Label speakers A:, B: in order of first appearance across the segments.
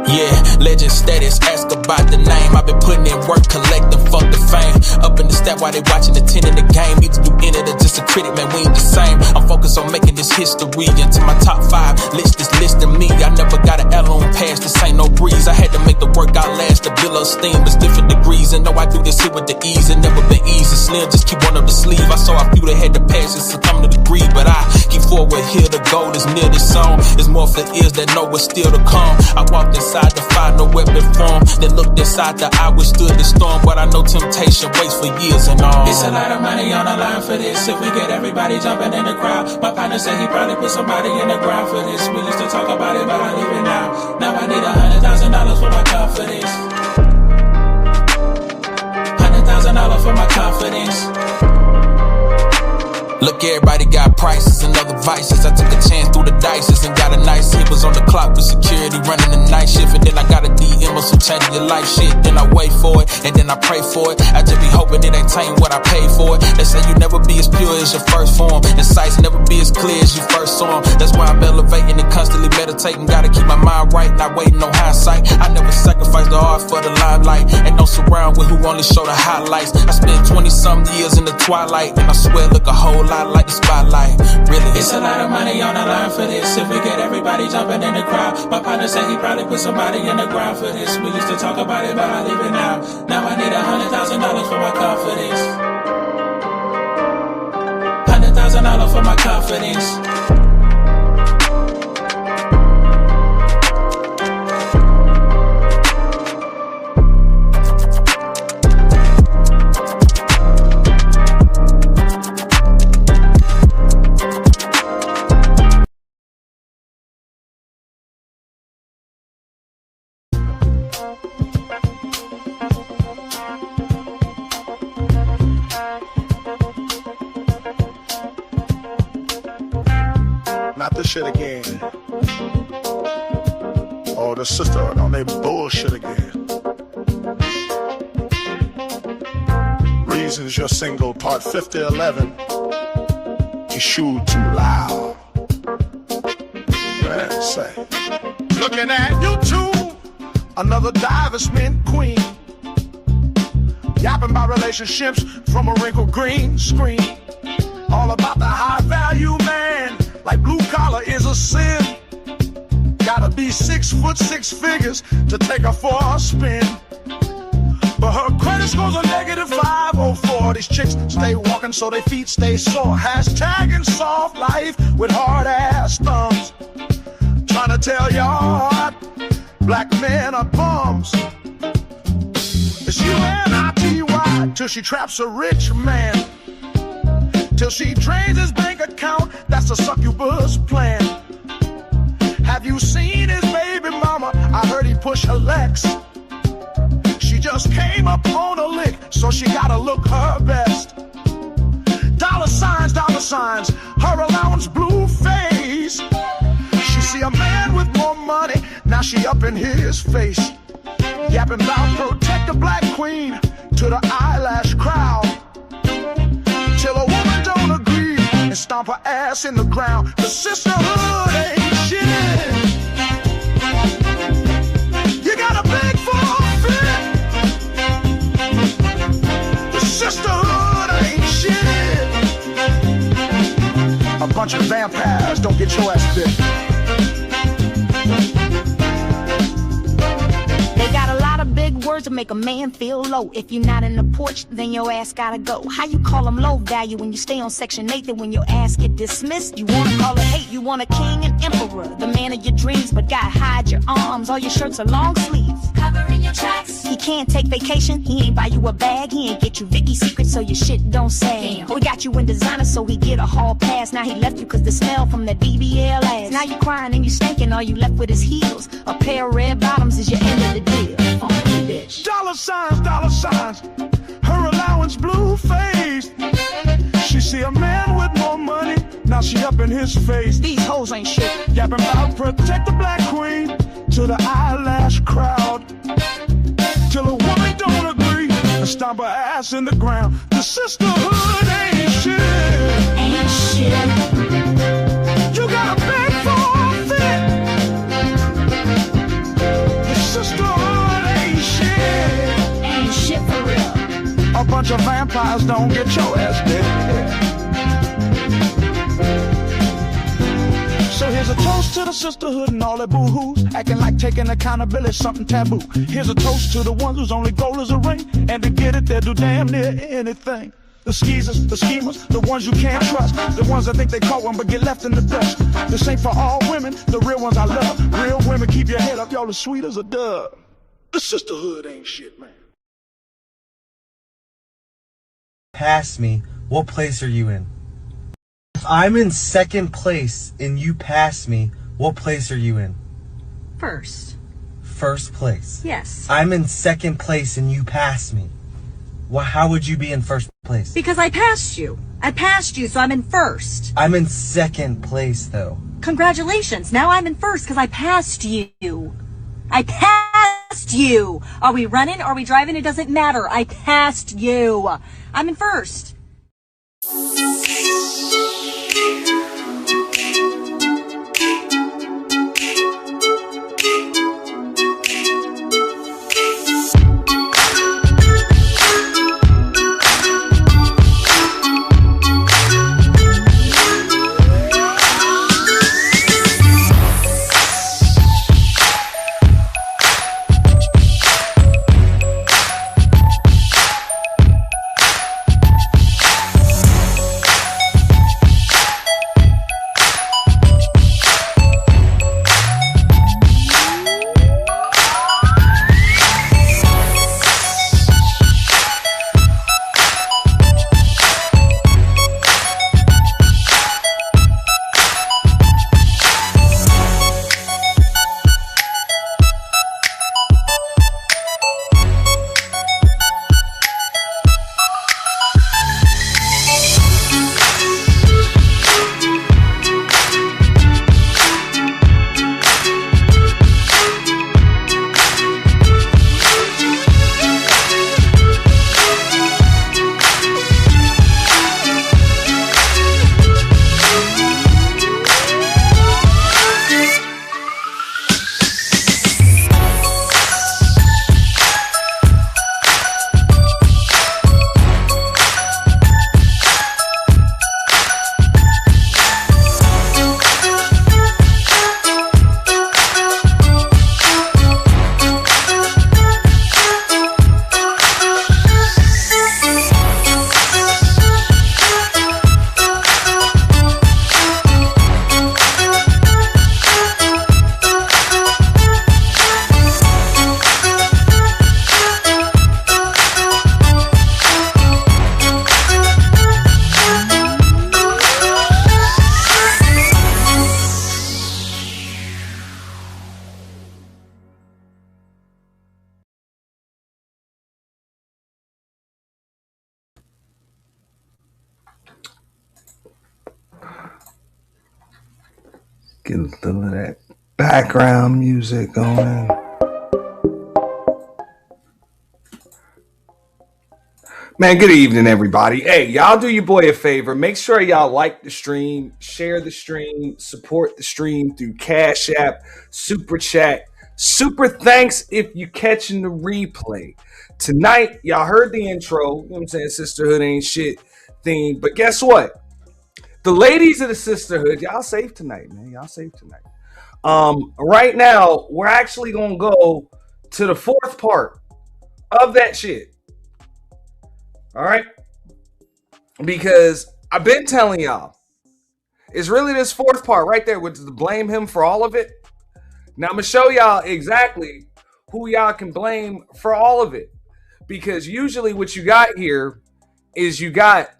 A: Yeah, legend status, ask about the name. I've been putting in work, collecting, fuck the fame. Up in the stat while they watching, attending the game. Either you in it or just a critic, man, we ain't the same. I'm focused on making this history. Into my top 5, list is listing me. I never got an L on pass, this ain't no breeze. I had to make the work outlast, the bill of steam. It's different degrees, and know I do this here with the ease. It never been easy, slim, just keep one up the sleeve. I saw a few that had the passion, succumb to the greed. But I keep forward here, the goal is near this song. It's more for ears that know what's still to come. I walked inside to find no weapon form. Then looked inside the eye, withstood the storm. But I know temptation waits for years and all.
B: It's a lot of money on the line for this. If we get everybody jumping in the crowd, my partner said he probably put somebody in the ground for this. We used to talk about it, but I leave it now. Now I need $100,000 for my confidence. $100,000 for my confidence.
A: Look, everybody got prices and other vices. I took a chance through the dices and got a nice hit. Was on the clock with security running the night shift. And then I got a DM or some changing your life shit. Then I wait for it and then I pray for it. I just be hoping it ain't tain't what I paid for it. They say you never be as pure as your first form, and sights never be as clear as you first saw them. That's why I'm elevating and constantly meditating. Gotta keep my mind right, not waiting on hindsight. I never sacrifice the art for the limelight. Ain't no surround with who only show the highlights. I spent 20-some years in the twilight, and I swear look a whole lot like the spotlight. Really,
B: it's a lot of money on the line for this. If we get everybody jumping in the crowd, my partner said he probably put somebody in the ground for this. We used to talk about it, but I leave it now. Now I need $100,000 for my confidence. $100,000 for my confidence.
C: Not this shit again. Oh, the sisterhood on they bullshit again. Reasons you're single, part 5011. You shoot too loud. Man, say. Looking at YouTube, another divestment queen. Yapping about relationships from a wrinkled green screen. All about the high value man. Like blue collar is a sin. Gotta be 6 foot 6 figures to take her for a spin. But her credit score's a -504. These chicks stay walking so their feet stay sore. Hashtagging soft life with hard ass thumbs. Trying to tell y'all black men are bums. It's UNITY till she traps a rich man. Till she drains his bank account, that's a succubus plan. Have you seen his baby mama? I heard he push her Lex. She just came up on a lick, so she gotta look her best. Dollar signs, her allowance blue face. She see a man with more money, now she up in his face. Yapping about protect the black queen to the eyelash crowd. Till a woman don't agree and stomp her ass in the ground. The sisterhood ain't shit. You gotta beg for a fit. The sisterhood ain't shit. A bunch of vampires, don't get your ass bit.
D: They got a lot of big words to make a man feel low. If you're not in the porch, then your ass gotta go. How you call them low value when you stay on Section 8? Then when your ass get dismissed, you wanna call it hate. You want a king and emperor, the man of your dreams, but gotta hide your arms. All your shirts are long sleeves, covering your tracks. He can't take vacation, he ain't buy you a bag, he ain't get you Vicky's secret so your shit don't sag. We got you in designer so he get a hall pass. Now he left you cause the smell from that BBL ass. Now you crying and you stinking, all you left with his heels. A pair of red bottoms is your end of the deal. Bitch.
C: Dollar signs, her allowance blue faced. She see a man with more money, now she up in his face.
D: These hoes ain't shit.
C: Yapping about protect the black queen to the eyelash crowd. Till a woman don't agree and stomp her ass in the ground. The sisterhood ain't shit.
D: Ain't shit.
C: You gotta beg for a fit. The Eyes don't get your ass dead. So here's a toast to the sisterhood and all that boo-hoos, acting like taking accountability is something taboo. Here's a toast to the ones whose only goal is a ring, and to get it they'll do damn near anything. The skeezers, the schemers, the ones you can't trust, the ones that think they caught one but get left in the dust. This ain't for all women, the real ones I love. Real women, keep your head up, y'all as sweet as a dove. The sisterhood ain't shit, man.
E: Pass me, what place are you in? If I'm in second place and you pass me, what place are you in?
F: First.
E: First place.
F: Yes.
E: I'm in second place and you pass me. Well, how would you be in first place?
F: Because I passed you. I passed you, so I'm in first.
E: I'm in second place, though.
F: Congratulations. Now I'm in first because I passed you. I passed you. Are we running? Are we driving? It doesn't matter. I passed you. I'm in first.
G: Get a little of that background music going. Man, good evening, everybody. Hey, y'all do your boy a favor. Make sure y'all like the stream, share the stream, support the stream through Cash App, Super Chat, Super Thanks if you catching the replay. Tonight, y'all heard the intro, you know what I'm saying, Sisterhood Ain't Shit theme. But guess what? The ladies of the Sisterhood, y'all safe tonight, man. Y'all safe tonight. Right now, we're actually going to go to the fourth part of that shit. All right? Because I've been telling y'all, it's really this fourth part right there, which is to blame him for all of it. Now, I'm going to show y'all exactly who y'all can blame for all of it. Because usually what you got here is you got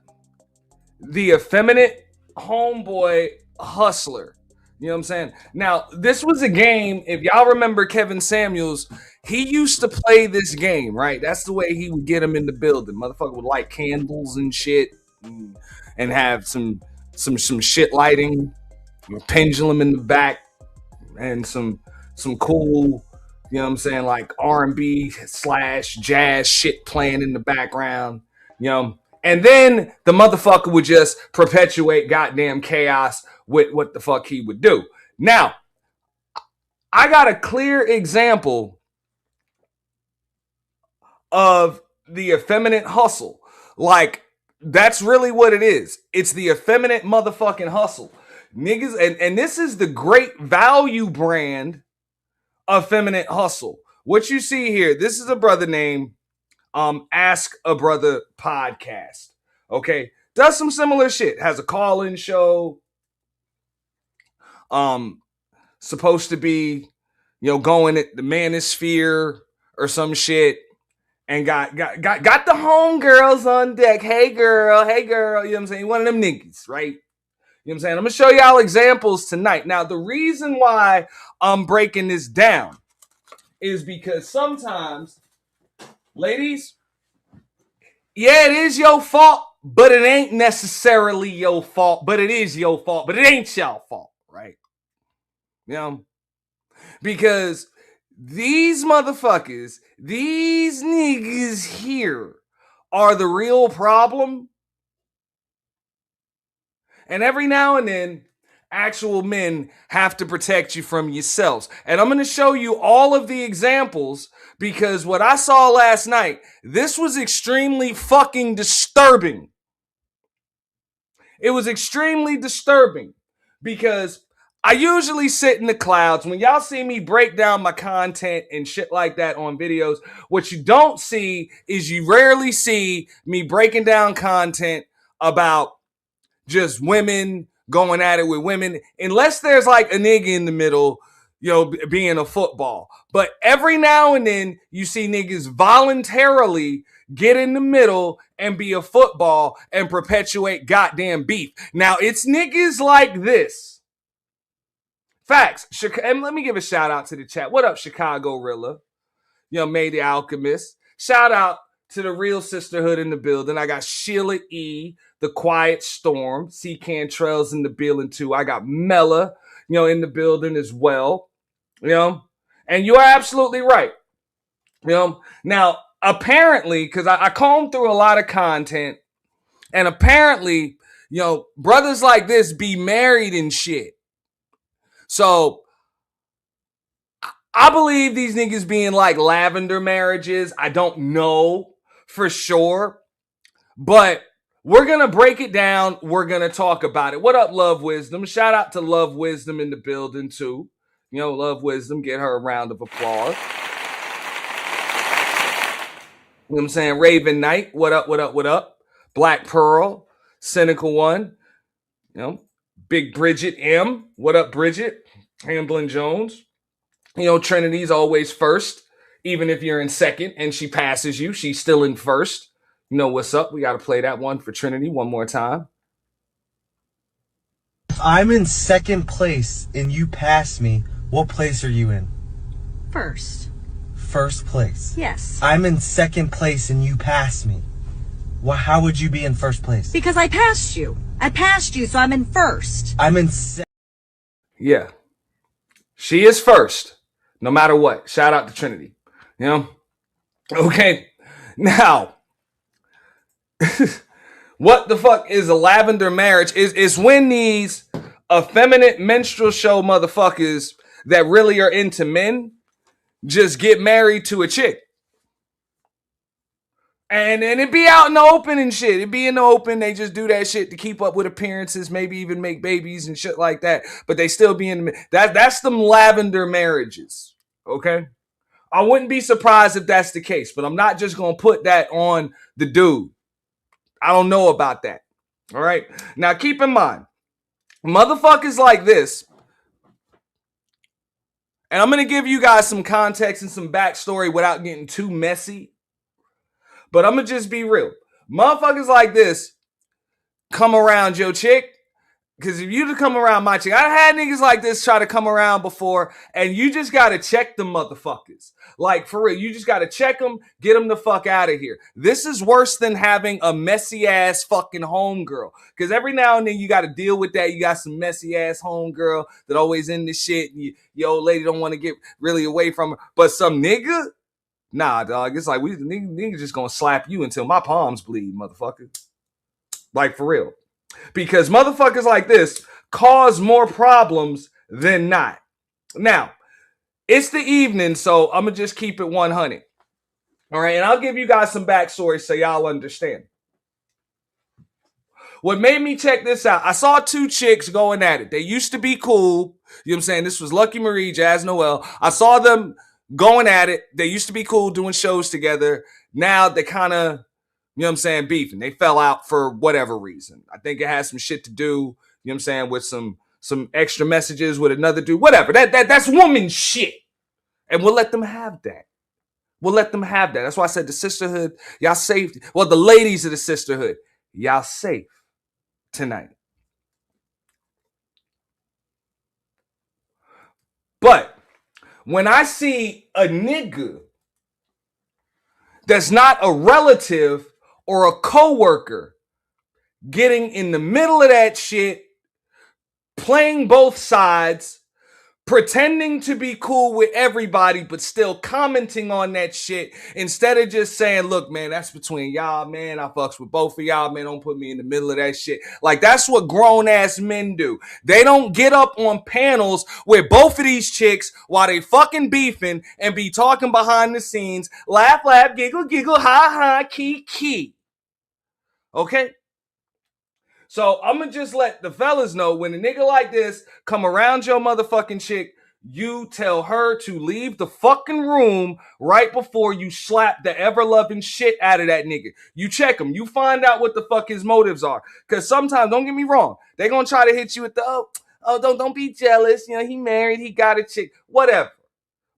G: the effeminate homeboy hustler. You know what I'm saying? Now, this was a game, if y'all remember Kevin Samuels, he used to play this game, right? That's the way he would get him in the building. Motherfucker would light candles and shit and have some shit lighting, a pendulum in the back, and some cool, you know what I'm saying, like R&B / jazz shit playing in the background, you know. And then the motherfucker would just perpetuate goddamn chaos with what the fuck he would do. Now, I got a clear example of the effeminate hustle. Like, that's really what it is. It's the effeminate motherfucking hustle. Niggas, and this is the great value brand effeminate hustle. What you see here, this is a brother named Ask a Brother podcast. Okay. Does some similar shit. Has a call-in show. Supposed to be, going at the manosphere or some shit. And got the homegirls on deck. Hey girl, you know what I'm saying? One of them niggas, right? You know what I'm saying? I'm gonna show y'all examples tonight. Now, the reason why I'm breaking this down is because sometimes, ladies, yeah, it is your fault, but it ain't necessarily your fault, but it is your fault, but it ain't y'all fault, right? Because these motherfuckers, these niggas here are the real problem. And every now and then, actual men have to protect you from yourselves. And I'm going to show you all of the examples because what I saw last night, this was extremely fucking disturbing. It was extremely disturbing because I usually sit in the clouds. When y'all see me break down my content and shit like that on videos, what you don't see is you rarely see me breaking down content about just women going at it with women, unless there's like a nigga in the middle, being a football. But every now and then you see niggas voluntarily get in the middle and be a football and perpetuate goddamn beef. Now, it's niggas like this. Facts. And let me give a shout out to the chat. What up, Chicago Rilla? May the Alchemist. Shout out to the real sisterhood in the building. I got Sheila E., the Quiet Storm. C. Cantrell's in the building too. I got Mella, in the building as well. And you are absolutely right. Now, apparently, because I combed through a lot of content, and apparently, brothers like this be married and shit. So I believe these niggas being like lavender marriages. I don't know for sure, but we're going to break it down. We're going to talk about it. What up, Love Wisdom? Shout out to Love Wisdom in the building too. Love Wisdom, get her a round of applause. You know what I'm saying? Raven Knight, what up, what up, what up? Black Pearl, Cynical One, Big Bridget M, what up, Bridget? Hamblin Jones. Trinity's always first. Even if you're in second and she passes you, she's still in first. What's up? We got to play that one for Trinity one more time.
E: If I'm in second place and you pass me, what place are you in?
F: First.
E: First place.
F: Yes.
E: I'm in second place and you pass me. Well, how would you be in first place?
F: Because I passed you. I passed you, so I'm in first.
E: I'm in
G: Yeah. She is first, no matter what. Shout out to Trinity. Okay. Now, what the fuck is a lavender marriage? Is when these effeminate menstrual show motherfuckers that really are into men just get married to a chick. And it be out in the open and shit. It be in the open. They just do that shit to keep up with appearances, maybe even make babies and shit like that. But they still be in the... That's them lavender marriages. Okay? I wouldn't be surprised if that's the case. But I'm not just going to put that on the dude. I don't know about that. All right? Now, keep in mind, motherfuckers like this... And I'm going to give you guys some context and some backstory without getting too messy. But I'm going to just be real. Motherfuckers like this come around your chick. Because if you to come around my chick, I had niggas like this try to come around before. And you just got to check them motherfuckers. Like, for real. You just got to check them. Get them the fuck out of here. This is worse than having a messy ass fucking homegirl. Because every now and then you got to deal with that. You got some messy ass homegirl that always in this shit. And your old lady don't want to get really away from her. But some nigga... Nah, dog. It's like we niggas just gonna slap you until my palms bleed, motherfucker. Like, for real. Because motherfuckers like this cause more problems than not. Now, it's the evening, so I'm gonna just keep it 100. All right, and I'll give you guys some backstory so y'all understand. what made me check this out, I saw two chicks going at it. They used to be cool. You know what I'm saying? This was Lucky Marie, Jazz Noel. I saw them going at it. They used to be cool doing shows together. Now they kind of, you know what I'm saying, beefing. They fell out for whatever reason. I think it has some shit to do, you know what I'm saying, with some extra messages with another dude. Whatever. That's woman shit. And we'll let them have that. We'll let them have that. That's why I said the sisterhood, y'all safe. Well, the ladies of the sisterhood, y'all safe tonight. But when I see a nigga that's not a relative or a coworker getting in the middle of that shit, playing both sides, pretending to be cool with everybody, but still commenting on that shit instead of just saying, look, man, that's between y'all, man. I fucks with both of y'all, man. Don't put me in the middle of that shit. Like, that's what grown-ass men do. They don't get up on panels with both of these chicks while they fucking beefing and be talking behind the scenes, laugh, laugh, giggle, giggle, ha, ha, key, key. Okay? So I'm going to just let the fellas know, when a nigga like this come around your motherfucking chick, you tell her to leave the fucking room right before you slap the ever-loving shit out of that nigga. You check him. You find out what the fuck his motives are. Because sometimes, don't get me wrong, they're going to try to hit you with the, don't be jealous. You know, he married, he got a chick. Whatever.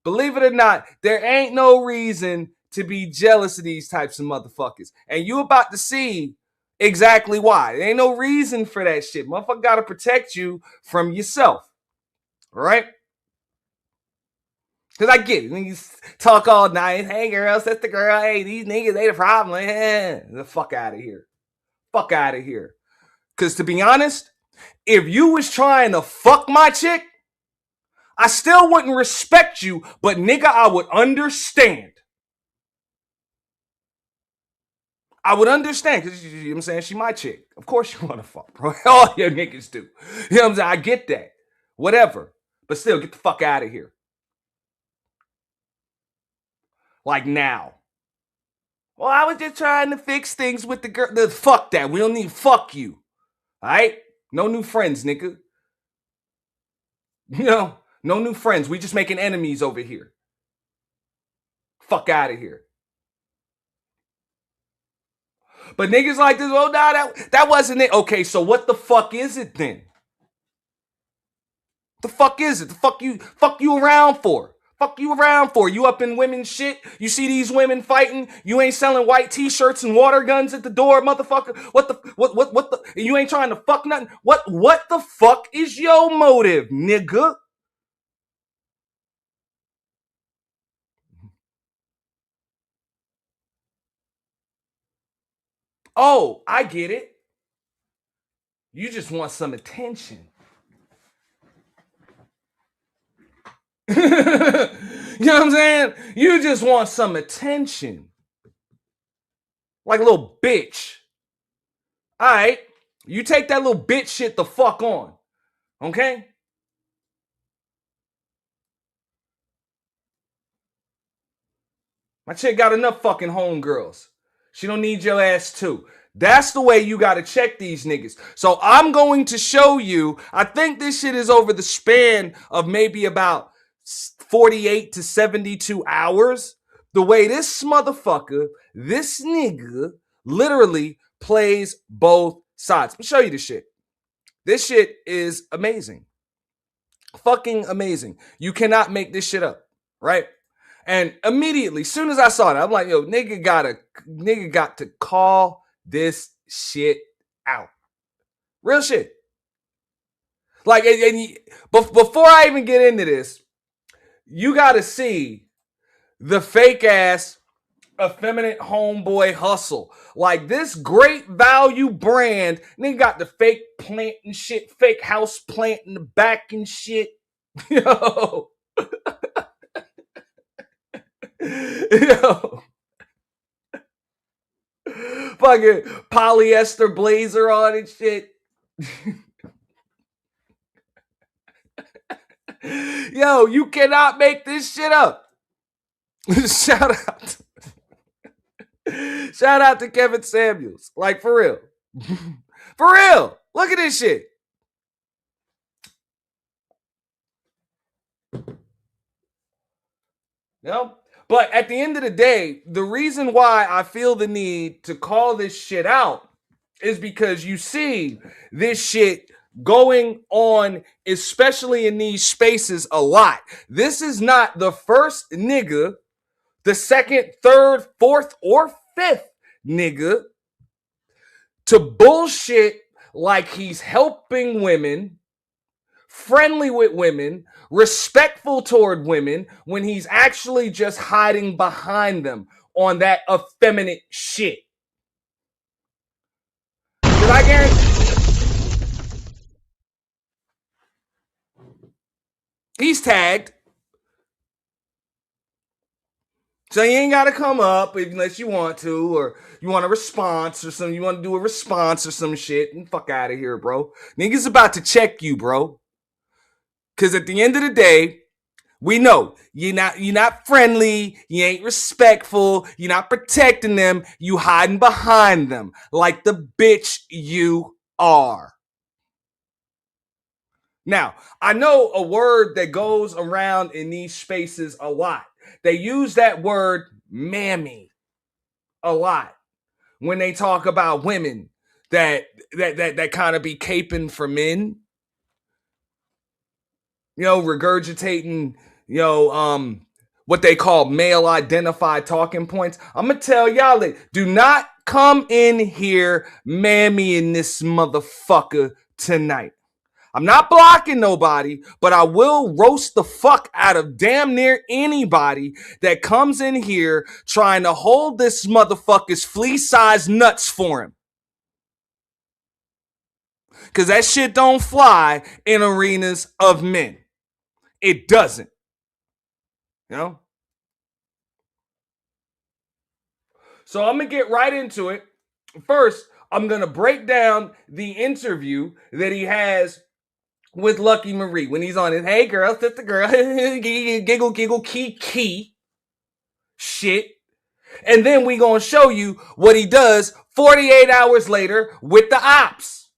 G: Believe it or not, there ain't no reason to be jealous of these types of motherfuckers. And you about to see exactly why. There ain't no reason for that shit. Motherfucker gotta protect you from yourself. All right? Because I get it. Niggas talk all night. Hey, girl, sister girl. Hey, these niggas, they the problem. The fuck out of here. Fuck out of here. Because to be honest, if you was trying to fuck my chick, I still wouldn't respect you, but nigga, I would understand. I would understand, because you know what I'm saying, she my chick. Of course you want to fuck, bro. All your niggas do. You know what I'm saying? I get that. Whatever. But still, get the fuck out of here. Like now. Well, I was just trying to fix things with the girl. Fuck that. We don't need fuck you. All right? No new friends, nigga. You know, no new friends. We just making enemies over here. Fuck out of here. But niggas like this, oh, nah, that wasn't it. Okay, so what the fuck is it then? The fuck is it? The fuck you around for? Fuck you around for? You up in women's shit? You see these women fighting? You ain't selling white t-shirts and water guns at the door, motherfucker. What the you ain't trying to fuck nothing? What the fuck is your motive, nigga? Oh, I get it. You just want some attention. You know what I'm saying? You just want some attention. Like a little bitch. All right. You take that little bitch shit the fuck on. Okay? My chick got enough fucking homegirls. She don't need your ass too. That's the way you got to check these niggas. So I'm going to show you. I think this shit is over the span of maybe about 48 to 72 hours. The way this motherfucker, this nigga, literally plays both sides. Let me show you this shit. This shit is amazing. Fucking amazing. You cannot make this shit up, right? And immediately, as soon as I saw it, I'm like, yo, nigga got to call this shit out. Real shit. Like, before I even get into this, you got to see the fake ass effeminate homeboy hustle. Like, this great value brand, nigga got the fake plant and shit, fake house plant in the back and shit. Yo. Yo. Fucking polyester blazer on and shit. Yo, you cannot make this shit up. Shout out to Kevin Samuels. Like, for real. For real. Look at this shit. You know? But at the end of the day, the reason why I feel the need to call this shit out is because you see this shit going on, especially in these spaces, a lot. This is not the first nigga, the second, third, fourth, or fifth nigga to bullshit like he's helping women, friendly with women, respectful toward women, when he's actually just hiding behind them on that effeminate shit. Because I guarantee he's tagged. So you ain't got to come up unless you want to, or you want a response or something. You want to do a response or some shit. And fuck out of here, bro. Niggas about to check you, bro. Because at the end of the day, we know you're not friendly, you ain't respectful, you're not protecting them, you hiding behind them like the bitch you are. Now, I know a word that goes around in these spaces a lot. They use that word mammy a lot when they talk about women that kind of be caping for men. You know, regurgitating, what they call male identified talking points. I'm going to tell y'all that do not come in here mammy in this motherfucker tonight. I'm not blocking nobody, but I will roast the fuck out of damn near anybody that comes in here trying to hold this motherfucker's flea-sized nuts for him. Because that shit don't fly in arenas of men. It doesn't. You know? So I'm going to get right into it. First, I'm going to break down the interview that he has with Lucky Marie when he's on his hey girl, sister girl, giggle, giggle, key shit. And then we going to show you what he does 48 hours later with the ops.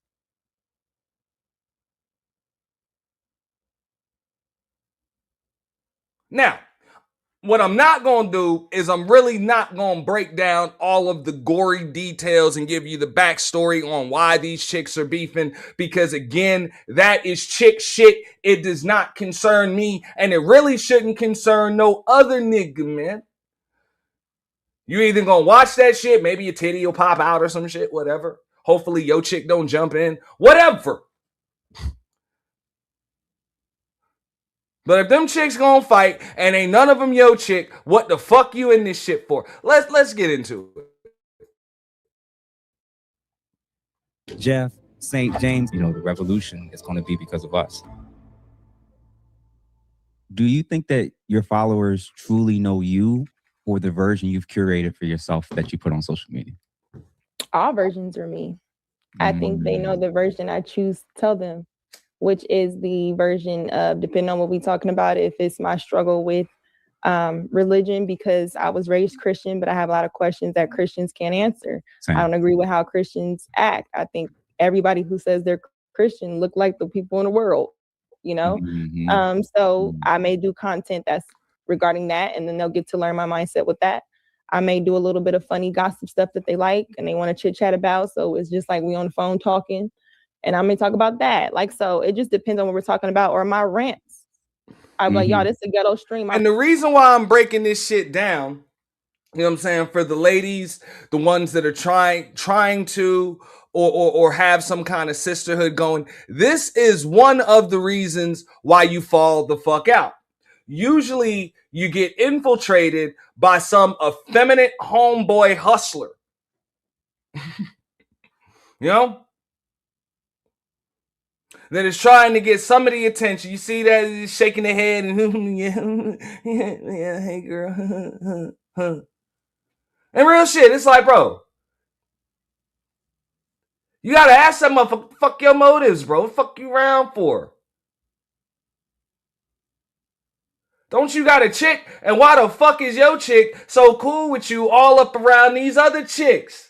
G: Now, what I'm not going to do is I'm really not going to break down all of the gory details and give you the backstory on why these chicks are beefing, because again, that is chick shit. It does not concern me, and it really shouldn't concern no other nigga, man. You either going to watch that shit, maybe your titty will pop out or some shit, whatever. Hopefully your chick don't jump in, whatever. But if them chicks gonna fight and ain't none of them yo chick, what the fuck you in this shit for? Let's get into
H: it. Jeff, St. James, the revolution is going to be because of us. Do you think that your followers truly know you or the version you've curated for yourself that you put on social media?
I: All versions are me. I think they know the version I choose to tell them, which is the version of, depending on what we're talking about, if it's my struggle with religion, because I was raised Christian, but I have a lot of questions that Christians can't answer. Same. I don't agree with how Christians act. I think everybody who says they're Christian look like the people in the world, So I may do content that's regarding that, and then they'll get to learn my mindset with that. I may do a little bit of funny gossip stuff that they like and they want to chit chat about. So it's just like we on the phone talking. And I may talk about that. So it just depends on what we're talking about, or my rants. I'm like, y'all, this is a ghetto stream.
G: And the reason why I'm breaking this shit down, you know what I'm saying, for the ladies, the ones that are trying to or have some kind of sisterhood going, this is one of the reasons why you fall the fuck out. Usually you get infiltrated by some effeminate homeboy hustler. That is trying to get some of the attention. You see that he's shaking their head and yeah, hey girl. And real shit, it's like, bro, you gotta ask that motherfucker, fuck your motives, bro. What the fuck you around for? Don't you got a chick? And why the fuck is your chick so cool with you all up around these other chicks?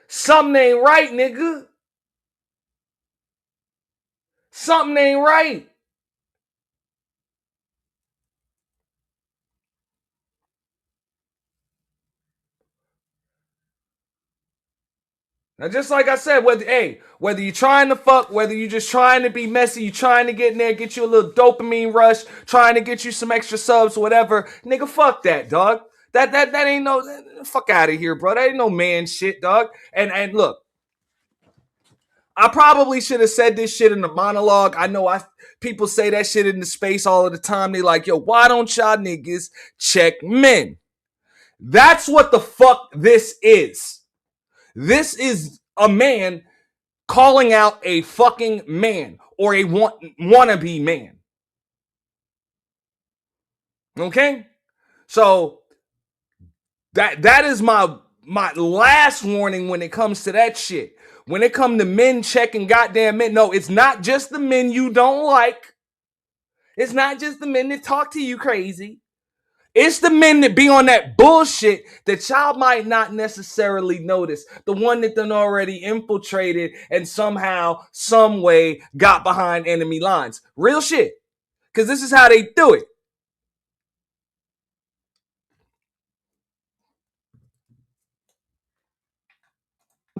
G: Something ain't right, nigga. Something ain't right. Now, just like I said, whether you're trying to fuck, whether you're just trying to be messy, you trying to get in there, get you a little dopamine rush, trying to get you some extra subs, whatever, nigga, fuck that, dog. That ain't no fuck out of here, bro. That ain't no man shit, dog. And look, I probably should have said this shit in the monologue. I know people say that shit in the space all of the time. They like, yo, why don't y'all niggas check men? That's what the fuck this is. This is a man calling out a fucking man or a wannabe man. Okay? So that is my last warning when it comes to that shit. When it comes to men checking goddamn men, no, it's not just the men you don't like. It's not just the men that talk to you crazy. It's the men that be on that bullshit that y'all might not necessarily notice. The one that done already infiltrated and somehow, some way got behind enemy lines. Real shit. Because this is how they do it.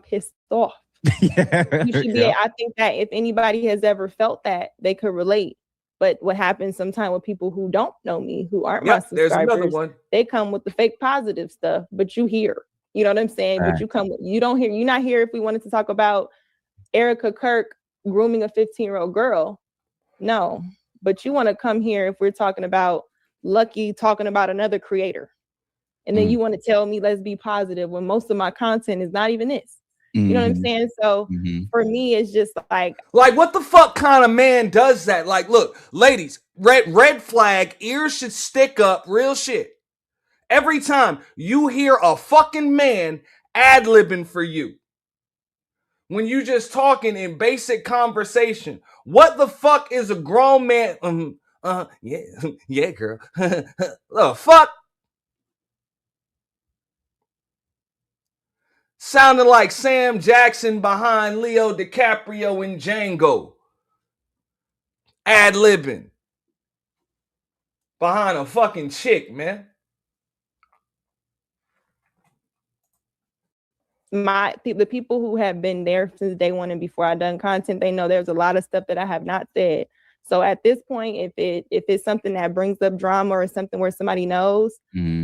I: Pissed off.
H: Yeah.
I: You should be.
H: Yeah.
I: I think that if anybody has ever felt that, they could relate. But what happens sometimes with people who don't know me, who aren't my
G: There's another
I: subscribers,
G: one.
I: they come with the fake positive stuff, but you hear. You know what I'm saying?
H: Right.
I: But you don't hear. You're not here if we wanted to talk about Erica Kirk grooming a 15-year-old girl. No. But you want to come here if we're talking about Lucky talking about another creator. And then you want to tell me let's be positive when most of my content is not even this. You know what I'm saying? So for me, it's just like
G: what the fuck kind of man does that? Like, look, ladies, red flag, ears should stick up, real shit. Every time you hear a fucking man ad-libbing for you, when you just talking in basic conversation, what the fuck is a grown man? Yeah, girl. The fuck? Sounded like Sam Jackson behind Leo DiCaprio in Django. Ad-libbing. Behind a fucking chick, man.
I: The people who have been there since day one and before I done content, they know there's a lot of stuff that I have not said. So at this point, if it's something that brings up drama or something where somebody knows,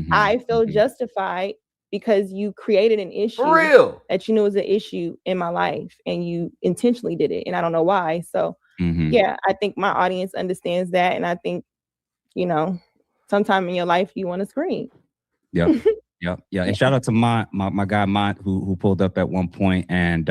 I: I feel justified because you created an issue
G: For real.
I: that you knew was an issue in my life and you intentionally did it. And I don't know why. So yeah, I think my audience understands that. And I think, sometime in your life you want to scream.
H: Yeah. Yeah. And shout out to my guy Mont who pulled up at one point and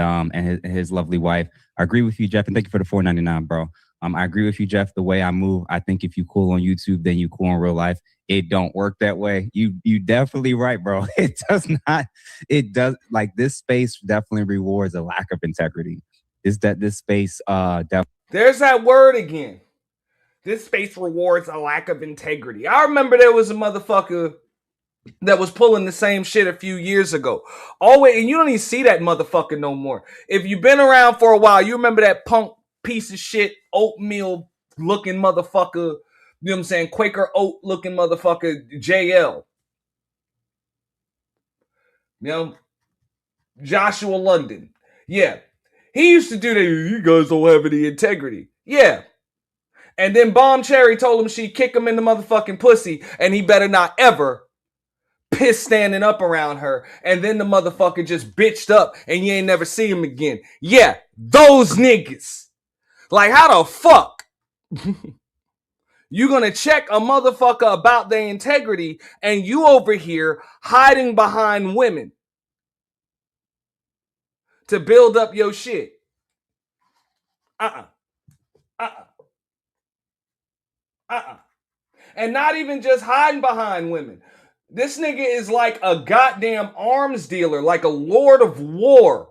H: his lovely wife. I agree with you, Jeff, and thank you for the $4.99, bro. I agree with you, Jeff. The way I move, I think if you cool on YouTube, then you cool in real life. It don't work that way. You definitely right, bro. It does not. It does. Like, this space definitely rewards a lack of integrity. This space
G: There's that word again. This space rewards a lack of integrity. I remember there was a motherfucker that was pulling the same shit a few years ago. Always, and you don't even see that motherfucker no more. If you've been around for a while, you remember that punk piece of shit, oatmeal looking motherfucker, you know what I'm saying? Quaker oat looking motherfucker, JL. You know? Joshua London. Yeah. He used to do that. You guys don't have any integrity. Yeah. And then Bomb Cherry told him she'd kick him in the motherfucking pussy and he better not ever piss standing up around her. And then the motherfucker just bitched up and you ain't never see him again. Yeah, those niggas. Like, how the fuck you gonna check a motherfucker about their integrity and you over here hiding behind women to build up your shit? And not even just hiding behind women. This nigga is like a goddamn arms dealer, like a lord of war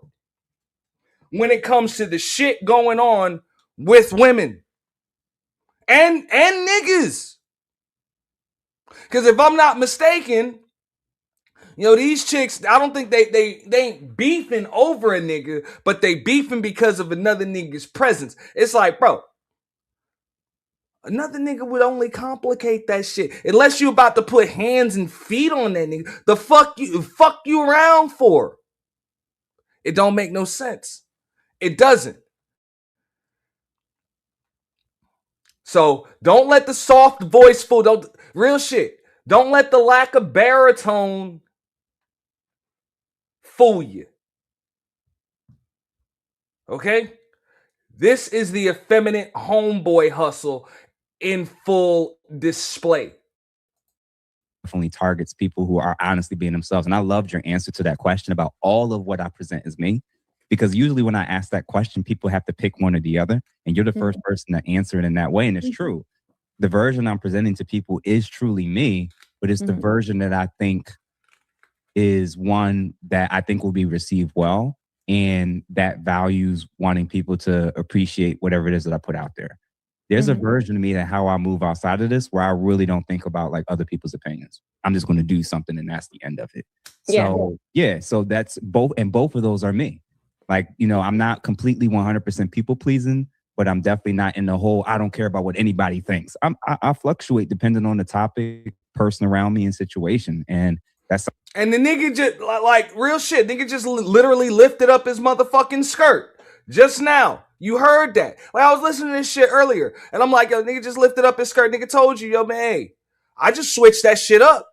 G: when it comes to the shit going on with women and niggas. Because if I'm not mistaken, These chicks, I don't think they ain't beefing over a nigga, but they beefing because of another nigga's presence. It's like, bro, another nigga would only complicate that shit. Unless you about to put hands and feet on that nigga. The fuck you around for? It don't make no sense. It doesn't. So don't let the soft voice fool. Real shit. Don't let the lack of baritone fool you. Okay? This is the effeminate homeboy hustle in full display.
H: Definitely targets people who are honestly being themselves. And I loved your answer to that question about all of what I present as me. Because usually when I ask that question, people have to pick one or the other. And you're the first person to answer it in that way. And it's true. The version I'm presenting to people is truly me, but it's the version that I think is one that I think will be received well and that values wanting people to appreciate whatever it is that I put out there. There's a version of me that how I move outside of this where I really don't think about like other people's opinions. I'm just going to do something and that's the end of it. So so that's both, and both of those are me. Like, I'm not completely 100% people pleasing, but I'm definitely not in the whole, I don't care about what anybody thinks. I fluctuate depending on the topic, person around me and situation. And the
G: nigga just, like real shit, nigga just literally lifted up his motherfucking skirt just now. You heard that. Like, I was listening to this shit earlier, and I'm like, yo, nigga just lifted up his skirt. Nigga told you, yo, man, hey, I just switched that shit up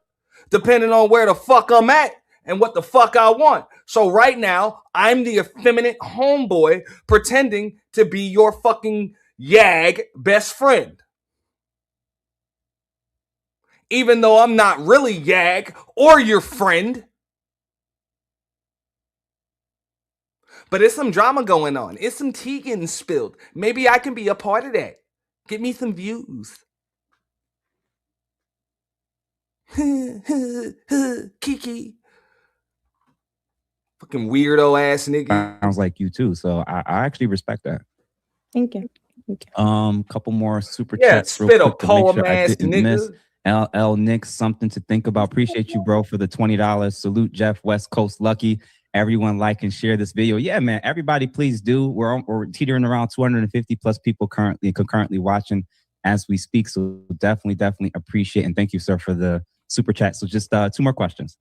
G: depending on where the fuck I'm at and what the fuck I want. So right now, I'm the effeminate homeboy pretending to be your fucking yag best friend. Even though I'm not really yag or your friend. But it's some drama going on. It's some tea getting spilled. Maybe I can be a part of that. Get me some views. Kiki. Fucking weirdo ass nigga.
H: Sounds like you too. So I actually respect that.
I: Thank you.
H: Couple more super
G: chats. Spit
H: real
G: a
H: quick to make
G: poem
H: sure
G: ass
H: I didn't
G: nigga.
H: miss. LL Nix, something to think about. Appreciate you, bro, for the $20. Salute Jeff, West Coast Lucky. Everyone like and share this video. Yeah, man. Everybody, please do. We're teetering around 250 plus people concurrently watching as we speak. So definitely appreciate and thank you, sir, for the super chat. So just two more questions.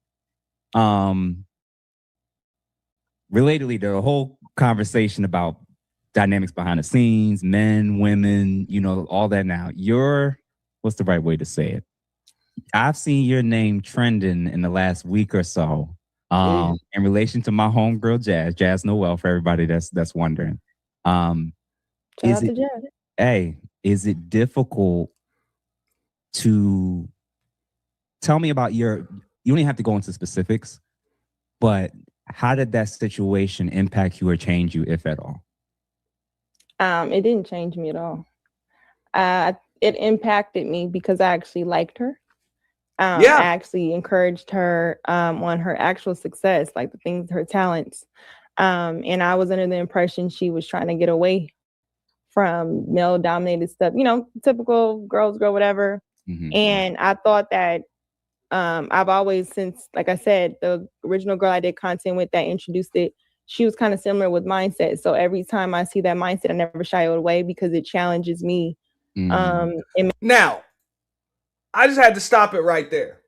H: Relatedly, the whole conversation about dynamics behind the scenes, men, women, all that. Now, what's the right way to say it? I've seen your name trending in the last week or so in relation to my homegirl Jazz Noel, for everybody that's wondering. Is it difficult to tell me about you don't even have to go into specifics, but how did that situation impact you or change you, if at all?
I: It didn't change me at all. It impacted me because I actually liked her. I actually encouraged her on her actual success, like the things, her talents. And I was under the impression she was trying to get away from male-dominated stuff, typical girls, girl, whatever. And I thought that I've always, since, like I said, the original girl I did content with that introduced it, she was kind of similar with mindset. So every time I see that mindset, I never shy away because it challenges me.
G: Now, I just had to stop it right there.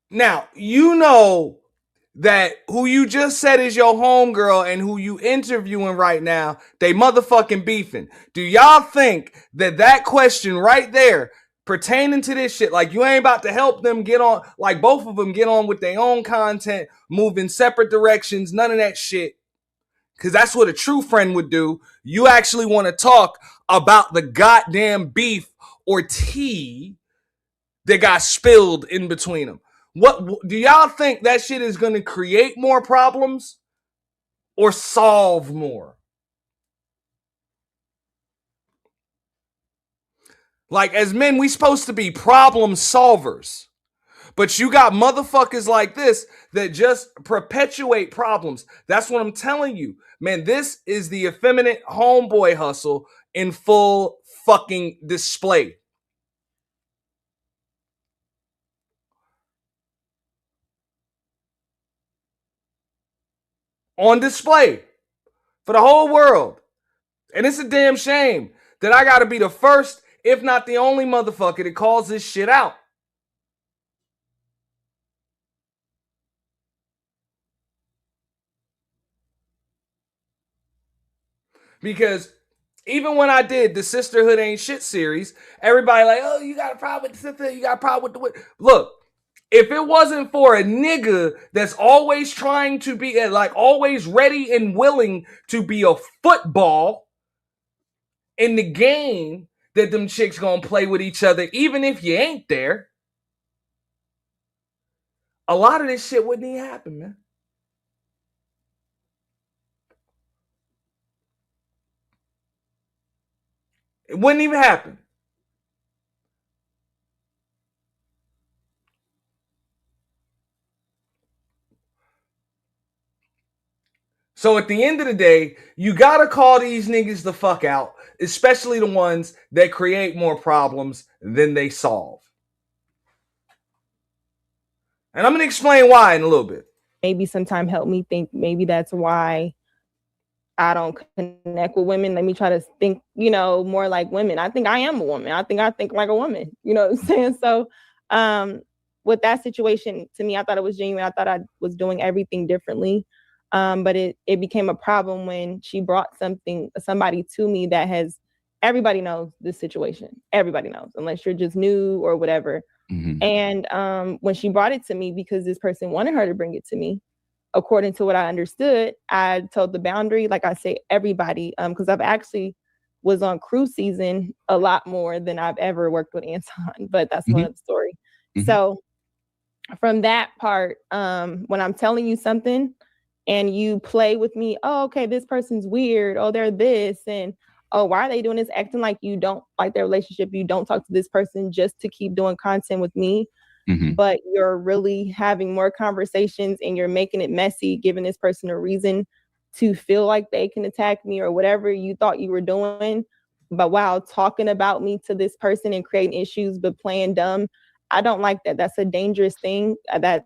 G: Now, that who you just said is your homegirl and who you interviewing right now, they motherfucking beefing. Do y'all think that question right there pertaining to this shit, like you ain't about to help them get on, like both of them get on with their own content, move in separate directions, none of that shit? Because that's what a true friend would do. You actually want to talk about the goddamn beef or tea that got spilled in between them. What do y'all think that shit is going to create more problems or solve more? Like, as men, we supposed to be problem solvers. But you got motherfuckers like this that just perpetuate problems. That's what I'm telling you. Man, this is the effeminate homeboy hustle in full fucking display. on display for the whole world. And it's a damn shame that I gotta be the first, if not the only motherfucker that calls this shit out. Because even when I did the Sisterhood Ain't Shit series, everybody like, oh, you got a problem with the sisterhood, you got a problem with the... Look, if it wasn't for a nigga that's always trying to be, like, always ready and willing to be a football in the game that them chicks gonna play with each other, even if you ain't there, a lot of this shit wouldn't even happen, man. It wouldn't even happen. So at the end of the day, you gotta call these niggas the fuck out, especially the ones that create more problems than they solve. And I'm gonna explain why in a little bit.
I: Maybe sometime help me think maybe that's why I don't connect with women. Let me try to think, more like women. I think I am a woman. I think like a woman. You know what I'm saying? So with that situation, to me, I thought it was genuine. I thought I was doing everything differently. But it became a problem when she brought somebody to me that everybody knows this situation. Everybody knows, unless you're just new or whatever. Mm-hmm. And when she brought it to me, because this person wanted her to bring it to me, according to what I understood, I told the boundary, like I say, everybody, because I've actually was on cruise season a lot more than I've ever worked with Anton, but that's mm-hmm. another story. Mm-hmm. So from that part, when I'm telling you something and you play with me, oh, okay, this person's weird. Oh, they're this. And, oh, why are they doing this? Acting like you don't like their relationship. You don't talk to this person just to keep doing content with me. Mm-hmm. But you're really having more conversations and you're making it messy, giving this person a reason to feel like they can attack me or whatever you thought you were doing. But while talking about me to this person and creating issues, but playing dumb, I don't like that. That's a dangerous thing. That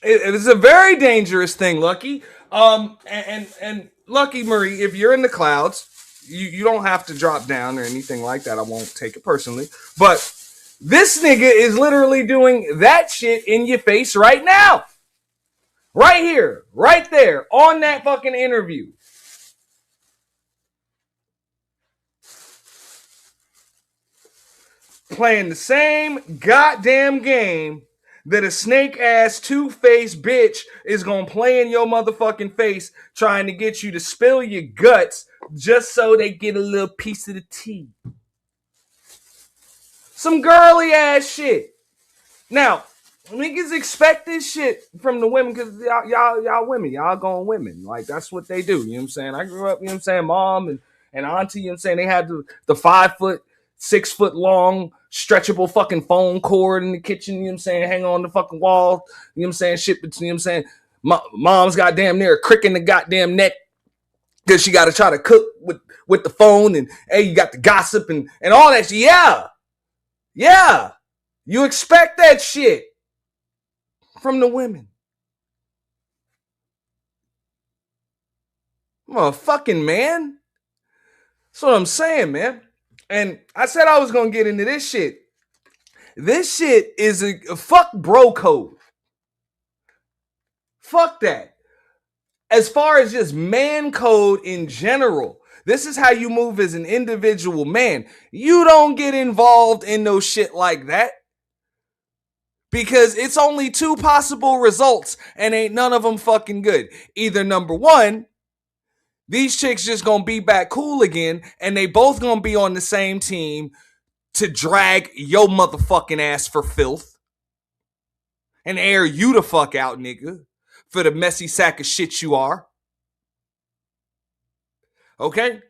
G: it is a very dangerous thing, Lucky. And Lucky Marie, if you're in the clouds, you don't have to drop down or anything like that. I won't take it personally, but this nigga is literally doing that shit in your face right now. Right here, right there, on that fucking interview. Playing the same goddamn game that a snake-ass, two-faced bitch is gonna play in your motherfucking face trying to get you to spill your guts just so they get a little piece of the tea. Some girly ass shit. Now, niggas expect this shit from the women because y'all women. Y'all going women. Like, that's what they do. You know what I'm saying? I grew up, you know what I'm saying? Mom and auntie, you know what I'm saying? They had the 5 foot, 6 foot long, stretchable fucking phone cord in the kitchen, you know what I'm saying? Hang on the fucking wall, you know what I'm saying? Shit, you know what I'm saying? Mom's goddamn near a crick in the goddamn neck because she got to try to cook with the phone and, hey, you got the gossip and all that shit. Yeah. You expect that shit from the women. Motherfucking man. That's what I'm saying, man. And I said I was going to get into this shit. This shit is a fuck bro code. Fuck that. As far as just man code in general, this is how you move as an individual man. You don't get involved in no shit like that. Because it's only 2 possible results and ain't none of them fucking good. Either number 1, these chicks just gonna be back cool again and they both gonna be on the same team to drag your motherfucking ass for filth and air you the fuck out, nigga, for the messy sack of shit you are. Okay?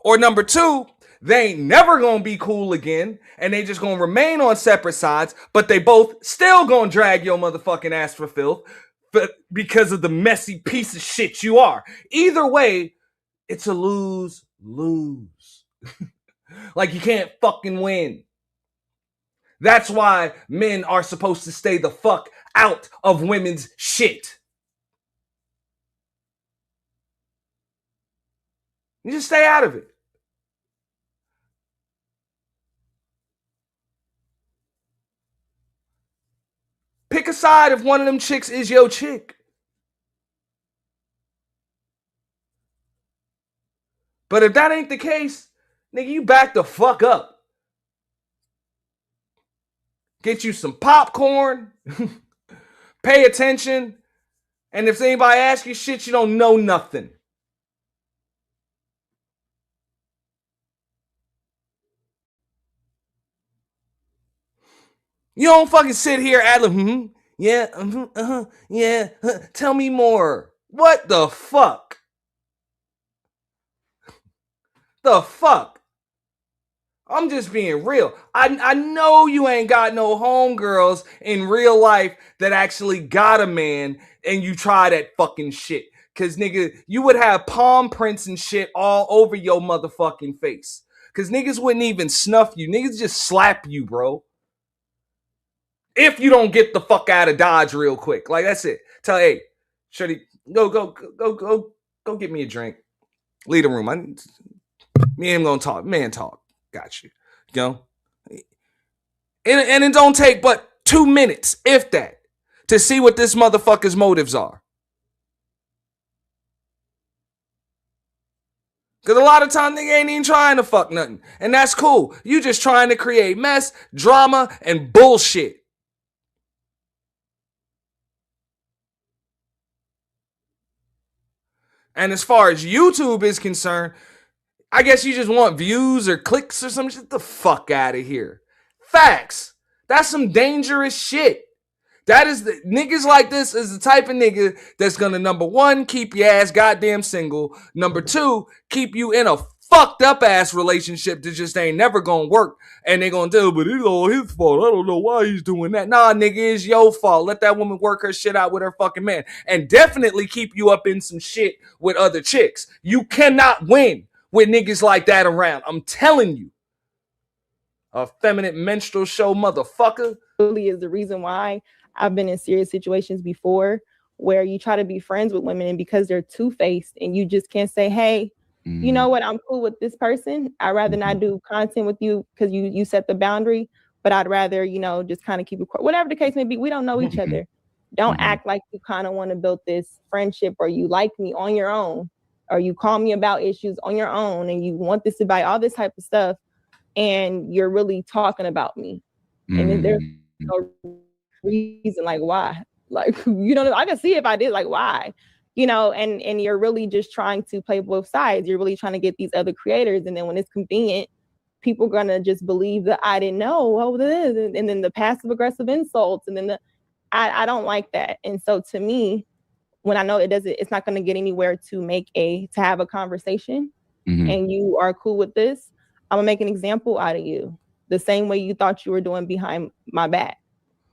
G: Or number 2, they ain't never gonna be cool again, and they just gonna remain on separate sides, but they both still gonna drag your motherfucking ass for filth because of the messy piece of shit you are. Either way, it's a lose-lose. Like, you can't fucking win. That's why men are supposed to stay the fuck out of women's shit. You just stay out of it. Pick a side if one of them chicks is your chick. But if that ain't the case, nigga, you back the fuck up. Get you some popcorn. Pay attention. And if anybody asks you shit, you don't know nothing. You don't fucking sit here ad-lib, yeah, yeah, tell me more. What the fuck? The fuck? I'm just being real. I know you ain't got no homegirls in real life that actually got a man and you try that fucking shit. Cause nigga, you would have palm prints and shit all over your motherfucking face. Cause niggas wouldn't even snuff you. Niggas just slap you, bro. If you don't get the fuck out of Dodge real quick. Like, that's it. Tell, hey, Shorty, go get me a drink. Leave the room. Me and him gonna talk. Man, talk. Got you. You know? And it don't take but 2 minutes, if that, to see what this motherfucker's motives are. Because a lot of times nigga ain't even trying to fuck nothing. And that's cool. You just trying to create mess, drama, and bullshit. And as far as YouTube is concerned, I guess you just want views or clicks or something. Get the fuck out of here. Facts. That's some dangerous shit. That is the niggas like this is the type of nigga that's gonna, number one, keep your ass goddamn single. Number two, keep you in a fucked up ass relationship that just ain't never gonna work. And they gonna do, but it's all his fault. I don't know why he's doing that. Nah, nigga, it's your fault. Let that woman work her shit out with her fucking man. And definitely keep you up in some shit with other chicks. You cannot win with niggas like that around. I'm telling you. Effeminate menstrual show motherfucker.
I: Really is the reason why I've been in serious situations before where you try to be friends with women and because they're two-faced and you just can't say, hey, you know what, I'm cool with this person. I'd rather not do content with you because you set the boundary, but I'd rather, just kind of keep it, whatever the case may be. We don't know each other. Don't act like you kind of want to build this friendship or you like me on your own or you call me about issues on your own and you want this advice, all this type of stuff. And you're really talking about me. And there's no reason, like, why? Like, I can see if I did, like, why? And you're really just trying to play both sides. You're really trying to get these other creators. And then when it's convenient, people are going to just believe that I didn't know. And then the passive aggressive insults. And then I don't like that. And so to me, when I know it's not going to get anywhere to have a conversation and you are cool with this, I'm gonna make an example out of you the same way you thought you were doing behind my back.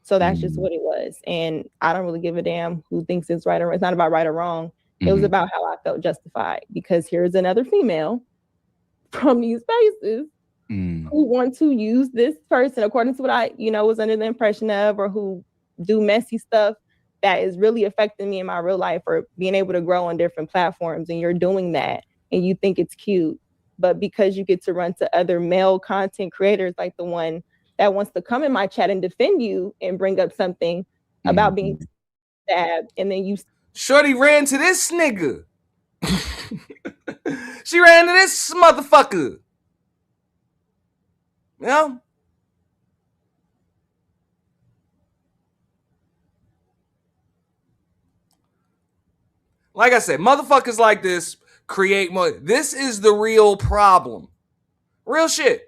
I: So that's just what it was. And I don't really give a damn who thinks it's right or it's not about right or wrong. It was about how I felt justified because here's another female from these spaces who want to use this person according to what I, was under the impression of, or who do messy stuff that is really affecting me in my real life or being able to grow on different platforms. And you're doing that and you think it's cute. But because you get to run to other male content creators like the one that wants to come in my chat and defend you and bring up something about being stabbed, and then you...
G: Shorty ran to this nigga. She ran to this motherfucker. Like I said, motherfuckers like this create more. This is the real problem. Real shit.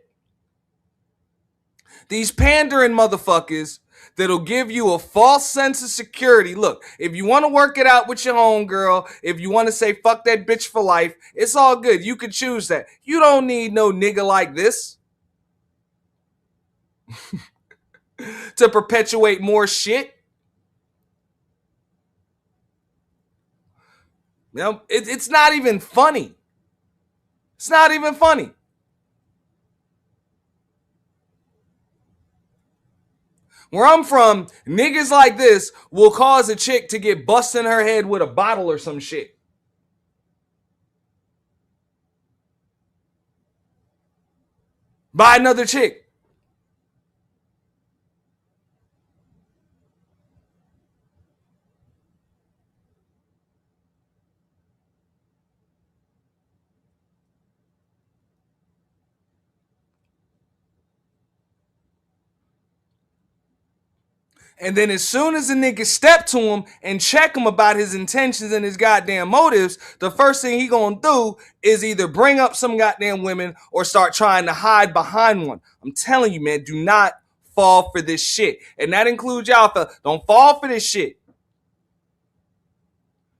G: These pandering motherfuckers that'll give you a false sense of security. Look, if you want to work it out with your homegirl, if you want to say fuck that bitch for life, it's all good. You can choose that. You don't need no nigga like this to perpetuate more shit. It's not even funny. It's not even funny. Where I'm from, niggas like this will cause a chick to get busted in her head with a bottle or some shit. by another chick. And then as soon as a nigga step to him and check him about his intentions and his goddamn motives, the first thing he gonna do is either bring up some goddamn women or start trying to hide behind one. I'm telling you, man, do not fall for this shit. And that includes y'all, fella. Don't fall for this shit.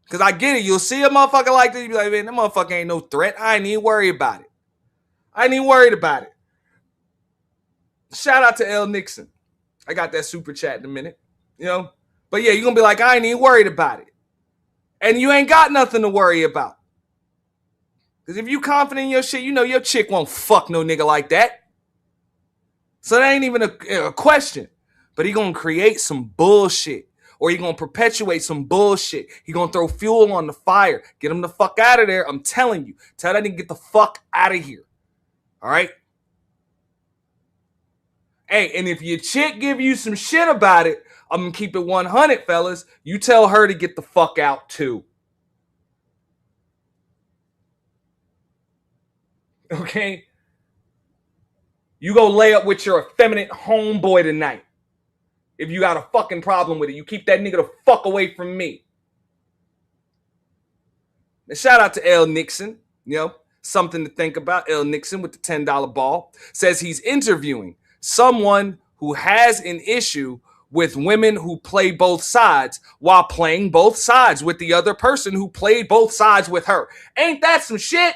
G: Because I get it. You'll see a motherfucker like this, you be like, man, that motherfucker ain't no threat. I ain't even worried about it. I ain't even worried about it. Shout out to L. Nixon. I got that super chat in a minute, you know? But yeah, you're going to be like, I ain't even worried about it. And you ain't got nothing to worry about. Because if you confident in your shit, you know your chick won't fuck no nigga like that. So that ain't even a question. But he going to create some bullshit. Or he going to perpetuate some bullshit. He going to throw fuel on the fire. Get him the fuck out of there. I'm telling you. Tell that nigga get the fuck out of here. All right? Hey, and if your chick give you some shit about it, I'm going to keep it 100, fellas. You tell her to get the fuck out, too. Okay? You go lay up with your effeminate homeboy tonight. If you got a fucking problem with it, you keep that nigga the fuck away from me. And shout out to L. Nixon. You know, something to think about. L. Nixon with the $10 ball. Says he's interviewing someone who has an issue with women who play both sides while playing both sides with the other person who played both sides with her. Ain't that some shit?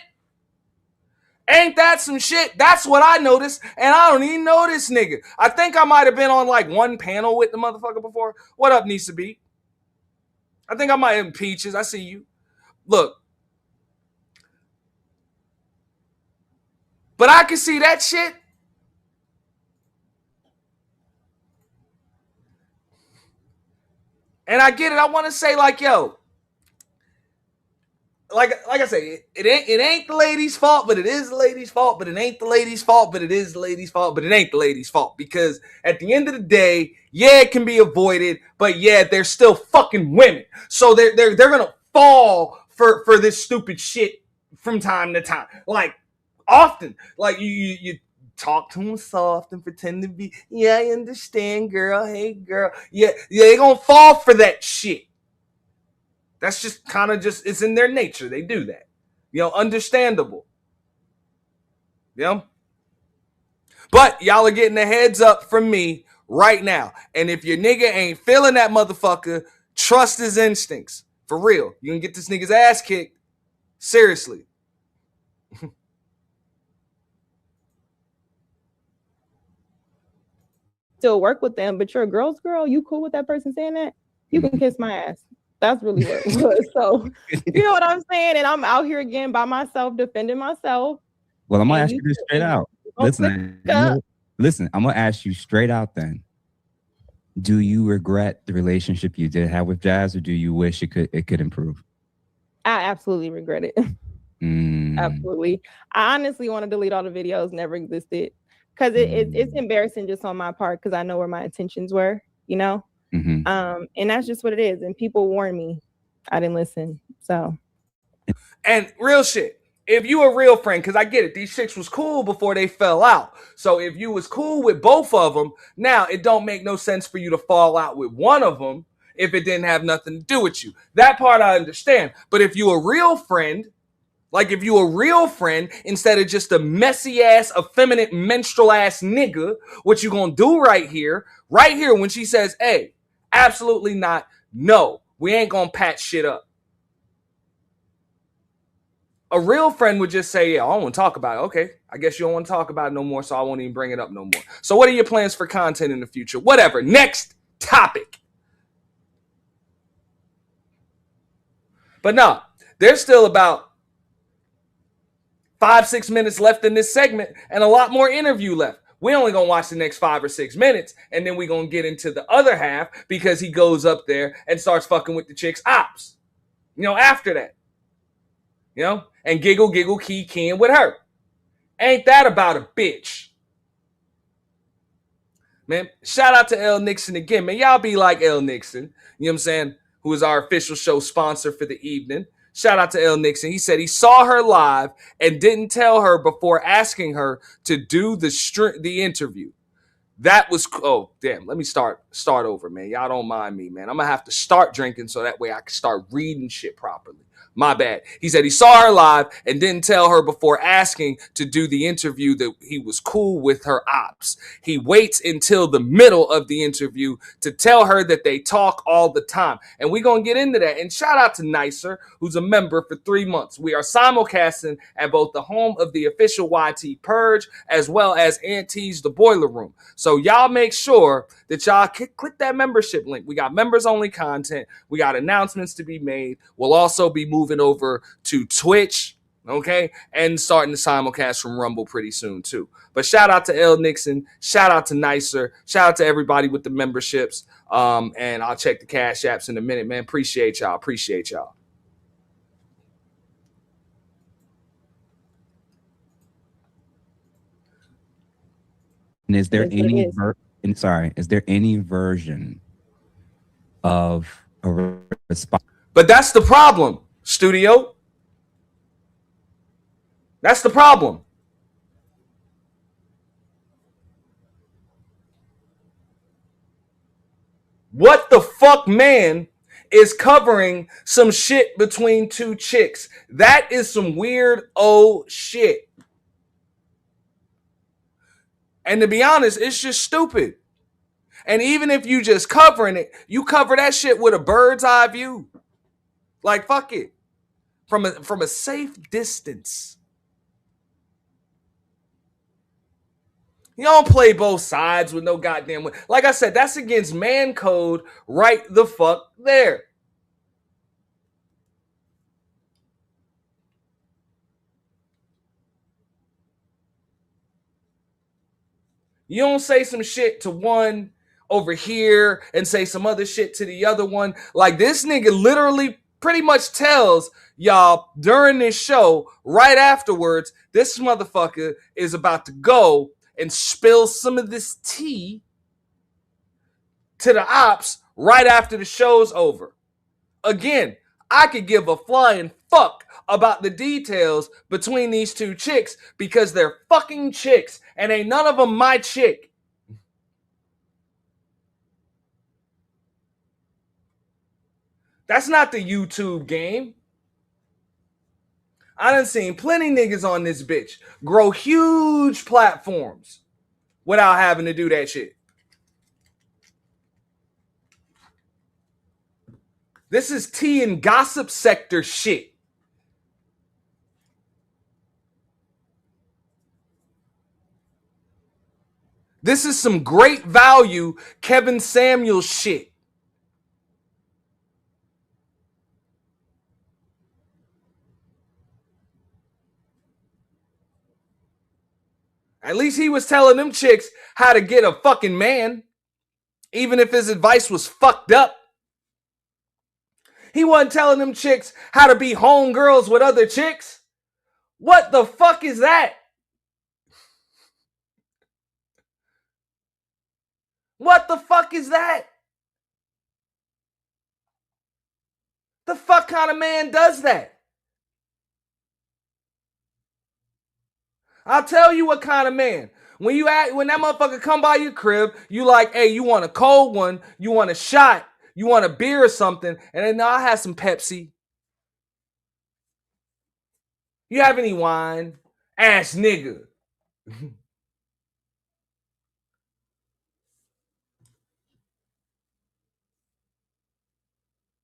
G: Ain't that some shit? That's what I noticed, and I don't even know this nigga. I think I might have been on like one panel with the motherfucker before. What up, Nisa B? I think I might have Peaches. I see you. Look. But I can see that shit. And I get it. I want to say like, yo, like I say, it ain't the lady's fault, but it is the lady's fault, but it ain't the lady's fault, but it is the lady's fault, but it ain't the lady's fault. Because at the end of the day, yeah, it can be avoided, but yeah, they're still fucking women. So they're gonna fall for this stupid shit from time to time. Like often. Like you talk to them soft and pretend to be, yeah, I understand, girl. Hey, girl. Yeah, they gonna fall for that shit. That's just kind of just, it's in their nature. They do that. You know, understandable. You know? But y'all are getting a heads up from me right now. And if your nigga ain't feeling that motherfucker, trust his instincts. For real. You can get this nigga's ass kicked. Seriously.
I: Still work with them, but you're a girl's girl. You cool with that person saying that? You can kiss my ass. That's really what it was. So, you know what I'm saying? And I'm out here again by myself, defending myself.
H: Well, I'm going to ask you this straight out. Listen, I'm going to ask you straight out then. Do you regret the relationship you did have with Jazz, or do you wish it could improve?
I: I absolutely regret it. Absolutely. I honestly want to delete all the videos, never existed. Because it's embarrassing just on my part, because I know where my intentions were, you know? And that's just what it is. And people warned me. I didn't listen. So.
G: And real shit. If you a real friend, because I get it, these chicks was cool before they fell out. So if you was cool with both of them, now it don't make no sense for you to fall out with one of them if it didn't have nothing to do with you. That part I understand. But if you a real friend, like if you a real friend, instead of just a messy ass, effeminate, menstrual ass nigga, what you gonna do right here when she says, hey, absolutely not, no, we ain't gonna patch shit up. A real friend would just say, yeah, I don't want to talk about it. Okay, I guess you don't want to talk about it no more, so I won't even bring it up no more. So what are your plans for content in the future? Whatever. Next topic. But no, there's still about 5-6 minutes left in this segment and a lot more interview left. We only gonna watch the next 5 or 6 minutes, and then we gonna get into the other half because he goes up there and starts fucking with the chick's ops. You know, after that. You know? And giggle, key with her. Ain't that about a bitch? Man, shout out to L Nixon again, man. Y'all be like L Nixon, you know what I'm saying, who is our official show sponsor for the evening. Shout out to L Nixon. He said he saw her live and didn't tell her before asking her to do the interview. That was, oh damn, let me start over, man. Y'all don't mind me, man. I'm gonna have to start drinking so that way I can start reading shit properly. My bad. He said he saw her live and didn't tell her before asking to do the interview that he was cool with her ops. He waits until the middle of the interview to tell her that they talk all the time. And we're going to get into that. And shout out to Nicer, who's a member for 3 months. We are simulcasting at both the home of the official YT Purge as well as Auntie's The Boiler Room. So y'all make sure that y'all click that membership link. We got members only content. We got announcements to be made. We'll also be moving over to Twitch, okay, and starting the simulcast from Rumble pretty soon too. But shout out to L Nixon, shout out to Nicer, shout out to everybody with the memberships. And I'll check the cash apps in a minute, man. Appreciate y'all.
H: And is there any version of a response?
G: But that's the problem, studio. That's the problem. What the fuck, man, is covering some shit between two chicks? That is some weird old shit. And to be honest, it's just stupid. And even if you just covering it, you cover that shit with a bird's eye view. Like, fuck it. From a safe distance. You don't play both sides with no goddamn... Like I said, that's against man code right the fuck there. You don't say some shit to one over here and say some other shit to the other one. Like, this nigga literally pretty much tells y'all during this show, right afterwards, this motherfucker is about to go and spill some of this tea to the ops right after the show's over. Again, I could give a flying fuck about the details between these two chicks because they're fucking chicks and ain't none of them my chick. That's not the YouTube game. I done seen plenty niggas on this bitch grow huge platforms without having to do that shit. This is tea and gossip sector shit. This is some great value Kevin Samuels shit. At least he was telling them chicks how to get a fucking man, even if his advice was fucked up. He wasn't telling them chicks how to be homegirls with other chicks. What the fuck is that? What the fuck is that? The fuck kind of man does that? I'll tell you what kind of man. When that motherfucker come by your crib, you like, hey, you want a cold one, you want a shot, you want a beer or something, and then I'll have some Pepsi. You have any wine? Ass nigga.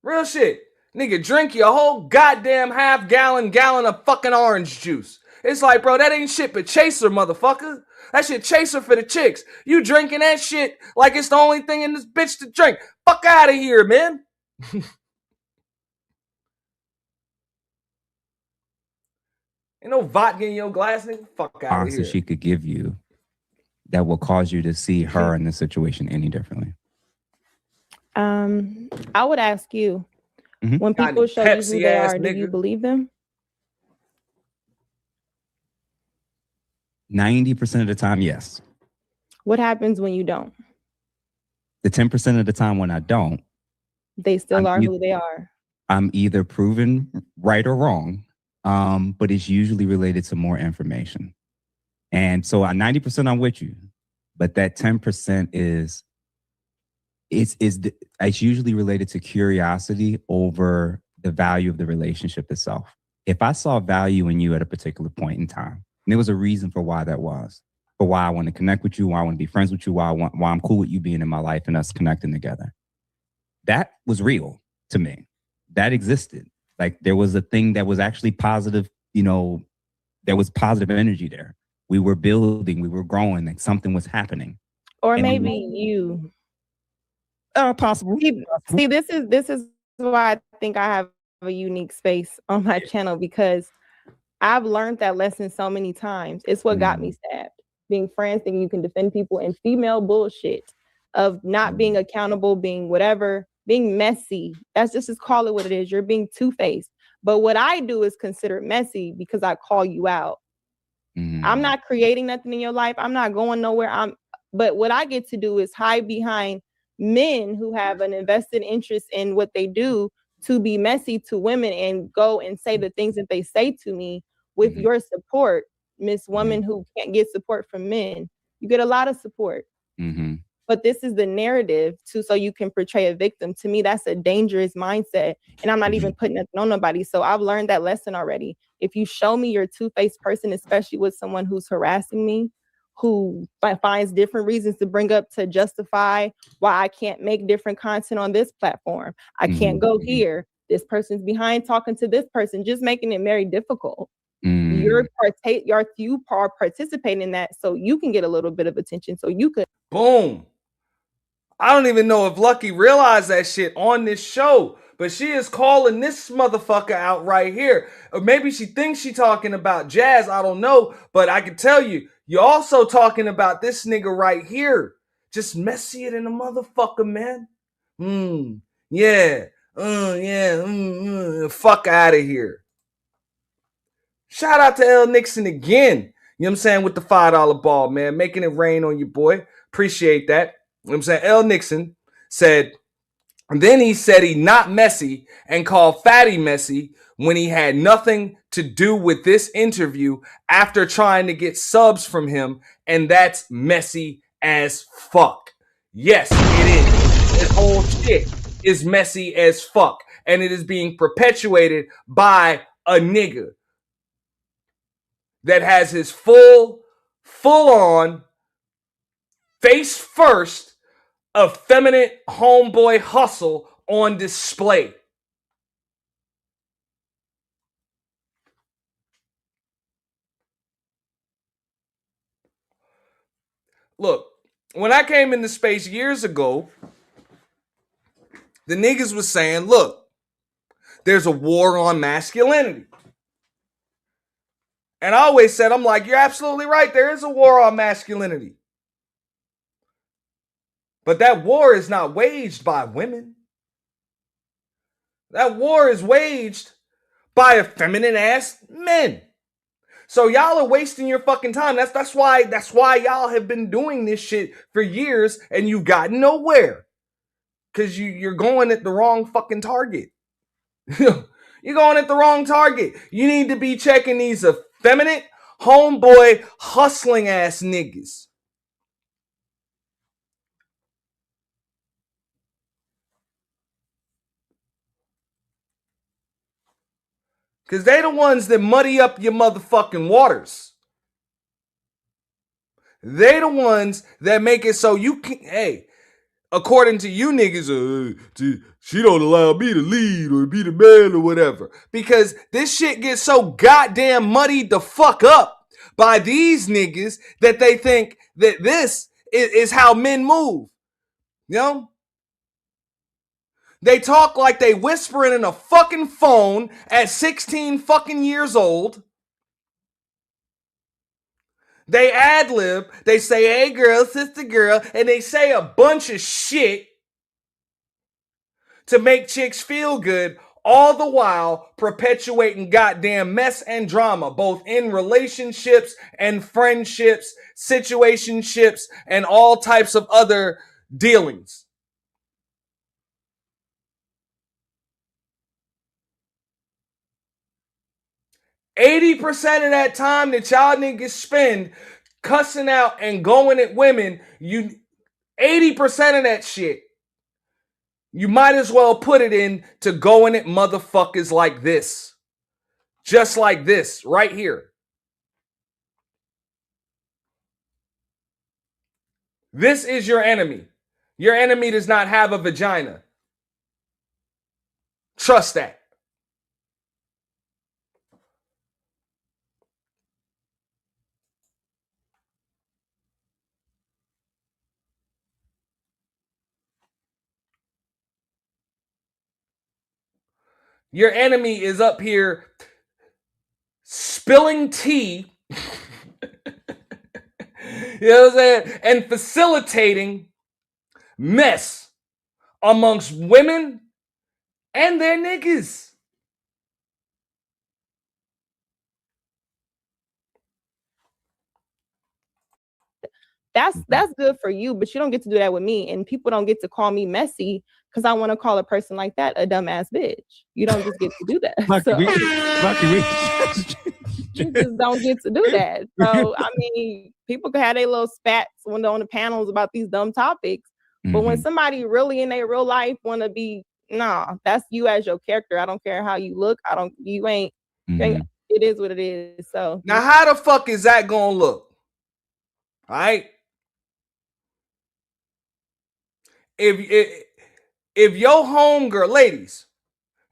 G: Real shit. Nigga, drink your whole goddamn half gallon of fucking orange juice. It's like, bro, that ain't shit but chaser, motherfucker. That shit chaser for the chicks. You drinking that shit like it's the only thing in this bitch to drink. Fuck out of here, man. Ain't no vodka in your glass, nigga. Fuck out of here.
H: She could give you that will cause you to see her in the situation any differently.
I: I would ask you, when people show you who they are, do you believe them?
H: 90% of the time, yes.
I: What happens when you don't?
H: The 10% of the time when I don't,
I: They still are who they are.
H: I'm either proven right or wrong, but it's usually related to more information. And so at 90% I'm with you, but that 10% is it's usually related to curiosity over the value of the relationship itself. If I saw value in you at a particular point in time, and there was a reason for why that was, for why I want to connect with you, why I want to be friends with you, why I'm cool with you being in my life and us connecting together. That was real to me. That existed. Like there was a thing that was actually positive, there was positive energy there. We were building, we were growing, like something was happening.
I: Or maybe you.
H: Possible.
I: See, this is why I think I have a unique space on my channel, because I've learned that lesson so many times. It's what got me stabbed. Being friends, thinking you can defend people, and female bullshit of not being accountable, being whatever, being messy. That's just call it what it is. You're being two-faced. But what I do is consider messy because I call you out. I'm not creating nothing in your life. I'm not going nowhere. But what I get to do is hide behind men who have an invested interest in what they do to be messy to women and go and say the things that they say to me with your support, Miss Woman who can't get support from men. You get a lot of support. But this is the narrative so you can portray a victim. To me, that's a dangerous mindset. And I'm not even putting nothing on nobody. So I've learned that lesson already. If you show me your two-faced person, especially with someone who's harassing me, who finds different reasons to bring up to justify why I can't make different content on this platform. I can't go here. This person's behind talking to this person, just making it very difficult. You are participating in that so you can get a little bit of attention, so you could.
G: Boom. I don't even know if Lucky realized that shit on this show, but she is calling this motherfucker out right here. Or maybe she thinks she talking about Jazz. I don't know, but I can tell you, you're also talking about this nigga right here. Just messier than a motherfucker, man. Fuck out of here. Shout out to L. Nixon again. You know what I'm saying? With the $5 ball, man. Making it rain on you, boy. Appreciate that. You know what I'm saying? L. Nixon said, and then he said he not messy and called Fatty messy when he had nothing to do with this interview after trying to get subs from him. And that's messy as fuck. Yes, it is. This whole shit is messy as fuck. And it is being perpetuated by a nigga that has his full on, face first, effeminate homeboy hustle on display. Look, when I came into space years ago, the niggas was saying, look, there's a war on masculinity. And I always said, I'm like, you're absolutely right. There is a war on masculinity. But that war is not waged by women. That war is waged by effeminate ass men. So y'all are wasting your fucking time. That's why y'all have been doing this shit for years and you've gotten nowhere. Cause you're going at the wrong fucking target. You're going at the wrong target. You need to be checking these effeminate homeboy hustling ass niggas. Because they the ones that muddy up your motherfucking waters. They the ones that make it so you can, hey, according to you niggas, she don't allow me to lead or be the man or whatever. Because this shit gets so goddamn muddied the fuck up by these niggas that they think that this is how men move. You know? They talk like they whispering in a fucking phone at 16 fucking years old. They ad-lib. They say, hey girl, sister girl, and they say a bunch of shit to make chicks feel good, all the while perpetuating goddamn mess and drama, both in relationships and friendships, situationships, and all types of other dealings. 80% of that time that y'all niggas spend cussing out and going at women, 80% of that shit, you might as well put it in to going at motherfuckers like this. Just like this, right here. This is your enemy. Your enemy does not have a vagina. Trust that. Your enemy is up here spilling tea, you know what I'm saying, and facilitating mess amongst women and their niggas.
I: That's good for you, but you don't get to do that with me, and people don't get to call me messy because I want to call a person like that a dumbass bitch. You don't just get to do that. You just don't get to do that. So I mean, people can have their little spats when they're on the panels about these dumb topics, but when somebody really in their real life want to be, nah, that's you as your character. I don't care how you look. You ain't. It is what it is. So
G: now, how the fuck is that gonna look? All right. If your homegirl, ladies,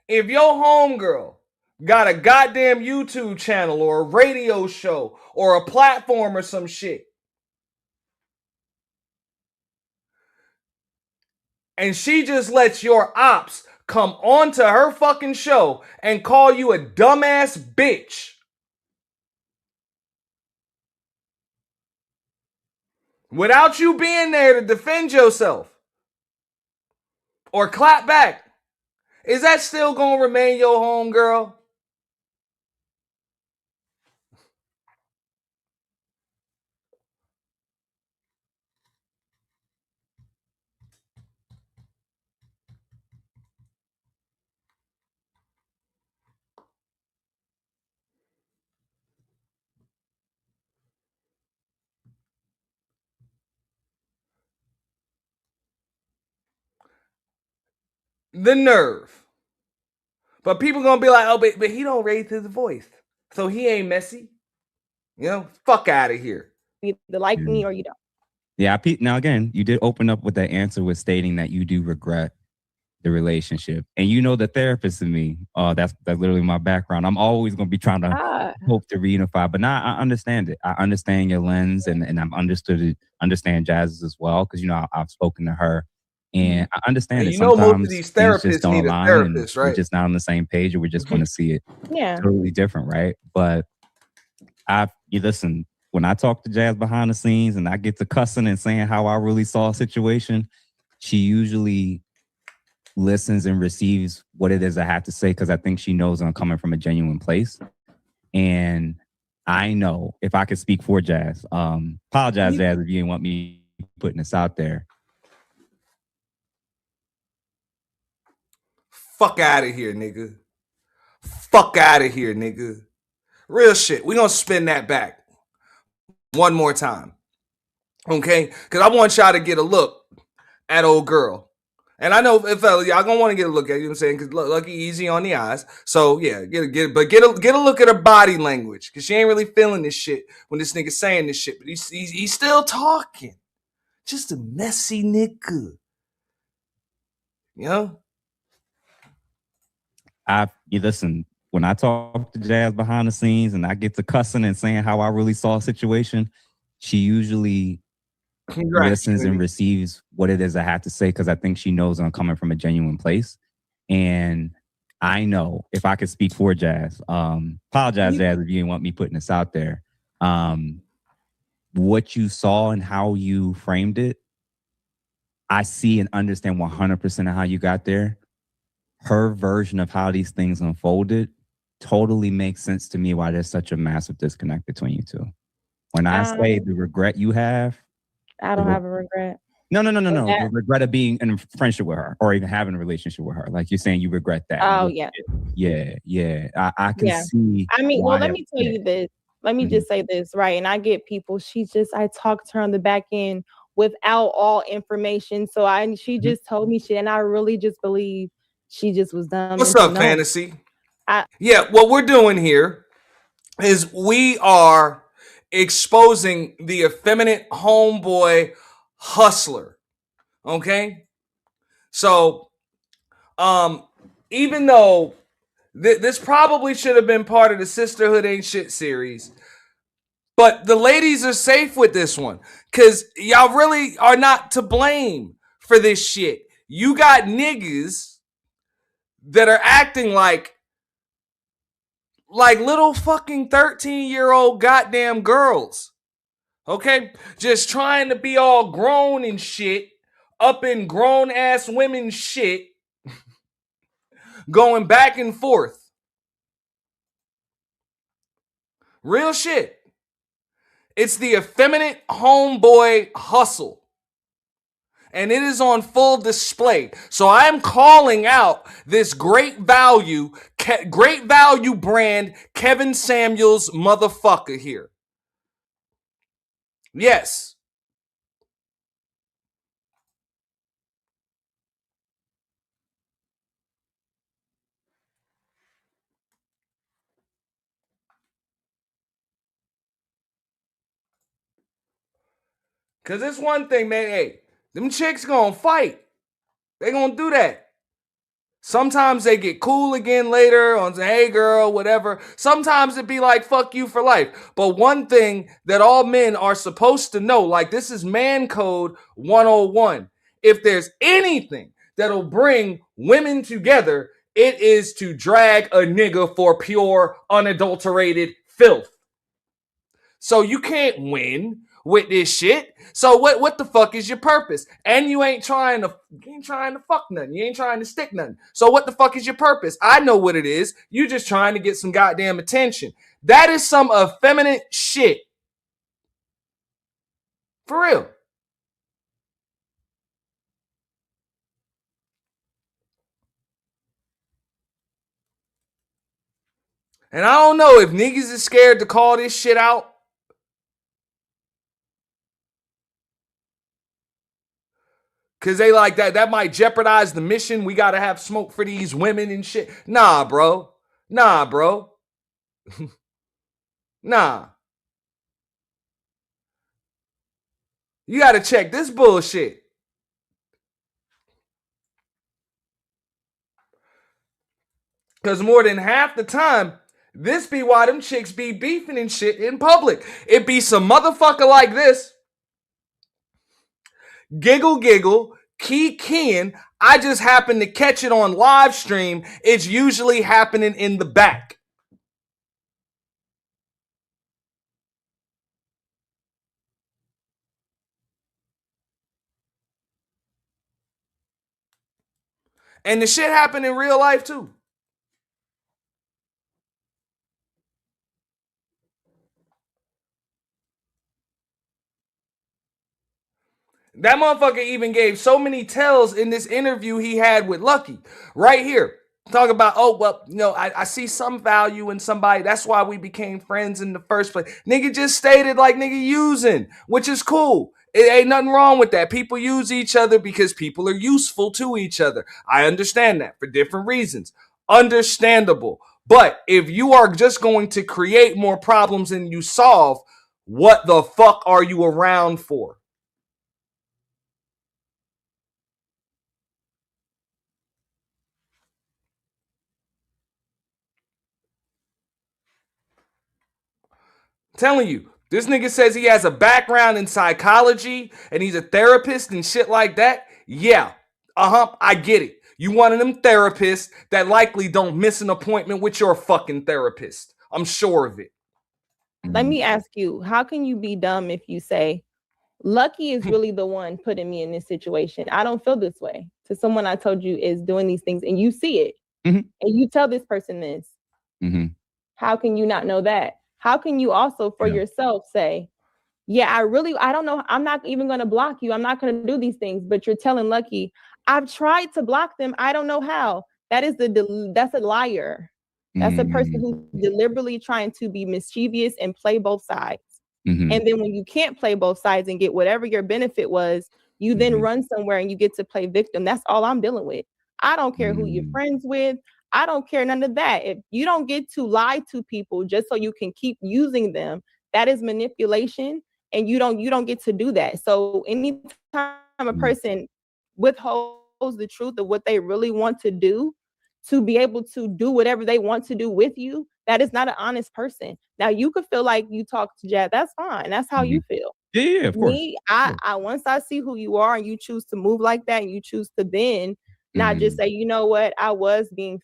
G: if your homegirl got a goddamn YouTube channel or a radio show or a platform or some shit, and she just lets your ops come onto her fucking show and call you a dumbass bitch, without you being there to defend yourself or clap back, is that still gonna remain your homegirl? The nerve. But people gonna be like, oh, but he don't raise his voice, so he ain't messy. You know, fuck out of here.
I: You either like me or you don't.
H: Yeah, now again, you did open up with that answer with stating that you do regret the relationship, and you know the therapist in me. That's literally my background. I'm always gonna be trying to hope to reunify, but now I understand it. I understand your lens, and I'm understand Jazz's as well, because you know I've spoken to her. And I understand that
G: sometimes most of
H: these therapists need a therapist,
G: right?
H: We're just not on the same page, or we're just going to see it totally different, right? But you listen, when I talk to Jazz behind the scenes and I get to cussing and saying how I really saw a situation, she usually listens and receives what it is I have to say, because I think she knows I'm coming from a genuine place. And I know, if I could speak for Jazz, apologize, Jazz, if you didn't want me putting this out there.
G: Fuck out of here, nigga. Fuck out of here, nigga. Real shit. We're going to spin that back one more time. Okay? Because I want y'all to get a look at old girl. And I know, fellas, y'all going to want to get a look at it, you know what I'm saying? Because Lucky easy on the eyes. So, yeah, get a look at her body language. Because she ain't really feeling this shit when this nigga saying this shit. But he's still talking. Just a messy nigga. You know?
H: You listen, when I talk to Jazz behind the scenes and I get to cussing and saying how I really saw a situation, she usually listens and receives what it is I have to say, because I think she knows I'm coming from a genuine place. And I know, if I could speak for Jazz, apologize, Jazz, if you didn't want me putting this out there. What you saw and how you framed it, I see and understand 100% of how you got there. Her version of how these things unfolded totally makes sense to me, why there's such a massive disconnect between you two. When I say the regret you have,
I: I don't have a regret.
H: No.
I: That-
H: The regret of being in a friendship with her or even having a relationship with her. Like you're saying, you regret that.
I: Oh yeah.
H: Yeah. I can see.
I: I mean, well,
H: why
I: let
H: that
I: me
H: was
I: tell you
H: said.
I: this. Let me just say this, right? And I get people. I talked to her on the back end without all information. So she just told me shit, and I really just believe she just was dumb.
G: What's
I: into
G: up,
I: knowing.
G: Fantasy? Yeah, what we're doing here is we are exposing the effeminate homeboy hustler. Okay? So, even though this probably should have been part of the Sisterhood Ain't Shit series, but the ladies are safe with this one because y'all really are not to blame for this shit. You got niggas that are acting like little fucking 13-year-old goddamn girls. Okay? Just trying to be all grown and shit, up in grown ass women shit, going back and forth. Real shit. It's the effeminate homeboy hustle. And it is on full display. So I'm calling out this great value brand Kevin Samuels motherfucker here. Yes. Because it's one thing, man. Hey, them chicks gonna fight. They gonna do that. Sometimes they get cool again later on say, hey girl, whatever. Sometimes it be like, fuck you for life. But one thing that all men are supposed to know, like this is man code 101. If there's anything that'll bring women together, it is to drag a nigga for pure, unadulterated filth. So you can't win with this shit. So what the fuck is your purpose? And you ain't trying to fuck nothing. You ain't trying to stick nothing. So what the fuck is your purpose? I know what it is. You just trying to get some goddamn attention. That is some effeminate shit. For real. And I don't know if niggas is scared to call this shit out. Cause they like that might jeopardize the mission. We gotta have smoke for these women and shit. Nah, bro. Nah. You gotta check this bullshit. Cause more than half the time, this be why them chicks be beefing and shit in public. It be some motherfucker like this. Giggle, keying. I just happen to catch it on live stream. It's usually happening in the back. And the shit happened in real life too. That motherfucker even gave so many tells in this interview he had with Lucky. Right here. Talk about, oh, well, I see some value in somebody. That's why we became friends in the first place. Nigga just stated like nigga using, which is cool. It ain't nothing wrong with that. People use each other because people are useful to each other. I understand that for different reasons. Understandable. But if you are just going to create more problems than you solve, what the fuck are you around for? Telling you, this nigga says he has a background in psychology and he's a therapist and shit like that. Yeah, I get it. You one of them therapists that likely don't miss an appointment with your fucking therapist. I'm sure of it.
I: Let me ask you, how can you be dumb if you say, Lucky is really the one putting me in this situation? I don't feel this way to someone I told you is doing these things and you see it. And you tell this person this. How can you not know that? How can you also for yourself say, yeah, I don't know. I'm not even going to block you. I'm not going to do these things, but you're telling Lucky, I've tried to block them. I don't know how. That's a liar. That's a person who's deliberately trying to be mischievous and play both sides. And then when you can't play both sides and get whatever your benefit was, you then run somewhere and you get to play victim. That's all I'm dealing with. I don't care who you're friends with. I don't care none of that. If you don't get to lie to people just so you can keep using them, that is manipulation. And you don't get to do that. So anytime a person withholds the truth of what they really want to do to be able to do whatever they want to do with you, that is not an honest person. Now you could feel like you talk to Jazz. That's fine. That's how you feel.
H: Yeah, of course.
I: Me, I once I see who you are and you choose to move like that, and you choose to then not just say, you know what, I was being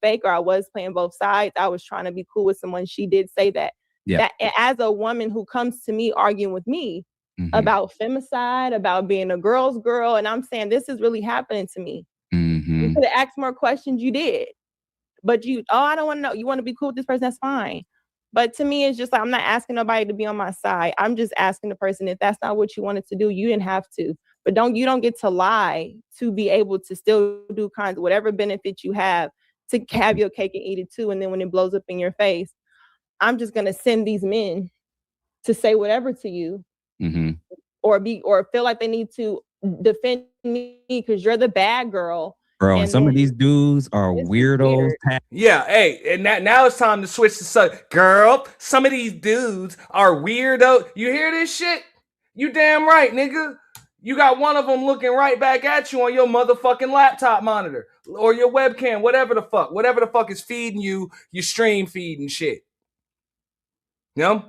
I: fake, or I was playing both sides. I was trying to be cool with someone. She did say that.
H: Yeah.
I: That as a woman who comes to me arguing with me about femicide, about being a girl's girl, and I'm saying this is really happening to me. You could have asked more questions. You did, but I don't want to know. You want to be cool with this person? That's fine. But to me, it's just like, I'm not asking nobody to be on my side. I'm just asking the person, if that's not what you wanted to do, you didn't have to. But you don't get to lie to be able to still do kinds of whatever benefit you have to have your cake and eat it too. And then when it blows up in your face, I'm just going to send these men to say whatever to you or feel like they need to defend me because you're the bad girl.
H: Bro, and some of these dudes are weirdos.
G: Yeah, hey, and now it's time to switch to subject. Girl, some of these dudes are weirdo. You hear this shit? You damn right, nigga. You got one of them looking right back at you on your motherfucking laptop monitor or your webcam, whatever the fuck is feeding you, your stream feed and shit. You know?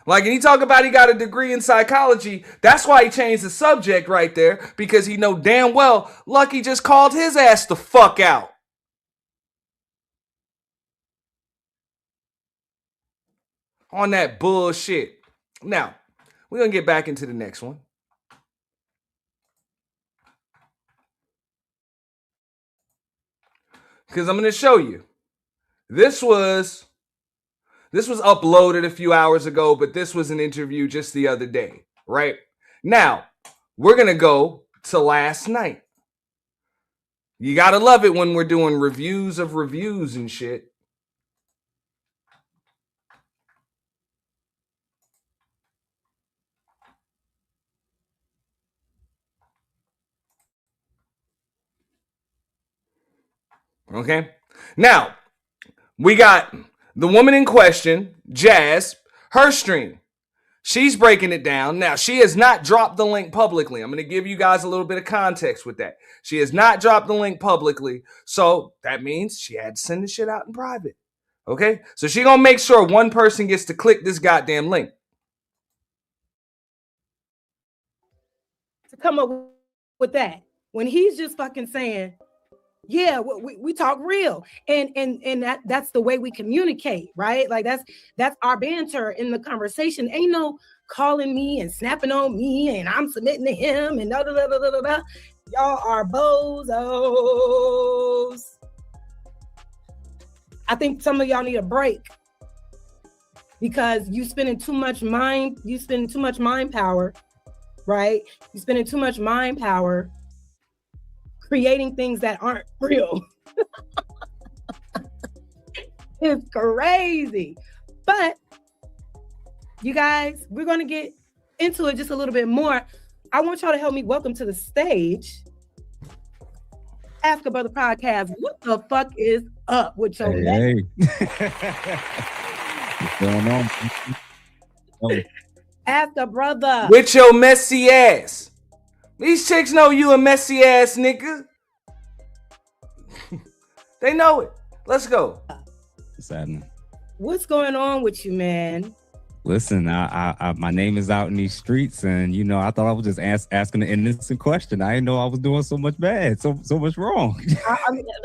G: Like, and he talk about he got a degree in psychology. That's why he changed the subject right there, because he know damn well Lucky just called his ass the fuck out. On that bullshit. Now, we're going to get back into the next one. Because I'm going to show you. This was uploaded a few hours ago, but this was an interview just the other day, right? Now, we're going to go to last night. You got to love it when we're doing reviews of reviews and shit. Okay? Now, we got the woman in question, Jazz, her stream. She's breaking it down. Now, she has not dropped the link publicly. I'm going to give you guys a little bit of context with that. She has not dropped the link publicly. So that means she had to send the shit out in private. Okay? So she going to make sure one person gets to click this goddamn link.
J: To come up with that when he's just fucking saying, yeah, we talk real, and that's the way we communicate, right? Like that's our banter in the conversation. Ain't no calling me and snapping on me and I'm submitting to him and da da da da da da. Y'all are bozos. I think some of y'all need a break because you spending too much mind power, right? You spending too much mind power creating things that aren't real. It's crazy. But you guys, we're going to get into it just a little bit more. I want y'all to help me welcome to the stage Ask a Brother podcast. What the fuck is up with your
H: Hey. What's going on?
J: Ask a Brother.
G: With your messy ass. These chicks know you a messy ass nigga. They know it. Let's go.
H: Saddening.
J: What's going on with you, man?
H: Listen, I my name is out in these streets, and I thought I was just asking an innocent question. I didn't know I was doing so much bad, so much wrong.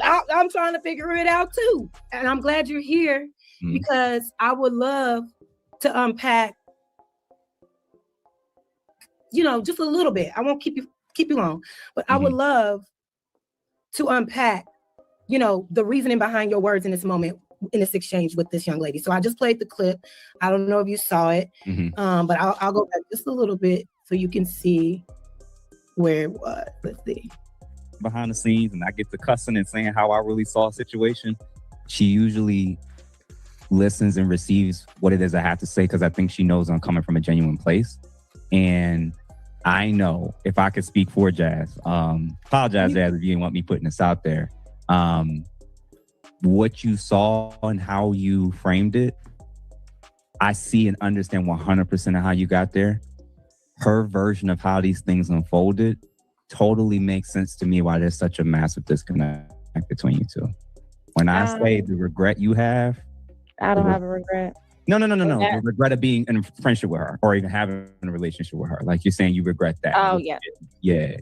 J: I'm trying to figure it out too, and I'm glad you're here because I would love to unpack, just a little bit. I won't keep you long, but I would love to unpack, the reasoning behind your words in this moment. in this exchange with this young lady. So I just played the clip. I don't know if you saw it, but I'll go back just a little bit so you can see where it was. Let's see.
H: Behind the scenes, and I get to cussing and saying how I really saw a situation. She usually listens and receives what it is I have to say because I think she knows I'm coming from a genuine place. And I know if I could speak for Jazz, apologize, Jazz, if you didn't want me putting this out there. What you saw and how you framed it, I see and understand 100% of how you got there. Her version of how these things unfolded totally makes sense to me why there's such a massive disconnect between you two. When I say the regret you have,
I: I don't have a regret.
H: No. The regret of being in a friendship with her or even having a relationship with her. Like you're saying you regret that.
I: Oh, yeah.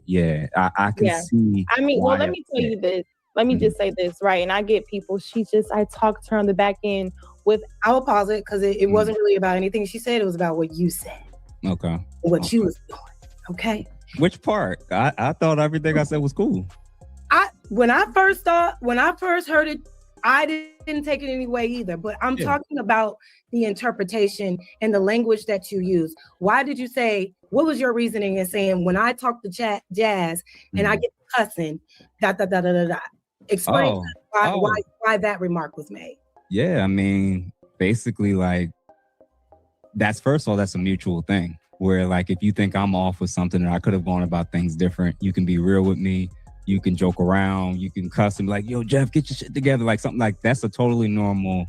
H: Yeah. I can see.
I: I mean, well, let me tell you this. Let me just say this, right? And I get people, I talked to her on the back end with.
J: I will pause it because it wasn't really about anything she said. It was about what you said.
H: Okay.
J: What you was doing. Okay.
H: Which part? I thought everything I said was cool.
J: When I first heard it, I didn't take it any way either. But I'm talking about the interpretation and the language that you use. Why did you say? What was your reasoning in saying when I talk to Jazz and I get cussing? Explain why that remark was made.
H: Yeah, I mean, basically, like that's first of all, that's a mutual thing. Where like if you think I'm off with something and I could have gone about things different, you can be real with me. You can joke around. You can cuss and be like, yo, Jeff, get your shit together. Like something like that's a totally normal,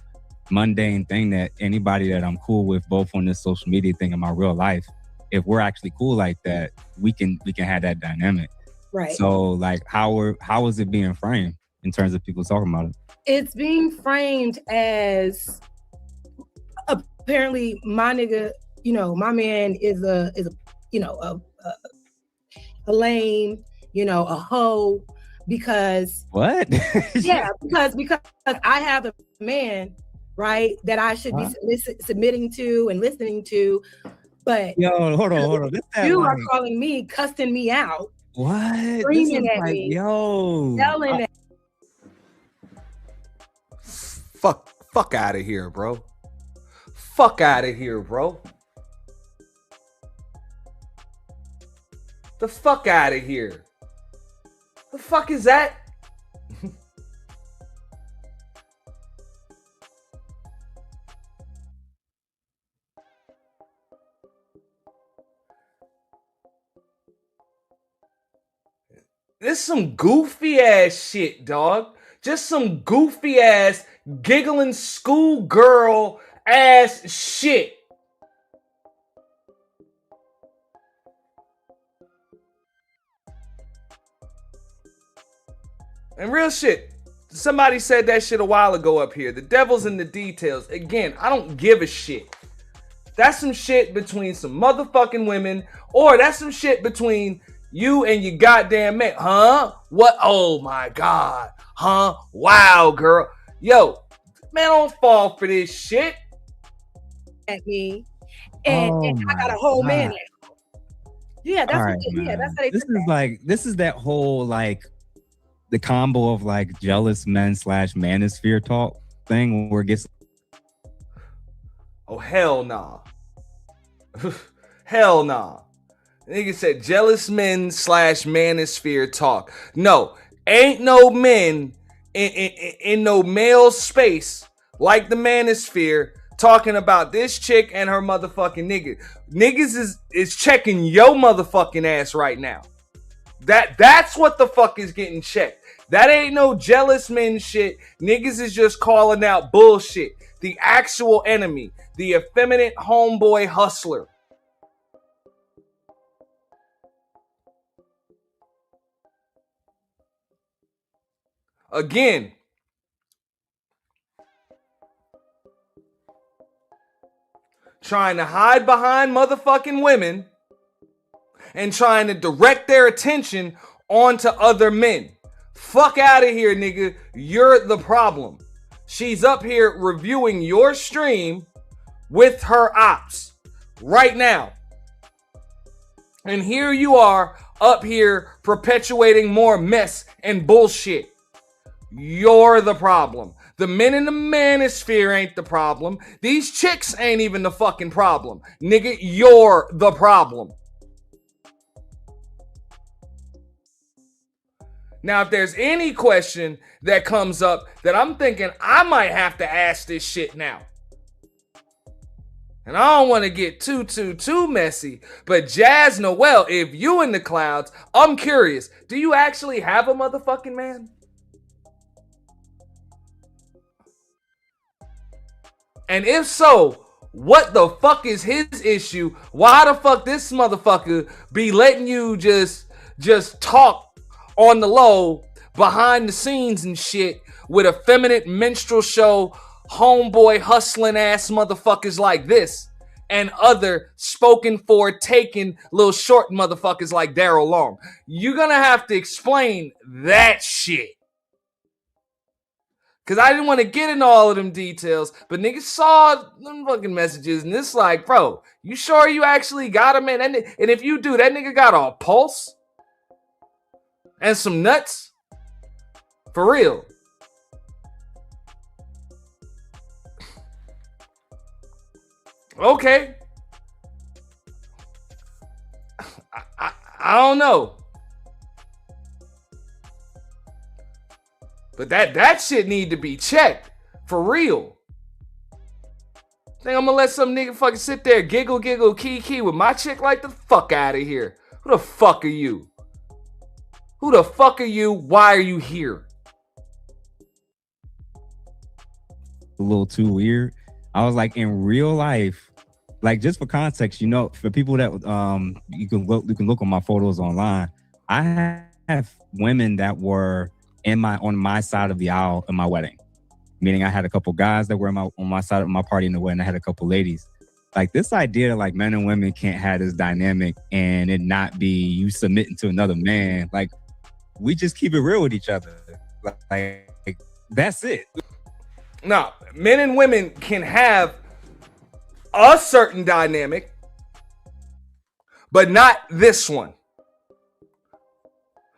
H: mundane thing that anybody that I'm cool with, both on this social media thing and my real life, if we're actually cool like that, we can have that dynamic.
J: Right.
H: So like how is it being framed in terms of people talking about it?
J: It's being framed as apparently my nigga, my man is a lame, a hoe because
H: what?
J: Yeah, because I have a man, right, that I should be submitting to and listening to, but
H: hold on.
J: You are calling me, cussing me out.
H: What?
J: Screaming at me.
H: Yelling
J: at
G: Fuck out of here, bro. Fuck out of here, bro. The fuck out of here. The fuck is that? This is some goofy ass shit, dog. Just some goofy ass, giggling schoolgirl ass shit. And real shit, somebody said that shit a while ago up here. The devil's in the details. Again, I don't give a shit. That's some shit between some motherfucking women, or that's some shit between you and your goddamn man. Huh? What? Oh my God. Huh? Wow, girl. Yo, man, don't fall for this shit.
J: At me. And I got a whole man now. Yeah, that's
H: right,
J: that's how they
H: this is that whole like the combo of like jealous men / manosphere talk thing where it gets.
G: Oh, hell nah. Hell nah. Nigga said jealous men / manosphere talk. No, ain't no men in no male space like the manosphere talking about this chick and her motherfucking nigga. Niggas is checking your motherfucking ass right now. That's what the fuck is getting checked. That ain't no jealous men shit. Niggas is just calling out bullshit. The actual enemy. The effeminate homeboy hustler. Again. Trying to hide behind motherfucking women. And trying to direct their attention onto other men. Fuck out of here, nigga. You're the problem. She's up here reviewing your stream with her ops right now. And here you are up here perpetuating more mess and bullshit. You're the problem. The men in the manosphere ain't the problem. These chicks ain't even the fucking problem. Nigga, you're the problem. Now, if there's any question that comes up that I'm thinking I might have to ask this shit now. And I don't want to get too messy, but Jazz Noel, if you in the clouds, I'm curious. Do you actually have a motherfucking man? And if so, what the fuck is his issue? Why the fuck this motherfucker be letting you just talk on the low, behind the scenes and shit with effeminate minstrel show, homeboy hustling ass motherfuckers like this, and other spoken for, taken little short motherfuckers like Daryl Long? You're gonna have to explain that shit. Cause I didn't want to get into all of them details, but niggas saw them fucking messages, and it's like, bro, you sure you actually got a man? And if you do, that nigga got a pulse? And some nuts? For real. Okay. I don't know. But that shit need to be checked. For real. Think I'm gonna let some nigga fucking sit there giggle, kiki with my chick? Like, the fuck out of here. Who the fuck are you? Who the fuck are you? Why are you here?
H: A little too weird. I was like, in real life, like, just for context, you know, for people that you can look on my photos online. I have women that were on my side of the aisle in my wedding. Meaning, I had a couple guys that were on my side of my party in the wedding. I had a couple ladies. Like, this idea that like men and women can't have this dynamic and it not be you submitting to another man. Like, we just keep it real with each other. Like that's it.
G: No, men and women can have a certain dynamic, but not this one.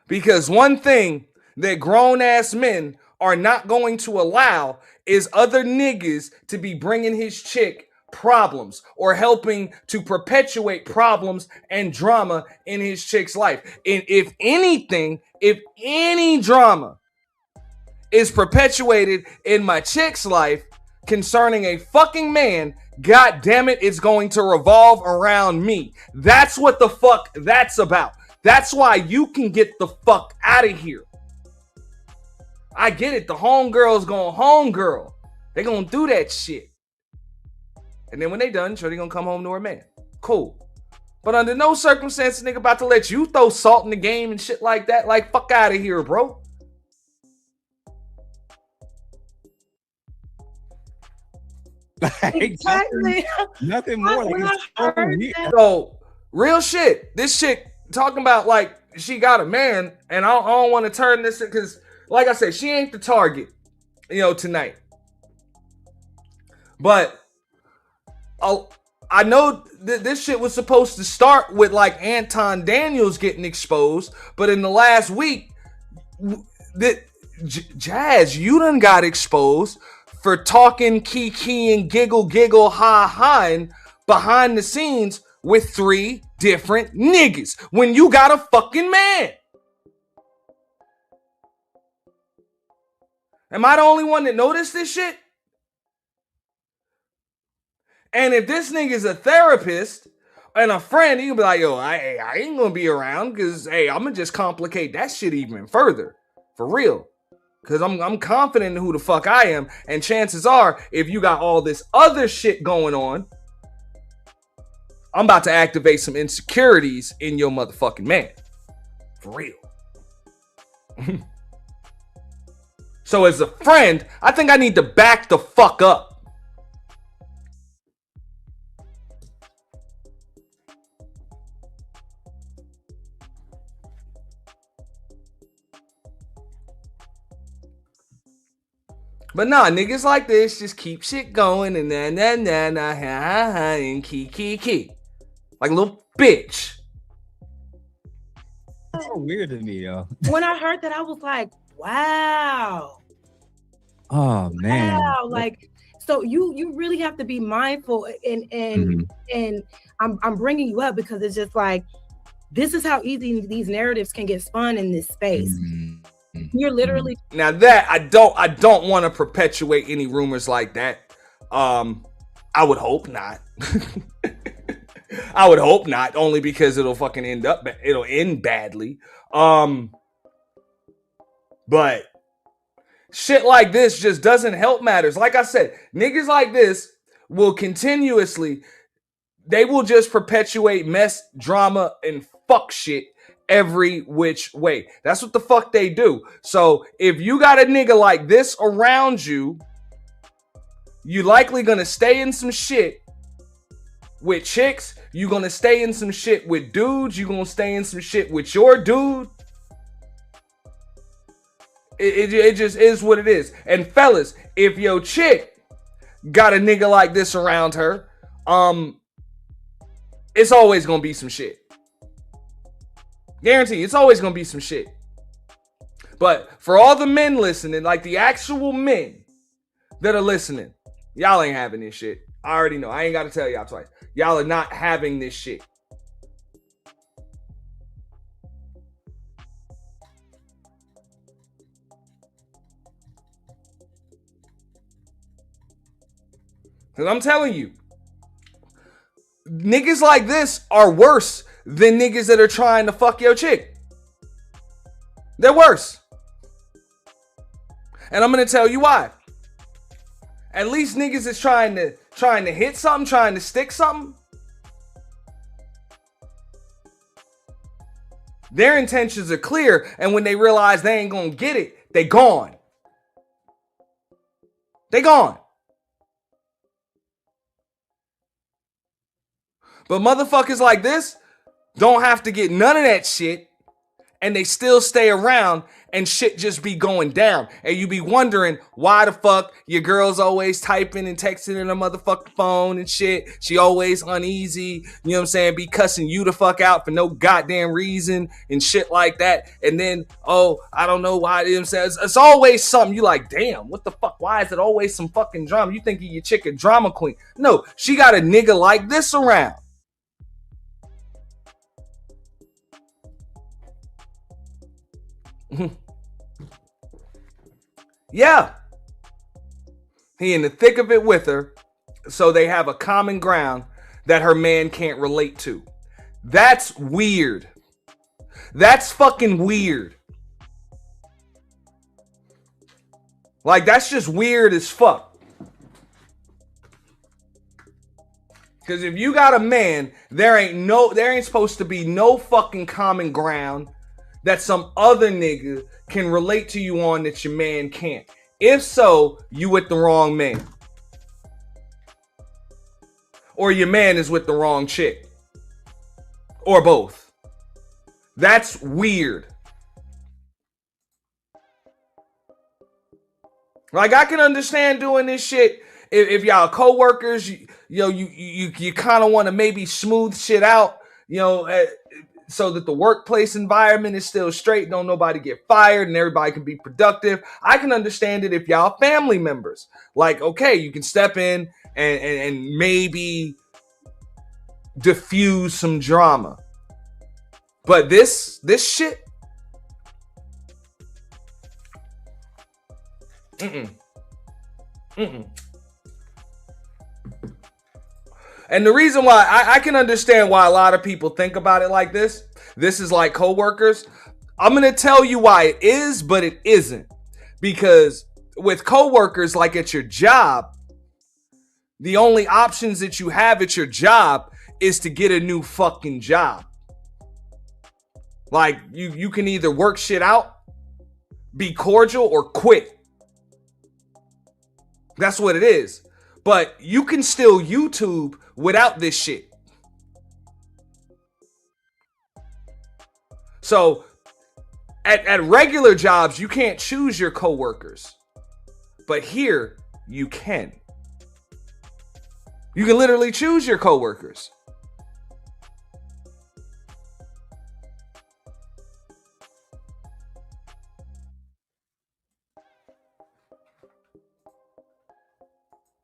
G: Because one thing that grown-ass men are not going to allow is other niggas to be bringing his chick problems or helping to perpetuate problems and drama in his chick's life. And if anything, if any drama is perpetuated in my chick's life concerning a fucking man, god damn it, it's going to revolve around me. That's what the fuck that's about. That's why you can get the fuck out of here. I get it. The homegirl's going homegirl. They gonna do that shit. And then when they done, sure, they gonna come home to her man. Cool. But under no circumstances, nigga about to let you throw salt in the game and shit like that. Like, fuck out of here, bro.
J: Exactly.
H: Nothing more.
G: So, real shit. This chick talking about like she got a man, and I don't want to turn this because, like I said, she ain't the target, you know, tonight. But I know this shit was supposed to start with like Anton Daniels getting exposed, but in the last week, Jazz, you done got exposed for talking kiki and giggle ha behind the scenes with 3 different niggas when you got a fucking man. Am I the only one that noticed this shit? And if this nigga's a therapist and a friend, he can be like, yo, I ain't gonna be around because, hey, I'm gonna just complicate that shit even further. For real. Because I'm confident in who the fuck I am. And chances are, if you got all this other shit going on, I'm about to activate some insecurities in your motherfucking man. For real. So as a friend, I think I need to back the fuck up. But nah, niggas like this just keep shit going and na and key. Like a little bitch.
H: That's so weird to me, yo.
J: When I heard that, I was like, wow.
H: Oh man.
J: Wow, like so you really have to be mindful and I'm bringing you up because it's just like this is how easy these narratives can get spun in this space. You're literally
G: Now that I don't want to perpetuate any rumors like that. I would hope not. I would hope not, only because it'll end badly. But shit like this just doesn't help matters. Like I said, niggas like this will continuously, they will just perpetuate mess, drama, and fuck shit every which way. That's what the fuck they do. So if you got a nigga like this around you, you likely gonna stay in some shit with chicks. You gonna stay in some shit with dudes. You gonna stay in some shit with your dude. It just is what it is. And fellas, if your chick got a nigga like this around her, it's always gonna be some shit. Guarantee it's always gonna be some shit. But for all the men listening, like the actual men that are listening, y'all ain't having this shit. I already know. I ain't gotta tell y'all twice. Y'all are not having this shit. Because I'm telling you, niggas like this are worse than niggas that are trying to fuck your chick. They're worse. And I'm going to tell you why. At least niggas is trying to hit something, trying to stick something. Their intentions are clear, and when they realize they ain't going to get it, they gone. They gone. But motherfuckers like this don't have to get none of that shit, and they still stay around, and shit just be going down. And you be wondering why the fuck your girl's always typing and texting in her motherfucking phone and shit. She always uneasy, you know what I'm saying? Be cussing you the fuck out for no goddamn reason and shit like that. And then, oh, I don't know why, you know what I'm saying? It's always something. You like, damn, what the fuck? Why is it always some fucking drama? You think your chick a drama queen. No, she got a nigga like this around. Yeah. He in the thick of it with her, so they have a common ground that her man can't relate to. That's weird. That's fucking weird. Like, that's just weird as fuck. Because if you got a man, there ain't supposed to be no fucking common ground that some other nigga can relate to you on that your man can't. If so, you with the wrong man. Or your man is with the wrong chick. Or both. That's weird. Like, I can understand doing this shit if y'all co-workers, you kind of want to maybe smooth shit out, so that the workplace environment is still straight, don't nobody get fired and everybody can be productive. I can understand it if y'all family members. Like, okay, you can step in and maybe diffuse some drama. But this shit, And the reason why I can understand why a lot of people think about it like this. This is like coworkers. I'm going to tell you why it is, but it isn't. Because with coworkers, like at your job, the only options that you have at your job is to get a new fucking job. Like, you can either work shit out, be cordial, or quit. That's what it is. But you can still YouTube without this shit. So at regular jobs, you can't choose your coworkers. But here, you can. You can literally choose your coworkers.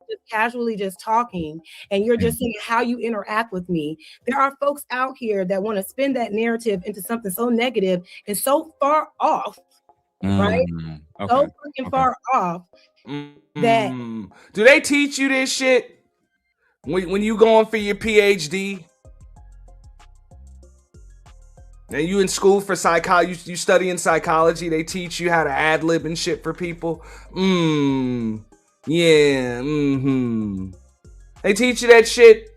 J: just casually just talking and you're just seeing how you interact with me. There are folks out here that want to spin that narrative into something so negative and so far off, right?
H: Okay.
J: So freaking far off that
G: Do they teach you this shit when you going for your PhD? And you in school for psychology, you studying psychology, they teach you how to ad-lib and shit for people. Yeah, They teach you that shit.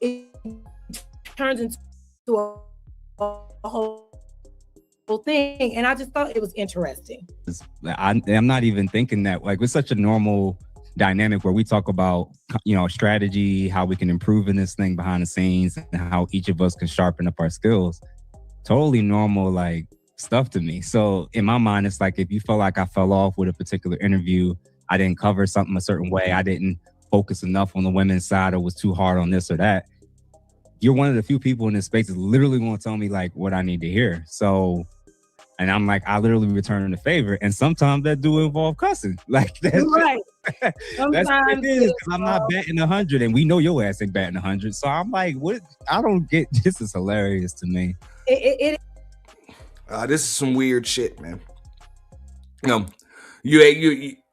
J: it turns into a whole thing. And I just thought it was interesting.
H: I'm not even thinking that, like, it's such a normal dynamic where we talk about, strategy, how we can improve in this thing behind the scenes, and how each of us can sharpen up our skills. Totally normal, like, stuff to me. So in my mind, it's like, if you feel like I fell off with a particular interview, I didn't cover something a certain way, I didn't focus enough on the women's side, or was too hard on this or that, you're one of the few people in this space that literally want to tell me like what I need to hear. So, and I'm like, I literally return the favor, and sometimes that do involve cussing. Like, that's
J: right.
H: That's what it is. I'm not batting 100, and we know your ass ain't batting 100. So I'm like, what? I don't get. This is hilarious to me.
J: This
G: is some weird shit, man. You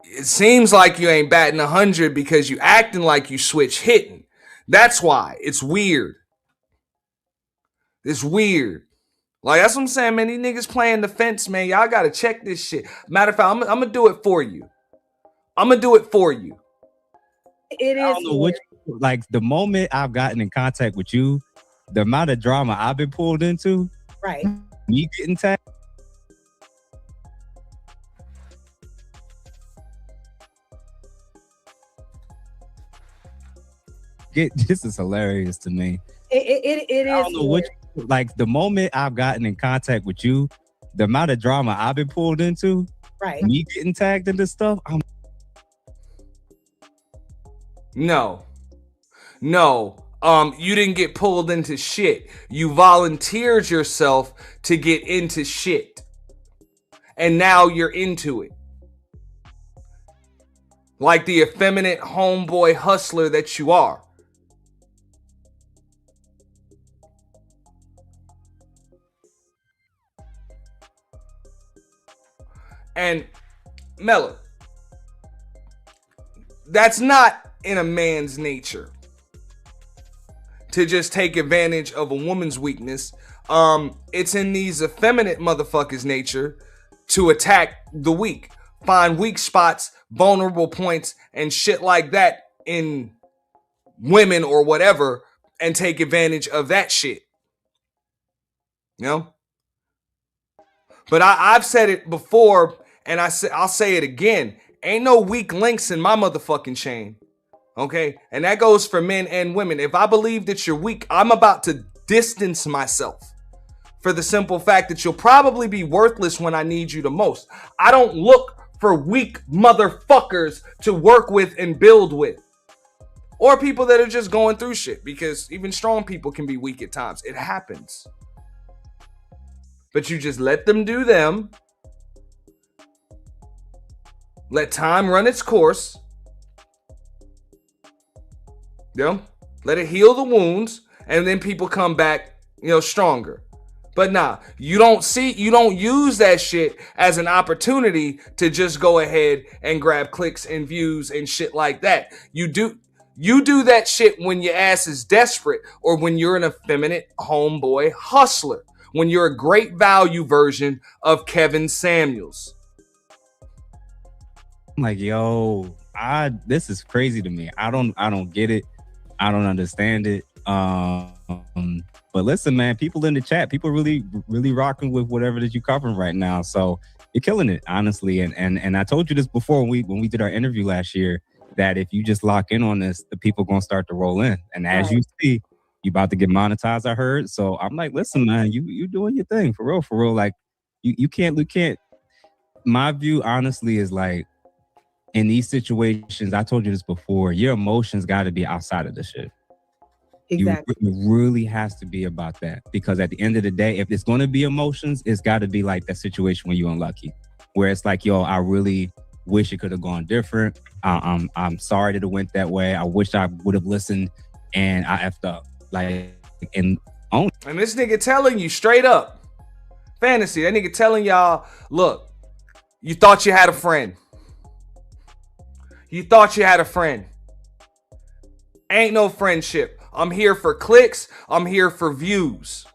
G: it seems like you ain't batting 100 because you acting like you switch hitting. That's why it's weird. It's weird. Like, that's what I'm saying, man. These niggas playing defense, man. Y'all gotta check this shit. Matter of fact, I'm gonna do it for you.
J: It is.
H: I don't know what, like, the moment I've gotten in contact with you, the amount of drama I've been pulled into,
J: right?
H: Me getting tagged. This is hilarious to me.
J: It is.
H: I don't know what, like, the moment I've gotten in contact with you, the amount of drama I've been pulled into,
J: right?
H: Me getting tagged into stuff.
G: No. You didn't get pulled into shit. You volunteered yourself to get into shit. And now you're into it. Like the effeminate homeboy hustler that you are. And Mella, that's not in a man's nature to just take advantage of a woman's weakness. It's in these effeminate motherfuckers' nature to attack the weak, find weak spots, vulnerable points, and shit like that in women or whatever, and take advantage of that shit. But I've said it before, and I'll say it again. Ain't no weak links in my motherfucking chain. Okay? And that goes for men and women. If I believe that you're weak, I'm about to distance myself. For the simple fact that you'll probably be worthless when I need you the most. I don't look for weak motherfuckers to work with and build with. Or people that are just going through shit. Because even strong people can be weak at times. It happens. But you just let them do them. Let time run its course. Let it heal the wounds. And then people come back, stronger. But nah, you don't use that shit as an opportunity to just go ahead and grab clicks and views and shit like that. You do that shit when your ass is desperate, or when you're an effeminate homeboy hustler. When you're a great value version of Kevin Samuels.
H: I'm like, yo, this is crazy to me. I don't get it. I don't understand it. But listen, man, people in the chat, people really, really rocking with whatever that you're covering right now. So you're killing it, honestly. And I told you this before when we did our interview last year, that if you just lock in on this, the people gonna start to roll in. And as you see, you about to get monetized, I heard. So I'm like, listen, man, you doing your thing for real. Like, you can't. My view, honestly, is like, in these situations, I told you this before, your emotions got to be outside of the shit.
J: Exactly.
H: It really has to be about that, because at the end of the day, if it's going to be emotions, it's got to be like that situation when you're unlucky, where it's like, yo, I really Wish it could have gone different. I'm sorry that it went that way. I wish I would have listened, and I effed up. Like, and
G: this nigga telling you straight up, Fantasy, that nigga telling y'all, look, you thought you had a friend. You thought you had a friend. Ain't no friendship. I'm here for clicks. I'm here for views.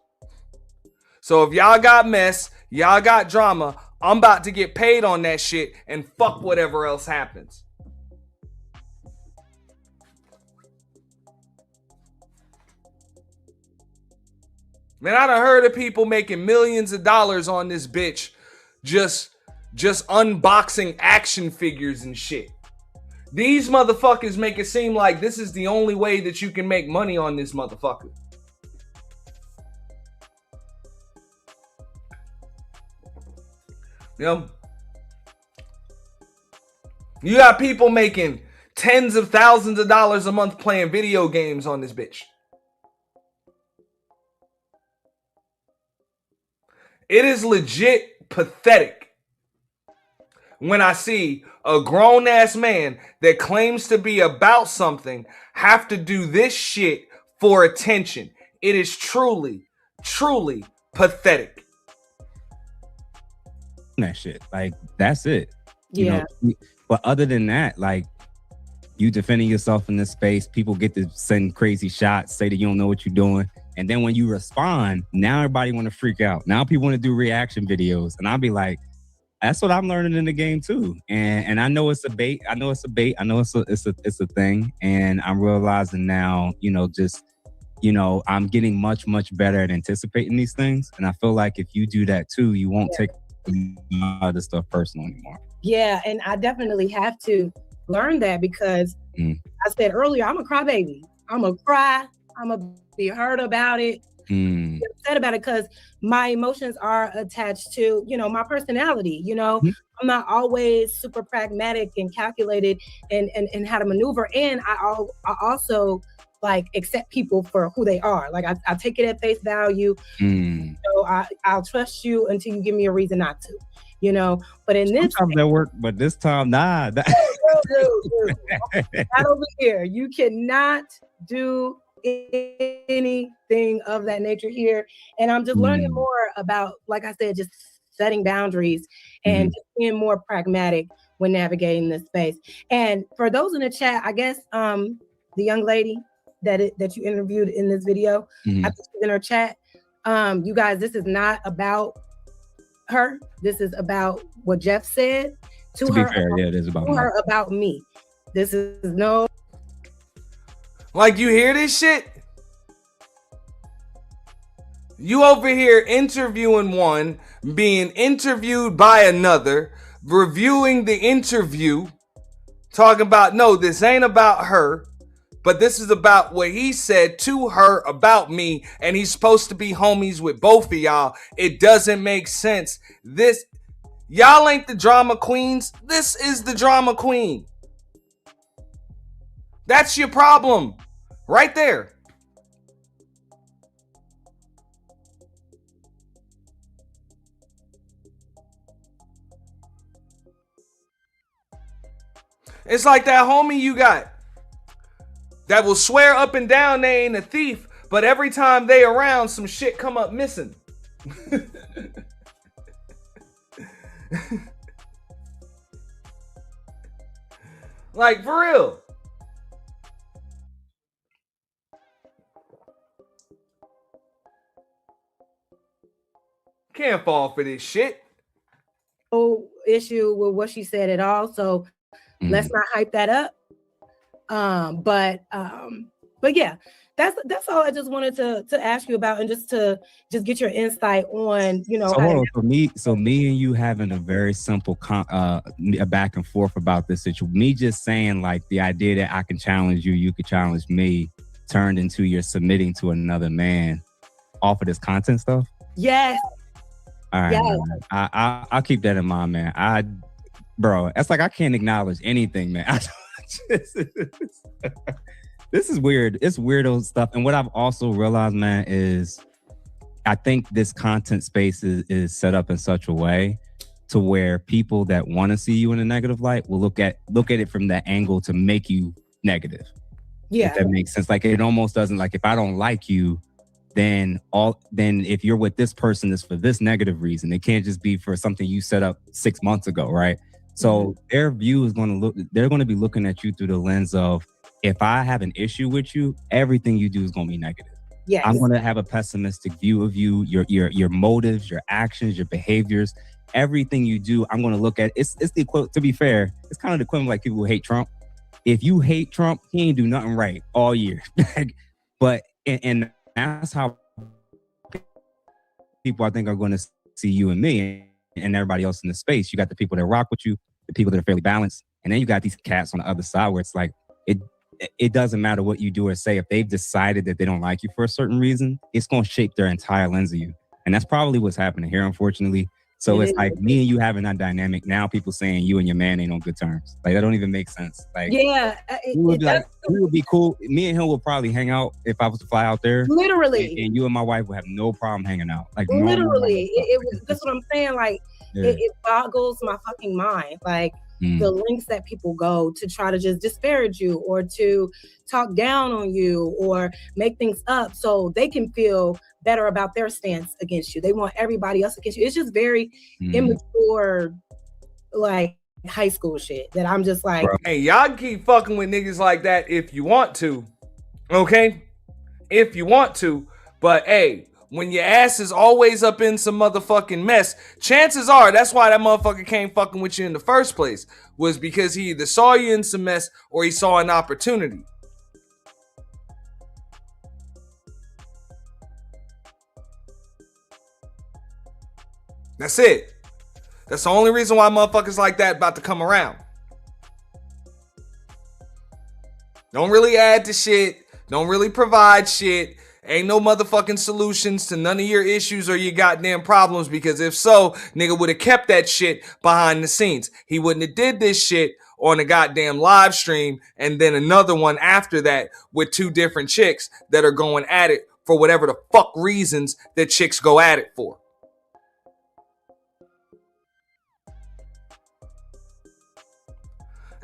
G: So if y'all got mess, y'all got drama, I'm about to get paid on that shit and fuck whatever else happens. Man, I done heard of people making millions of dollars on this bitch just unboxing action figures and shit. These motherfuckers make it seem like this is the only way that you can make money on this motherfucker. You know? You got people making tens of thousands of dollars a month playing video games on this bitch. It is legit pathetic when I see a grown-ass man that claims to be about something have to do this shit for attention. It is truly, truly pathetic.
H: That shit. Like, that's it.
J: Yeah.
H: You know, but other than that, like, you defending yourself in this space, people get to send crazy shots, say that you don't know what you're doing. And then when you respond, now everybody want to freak out. Now people want to do reaction videos. And I'll be like, that's what I'm learning in the game too. And I know it's a bait. I know it's a bait. I know it's a thing. And I'm realizing now, I'm getting much, much better at anticipating these things. And I feel like if you do that too, you won't take other stuff personal anymore.
J: Yeah, and I definitely have to learn that because I said earlier, I'm a crybaby. I'm a cry. I'm a be hurt about it. Be upset about it because my emotions are attached to, my personality. I'm not always super pragmatic and calculated and how to maneuver. And I also like accept people for who they are. Like I take it at face value. So I'll trust you until you give me a reason not to. But in this
H: sometimes that work, but this time, nah.
J: Not over here. You cannot do anything of that nature here. And I'm just learning more about, like I said, just setting boundaries and just being more pragmatic when navigating this space. And for those in the chat, I guess the young lady that you interviewed in this video, I think she's in her chat. You guys, this is not about her. This is about what Jeff said to her.
H: Be fair, yeah, it is about
J: her about me. This is no.
G: Like, you hear this shit? You over here interviewing one, being interviewed by another, reviewing the interview, talking about, no, this ain't about her, but this is about what he said to her about me, and he's supposed to be homies with both of y'all. It doesn't make sense. Y'all ain't the drama queens. This is the drama queen. That's your problem. Right there. It's like that homie you got that will swear up and down they ain't a thief, but every time they around, some shit come up missing. Like, for real. Can't fall for this shit.
J: No issue with what she said at all. So let's not hype that up. But yeah, that's all I just wanted to ask you about, and just get your insight on,
H: So me and you having a very simple a back and forth about this situation. Me just saying, like, the idea that I can challenge you, you could challenge me, turned into you're submitting to another man off of this content stuff.
J: Yes.
H: All right, yeah. I'll keep that in mind, man. Bro, that's like I can't acknowledge anything, man. This is weird. It's weirdo stuff. And what I've also realized, man, is I think this content space is set up in such a way to where people that want to see you in a negative light will look at it from that angle to make you negative.
J: Yeah.
H: If that makes sense. Like it almost doesn't, like if I don't like you, then if you're with this person, it's for this negative reason. It can't just be for something you set up 6 months ago, right? So their view is they're going to be looking at you through the lens of, if I have an issue with you, everything you do is going to be negative.
J: Yes.
H: I'm going to have a pessimistic view of you, your motives, your actions, your behaviors, everything you do. I'm going to look at it's the equivalent. To be fair, it's kind of the equivalent like people who hate Trump. If you hate Trump, he ain't do nothing right all year. But and that's how people I think are going to see you and me and everybody else in the space. You got the people that rock with you, the people that are fairly balanced, and then you got these cats on the other side where it's like it doesn't matter what you do or say. If they've decided that they don't like you for a certain reason, it's going to shape their entire lens of you. And that's probably what's happening here, unfortunately. So it's like me and you having that dynamic. Now people saying you and your man ain't on good terms. Like, that don't even make sense. Like,
J: yeah,
H: we would be cool. Me and him would probably hang out if I was to fly out there.
J: Literally.
H: And you and my wife would have no problem hanging out. Like,
J: literally. That's what I'm saying. Like, it boggles my fucking mind. Like, the lengths that people go to try to just disparage you or to talk down on you or make things up so they can feel better about their stance against you. They want everybody else against you. It's just very immature, like high school shit that I'm just like,
G: hey, y'all keep fucking with niggas like that if you want to, okay? If you want to, but hey, when your ass is always up in some motherfucking mess, chances are that's why that motherfucker came fucking with you in the first place, was because he either saw you in some mess or he saw an opportunity. That's it. That's the only reason why motherfuckers like that about to come around. Don't really add to shit. Don't really provide shit. Ain't no motherfucking solutions to none of your issues or your goddamn problems, because if so, nigga would have kept that shit behind the scenes. He wouldn't have did this shit on a goddamn live stream and then another one after that with two different chicks that are going at it for whatever the fuck reasons that chicks go at it for.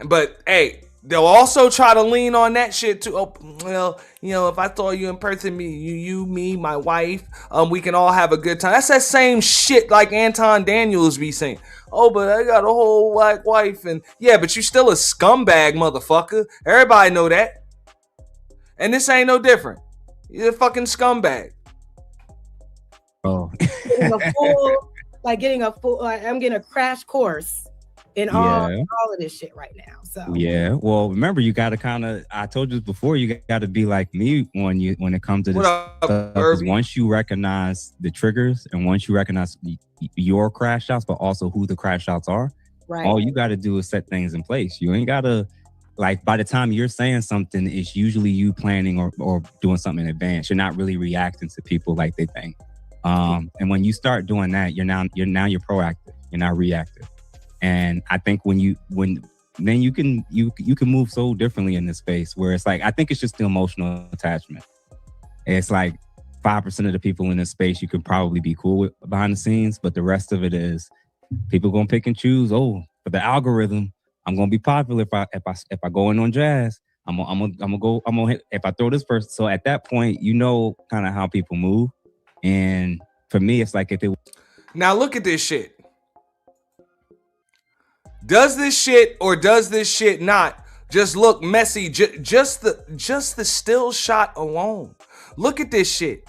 G: But hey, they'll also try to lean on that shit too. Oh, well, you know, if I saw you in person, me, my wife, we can all have a good time. That's that same shit like Anton Daniels be saying. Oh, but I got a whole black wife, and yeah, but you still a scumbag, motherfucker. Everybody know that. And this ain't no different. You're a fucking scumbag.
H: Oh,
J: getting a full, I'm getting a crash course in all of this shit right now. So
H: yeah, well, remember, you got to kind of, I told you this before, you got to be like me when it comes to this stuff, because once you recognize the triggers and once you recognize your crash outs, but also who the crash outs are,
J: right,
H: all you got to do is set things in place. You ain't got to, like, by the time you're saying something, it's usually you planning or doing something in advance. You're not really reacting to people like they think. And when you start doing that, you're proactive. You're not reactive. And I think then you can move so differently in this space where it's like, I think it's just the emotional attachment. It's like 5% of the people in this space you can probably be cool with behind the scenes, but the rest of it is people gonna pick and choose. Oh, for the algorithm, I'm gonna be popular if I go in on jazz. I'm gonna hit if I throw this person. So at that point, you know kind of how people move. And for me, it's like
G: now look at this shit. Does this shit or does this shit not just look messy? Just the still shot alone. Look at this shit.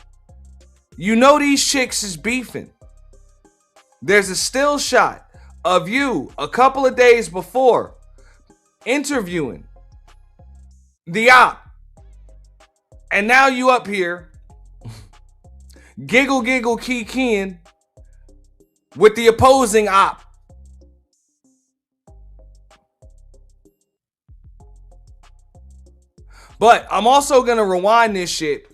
G: You know these chicks is beefing. There's a still shot of you a couple of days before interviewing the op. And now you up here giggle kikiing with the opposing op. But I'm also going to rewind this shit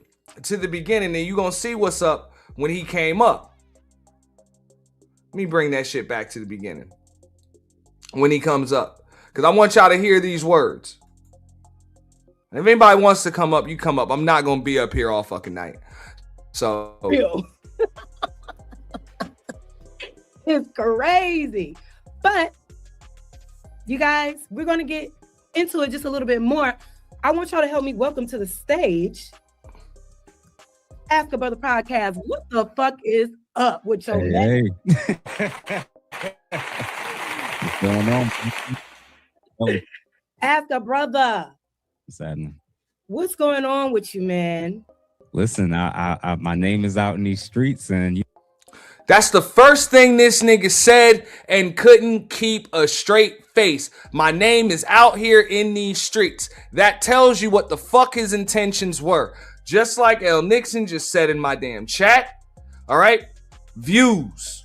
G: to the beginning, and you're going to see what's up when he came up. Let me bring that shit back to the beginning when he comes up, because I want y'all to hear these words. And if anybody wants to come up, you come up. I'm not going to be up here all fucking night. So
J: It's crazy. But you guys, we're going to get into it just a little bit more. I want y'all to help me welcome to the stage Ask a Brother podcast. What the fuck is up with your
H: Hey. What's going on? Oh,
J: Ask a Brother.
H: what's happening?
J: What's going on with you, man?
H: Listen, I my name is out in these streets, and
G: That's the first thing this nigga said and couldn't keep a straight face. My name is out here in these streets. That tells you what the fuck his intentions were. Just like L. Nixon just said in my damn chat. All right? Views.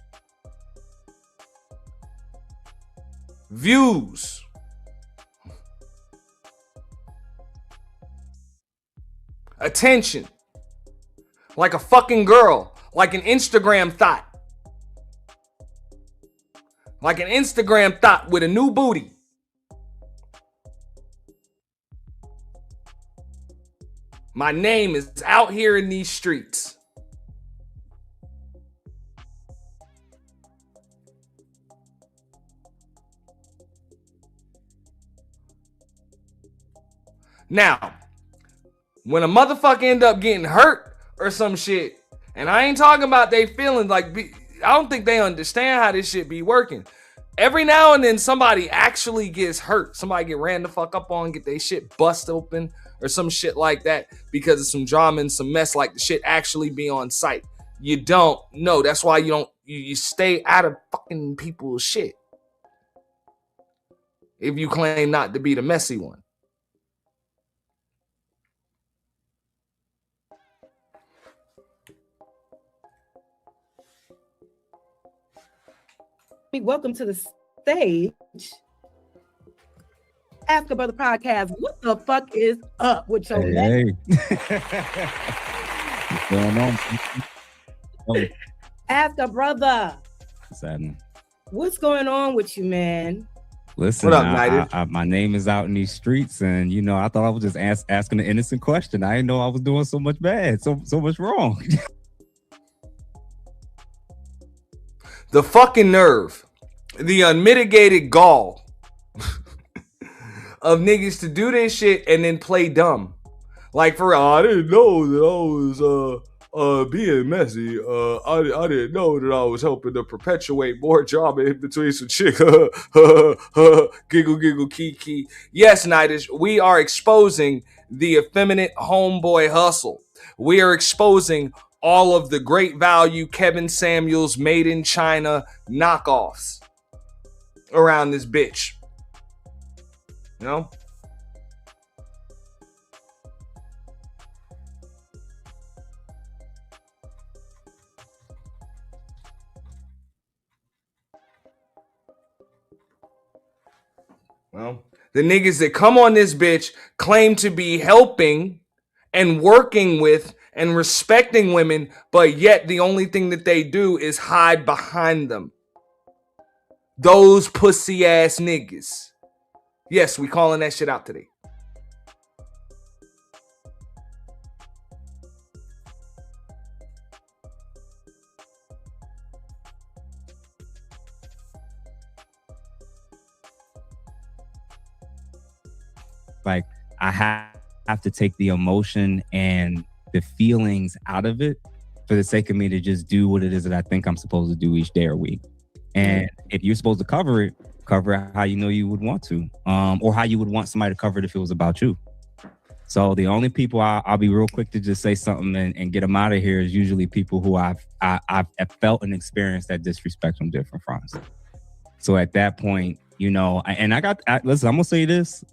G: Views. Attention. Like a fucking girl. Like an Instagram thought. Like an Instagram thought with a new booty. My name is out here in these streets. Now, when a motherfucker end up getting hurt or some shit, and I ain't talking about they feelings, like, I don't think they understand how this shit be working. Every now and then somebody actually gets hurt. Somebody get ran the fuck up on, get their shit bust open or some shit like that because of some drama and some mess, like the shit actually be on site. You don't know. That's why you stay out of fucking people's shit. If you claim not to be the messy one.
J: Welcome to the stage Ask a Brother podcast. What the fuck is up with your
H: hey. What's going on? Oh,
J: Ask a Brother.
H: what's happening?
J: What's going on with you, man?
H: Listen,
G: What up, Knighted?
H: my name is out in these streets, and I thought I was just asking an innocent question. I didn't know I was doing so much bad, so much wrong.
G: The fucking nerve, the unmitigated gall of niggas to do this shit and then play dumb. Like, for real, I didn't know that I was being messy. I didn't know that I was helping to perpetuate more drama in between some chick. Giggle, giggle, kiki. Yes, Nightish, we are exposing the effeminate homeboy hustle. We are exposing all of the great value Kevin Samuels made in China knockoffs around this bitch. You know? Well, the niggas that come on this bitch claim to be helping and working with and respecting women, but yet the only thing that they do is hide behind them. Those pussy ass niggas. Yes, we calling that shit out today.
H: Like, I have to take the emotion and the feelings out of it for the sake of me to just do what it is that I think I'm supposed to do each day or week. And if you're supposed to cover it how you know you would want to, or how you would want somebody to cover it if it was about you. So the only people I'll be real quick to just say something and get them out of here is usually people who I've felt and experienced that disrespect from different fronts. So at that point, listen, I'm gonna say this.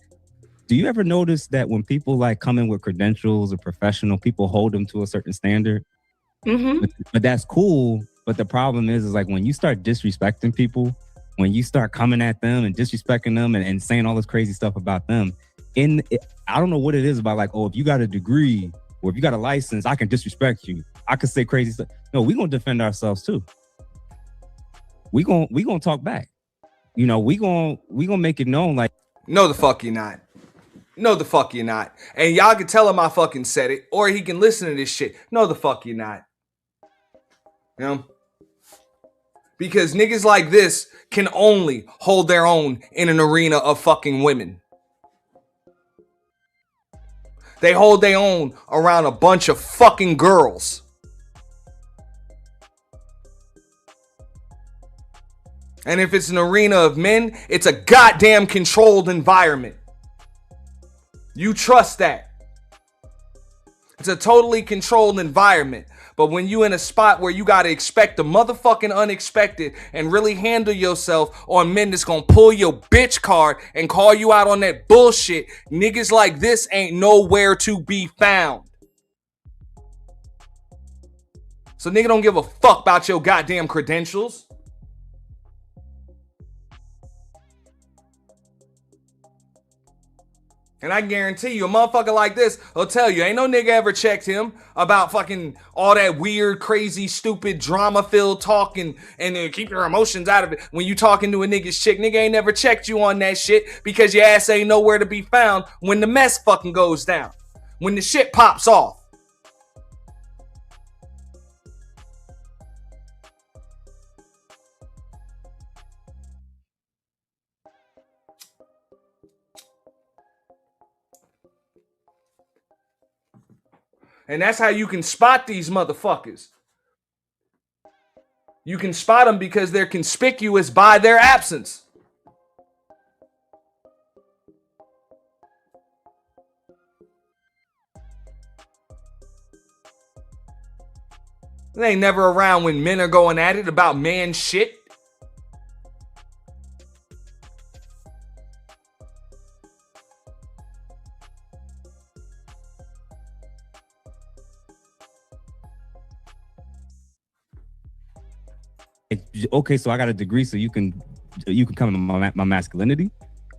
H: Do you ever notice that when people like come in with credentials or professional, people hold them to a certain standard?
J: Mm-hmm.
H: But that's cool. But the problem is like when you start disrespecting people, when you start coming at them and disrespecting them and saying all this crazy stuff about them, I don't know what it is about like, oh, if you got a degree or if you got a license, I can disrespect you. I can say crazy stuff. No, we're gonna defend ourselves too. We gonna talk back. We gonna make it known like,
G: no, the fuck you're not. No, the fuck you're not. And y'all can tell him I fucking said it, or he can listen to this shit. No, the fuck you're not. You know? Because niggas like this can only hold their own in an arena of fucking women. They hold their own around a bunch of fucking girls. And if it's an arena of men, it's a goddamn controlled environment. You trust that. It's a totally controlled environment. But when you in a spot where you got to expect the motherfucking unexpected and really handle yourself on men that's going to pull your bitch card and call you out on that bullshit, niggas like this ain't nowhere to be found. So nigga don't give a fuck about your goddamn credentials. And I guarantee you, a motherfucker like this will tell you, ain't no nigga ever checked him about fucking all that weird, crazy, stupid, drama-filled talking and keep your emotions out of it. When you talking to a nigga's chick, nigga ain't never checked you on that shit because your ass ain't nowhere to be found when the mess fucking goes down. When the shit pops off. And that's how you can spot these motherfuckers. You can spot them because they're conspicuous by their absence. They ain't never around when men are going at it about man shit.
H: Okay, so I got a degree, so you can come in my masculinity.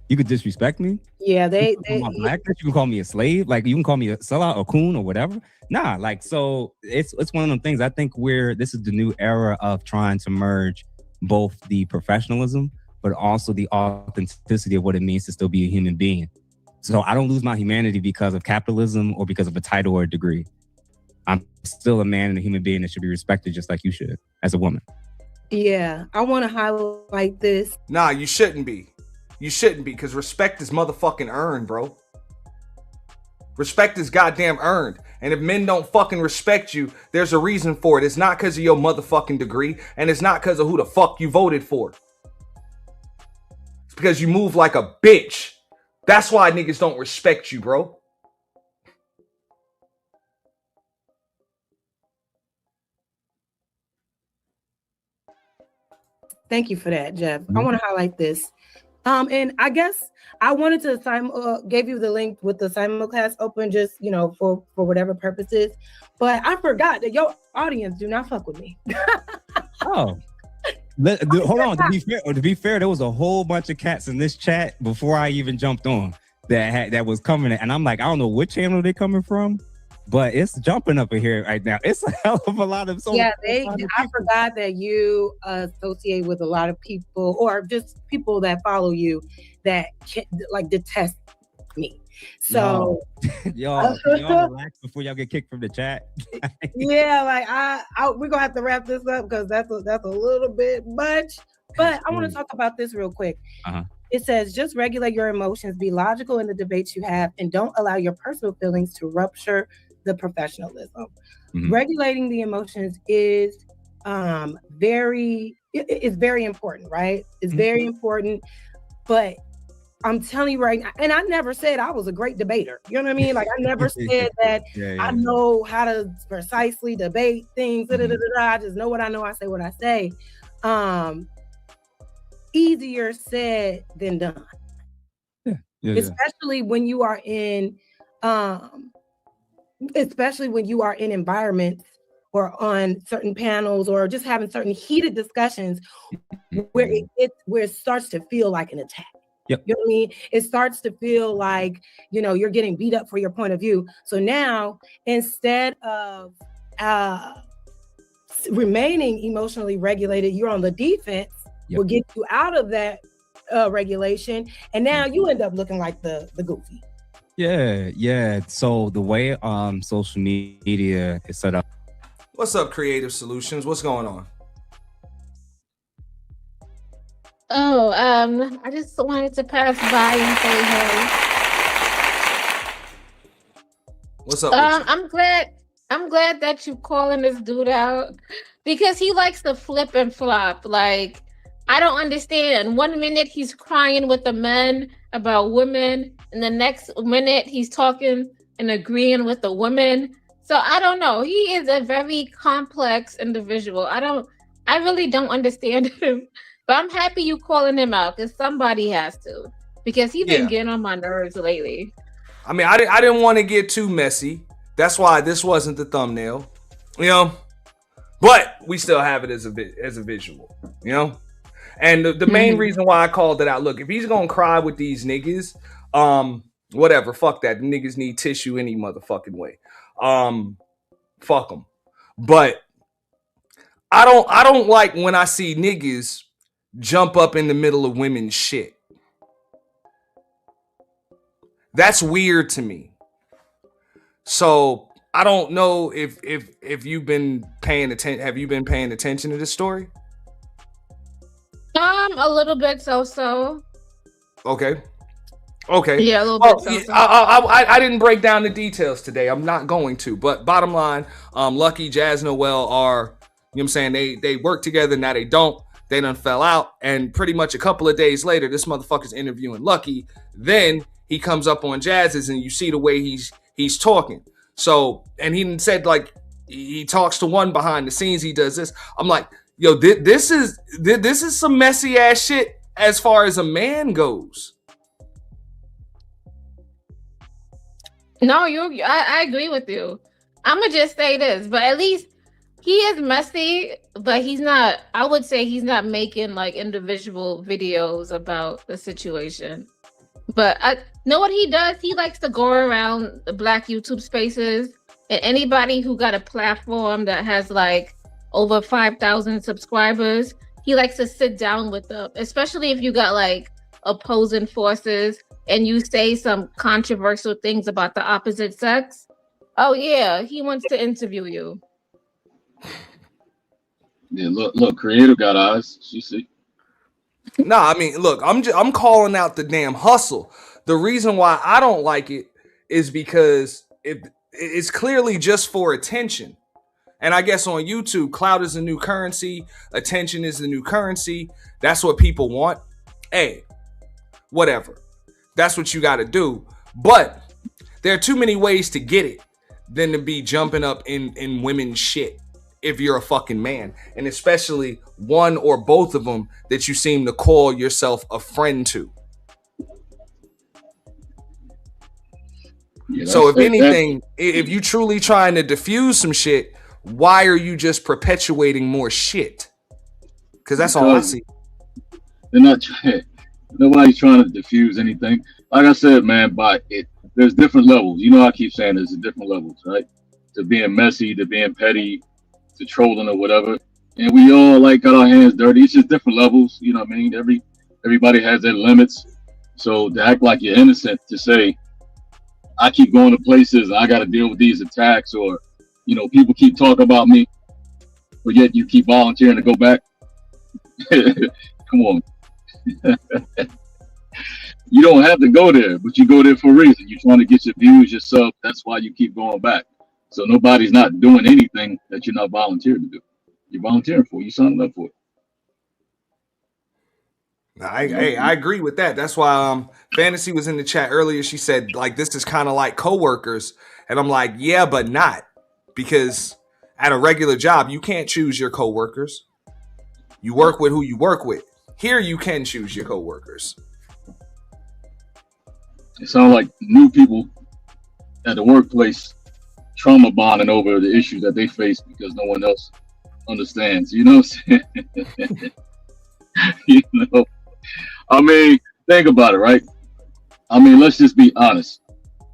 H: You could disrespect me.
J: Yeah,
H: you can call me a slave. Like you can call me a sellout, a coon, or whatever. Nah, like so it's one of them things. I think this is the new era of trying to merge both the professionalism, but also the authenticity of what it means to still be a human being. So I don't lose my humanity because of capitalism or because of a title or a degree. I'm still a man and a human being that should be respected just like you should as a woman.
J: Yeah, I want to highlight this.
G: Nah, you shouldn't be. You shouldn't be, because respect is motherfucking earned, bro. Respect is goddamn earned. And if men don't fucking respect you, there's a reason for it. It's not because of your motherfucking degree, and it's not because of who the fuck you voted for. It's because you move like a bitch. That's why niggas don't respect you, bro.
J: Thank you for that, Jeff. I want to highlight this. And I guess I wanted to gave you the link with the simulcast open, just for whatever purposes. But I forgot that your audience do not fuck with me.
H: Oh, hold on. To be fair, there was a whole bunch of cats in this chat before I even jumped on that was coming, and I'm like, I don't know what channel they're coming from, but it's jumping up in here right now. It's a hell of a lot of
J: I forgot that you associate with a lot of people, or just people that follow you that detest me. So
H: y'all relax before y'all get kicked from the chat.
J: Yeah, we're gonna have to wrap this up because that's a little bit much. But I want to talk about this real quick. It says, just regulate your emotions, be logical in the debates you have, and don't allow your personal feelings to rupture the professionalism. Mm-hmm. Regulating the emotions is very important, right? It's very important. But I'm telling you right now, and I never said I was a great debater. You know what I mean? Like I never said that I know how to precisely debate things. I just know what I know. I say what I say. Easier said than done. Especially when you are in environments or on certain panels or just having certain heated discussions where it starts to feel like an attack.
H: Yep.
J: You know what I mean? It starts to feel like, you're getting beat up for your point of view. So now, instead of remaining emotionally regulated, you're on the defense. Will get you out of that regulation, and now you end up looking like the goofy.
H: Yeah. So the way social media is set up.
G: What's up, Creative Solutions? What's going on?
K: Oh, I just wanted to pass by and say hey.
G: What's up with you?
K: I'm glad that you calling this dude out because he likes to flip and flop. Like, I don't understand. One minute he's crying with the men about women, and the next minute he's talking and agreeing with the women. So I don't know. He is a very complex individual. I really don't understand him. But I'm happy you calling him out because somebody has to. Because he's been getting on my nerves lately.
G: I mean, I didn't want to get too messy. That's why this wasn't the thumbnail, you know. But we still have it as a visual, you know. And the main reason why I called it out, look, if he's gonna cry with these niggas, whatever, fuck that. The niggas need tissue any motherfucking way. Fuck them. But I don't like when I see niggas jump up in the middle of women's shit. That's weird to me. So I don't know if you've been paying attention. Have you been paying attention to this story?
K: A little bit so.
G: Okay.
K: Yeah, a little bit so.
G: I didn't break down the details today. I'm not going to. But bottom line, Lucky, Jazz Noel are, you know what I'm saying, they work together. Now they don't. They done fell out. And pretty much a couple of days later, this motherfucker's interviewing Lucky. Then he comes up on Jazz's and you see the way he's talking. So, and he said, like, he talks to one behind the scenes. He does this. I'm like, yo, this is some messy ass shit as far as a man goes.
K: No, I agree with you. I'm gonna just say this, but at least he is messy, but he's not. I would say he's not making like individual videos about the situation. But I know what he does. He likes to go around the Black YouTube spaces, and anybody who got a platform that has like over 5,000 subscribers, he likes to sit down with them, especially if you got like opposing forces and you say some controversial things about the opposite sex. Oh yeah, he wants to interview you.
L: Yeah, look, creator got eyes. She see.
G: Nah, I mean, look, I'm calling out the damn hustle. The reason why I don't like it is because it's clearly just for attention. And I guess on YouTube, clout is the new currency, attention is the new currency. That's what people want. Hey, whatever. That's what you got to do. But there are too many ways to get it than to be jumping up in women's shit if you're a fucking man. And especially one or both of them that you seem to call yourself a friend to. Yeah, so if anything, if you truly trying to diffuse some shit, why are you just perpetuating more shit? Because that's all I see.
L: They're not trying. Nobody's trying to diffuse anything. Like I said, man, there's different levels. You know, I keep saying there's different levels, right? To being messy, to being petty, to trolling or whatever. And we all like got our hands dirty. It's just different levels. You know what I mean? Everybody has their limits. So to act like you're innocent, to say, I keep going to places and I got to deal with these attacks, or, you know, people keep talking about me, but yet you keep volunteering to go back. Come on. You don't have to go there, but you go there for a reason. You're trying to get your views, your sub. That's why you keep going back. So nobody's not doing anything that you're not volunteering to do. You're volunteering for. You signed up for it.
G: I agree with that. That's why Fantasy was in the chat earlier. She said, like, this is kind of like coworkers. And I'm like, yeah, but not. Because at a regular job, you can't choose your coworkers. You work with who you work with. Here, you can choose your coworkers.
L: It sounds like new people at the workplace trauma bonding over the issues that they face because no one else understands. You know what I'm saying? You know, I mean, think about it, right? I mean, let's just be honest.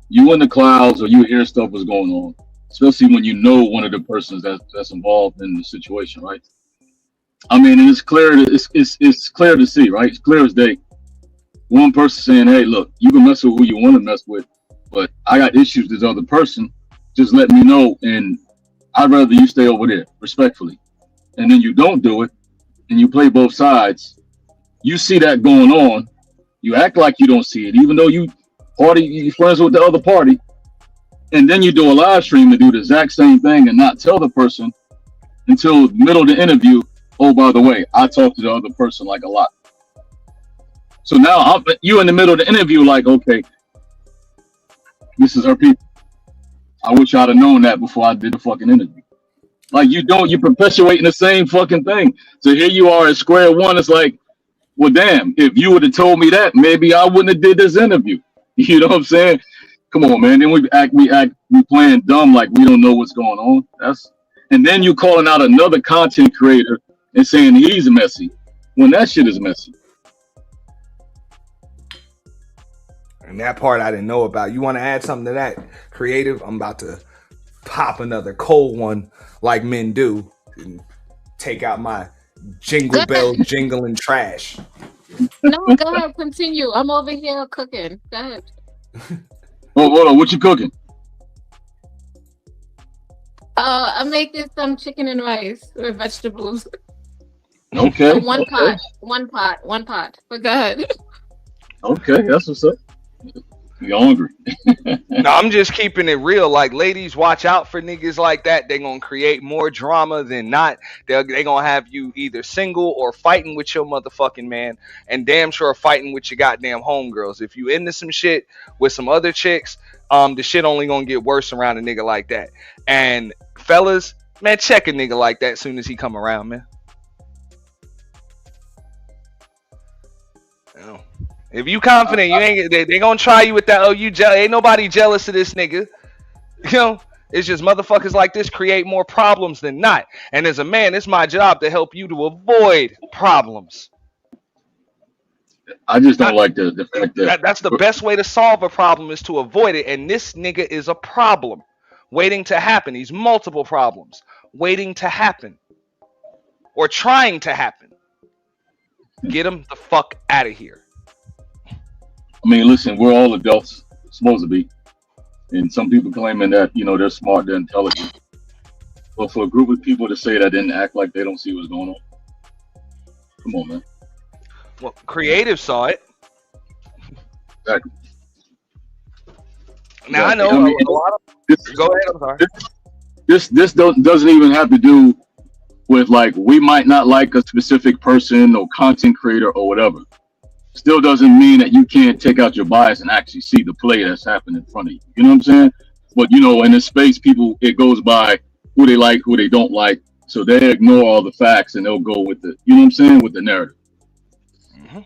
L: You in the clouds or you hear stuff was going on, especially when you know one of the persons that's involved in the situation, right? I mean, and it's clear to see, right? It's clear as day. One person saying, hey, look, you can mess with who you want to mess with, but I got issues with this other person. Just let me know, and I'd rather you stay over there, respectfully. And then you don't do it, and you play both sides. You see that going on, you act like you don't see it, even though you friends with the other party, and then you do a live stream to do the exact same thing and not tell the person until the middle of the interview. Oh, by the way, I talked to the other person like a lot. So now you in the middle of the interview, like, okay, this is her people. I wish I'd have known that before I did the fucking interview. Like you're perpetuating the same fucking thing. So here you are at square one. It's like, well, damn, if you would have told me that, maybe I wouldn't have did this interview. You know what I'm saying? Come on, man. Then we playing dumb like we don't know what's going on. And then you calling out another content creator and saying he's messy when that shit is messy.
G: And that part I didn't know about. You want to add something to that, Creative? I'm about to pop another cold one like men do and take out my jingle bell jingling trash.
K: No, go ahead, continue. I'm over here cooking. Go ahead.
L: Oh, hold on. What you cooking?
K: I'm making some chicken and rice with vegetables.
L: Okay.
K: One pot. But go ahead.
L: Okay, that's what's up. You're hungry.
G: No, I'm just keeping it real. Like, ladies, watch out for niggas like that. They're gonna create more drama than not. They're gonna have you either single or fighting with your motherfucking man, and damn sure fighting with your goddamn homegirls. If you into some shit with some other chicks, the shit only gonna get worse around a nigga like that. And fellas, man, check a nigga like that soon as he come around, man. You know. If you confident, you ain't they gonna try you with that. Oh, you ain't nobody jealous of this nigga. You know, it's just motherfuckers like this create more problems than not. And as a man, it's my job to help you to avoid problems.
L: I just don't like the fact
G: that's the best way to solve a problem is to avoid it. And this nigga is a problem waiting to happen. He's multiple problems waiting to happen or trying to happen. Get him the fuck out of here.
L: I mean, listen, we're all adults, supposed to be. And some people claiming that, you know, they're smart, they're intelligent. But for a group of people to say that didn't act like they don't see what's going on. Come on, man.
G: Well, Creative saw it.
L: Exactly.
G: Now, I know a lot of... Go ahead, I'm sorry.
L: This doesn't even have to do with, like, we might not like a specific person or content creator or whatever. Still doesn't mean that you can't take out your bias and actually see the play that's happening in front of you. You know what I'm saying? But, you know, in this space, people, it goes by who they like, who they don't like. So they ignore all the facts and they'll go with the, you know what I'm saying, with the narrative.
G: Mm-hmm.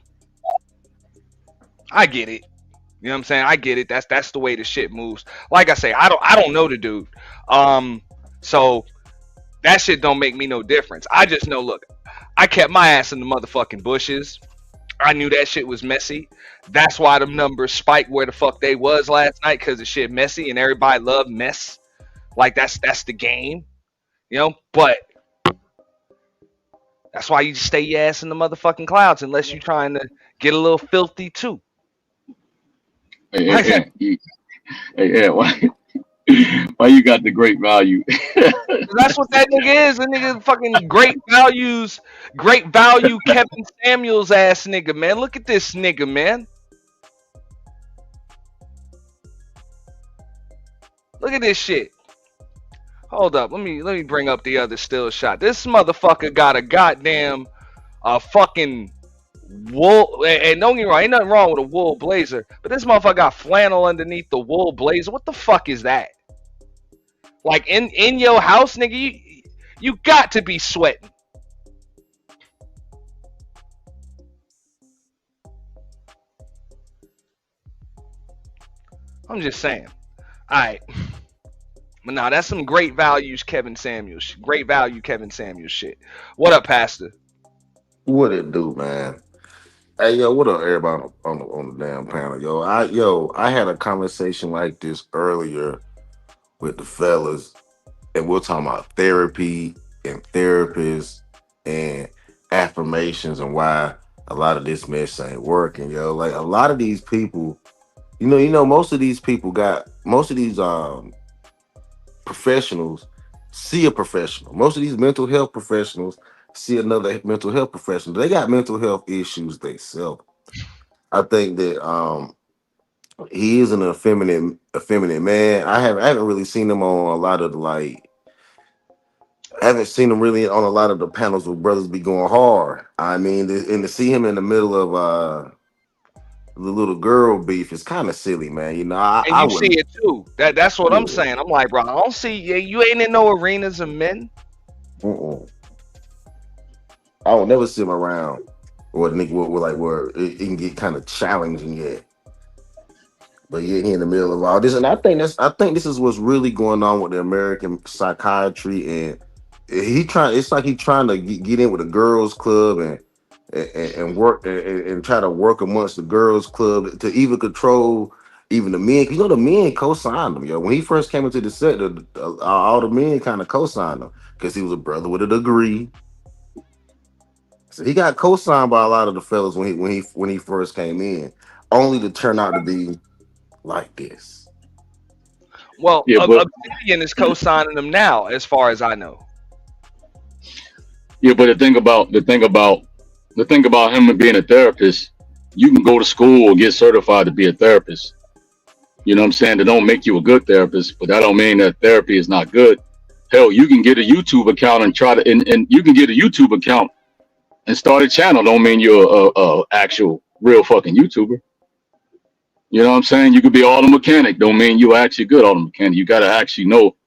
G: I get it. You know what I'm saying? I get it. That's the way the shit moves. Like I say, I don't know the dude. So that shit don't make me no difference. I just know, look, I kept my ass in the motherfucking bushes. I knew that shit was messy. That's why them numbers spiked where the fuck they was last night, because the shit messy and everybody love mess. Like that's the game, you know. But that's why you just stay your ass in the motherfucking clouds unless you're trying to get a little filthy too.
L: Hey, why you got the great value?
G: That's what that nigga is. That nigga fucking great value Kevin Samuels ass nigga, man. Look at this nigga, man. Look at this shit. Hold up, let me bring up the other still shot. This motherfucker got a goddamn fucking wool, and don't get me wrong, ain't nothing wrong with a wool blazer, but this motherfucker got flannel underneath the wool blazer. What the fuck is that? Like in your house, nigga, you got to be sweating. I'm just saying. All right. But nah, that's some great values, Kevin Samuels. Great value, Kevin Samuels shit. What up, Pastor?
M: What it do, man? Hey, yo, what up, everybody on the damn panel? I had a conversation like this earlier with the fellas, and we're talking about therapy and therapists and affirmations and why a lot of this mess ain't working, yo. Like a lot of these people, most of these professionals see a professional. Most of these mental health professionals see another mental health professional. They got mental health issues themselves. I think that he is an effeminate man. I haven't really seen him on a lot of the like. I haven't seen him really on a lot of the panels where brothers be going hard. I mean, and to see him in the middle of the little girl beef is kind of silly, man. You know,
G: And
M: I
G: you see
M: wouldn't.
G: it too. That's what I'm
M: Yeah.
G: saying. I'm like, bro, I don't see you ain't in no arenas of men.
M: Mm-mm. I will never see him around or the nigga will like where it can get kind of challenging yet. But yeah, he in the middle of all this, and I think this is what's really going on with the American psychiatry, and he trying. It's like he trying to get in with the girls' club and work and try to work amongst the girls' club to even control even the men. You know, the men co-signed him. Yo, when he first came into the set, all the men kind of co-signed him because he was a brother with a degree. So he got co-signed by a lot of the fellas when he first came in, only to turn out to be like this.
G: Well,
L: Yeah, but
G: Obsidian is co-signing them now, as far as I know.
L: yeah, but the thing about him being a therapist, you can go to school or get certified to be a therapist. You know what I'm saying? That don't make you a good therapist, but that don't mean that therapy is not good. Hell, you can get a YouTube account and try to, and you can get a YouTube account and start a channel. Don't mean you're a actual real fucking YouTuber. You know what I'm saying? You could be all the mechanic. Don't mean you're actually good all the mechanic. You got to actually know,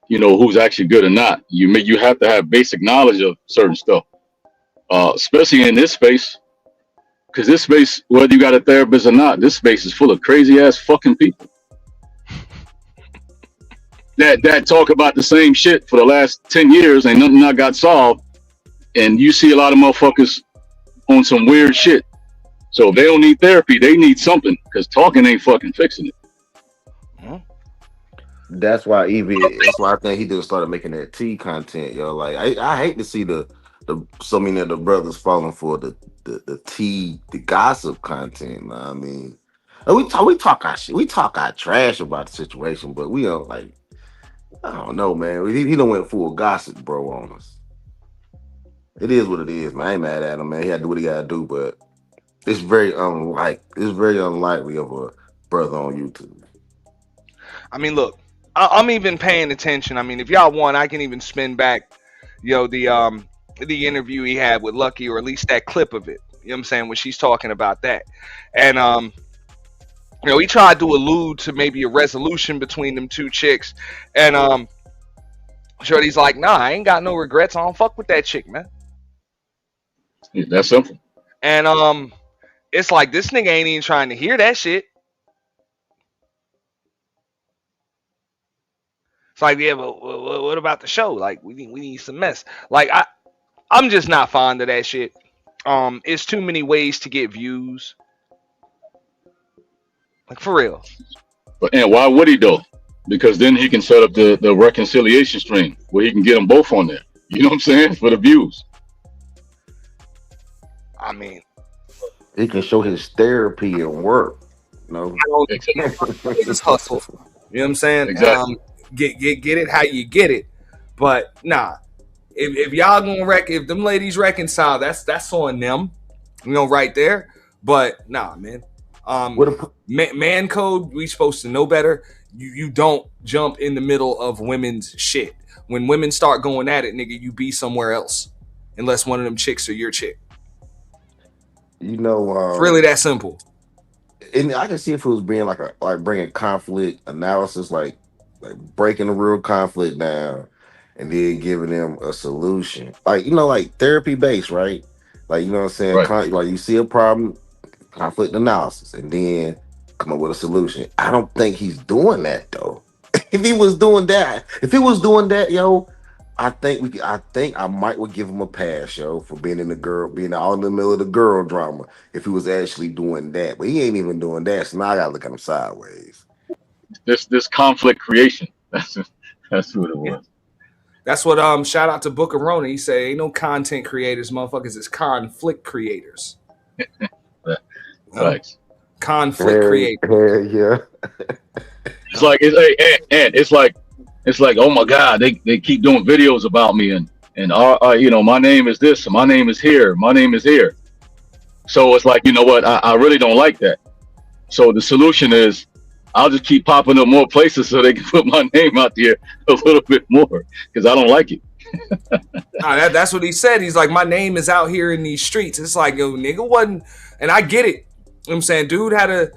L: you know, who's actually good or not. You have to have basic knowledge of certain stuff, especially in this space. Because this space, whether you got a therapist or not, this space is full of crazy ass fucking people that talk about the same shit for the last 10 years and nothing not got solved. And you see a lot of motherfuckers on some weird shit. So if they don't need therapy, they need something because talking ain't fucking fixing it.
M: That's why that's why I think he just started making that tea content, yo. Like I hate to see the so many of the brothers falling for the tea, the gossip content. Know what I mean, and we talk our shit, we talk our trash about the situation, but we don't like. I don't know, man. He don't went full gossip, bro, on us. It is what it is, man. I ain't mad at him, man. He had to do what he gotta do, but it's very unlikely of a brother on YouTube.
G: I mean, look, I'm even paying attention. I mean, if y'all want, I can even spin back, the interview he had with Lucky, or at least that clip of it. You know what I'm saying, when she's talking about that, and he tried to allude to maybe a resolution between them two chicks, and Shorty's like, nah, I ain't got no regrets. I don't fuck with that chick, man.
L: Yeah, that's simple.
G: And it's like this nigga ain't even trying to hear that shit. It's like, yeah, but what about the show? Like, we need some mess. Like, I'm just not fond of that shit. It's too many ways to get views. Like, for real.
L: And why would he though? Because then he can set up the reconciliation stream where he can get them both on there. You know what I'm saying? For the views.
G: I mean,
M: He can show his therapy and work. No,
G: just hustle. You know what I'm saying?
L: Exactly.
G: Get it how you get it. But nah, if y'all gonna if them ladies reconcile, that's on them. Right there. But nah, man. Man code, we supposed to know better. You don't jump in the middle of women's shit. When women start going at it, nigga, you be somewhere else. Unless one of them chicks are your chick.
M: You know,
G: it's really that simple.
M: And I can see if it was being like bringing conflict analysis, like breaking the real conflict down, and then giving them a solution, like therapy based, right? Like, you know what I'm saying?
L: Right.
M: Like you see a problem, conflict analysis, and then come up with a solution. I don't think he's doing that though. If he was doing that, yo, I think I might would give him a pass, yo, for being all in the middle of the girl drama. If he was actually doing that, but he ain't even doing that, so now I gotta look at him sideways.
L: This conflict creation. That's what it was.
G: Yeah. That's what shout out to Booker Rona. He said, "Ain't no content creators, motherfuckers. It's conflict creators."
L: Right.
G: Conflict creators.
M: Yeah.
L: It's like it's like, oh my God, they keep doing videos about me and and my name is this, my name is here, my name is here. So it's like, you know what, I really don't like that. So the solution is I'll just keep popping up more places so they can put my name out there a little bit more because I don't like it.
G: That's what he said. He's like, my name is out here in these streets. It's like, yo, nigga wasn't, and I get it. You know what I'm saying? Dude had a,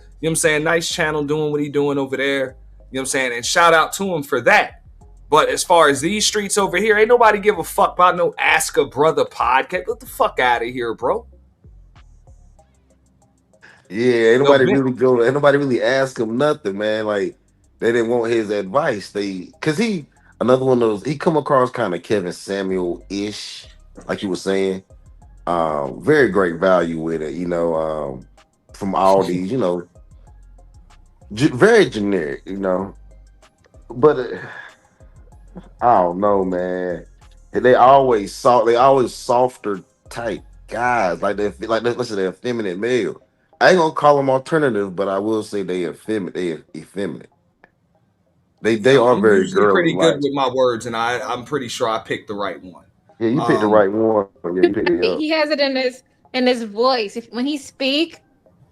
G: nice channel doing what he doing over there. You know what I'm saying? And shout out to him for that. But as far as these streets over here, ain't nobody give a fuck about no Ask a Brother podcast. Get the fuck out of here, bro.
M: Yeah, ain't nobody really ask him nothing, man. Like they didn't want his advice. Cause he another one of those, he come across kind of Kevin Samuel-ish, like you were saying. Very great value with it, from all these, very generic, But I don't know, man. They always softer type guys, listen, they're effeminate male. I ain't gonna call them alternative, but I will say they effeminate. They are
G: I'm
M: very
G: usually
M: girly
G: pretty good
M: like.
G: with my words, and I'm pretty sure I picked the right one.
M: Yeah, you picked the right one. Yeah, you picked it up.
K: He has it in his voice. When he speak,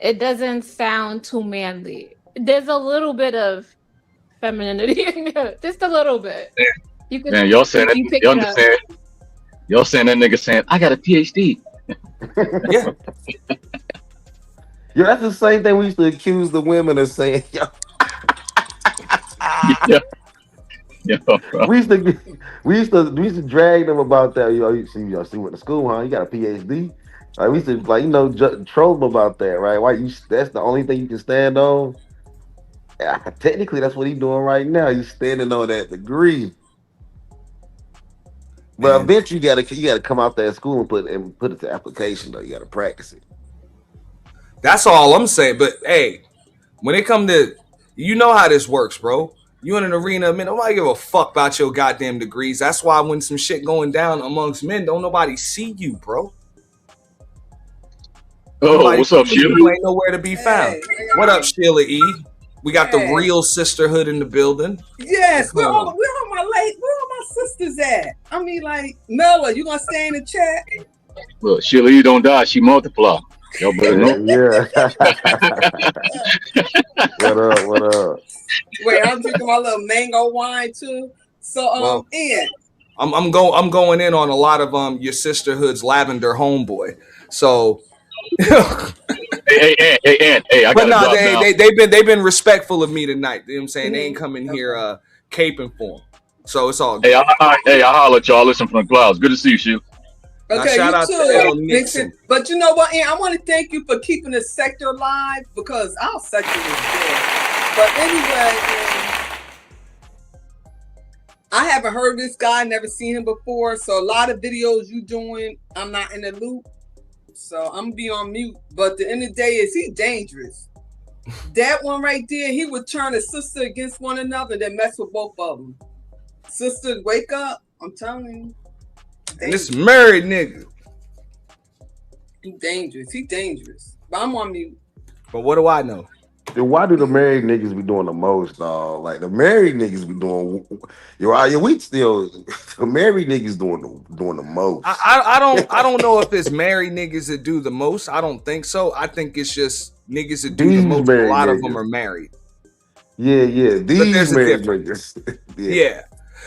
K: it doesn't sound too manly. There's a little bit of femininity in there, just a little bit. You can,
L: Man, y'all saying that,
K: you pick
L: y'all
K: it up.
L: understand? Y'all saying that nigga saying, I got a PhD.
G: Yeah.
M: Yeah, that's the same thing we used to accuse the women of saying. Yo.
L: Yeah, bro.
M: We used to drag them about that. You see went to school, huh? You got a PhD. Like we used to troll them about that, right? That's the only thing you can stand on. Yeah, technically, that's what he's doing right now. He's standing on that degree. But
G: And
M: eventually, you gotta come out there at school and put it to application. Though you gotta practice it.
G: that's all I'm saying. But hey, when it come to, how this works, bro. You in an arena, man, nobody give a fuck about your goddamn degrees. That's why when some shit going down amongst men, don't nobody see you, bro.
L: Oh, what's up, Sheila?
G: You ain't nowhere to be found. What up, Sheila E? We got the real sisterhood in the building.
N: Yes, where all my sisters at? I mean, like, Mella, you gonna stay in the chat?
L: Look, Sheila E don't die, she multiply. Y'all better know.
M: Yeah. What up?
N: Wait, I'm drinking my little mango wine too. So, Ian.
G: I'm going in on a lot of your sisterhood's lavender homeboy. So
L: hey, I
G: but
L: gotta
G: no, they've been respectful of me tonight. You know what I'm saying? They ain't coming here caping for them. So it's all good.
L: I holler at y'all. Listen from the clouds. Good to see you, Sheila.
N: Okay,
G: shout out to L. Nixon.
N: But you know what, Ian? I want to thank you for keeping the sector alive because our sector is dead. But anyway, I haven't heard this guy, never seen him before. So a lot of videos you doing, I'm not in the loop. So I'm gonna be on mute. But the end of the day is he dangerous. That one right there, he would turn a sister against one another and then mess with both of them. Sisters, wake up. I'm telling you.
G: And this married nigga.
N: He dangerous. But I'm on mute.
G: But what do I know?
M: Then why do the married niggas be doing the most, dog? Like the married niggas be doing, we still the married niggas doing the most.
G: I don't know if it's married niggas that do the most. I don't think so. I think it's just niggas that do the most. A lot of them are married.
M: Yeah. These married niggas.
G: Yeah.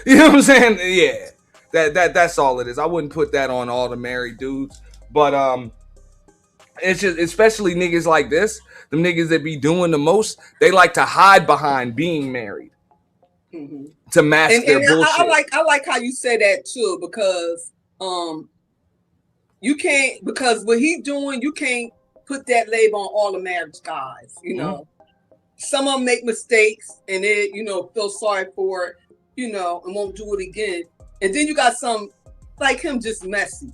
G: You know what I'm saying? Yeah. That's all it is. I wouldn't put that on all the married dudes, but it's just especially niggas like this. Them niggas that be doing the most, they like to hide behind being married to mask their bullshit.
N: I like how you say that too, because you can't, because what he doing, you can't put that label on all the marriage guys. You know, some of them make mistakes and they feel sorry for it, and won't do it again. And then you got some like him, just messy.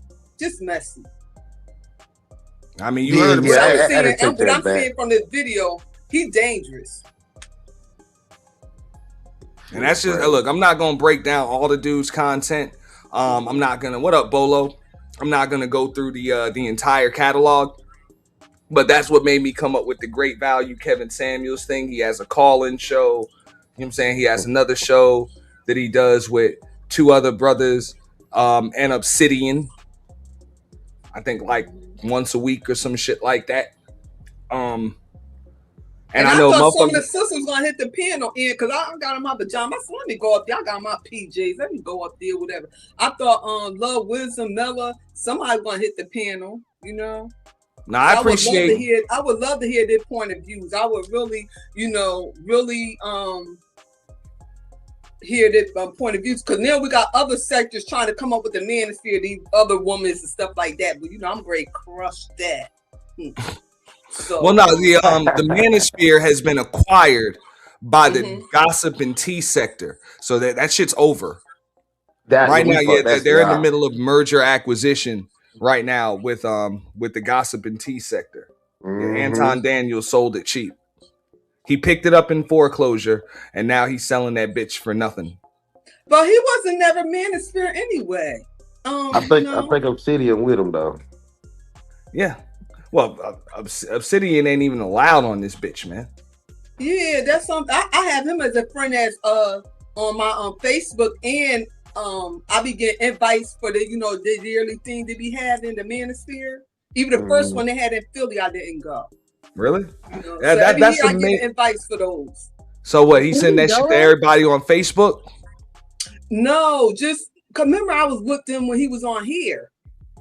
G: I mean, you heard
N: what I'm seeing from this video, he's dangerous.
G: And that's just, look, I'm not going to break down all the dude's content. I'm not going to, what up, Bolo? I'm not going to go through the entire catalog. But that's what made me come up with the great value Kevin Samuels thing. He has a call-in show. You know what I'm saying? He has another show that he does with two other brothers. and Obsidian. I think like once a week or some shit like that. And I know
N: thought some of the sisters was gonna hit the piano in because I got on my pajamas. So let me go up there. I got my PJs. Let me go up there, whatever. I thought Love, Wisdom, Mella, somebody gonna hit the piano, you know.
G: Now I appreciate.
N: I would love to hear their point of views. I would really, you know, hear their point of views, because now we got other sectors trying to come up with the manosphere, these other women and stuff like that. But you know, I'm ready to crush that. So,
G: well, no, the manosphere has been acquired by the gossip and tea sector, so that shit's over. Right now, they're in the middle of merger acquisition right now with the gossip and tea sector. Anton Daniels sold it cheap. He picked it up in foreclosure, and now he's selling that bitch for nothing.
N: But he wasn't never manosphere anyway.
M: I think Obsidian with him though.
G: Yeah. Well, Obsidian ain't even allowed on this bitch, man.
N: Yeah, that's something. I have him as a friend as on my Facebook, and I be getting invites for the the yearly thing that we have in the manosphere. Even the first one they had in Philly, I didn't go.
G: Really?
N: Yeah, so
G: that's
N: I get invites for those.
G: So what? He sent that shit to everybody on Facebook?
N: No, just remember I was with him when he was on here.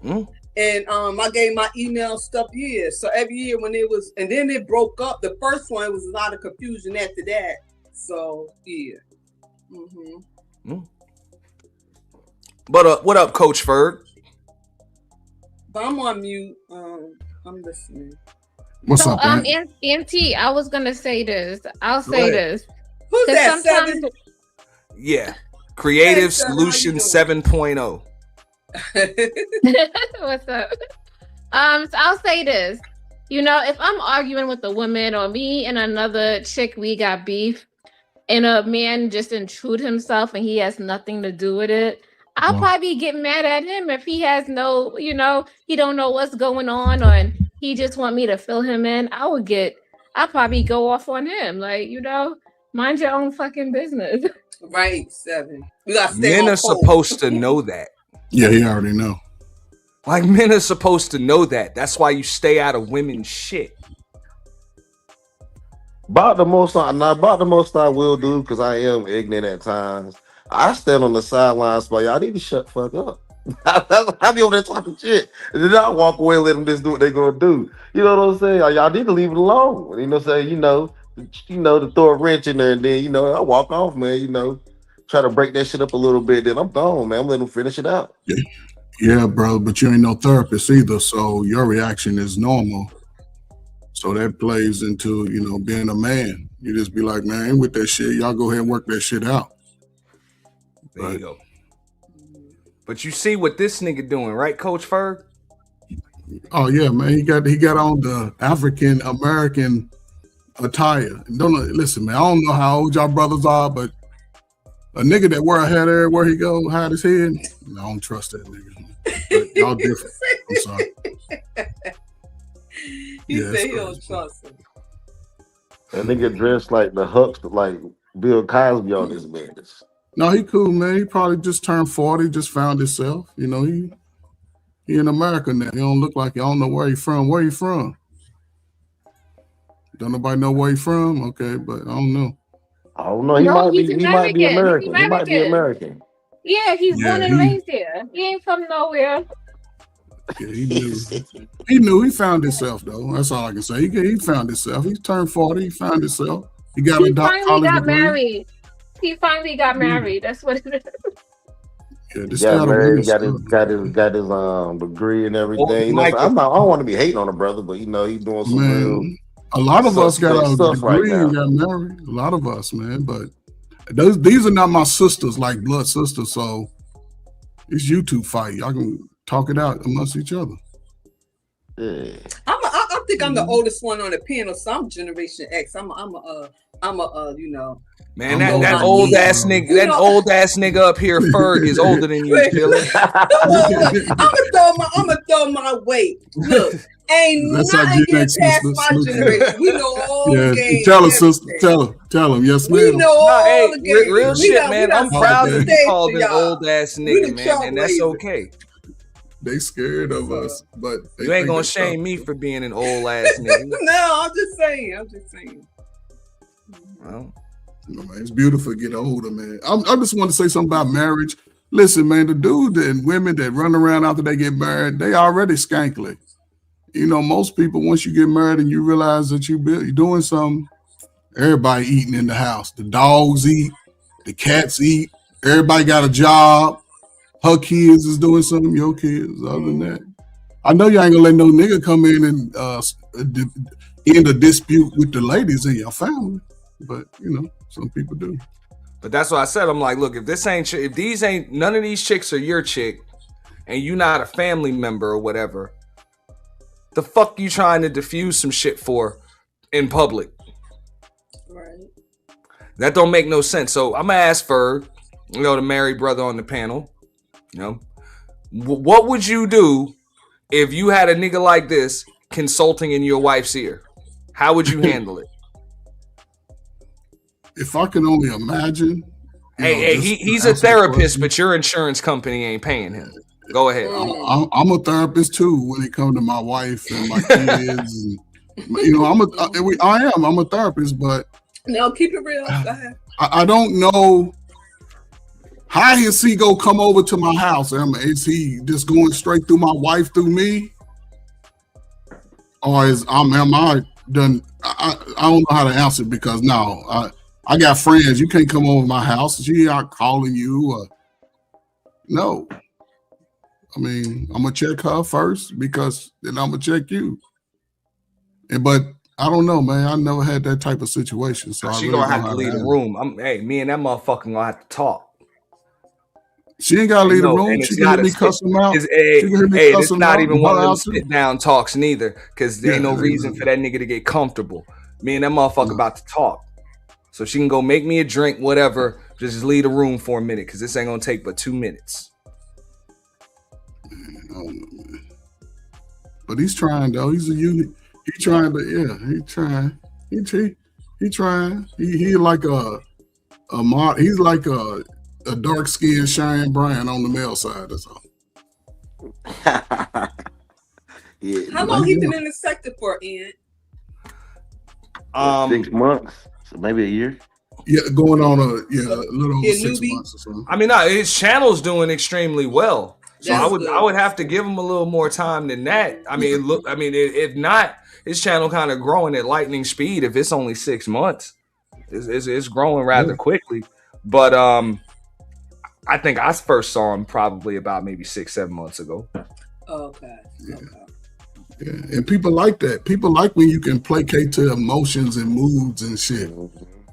N: And I gave my email stuff here. So every year when it was, and then it broke up. The first one, it was a lot of confusion after that. So yeah.
G: But what up, Coach Ferg?
N: But I'm on mute. I'm listening.
K: What's up, MT? I was gonna say this. I'll say this.
N: Who's that?
K: Sometimes,
G: yeah, Creative Solution 7.0.
K: What's up? So I'll say this. You know, if I'm arguing with a woman, or me and another chick, we got beef, and a man just intrude himself and he has nothing to do with it, I'll probably get mad at him if he has no, he don't know what's going on, or he just want me to fill him in. I'll probably go off on him. Like, mind your own fucking business.
N: Right, 7. We got
G: Men are supposed to know that.
O: Yeah, he already know.
G: Like, men are supposed to know that. That's why you stay out of women's shit.
M: About the most I will do, because I am ignorant at times. I stand on the sidelines, but y'all need to shut the fuck up. I be over there talking shit. And then I walk away and let them just do what they're gonna do. You know what I'm saying? Y'all need to leave it alone. You know what I'm saying? To throw a wrench in there, and then I walk off, man, try to break that shit up a little bit, then I'm gone, man. I'm letting them finish it out.
O: Yeah, bro, but you ain't no therapist either, so your reaction is normal. So that plays into, being a man. You just be like, man, I ain't with that shit. Y'all go ahead and work that shit out.
G: There you go. But you see what this nigga doing, right, Coach Ferg?
O: Oh yeah, man. He got on the African American attire. Listen, man, I don't know how old y'all brothers are, but a nigga that wear a hat everywhere he go, hide his head, I don't trust that nigga. But y'all different. I'm sorry.
N: He said he don't trust him.
M: That nigga dressed like the huckster, like Bill Cosby on his business.
O: No, he cool, man. He probably just turned 40, just found himself. He in America now. He don't look like I don't know where he from. Where he from? Don't nobody know where he from? Okay, but I don't know.
M: I don't know. He might be American. He might be American.
K: Yeah, he's born and raised here. He ain't from nowhere.
O: Yeah, he knew. He knew. He found himself though. That's all I can say. He found himself. He turned 40. He found himself. He finally got
K: married. He finally got married. That's what it is.
O: Yeah, this
M: got married. Got his degree and everything. I don't want to be hating on a brother, but he's doing some real.
O: A lot of us got a degree and got married. A lot of us, man. But these are not my sisters, like blood sisters. So it's you two fight. Y'all can talk it out amongst each other.
M: Yeah.
N: I think I'm the oldest one on the panel, so I'm Generation X. I'm
G: Man, that old ass nigga up here, Ferg, is older than you, Philly.
N: I'm gonna throw my weight. Look, Ain't
O: That's our
N: nothing
O: Gen
N: get
O: X
N: past
O: sister.
N: my generation. We know all the games.
O: Tell her, sister. Tell him. Yes,
N: We
O: ma'am.
N: know all the games.
G: Real shit, man. I'm proud to be called an
N: y'all.
G: old ass
N: We
G: nigga,
N: the
G: man, and that's
N: trailblazers.
G: okay.
O: They scared of us, but they
G: You ain't
O: think
G: gonna
O: they
G: shame
O: tough.
G: me for being an old ass nigga.
N: No, I'm just saying.
G: Well,
O: no, man, it's beautiful to get older, man. I just want to say something about marriage. Listen, man, the dude and women that run around after they get married, they already skankly. You know, most people, once you get married and you realize that you're doing something, everybody eating in the house. The dogs eat, the cats eat, everybody got a job. Her kids is doing something, your kids. Other than that, I know you ain't gonna let no nigga come in and end a dispute with the ladies in your family, but you know, some people do.
G: but that's what I said. I'm like, look, if none of these chicks are your chick, and you not a family member or whatever, the fuck you trying to diffuse some shit for in public?
N: Right.
G: That don't make no sense. So I'm gonna ask Ferg, the married brother on the panel, what would you do if you had a nigga like this consulting in your wife's ear? How would you handle it?
O: If I can only imagine.
G: He's a therapist, but your insurance company ain't paying him. Go ahead.
O: I'm a therapist too when it comes to my wife and my kids. And, I'm a therapist, but
N: no, keep it real. Go ahead.
O: I don't know how is he gonna come over to my house. Is he just going straight through my wife through me, or am I done? I don't know how to answer it because I got friends. You can't come over my house. She out calling you. No. I mean, I'm gonna check her first because then I'm gonna check you. But I don't know, man. I never had that type of situation, so
G: She
O: I really
G: gonna
O: don't
G: have
O: know
G: to
O: how
G: leave the
O: handle
G: room. Me and that motherfucker gonna have to talk.
O: She ain't gotta leave the room. She can hear me cuss him out. She can hear me cuss
G: It's
O: him
G: not
O: out.
G: even one of them
O: Her
G: sit down talks neither, because there ain't no reason for that nigga to get comfortable. Me and that motherfucker about to talk, so she can go make me a drink, whatever. Just leave the room for a minute, because this ain't gonna take but 2 minutes.
O: But he's trying though. He's a unit. He trying to, yeah. He trying. He trying. He like he's like a dark skinned Cheyenne Bryan on the male side. That's all.
M: Yeah.
N: How long he been in the sector for, Ian?
M: 6 months, so maybe a year.
O: Yeah, going on a little over 6 months or something.
G: I mean, his channel's doing extremely well. So
N: That's
G: I would have to give him a little more time than that. I mean, if not, his channel kind of growing at lightning speed. If it's only 6 months, it's growing rather quickly. But I think I first saw him probably about maybe 6-7 months ago.
N: Okay.
O: Yeah, and people like that. People like when you can placate to emotions and moods and shit.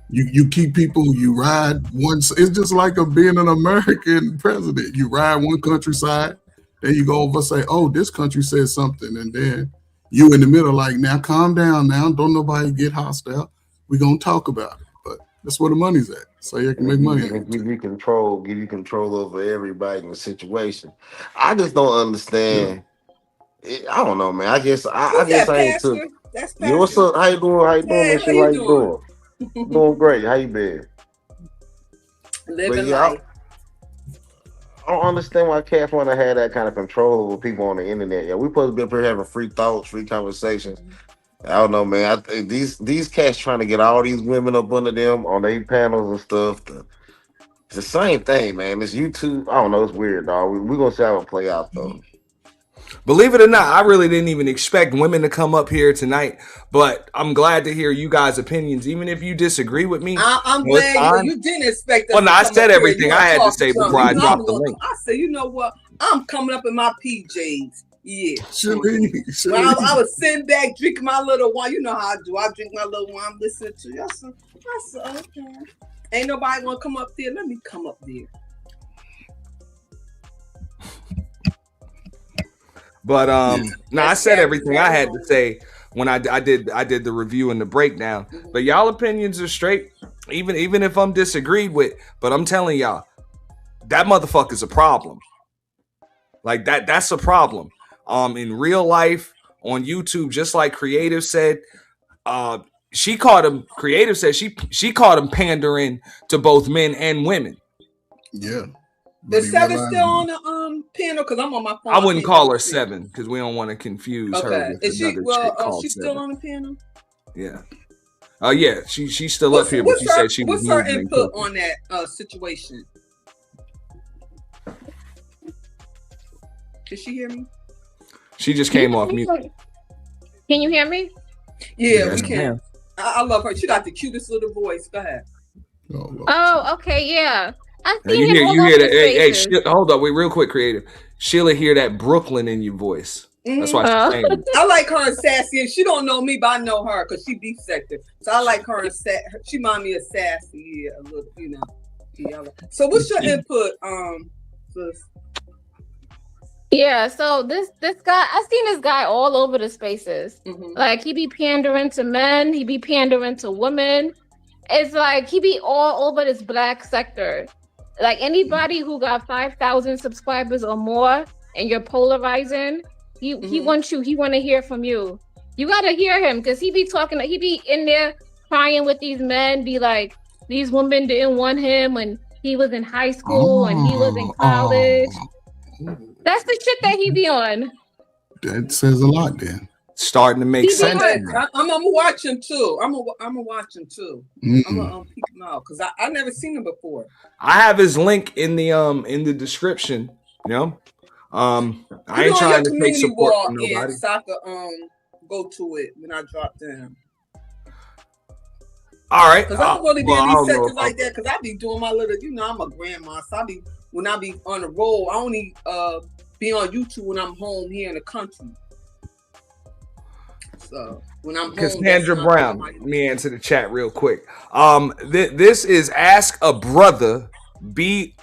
O: You keep people, you ride once. It's just like being an American president. You ride one countryside, then you go over and say, oh, this country said something. And then you in the middle like, now calm down now. Don't nobody get hostile. We're going to talk about it. But that's where the money's at. So you can make money.
M: Give you control over everybody in the situation. I just don't understand. I don't know, man. I guess I ain't too. Yo, what's up? How you doing? How you doing, Miss? How you doing? Doing great. How you been?
N: Living life.
M: I don't understand why cats want to have that kind of control over people on the internet. Yeah, we supposed to be up here having free thoughts, free conversations. I don't know, man. I think these cats trying to get all these women up under them on their panels and stuff. It's the same thing, man. It's YouTube. I don't know. It's weird, dog. We're gonna see how it play out, though.
G: Believe it or not, I really didn't even expect women to come up here tonight, but I'm glad to hear you guys' opinions, even if you disagree with me.
N: I'm glad you didn't expect us.
G: Well, no, I said everything I had to say before I dropped the link.
N: I said, you know what? I'm coming up in my PJs. Yeah.
O: Well,
N: I was sitting back drinking my little wine. You know how I do. I drink my little wine, listening to you. I said, okay. Ain't nobody want to come up there. Let me come up there.
G: But I said everything I had to say when I did the review and the breakdown. But y'all opinions are straight, even if I'm disagreed with. But I'm telling y'all, that motherfucker's a problem. Like that's a problem. In real life, on YouTube, just like Creative said. She called him. Creative said she called him pandering to both men and women.
O: Yeah.
N: Is Seven still on the panel? Because I'm on my phone.
G: I wouldn't call her Seven because we don't want to confuse her
N: Okay.
G: with
N: Is she
G: another chick called
N: she's
G: Seven.
N: still on the panel?
G: Yeah. Yeah, she's still up here, but she said she was
N: What's her
G: moving
N: input on that situation? Did she hear me?
G: She just came off mute.
K: Can you hear me?
N: Yeah, we can. I love her. She got the cutest little voice. Go ahead.
K: Oh, okay, yeah. I've
G: Now,
K: seen
G: you
K: him all
G: hear
K: over
G: that? Hey,
K: spaces.
G: hold up, wait, real quick, Creative. Sheila hear that Brooklyn in your voice. That's why she's saying it.
N: I like her and Sassy, and she don't know me, but I know her because she beef sector. So I like her and she remind me of Sassy, a little, you know. Yeah. So what's your input, sis?
K: Yeah, so this guy, I've seen this guy all over the spaces. Like he be pandering to men, he be pandering to women. It's like he be all over this black sector. Like anybody who got 5,000 subscribers or more and you're polarizing, he wants you, he want to hear from you. You got to hear him because he be talking, he be in there crying with these men, be like, these women didn't want him when he was in high school and he was in college. That's the shit that he be on.
O: That says a lot then.
G: Starting to make sense.
N: I'm gonna watch him too. I'm gonna watch him too. I'm gonna peek him out because I never seen him before.
G: I have his link in the description. You know, I ain't trying to take support from nobody.
N: So I could go to it when I drop down.
G: All right.
N: Because I don't really be in these sectors like that because I be doing my little, you know, I'm a grandma. So when I be on the road, I only be on YouTube when I'm home here in the country. So when I'm home,
G: Cassandra Brown, let me answer the chat real quick. This is Ask a Brother, BROTHA,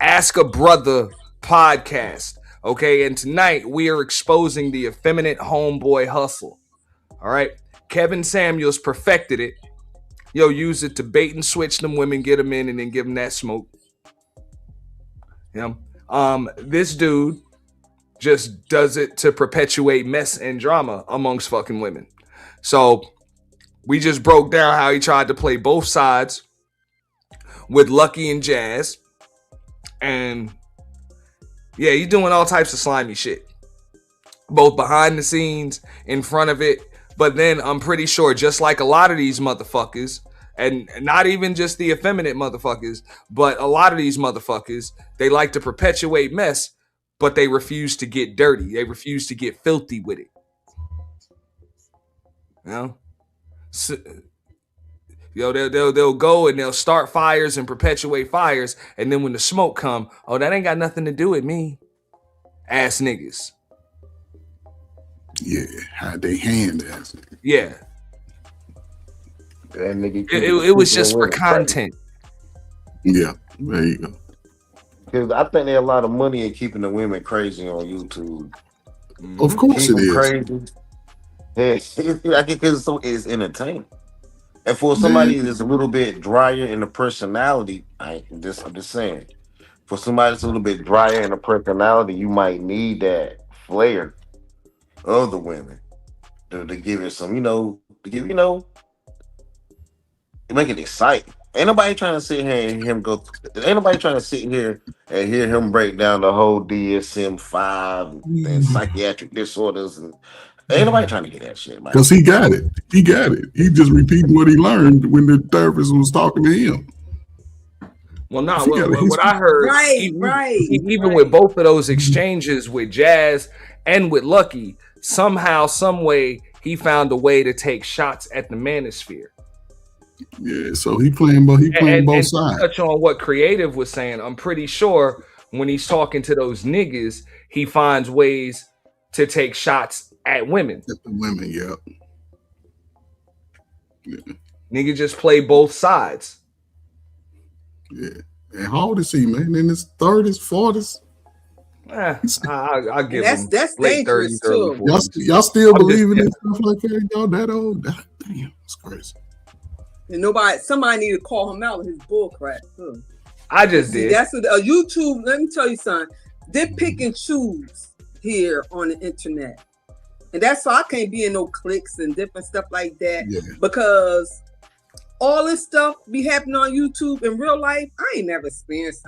G: Ask a Brother podcast. Okay, and tonight we are exposing the effeminate homeboy hustle. All right, Kevin Samuels perfected it. Use it to bait and switch them women, get them in, and then give them that smoke. This dude just does it to perpetuate mess and drama amongst fucking women. So we just broke down how he tried to play both sides with Lucky and Jazz. And yeah, he's doing all types of slimy shit. Both behind the scenes, in front of it. But then I'm pretty sure, just like a lot of these motherfuckers, and not even just the effeminate motherfuckers, but a lot of these motherfuckers, they like to perpetuate mess, but they refuse to get dirty. They refuse to get filthy with it. You know? So, they'll go and they'll start fires and perpetuate fires, and then when the smoke come, oh, that ain't got nothing to do with me. Ass niggas.
O: Yeah, hide their hand ass.
G: Yeah.
M: That nigga,
G: it was just for content.
O: Yeah, there you go.
M: Because I think there's a lot of money in keeping the women crazy on YouTube.
O: Of course it is.
M: Crazy. Yeah, I think it's entertaining. And for somebody that's a little bit drier in the personality, I'm just saying, for somebody that's a little bit drier in the personality, you might need that flair of the women to give it some, make it exciting. Ain't nobody trying to sit here and ain't nobody trying to sit here and hear him break down the whole DSM-5 and psychiatric disorders, and ain't nobody trying to get that shit, man.
O: Because he got it. He just repeating what he learned when the therapist was talking to him.
G: Well, no, what I heard, even with both of those exchanges with Jazz and with Lucky, somehow, some way, he found a way to take shots at the manosphere.
O: Yeah, so he playing both sides.
G: To touch on what Creative was saying, I'm pretty sure when he's talking to those niggas, he finds ways to take shots at women.
O: At the women, yeah.
G: Nigga just play both sides.
O: Yeah. And how old is he, man? In his 30s, 40s?
G: I'll give him
N: that's
G: late
N: dangerous
G: 30s, early
N: too.
G: 40s.
O: Y'all still believing in stuff like that? Y'all that old? Damn, it's crazy.
N: And somebody need to call him out with his bull crap too.
G: I just did.
N: That's a YouTube. Let me tell you something. They pick and choose here on the internet. And that's why I can't be in no cliques and different stuff like that.
O: Yeah.
N: Because all this stuff be happening on YouTube in real life. I ain't never experienced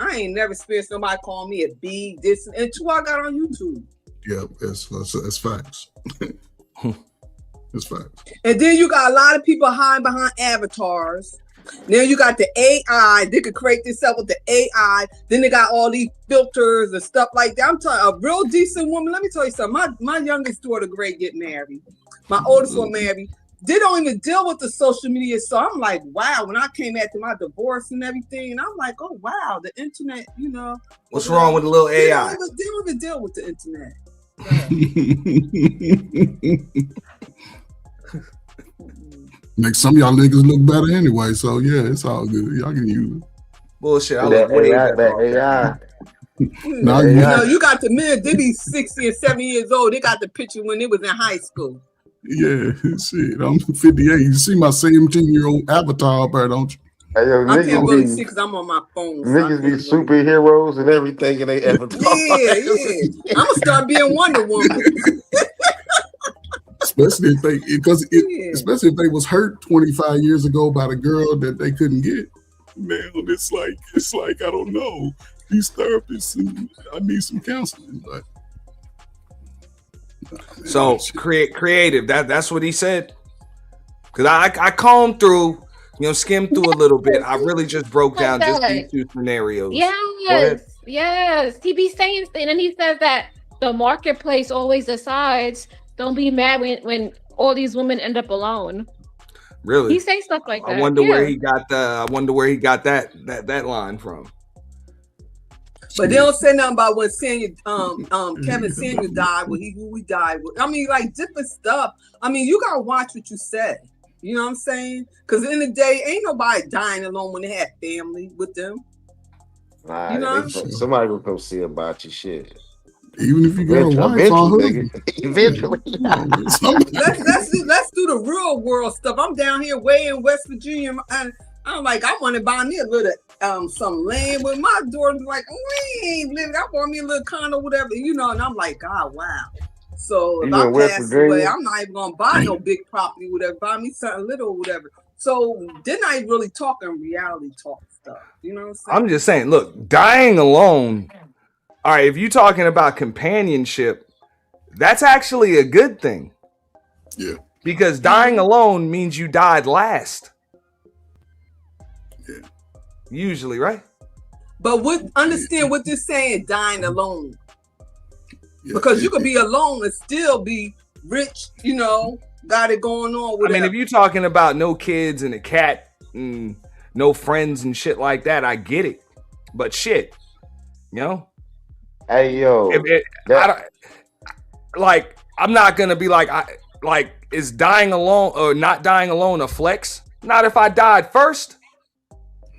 N: nobody calling me a B, this, until I got on YouTube.
O: Yeah, that's facts. It's facts.
N: And then you got a lot of people hiding behind avatars. Then you got the AI. They could create this up with the AI. Then they got all these filters and stuff like that. I'm telling you, a real decent woman. Let me tell you something. My youngest daughter, Greg, get married. My oldest one married. They don't even deal with the social media. So I'm like, wow. When I came after my divorce and everything, and I'm like, oh wow, the internet. You know,
G: what's wrong with the little AI?
N: They don't even deal with the internet.
O: Make some of y'all niggas look better anyway. So yeah, it's all good. Y'all can use it.
G: Bullshit. I
M: That
G: look way
M: AI,
G: better.
M: that AI.
O: No,
N: You know, you got the men. They be 60 and 70 years old. They got the picture when they was in high school.
O: Yeah, shit. I'm 58. You see my 17-year-old avatar up there, don't you?
M: Hey, yo,
N: I can't really see
M: niggas
N: because I'm on my phone.
M: be, niggas be superheroes and everything in they avatar.
N: Yeah. I'm gonna start being Wonder Woman.
O: Especially if they was hurt 25 years ago by the girl that they couldn't get. Man, it's like I don't know. These therapists, and I need some counseling. But
G: So creative. That's what he said. Cause I combed through, skimmed through a little bit. I really just broke down just these two scenarios.
K: Yes. He be saying, and then he says that the marketplace always decides. Don't be mad when all these women end up alone.
G: Really?
K: He say stuff like that.
G: I wonder where he got that line from.
N: But they don't say nothing about when Kevin Samuel died, who he died with. I mean, like different stuff. I mean, you gotta watch what you say. You know what I'm saying? Because in the day, ain't nobody dying alone when they had family with them.
M: Nah,
N: you know,
M: somebody will come see about your shit.
O: Even if you got a wife on her.
M: Eventually.
N: let's do the real world stuff. I'm down here way in West Virginia, and I'm like, I want to buy me a little some land with my daughter. Like, we ain't living. I want me a little condo, whatever, and I'm like, God, wow. So if I pass away, I'm not even gonna buy no big property, whatever. Buy me something little, or whatever. So they're not even really talking reality talk stuff. You know what I'm saying?
G: I'm just saying, look, dying alone. All right, if you're talking about companionship, that's actually a good thing.
O: Yeah.
G: Because dying alone means you died last.
O: Yeah.
G: Usually, right?
N: But understand what they're saying, dying alone. Yeah, because you could be alone and still be rich, got it going on. Whatever.
G: I mean, if you're talking about no kids and a cat and no friends and shit like that, I get it. But shit,
M: Hey yo,
G: I'm not gonna be is dying alone or not dying alone a flex? Not if I died first.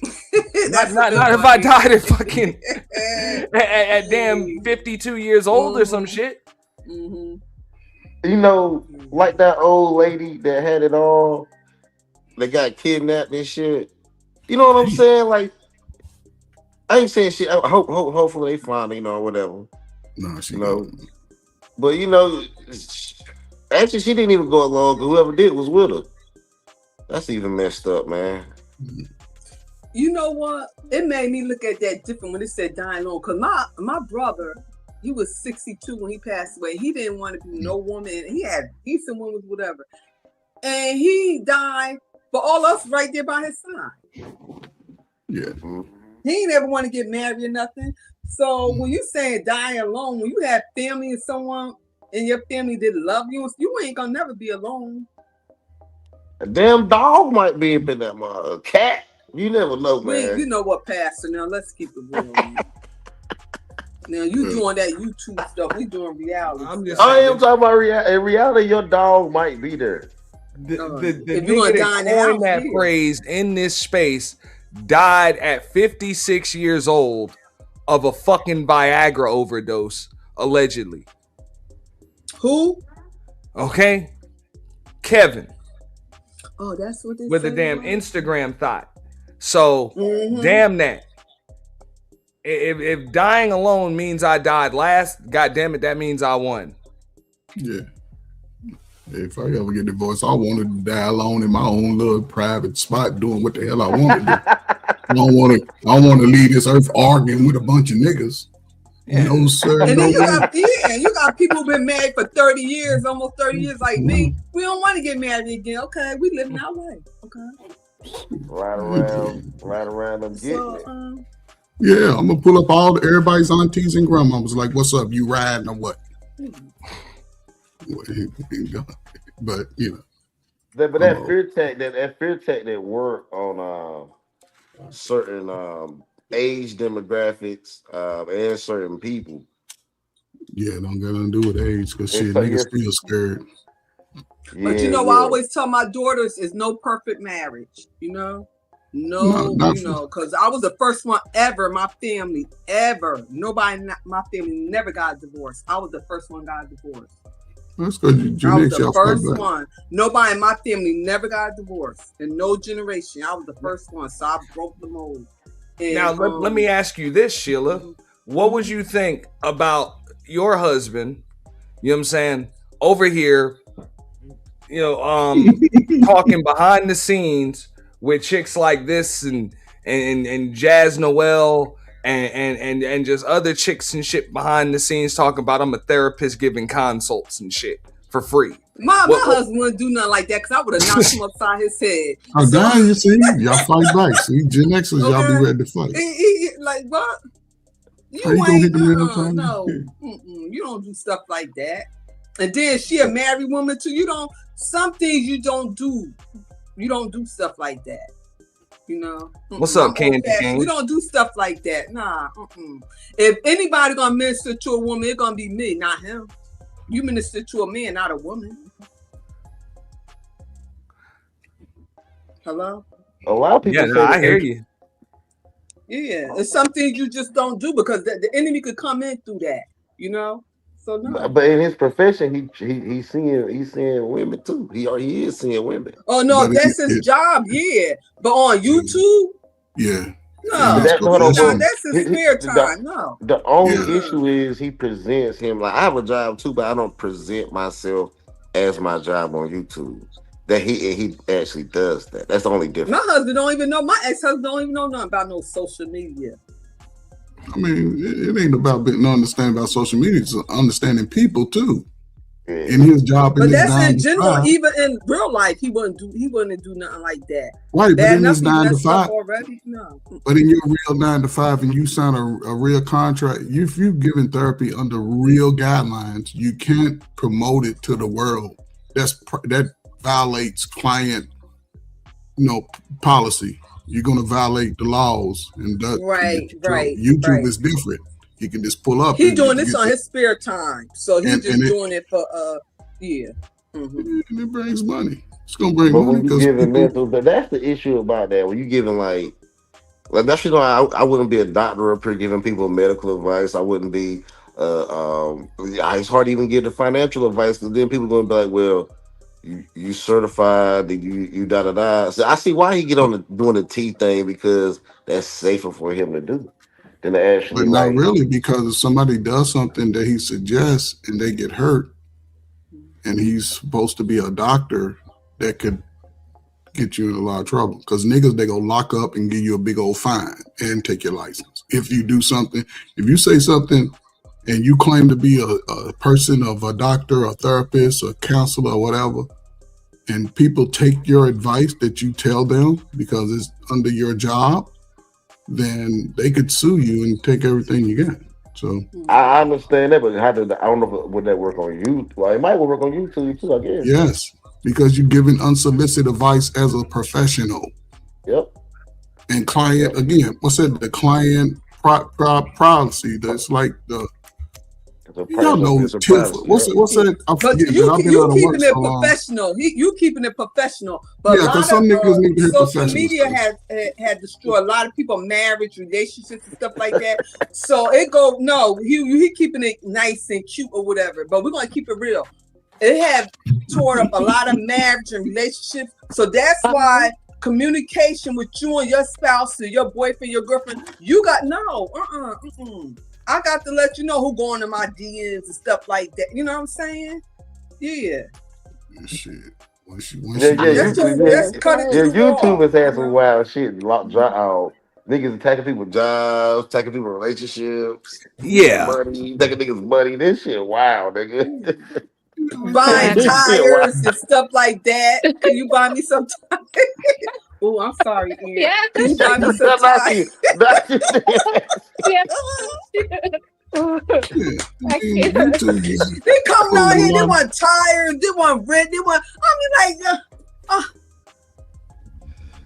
G: not if I died at fucking at damn 52 years old or some shit.
N: Mm-hmm.
M: Like that old lady that had it all, that got kidnapped and shit. You know what I'm saying? Like, I ain't saying shit. Hopefully they find her, or whatever.
O: No, she
M: But actually, she didn't even go along. Whoever did was with her. That's even messed up, man.
N: You know what? It made me look at that different when it said dying alone. Cause my brother, he was 62 when he passed away. He didn't want to be no woman. He had decent women, whatever, and he died for all us right there by his side.
O: Yeah.
N: He ain't ever want to get married or nothing. So when you saying dying alone, when you have family and someone in your family that love you, you ain't gonna never be alone.
M: A damn dog might be up in that mother. A cat. You never know, man.
N: You know what, Pastor? Now let's keep it real. Now you doing that YouTube stuff. We doing reality.
M: I am talking about reality. In reality, your dog might be there.
G: The nigga that coined that phrase in this space died at 56 years old of a fucking Viagra overdose, allegedly.
N: Who?
G: Okay, Kevin.
N: Oh, that's what they
G: with a damn Instagram thought. So damn that. if dying alone means I died last, God damn it, that means I won.
O: Yeah. If I ever get divorced, I want to die alone in my own little private spot doing what the hell I want to do. I don't want to leave this earth arguing with a bunch of niggas.
G: Yeah.
O: No, sir.
N: And
O: no
N: then
O: way.
N: you got people who've been married for 30 years, almost 30 years like me. We don't want to get married again. Okay, we living our way. Okay.
M: Right around them getting it.
O: Yeah, I'm gonna pull up everybody's aunties and grandmas. Like, what's up? You riding or what? But you know.
M: But that fear tech that work on certain age demographics and certain people.
O: Yeah, don't got nothing to do with age, because shit, niggas still scared.
N: But you know, I always tell my daughters, is no perfect marriage. You know, because I was the first one ever. My family nobody in my family never got divorced. I was the first one got divorced.
O: That's because
N: I was the first one. Nobody in my family never got divorced in no generation. I was the first one, so I broke the mold. And,
G: now let me ask you this, Sheila. What would you think about your husband? You know what I'm saying? Over here, you know, talking behind the scenes with chicks like this and Jazz Noel and just other chicks and shit behind the scenes talking about I'm a therapist giving consults and shit for free.
N: My husband wouldn't do nothing like that because I would have knocked him upside his head.
O: Oh, damn, you see? Y'all fight back. See, Gen Xers, y'all be ready to fight.
N: Like, what?
O: You ain't,
N: no. You don't do stuff like that. And then she a married woman too. Some things you don't do. You don't do stuff like that. You know?
G: What's up, Candy King?
N: We don't do stuff like that. Nah. If anybody gonna minister to a woman, it's gonna be me, not him. You minister to a man, not a woman. Hello?
M: A lot of people say
G: I hear you.
N: Yeah, it's some things you just don't do because the enemy could come in through that, you know. So no.
M: But in his profession, he's seeing women too. He is seeing women.
N: Oh no, that's his job. Yeah, but on YouTube, no, that's his spare time. No,
M: the only issue is he presents him like I have a job too, but I don't present myself as my job on YouTube. That he actually does that. That's the only difference.
N: My husband don't even know. My ex-husband don't even know nothing about no social media.
O: I mean, it ain't about understanding about social media. It's understanding people too. Yeah. In his job,
N: but that's in general. Even in real life, he wouldn't do nothing like that.
O: Right, but in his 9 to 5
N: already, no.
O: But in your real 9 to 5, and you sign a real contract, if you've given therapy under real guidelines, you can't promote it to the world. That violates client, policy. You're going to violate the laws, and
N: right.
O: YouTube is different. You can just pull up.
N: He's doing this on his spare time, so he's just doing it for
O: And it brings money. It's going to bring money because
M: but that's the issue about that. When you giving like that's I wouldn't be a doctor up here giving people medical advice. I wouldn't be. It's hard to even give the financial advice because then people are going to be like, well. You certified, you da. So I see why he get on doing the T thing because that's safer for him to do than to actually.
O: But not really, because if somebody does something that he suggests and they get hurt, and he's supposed to be a doctor, that could get you in a lot of trouble. Because niggas, they go lock up and give you a big old fine and take your license. If you do something, if you say something and you claim to be a person of a doctor, a therapist, a counselor, or whatever, and people take your advice that you tell them because it's under your job, then they could sue you and take everything you get. So
M: I understand that, but I don't know would that work on you? Well, it might work on YouTube too, I guess.
O: Yes, because you're giving unsolicited advice as a professional.
M: Yep.
O: And client, again, what's that? The client privacy. That's like the. Y'all know what's that?
N: But you keeping it professional. You keeping it professional. But
O: yeah, because some niggas need to hit
N: social media had destroyed a lot of people, marriage, relationships, and stuff like that. So he keeping it nice and cute or whatever. But we're gonna keep it real. It have torn up a lot of marriage and relationships. So that's why communication with you and your spouse or your boyfriend, your girlfriend. You got I got to let you know who going to my DMs and stuff like that. You know what I'm saying? Yeah.
O: Shit.
M: YouTube has had some wild shit. Niggas attacking people's jobs, attacking people's relationships.
G: Yeah.
M: Money, taking niggas' money. This shit wild, nigga.
N: Buying tires and stuff like that. Can you buy me some tires? Oh, I'm sorry, Ian.
K: Yeah.
N: Can you buy me some tires? They come out here, they want tires, they want rent, they want.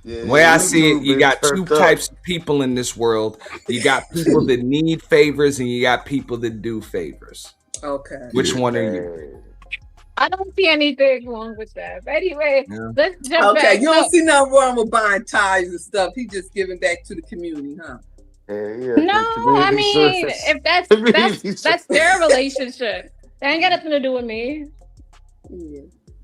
G: The way I see it, you got two types of people in this world. You got people that need favors, and you got people that do favors.
N: Okay.
G: Which one are you?
K: I don't see anything wrong with that. But anyway, let's jump back.
N: Okay, you don't see nothing wrong with buying tires and stuff. He just giving back to the community, huh?
K: No, I mean, if that's their relationship, that ain't got nothing to do with me.
N: Yeah.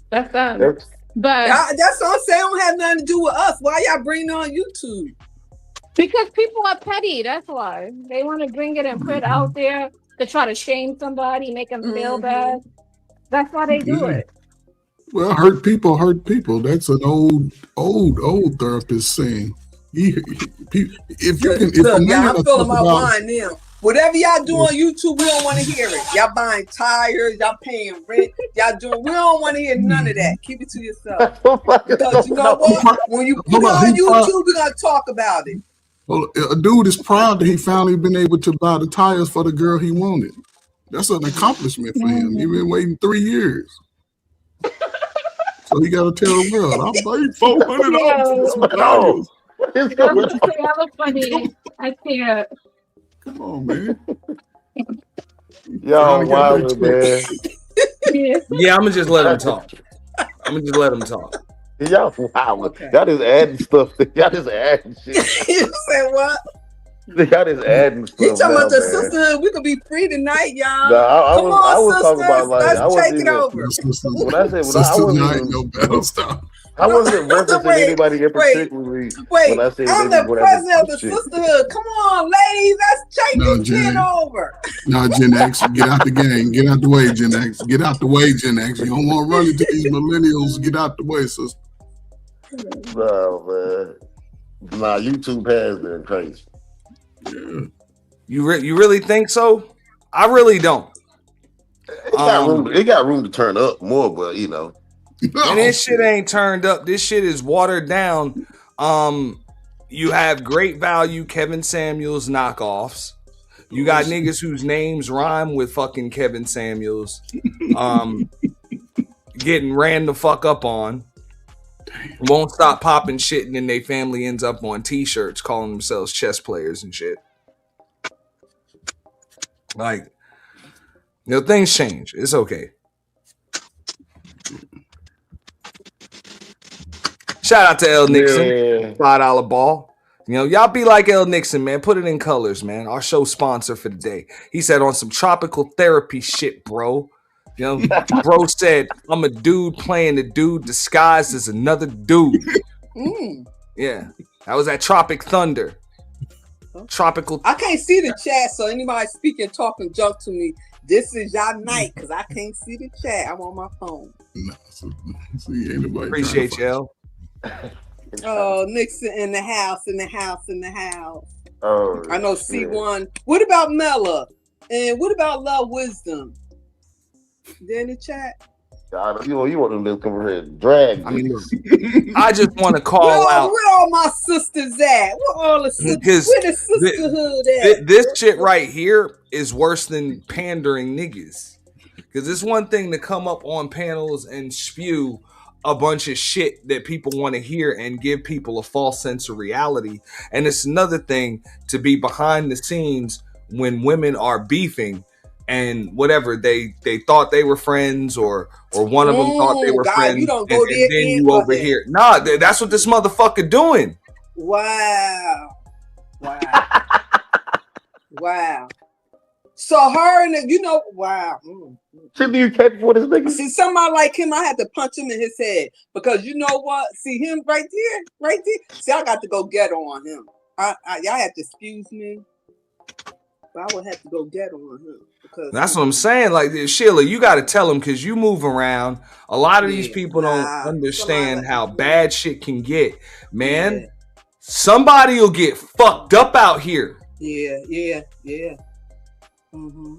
K: That's them. But
N: that's what I'm saying. Don't have nothing to do with us. Why y'all bring it on YouTube?
K: Because people are petty. That's why they want to bring it and put it out there to try to shame somebody, make them feel bad. That's why they do it.
O: Well, hurt people hurt people. That's an old therapist saying. If you can,
N: Look, y'all, I'm feeling my wine now. Whatever y'all do on YouTube, we don't want to hear it. Y'all buying tires, y'all paying rent, y'all doing. We don't want to hear none of that. Keep it to yourself. Because you know what? When you put it on YouTube, we're gonna talk about it.
O: Well, a dude is proud that he finally been able to buy the tires for the girl he wanted. That's an accomplishment for him. He's been waiting 3 years. So he got to tell the world, I paid $400 for some tires.
K: That was funny. I can't.
O: Come on, man.
M: Y'all wild, man.
G: Yeah, I'm gonna just let him talk.
M: Y'all wild. Okay. Y'all just adding stuff. Y'all just adding shit.
N: You said what?
M: Y'all just adding stuff.
N: You talking about the sisterhood? We could be free tonight, y'all.
M: No, I
N: Come
M: was
N: on,
M: talking about like
N: let's take it over.
M: When I said I wasn't referencing anybody in particularly.
N: Wait,
M: when I said
N: I'm the president of the sisterhood. Come on, ladies, let's take this shit over.
O: No, Gen X, get out the game. Get out the way, Gen X. Get out the way, Gen X. You don't want to run into these millennials. Get out the way, sister.
M: No, man. Nah, YouTube has been crazy.
O: Yeah.
G: You really think so? I really don't.
M: It got room to turn up more, but you know.
G: And this shit ain't turned up. This shit is watered down. You have great value Kevin Samuels knockoffs. You got niggas whose names rhyme with fucking Kevin Samuels. Getting ran the fuck up on. Won't stop popping shit, and then their family ends up on t-shirts calling themselves chess players and shit. Like, you know, things change. It's okay. Shout out to L. Nixon, $5 ball. You know, y'all be like L. Nixon, man. Put it in colors, man. Our show sponsor for the day. He said on some tropical therapy shit, bro. You know, bro said, I'm a dude playing a dude disguised as another dude. Yeah, that was that Tropic Thunder. Tropical.
N: I can't see the chat, so anybody speaking, talking junk to me, this is y'all night, because I can't see the chat. I'm on my phone.
G: Appreciate you, L.
N: Oh, Nixon in the house.
M: Oh,
N: I know C1. What about Mella? And what about Love Wisdom? They in the chat?
M: You want them to come over here and drag.
G: I mean, I just want to call out.
N: Where all my sisters at? Where all the sisters? Where the sisterhood at?
G: This shit right here is worse than pandering niggas. Because it's one thing to come up on panels and spew a bunch of shit that people want to hear and give people a false sense of reality. And it's another thing to be behind the scenes when women are beefing and whatever, they thought they were friends or one of them thought they were friends.
N: You don't go there
G: and then you over here. Nah, that's what this motherfucker doing.
N: Wow. Wow. So her and wow.
M: Shit, do you catch for this nigga?
N: See, somebody like him, I had to punch him in his head because you know what? See him right there. See, I got to go get on him. Y'all have to excuse me, but I would have to go get on him because
G: that's what I'm saying. Like Sheila, you got to tell him because you move around. A lot of these people don't understand how bad shit can get, man.
N: Yeah.
G: Somebody will get fucked up out here.
N: Yeah. Mm-hmm.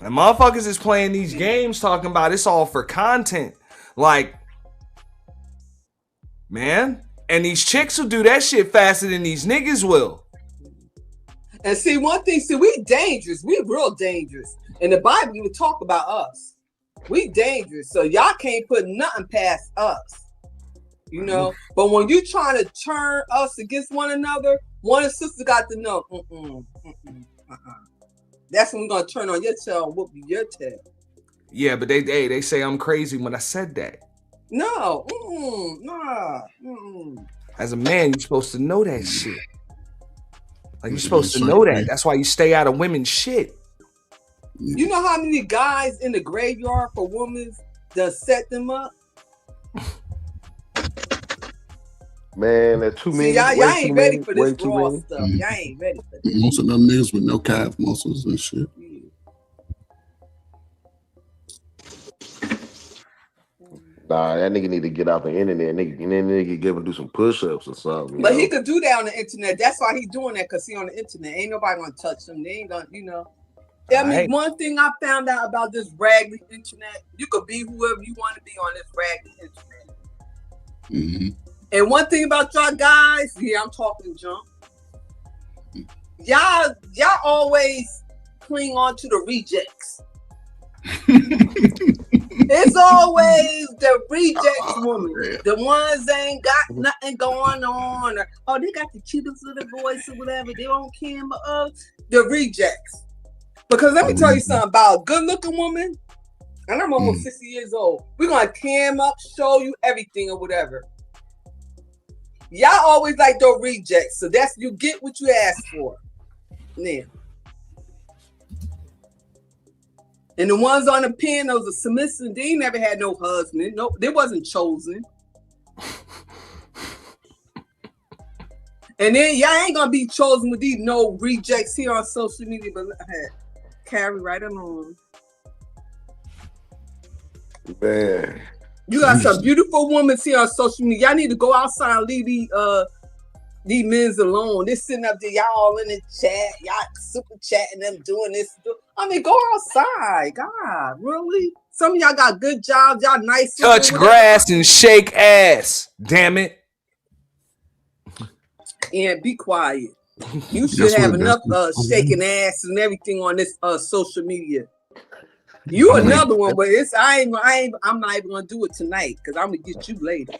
G: And motherfuckers is playing these games talking about it's all for content. Like, man. And these chicks will do that shit faster than these niggas will.
N: And see, one thing, we dangerous. We real dangerous. In the Bible, you would talk about us. We dangerous. So y'all can't put nothing past us. You know? But when you trying to turn us against one another, one of the sisters got to know, that's when we're gonna turn on your tail and whoop your tail.
G: Yeah, but they say I'm crazy when I said that.
N: No,
G: As a man, you're supposed to know that shit. Like, you're supposed to know that. That's why you stay out of women's shit.
N: You know how many guys in the graveyard for women that set them up?
M: Man, that too many.
N: Y'all ain't ready for this raw stuff. Y'all ain't ready for this.
O: Most of them niggas with no calf muscles and shit.
M: Nah, that nigga need to get off the internet. Nigga give him do some push-ups or something.
N: But he could do that on the internet. That's why he doing that, because he on the internet. Ain't nobody gonna touch him. They ain't gonna, you know. I mean, one thing I found out about this raggedy internet, you could be whoever you want to be on this raggedy internet.
O: Mm-hmm.
N: And one thing about y'all guys, I'm talking junk. Y'all always cling on to the rejects. It's always the rejects woman. The ones that ain't got nothing going on. Or, they got the cutest little voice or whatever. They don't care about the rejects. Because let me tell you something about a good-looking woman. And I'm almost 60 years old. We're going to cam up, show you everything or whatever. Y'all always like those rejects. So that's, you get what you ask for. Now. And the ones on the pen, those are submissive, they never had no husband. No, they wasn't chosen. And then y'all ain't gonna be chosen with these no rejects here on social media, but carry right along.
M: Man.
N: You got some beautiful women here on social media. Y'all need to go outside and leave these men alone. They're sitting up there, y'all all in the chat, y'all super chatting them, doing this. I mean, go outside. God, really? Some of y'all got good jobs, y'all nice.
G: Touch grass and shake ass. Damn it.
N: Yeah, be quiet. You should have enough shaking ass and everything on this social media. You another one, but I'm not even gonna do it tonight because I'm gonna get you later.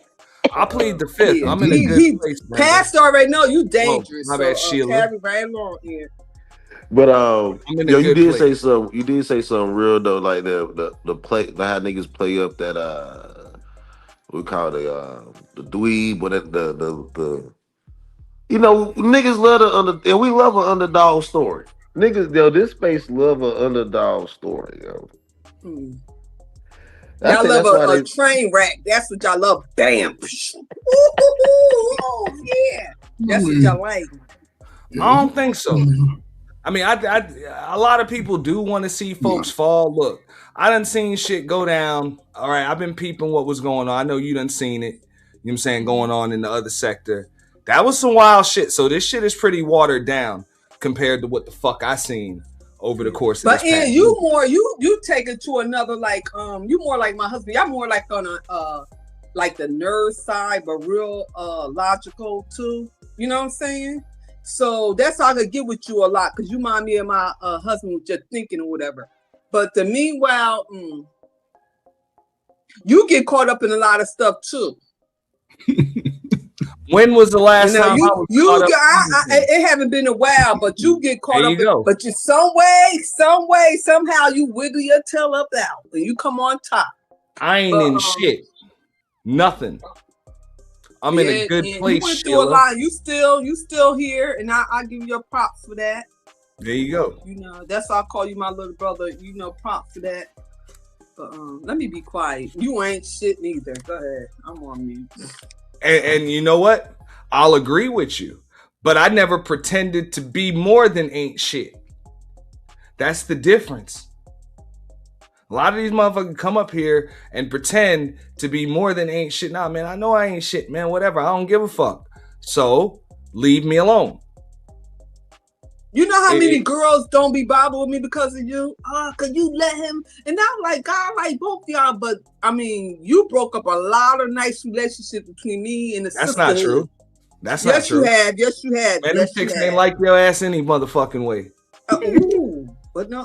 G: I plead the fifth. I'm in a good place.
N: Pastor already know you dangerous.
G: My bad, Sheila.
N: Carry right along here.
M: But you did
G: place.
M: say something. You did say something real though, like the play, how niggas play up that we call the dweeb, but the you know, niggas love and we love an underdog story. Niggas, yo, this space love an underdog story, yo.
N: Y'all love a train wreck. That's what y'all love. Bam. Oh, yeah. That's what y'all like.
G: I don't think so. I mean, a lot of people do want to see folks fall. Look, I done seen shit go down. All right, I've been peeping what was going on. I know you done seen it. You know what I'm saying? Going on in the other sector. That was some wild shit. So this shit is pretty watered down compared to what the fuck I seen over the course of this past week.
N: You take it to another, like, you more like my husband. Y'all more like on a like the nerd side, but real logical too. You know what I'm saying? So that's how I could get with you a lot, because you remind me of my husband with just thinking or whatever. But the meanwhile, you get caught up in a lot of stuff too.
G: When was the last time
N: it haven't been a while, but you get caught up. But you some way, somehow you wiggle your tail up out and you come on top.
G: I ain't in shit. Nothing. I'm in a good place.
N: You went through a lot. You still here, and I give you your props for that.
G: There you go.
N: You know, that's why I call you my little brother. You know, props to that. But let me be quiet. You ain't shit neither. Go ahead. I'm on mute.
G: And you know what? I'll agree with you. But I never pretended to be more than ain't shit. That's the difference. A lot of these motherfuckers come up here and pretend to be more than ain't shit. Nah, man, I know I ain't shit, man. Whatever. I don't give a fuck. So leave me alone.
N: You know how many girls don't be bothered with me because of you? Cause you let him. And I'm like, God, like both y'all. But I mean, you broke up a lot of nice relationships between me and the sisterhood.
G: That's not true. That's not true.
N: Yes, you had.
G: Man, them chicks ain't like your ass any motherfucking way.
N: Ooh. But no,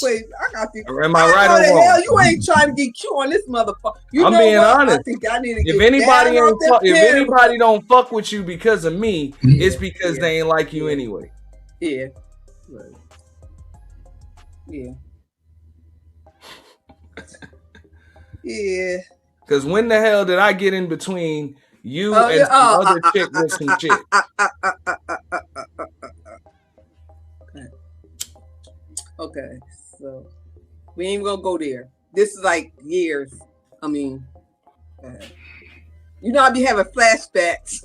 N: wait, I got you.
G: Am I right or wrong?
N: Hell, you ain't trying to get cute on this motherfucker.
G: I'm being honest.
N: I think I need to
G: if anybody don't fuck with you because of me, it's because they ain't like you anyway.
N: Yeah. Right. Yeah. Yeah.
G: Because when the hell did I get in between you and some other chick with some shit?
N: Okay, so we ain't gonna go there. This is like years. I mean, you know, I be having flashbacks.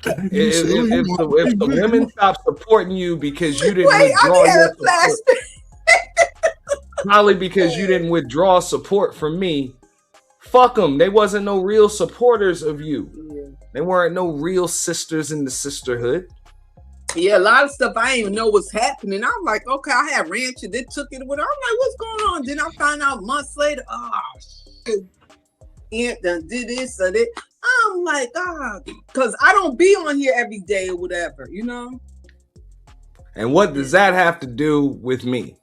G: If the women stop supporting you because you didn't withdraw your support, probably because you didn't withdraw support from me, fuck them. They wasn't no real supporters of you.
N: Yeah.
G: They weren't no real sisters in the sisterhood.
N: Yeah, a lot of stuff I didn't even know was happening. I'm like, okay, I had ranch and they took it with. I'm like, what's going on? Then I find out months later, shit, Aunt done did this or that. I'm like, because I don't be on here every day or whatever, you know?
G: And what does that have to do with me?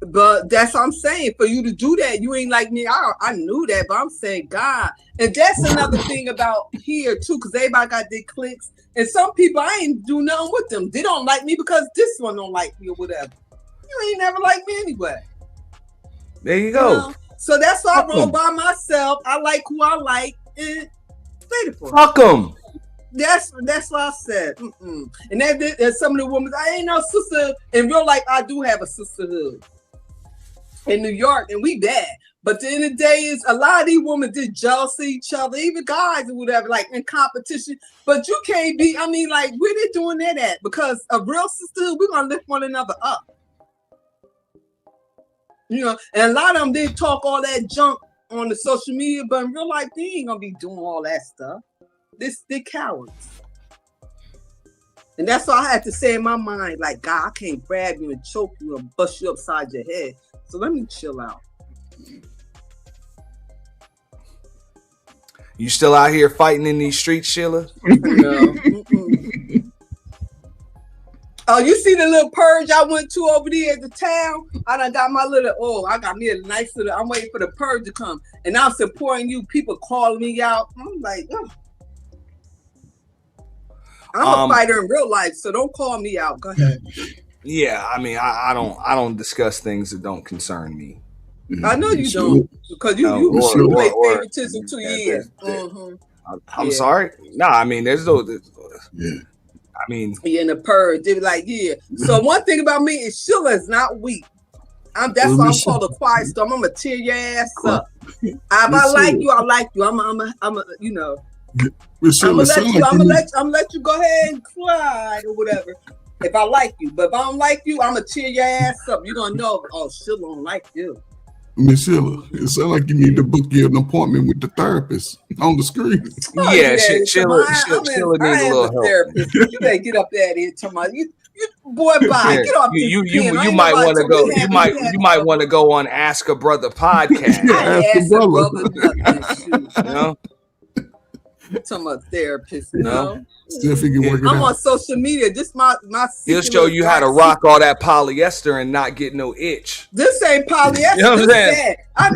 N: But that's what I'm saying. For you to do that, you ain't like me. I knew that, but I'm saying, God. And that's another thing about here, too, because everybody got their clicks. And some people, I ain't do nothing with them. They don't like me because this one don't like me or whatever. You ain't never like me anyway.
G: There you go.
N: You know? So that's why I roll by myself. I like who I like. And stay the fuck.
G: Fuck them.
N: That's what I said. And there's some of the women, I ain't no sister. In real life, I do have a sisterhood in New York, and we bad. But the end of the day is a lot of these women did jealous of each other, even guys or whatever, like in competition. But you can't be, I mean, like, where they doing that at? Because a real sisterhood, we're going to lift one another up. You know, and a lot of them, they talk all that junk on the social media, but in real life, they ain't going to be doing all that stuff. They cowards. And that's all I had to say in my mind, like, God, I can't grab you and choke you and bust you upside your head. So let me chill out.
G: You still out here fighting in these streets, Sheila?
N: No. Oh, you see the little purge I went to over there at the town? I done got my little, I got me a nice little, I'm waiting for the purge to come. And I'm supporting you, people calling me out. I'm like, I'm a fighter in real life, so don't call me out. Go ahead.
G: Yeah, I mean, I don't discuss things that don't concern me.
N: I know you don't, because you play favoritism 2 years.
G: I'm sorry. No, I mean, there's no. I mean,
N: in the purge, they be like, yeah. So one thing about me is Sheila is not weak. That's why I'm called a quiet storm. I'm gonna tear your ass up. If I like you, I like you. I'm you know. I'm gonna let you go ahead and cry or whatever. If I like you, but if I don't like you, I'm gonna tear your ass up. You're gonna know, Sheila don't like you.
O: Miss Sheila, it sounds like you need to book you an appointment with the therapist on the screen.
G: Yeah, Sheila needs a little help.
N: Therapist. You better get up there and tell my you boy, bye. Get off this
G: you might want to go. You might want to go on Ask a Brother podcast.
N: Ask a brother nothing.
G: You know.
N: Talking about therapist, you know.
O: I'm
N: on social media. This my.
G: He'll show you how to rock all that polyester and not get no itch.
N: This ain't polyester.
G: You know what I'm saying?
N: Sad. I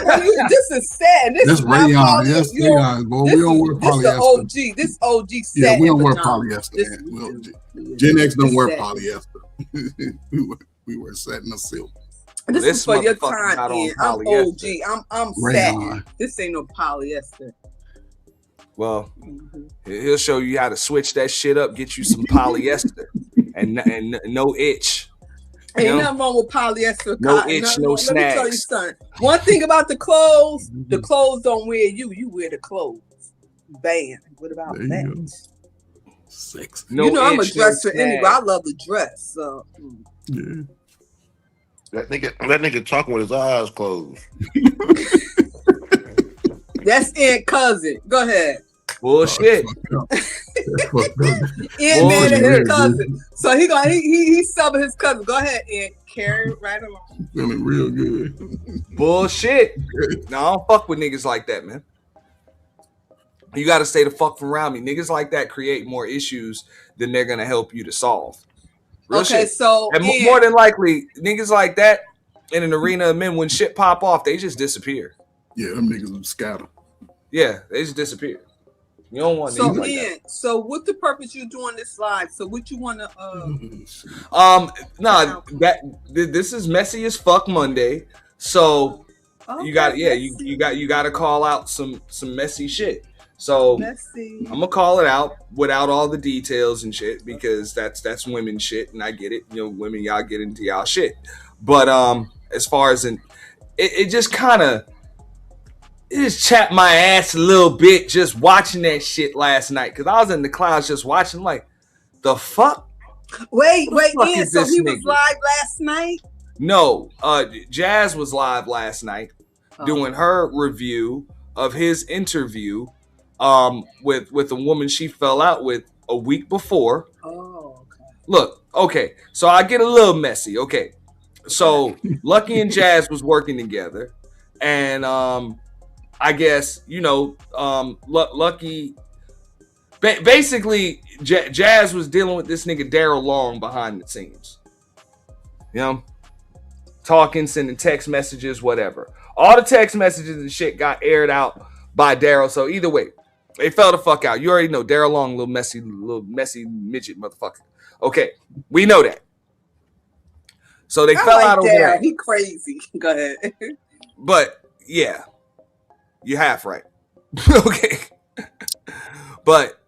N: know you. This is sad. This is
O: rayon. Yes, rayon. But we don't wear polyester.
N: This OG sad.
O: Yeah, we don't wear polyester. Gen X don't wear polyester. we wear satin or silk.
N: This is for your time. I'm OG. I'm sad. This ain't no polyester.
G: Well, he'll show you how to switch that shit up, get you some polyester and no itch.
N: Ain't nothing wrong with polyester
G: No
N: cotton.
G: itch, no
N: Let me tell you
G: snags.
N: something. One thing about the clothes don't wear you. You wear the clothes. Bam. What about that?
O: Sex.
N: You know I'm a dresser anyway. I love the dress. So.
O: Yeah.
M: That nigga talking with his eyes closed.
N: That's Aunt Cousin. Go ahead.
G: Bullshit.
N: Aunt man and his cousin. So he's subbing his cousin. Go ahead, Aunt. Carry it right along.
O: Feeling real good.
G: Bullshit. No, I don't fuck with niggas like that, man. You got to stay the fuck from around me. Niggas like that create more issues than they're gonna help you to solve. Real shit.
N: So
G: and more than likely, niggas like that in an arena of men, when shit pop off, they just disappear.
O: Yeah, them niggas scatter.
G: Yeah, they just disappear. You don't want niggas like that.
N: So what the purpose you doing this live? So what you want to
G: this is messy as fuck Monday. So you got to call out some messy shit. So I'm gonna call it out without all the details and shit, because that's women shit, and I get it. You know, women, y'all get into y'all shit. But as far as it just kind of chapped my ass a little bit just watching that shit last night, because I was in the clouds just watching, like, the fuck.
N: Wait,
G: Ian,
N: so he was live last night?
G: No, Jazz was live last night doing her review of his interview with a woman she fell out with a week before.
N: Oh, okay.
G: Look, okay, so I get a little messy. Okay, so Lucky and Jazz was working together, and I guess, you know, Lucky basically Jazz was dealing with this nigga Daryl Long behind the scenes. You know, talking, sending text messages, whatever. All the text messages and shit got aired out by Daryl. So either way, they fell the fuck out. You already know Daryl Long, little messy midget motherfucker. Okay, we know that. So they fell out over there.
N: He crazy. Go ahead.
G: But yeah, you half right. Okay. But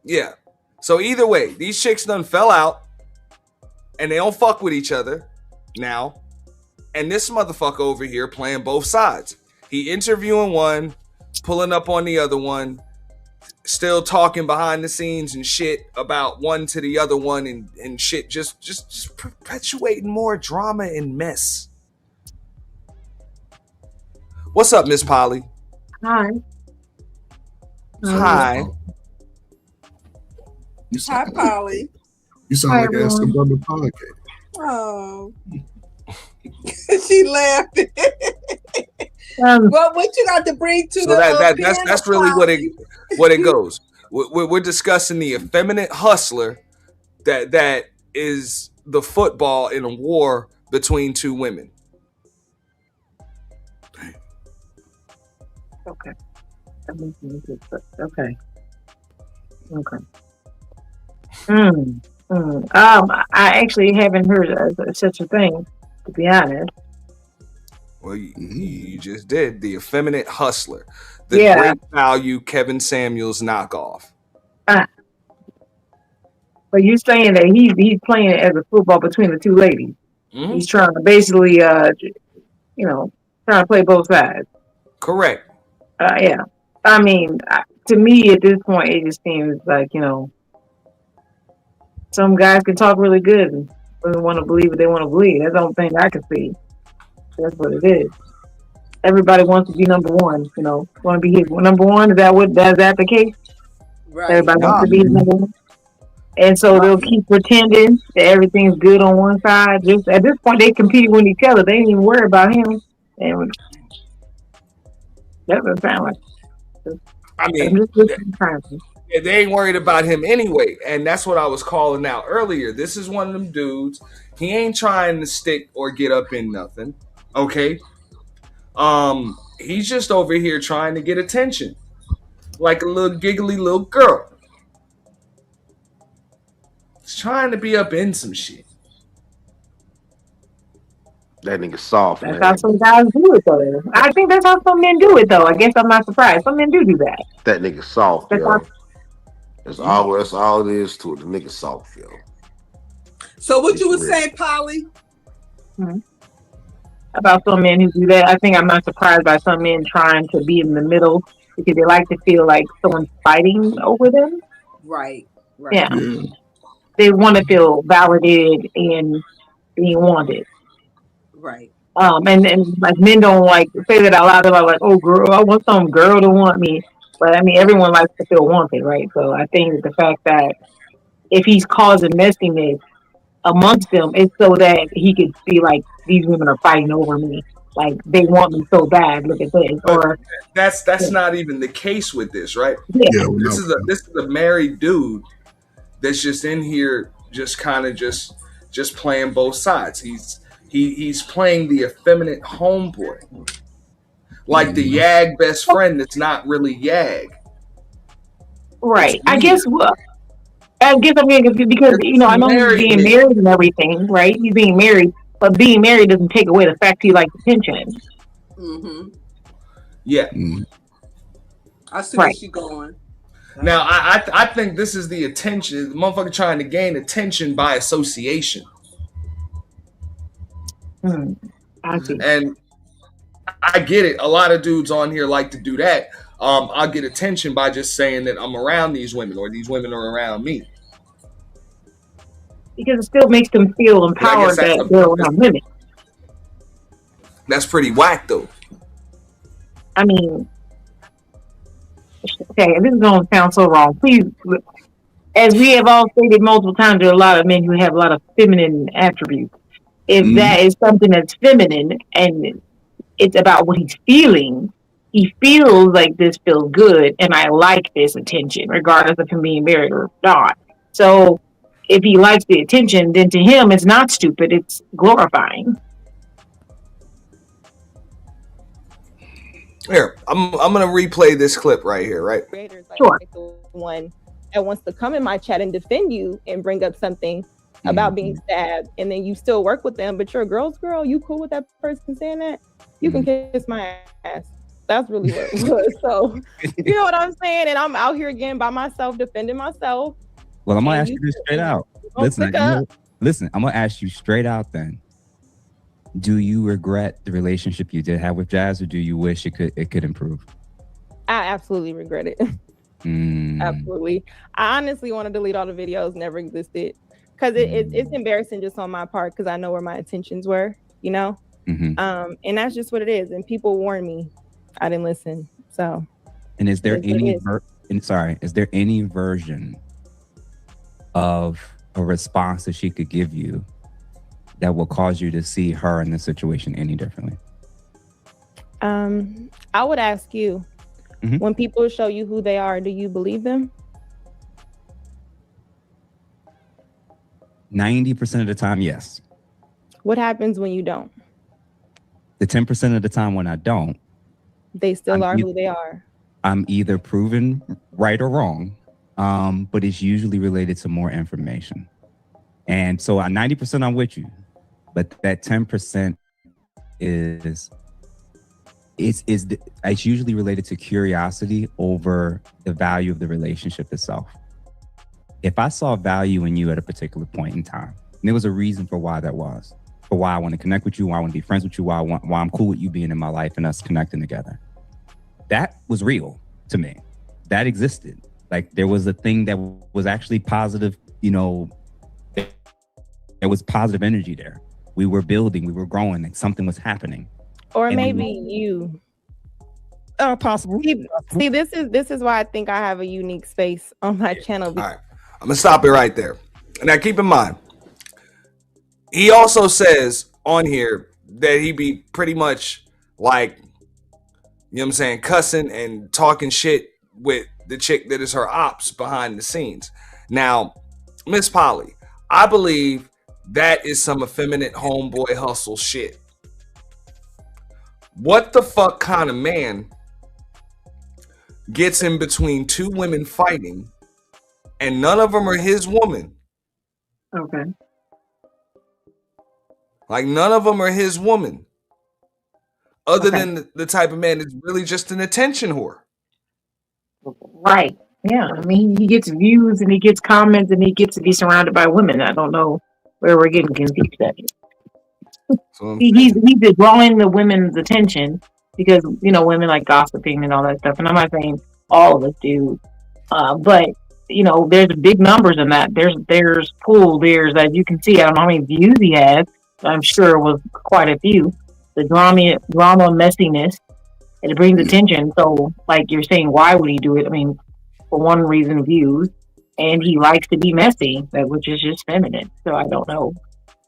G: yeah. So either way, these chicks done fell out, and they don't fuck with each other now. And this motherfucker over here playing both sides. He interviewing one, pulling up on the other one, still talking behind the scenes and shit about one to the other one, and shit, just perpetuating more drama and mess. What's up, Miss Polly?
P: Hi.
G: Hi.
N: Hi, Polly.
O: You sound like Ask the Brother podcast.
N: Oh. She laughing. Well, what you got to bring to
G: that's really what it goes. We're discussing the effeminate hustler that is the football in a war between two women.
P: Okay. Okay. I actually haven't heard of such a thing, to be honest.
G: Well, you just did. The effeminate hustler. The great value Kevin Samuels knockoff.
P: But you're saying that he's playing it as a football between the two ladies. Mm-hmm. He's trying to basically, trying to play both sides.
G: Correct.
P: Yeah. I mean, to me, at this point, it just seems like, some guys can talk really good and doesn't want to believe what they want to believe. That's the only thing I can see. That's what it is. Everybody wants to be number one, want to be his number one. Is that the case?
N: Right.
P: Everybody wants to be his number one. And so they'll keep pretending that everything's good on one side. Just at this point, they compete with each other. They ain't even worry about him. And that doesn't sound like.
G: I mean, they ain't worried about him anyway. And that's what I was calling out earlier. This is one of them dudes. He ain't trying to stick or get up in nothing. Okay. He's just over here trying to get attention. Like a little giggly little girl. He's trying to be up in some shit.
M: That nigga soft,
P: man. That's how some guys do it, though. I think that's how some men do it, though. I guess I'm not surprised. Some men do that.
M: That nigga soft, yo. That's all it is to it. The nigga soft, yo.
N: So what you were saying, Polly?
P: About some men who do that. I think I'm not surprised by some men trying to be in the middle because they like to feel like someone's fighting over them.
N: Right. Right.
P: Yeah. They want to feel validated and being wanted.
N: Right.
P: And like men don't like say that out loud. They're like, oh girl, I want some girl to want me. But I mean, everyone likes to feel wanted, right? So I think the fact that if he's causing messiness amongst them, it's so that he could be like, these women are fighting over me. Like they want me so bad. Look at this. Or
G: That's not even the case with this, right?
P: Yeah.
G: This is a married dude that's just in here, just kind of just playing both sides. He's playing the effeminate homeboy, like the Yag best friend that's not really Yag.
P: right. I guess I'm getting confused because I know he's being married and everything, right? He's being married, but being married doesn't take away the fact he likes attention.
N: Mm-hmm.
G: Yeah.
N: I see where she's going.
G: Now, I think this is the attention. The motherfucker trying to gain attention by association.
P: I see.
G: And I get it. A lot of dudes on here like to do that. I'll get attention by just saying that I'm around these women or these women are around me.
P: Because it still makes them feel empowered that they're around women.
G: That's pretty whack, though.
P: I mean, okay, this is going to sound so wrong. Please, as we have all stated multiple times, there are a lot of men who have a lot of feminine attributes. If that is something that's feminine and it's about what he's feeling, he feels like this feels good and I like this attention, regardless of him being married or not. So if he likes the attention, then to him it's not stupid, it's glorifying.
G: Here, I'm gonna replay this clip right here, right?
P: Sure.
I: One that wants to come in my chat and defend you and bring up something about being stabbed, and then you still work with them, but you're a girl's girl. You cool with that person saying that? You can kiss my ass. That's really what it was. So you know what I'm saying? And I'm out here again by myself, defending myself.
H: Well, I'm gonna ask you this straight out. Listen, I'm gonna ask you straight out then. Do you regret the relationship you did have with Jazz, or do you wish it could improve?
I: I absolutely regret it. Absolutely. I honestly want to delete all the videos, never existed. Because it's embarrassing just on my part, because I know where my intentions were, and that's just what it is. And people warned me, I didn't listen. So,
H: and is there is there any version of a response that she could give you that will cause you to see her in this situation any differently?
I: I would ask you, when people show you who they are, do you believe them?
H: 90% of the time, yes.
I: What happens when you don't?
H: The 10% of the time when I don't,
I: they still are who they are.
H: I'm either proven right or wrong, but it's usually related to more information. And so at 90% I'm with you, but that 10% it's usually related to curiosity over the value of the relationship itself. If I saw value in you at a particular point in time, and there was a reason for why that was, for why I want to connect with you, why I want to be friends with you, why I'm cool with you being in my life and us connecting together, that was real to me. That existed. Like there was a thing that was actually positive, there was positive energy there. We were building, we were growing, and something was happening.
I: Or maybe you.
H: Possible.
I: See, this is why I think I have a unique space on my channel.
G: All right. I'm gonna stop it right there. Now keep in mind, he also says on here that he be pretty much like, cussing and talking shit with the chick that is her ops behind the scenes. Now, Miss Polly, I believe that is some effeminate homeboy hustle shit. What the fuck kind of man gets in between two women fighting and none of them are his woman?
P: Okay.
G: Like none of them are his woman. Other than the type of man that's really just an attention whore.
P: Right. Yeah. I mean, he gets views and he gets comments and he gets to be surrounded by women. I don't know where we're getting confused at.
G: So
P: He's just drawing the women's attention because women like gossiping and all that stuff. And I'm not saying all of us do, but there's big numbers in that. There's pool. There's, as you can see, I don't know how many views he has. I'm sure it was quite a few. The drama, messiness, and it brings attention. So, like you're saying, why would he do it? I mean, for one reason, views, and he likes to be messy, which is just feminine. So I don't know.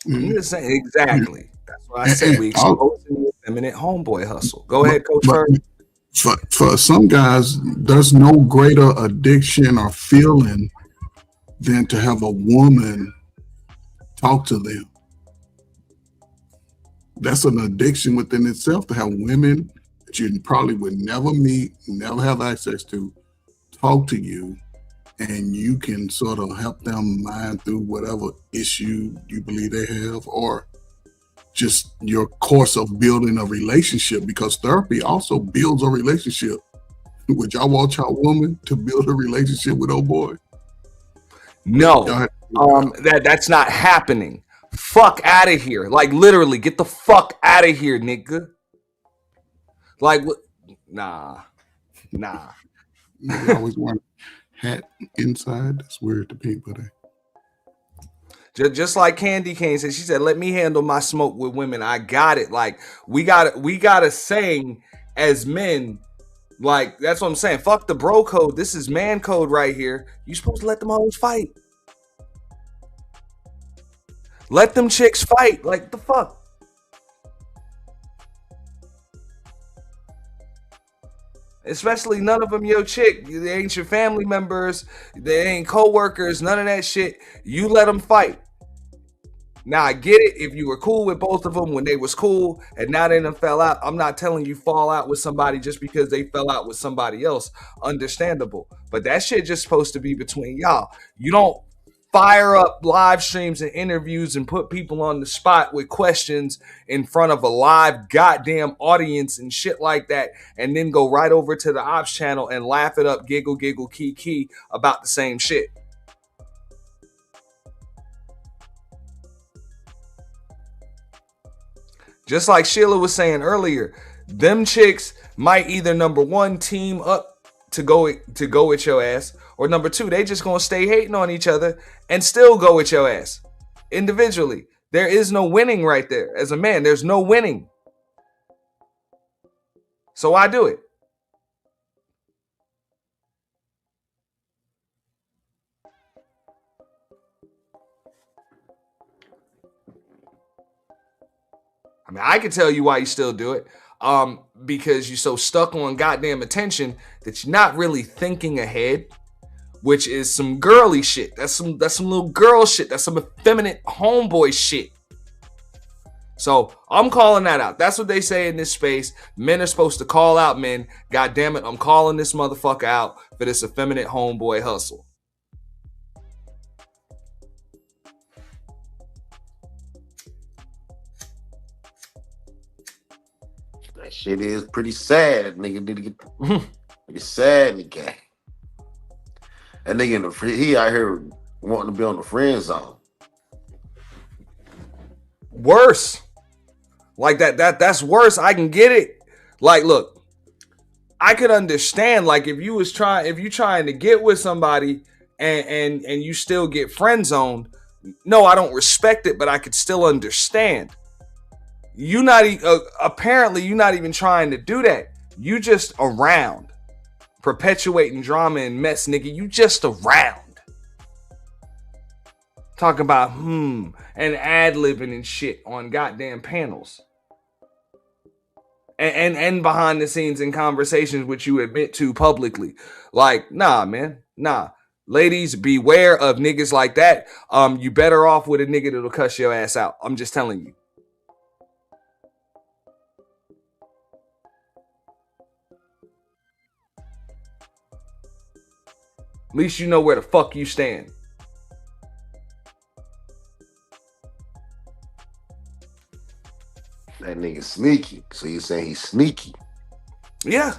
G: I'm just saying, exactly. That's what I said. We exposing the effeminate homeboy hustle. Go ahead, Coach Ferg.
O: For some guys, there's no greater addiction or feeling than to have a woman talk to them. That's an addiction within itself, to have women that you probably would never meet, never have access to, talk to you, and you can sort of help them mind through whatever issue you believe they have, or just your course of building a relationship, because therapy also builds a relationship. Would y'all want y'all woman to build a relationship with old boy?
G: No, that's not happening. Fuck out of here. Like, literally, get the fuck out of here, nigga. Like, what? Nah.
O: You always want hat inside. That's weird to people.
G: Just like Candy Cane said, she said, "Let me handle my smoke with women. I got it." Like, we got a saying as men. Like, that's what I'm saying. Fuck the bro code. This is man code right here. You supposed to let them hoes fight. Let them chicks fight. Like, the fuck? Especially none of them your chick. They ain't your family members. They ain't co-workers. None of that shit. You let them fight. Now, I get it. If you were cool with both of them when they was cool and now they done fell out, I'm not telling you fall out with somebody just because they fell out with somebody else. Understandable. But that shit just supposed to be between y'all. You don't fire up live streams and interviews and put people on the spot with questions in front of a live goddamn audience and shit like that, and then go right over to the ops channel and laugh it up, giggle, key about the same shit. Just like Sheila was saying earlier, them chicks might either, number one, team up to go with your ass, or number two, they just gonna stay hating on each other and still go with your ass individually. There is no winning right there. As a man, there's no winning. So I do it. I mean, I can tell you why you still do it. Because you're so stuck on goddamn attention that you're not really thinking ahead, which is some girly shit. That's some little girl shit. That's some effeminate homeboy shit. So I'm calling that out. That's what they say in this space. Men are supposed to call out men. God damn it, I'm calling this motherfucker out for this effeminate homeboy hustle.
M: That shit is pretty sad. Nigga need to get nigga sad in the game. That nigga he out here wanting to be on the friend zone.
G: Worse. Like that's worse. I can get it. Like, look, I could understand, like, if you trying to get with somebody and you still get friend zoned. No, I don't respect it, but I could still understand. Apparently you're not even trying to do that. You just around, perpetuating drama and mess, nigga. You just around, talking about and ad-libbing and shit on goddamn panels, and behind the scenes in conversations which you admit to publicly. Like, nah, man, nah. Ladies, beware of niggas like that. You better off with a nigga that'll cuss your ass out. I'm just telling you. At least you know where the fuck you stand.
M: That nigga sneaky. So you saying he's sneaky?
G: Yeah.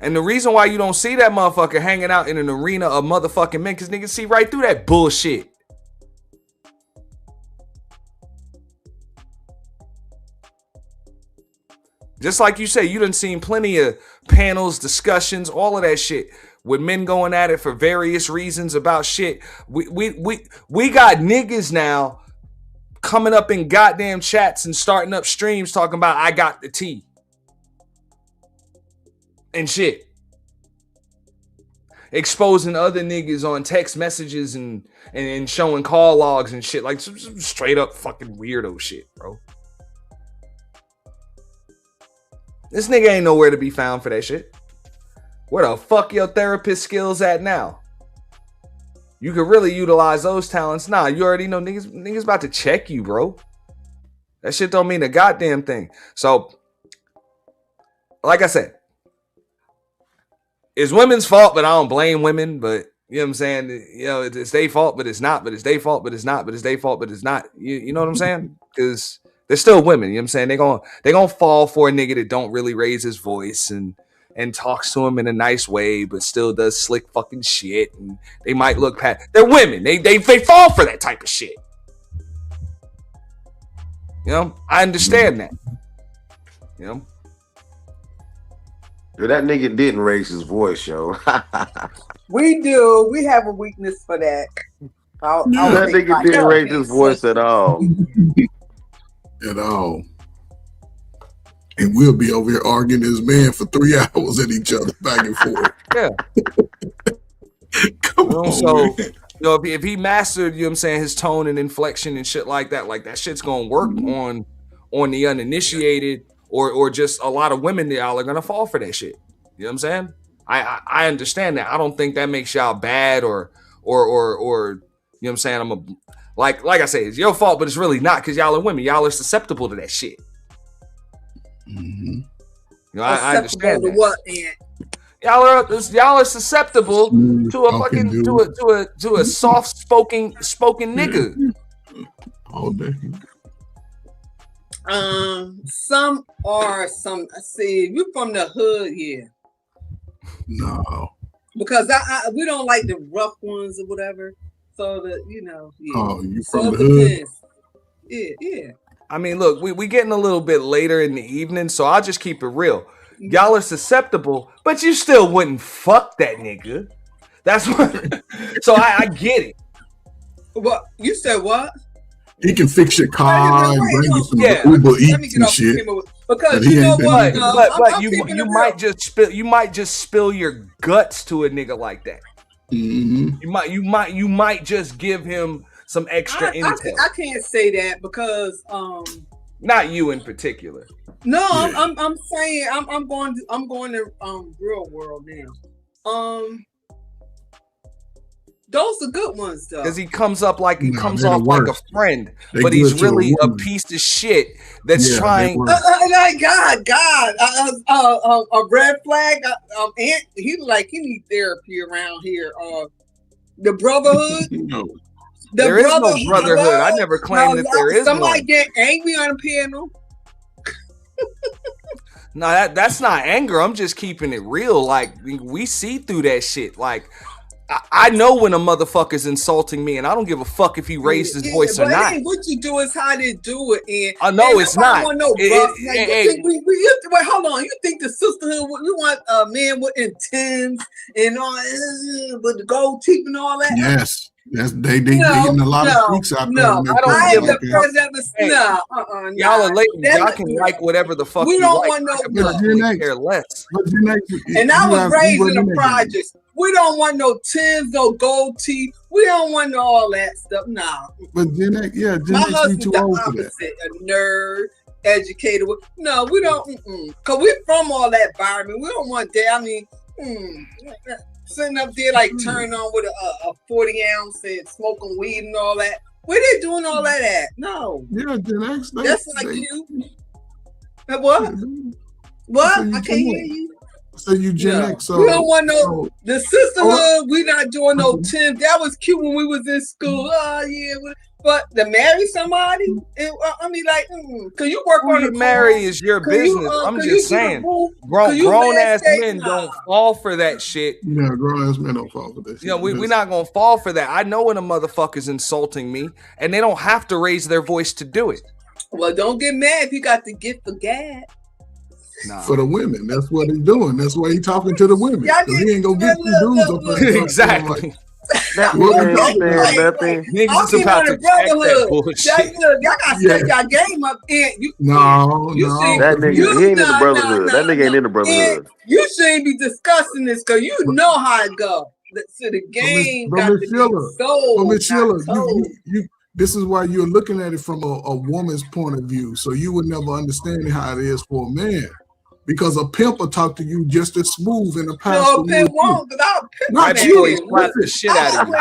G: And the reason why you don't see that motherfucker hanging out in an arena of motherfucking men, because niggas see right through that bullshit. Just like you say, you done seen plenty of panels, discussions, all of that shit with men going at it for various reasons about shit. We got niggas now coming up in goddamn chats and starting up streams talking about I got the tea and shit. Exposing other niggas on text messages and showing call logs and shit. Like some straight up fucking weirdo shit, bro. This nigga ain't nowhere to be found for that shit. Where the fuck your therapist skills at now? You could really utilize those talents. Nah, you already know niggas about to check you, bro. That shit don't mean a goddamn thing. So, like I said, it's women's fault, but I don't blame women. But you know what I'm saying? You know, it's their fault, but it's not. But it's their fault, but it's not. But it's their fault, but it's not. You know what I'm saying? Because they're still women. You know what I'm saying? They're gonna fall for a nigga that don't really raise his voice and talks to him in a nice way, but still does slick fucking shit. And they might look past. They're women. They fall for that type of shit. You know, I understand that. You know,
M: Yo, that nigga didn't raise his voice, yo.
N: We do. We have a weakness for that.
M: That nigga didn't raise his voice at all.
O: At all. And we'll be over here arguing as man for 3 hours at each other back and forth.
G: Yeah.
O: Come on.
G: So,
O: Man.
G: you know, if he mastered, you know what I'm saying, his tone and inflection and shit like that shit's gonna work on the uninitiated or just a lot of women that y'all are gonna fall for that shit. You know what I'm saying? I understand that. I don't think that makes y'all bad or you know what I'm saying? Like I say, it's your fault, but it's really not because y'all are women. Y'all are susceptible to that shit.
O: Mm-hmm.
G: You know, I understand
N: to
G: that.
N: what, Aunt?
G: Y'all are susceptible to a fucking to a soft spoken nigga.
O: All day.
N: Some are some. See, you from the hood here?
O: No.
N: Because we don't like the rough ones or whatever. So that you know. Yeah.
O: Oh, you
N: So
O: from the hood?
N: Yeah.
G: I mean, look, we getting a little bit later in the evening, so I'll just keep it real. Y'all are susceptible, but you still wouldn't fuck that nigga. That's what. So I get it.
N: What you said? What?
O: He can fix your car and bring you some
G: Yeah.
O: Uber Eats and shit.
N: Because
O: he
N: you know
O: ain't been
N: what?
O: there.
G: But you might just spill your guts to a nigga like that.
O: Mm-hmm.
G: You might just give him some extra intel.
N: I can't say that because
G: not you in particular.
N: No,
G: Yeah.
N: I'm saying I'm going to real world now. Those are good ones though.
G: Because he comes off like a friend,
O: They
G: but
O: good
G: he's
O: to a
G: really a
O: woman.
G: piece of shit that's trying.
N: Like God, a red flag. Aunt, he need therapy around here. The brotherhood.
O: No.
G: There is no brotherhood. I never claimed that there is
N: somebody
G: one.
N: get angry on a piano.
G: No, that's not anger. I'm just keeping it real. Like we see through that shit. Like I know when a motherfucker's insulting me, and I don't give a fuck if he raised his voice or not.
N: What you do is how they do it, and
G: I know it's not.
N: Wait, hold on. You think the sisterhood? We want a man with Timbs and all, with the gold teeth and all that?
O: Yes. They getting a lot of freaks out there.
G: I don't give a fuck.
N: No.
G: Y'all are ladies. Y'all can like whatever the fuck
N: We
G: you
N: don't
G: like.
N: want no.
G: I really care less.
N: And I was raised in the projects. We don't want no Timbs, no gold teeth. We don't want no all that stuff. Nah.
O: But Gen X, Gen
N: My
O: X be
N: husband's
O: too
N: the
O: old for that.
N: opposite. A nerd, educated. No, we don't. Because we're from all that environment. We don't want that. I mean, sitting up there like turning on with a 40 ounce and smoking weed and all that. Where they doing all that at? No.
O: Yeah, Gen X.
N: That's like you. What? What? I can't hear you.
O: So you Gen X. So
N: we don't want no the sisterhood. We not doing no 10. That was cute when we was in school. Oh yeah, but to marry somebody, I mean, like, cause you work on
G: Who you marry is your business. I'm just saying, grown ass men don't fall for that shit.
O: Yeah, grown ass men don't fall for that shit.
G: You know, we're not gonna fall for that. I know when a motherfucker's insulting me, and they don't have to raise their voice to do it.
N: Well, don't get mad if you got the gift of gab.
O: for the women. That's what he's doing. That's why he's talking to the women. Because he ain't gonna get some dudes up there.
G: Exactly.
M: That
O: What
M: nigga
O: we
M: ain't saying nothing.
G: Niggas is about to check that bullshit.
N: Y'all gotta step y'all game up. And
O: No.
M: That nigga, he ain't in the brotherhood. That nigga ain't in the brotherhood.
N: you shouldn't be discussing this because you know how it go. So the game got to be sold.
O: But Miss Sheila, you this is why you're looking at it from a woman's point of view. So you would never understand how it is for a man. Because a pimp will talk to you just as smooth in the past.
N: No, pimp won't, because I'll pimp
O: not
G: you. Slap the shit out of you.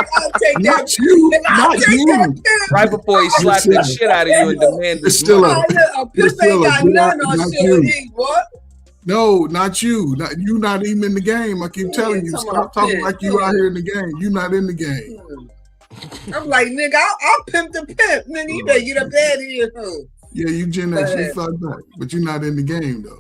N: Not
O: you. Not you.
G: Right before he slapped the shit out of you and demanded
N: a pimp ain't got none on shit. What?
O: No, not you. You not even in the game. I keep telling you. Stop talking like you out here in the game. You not in the game.
N: I'm like, nigga, I'll pimp the pimp. Nigga, you better get up out of here.
O: Yeah, you Gen X, you fucked back. But you're not in the game, though.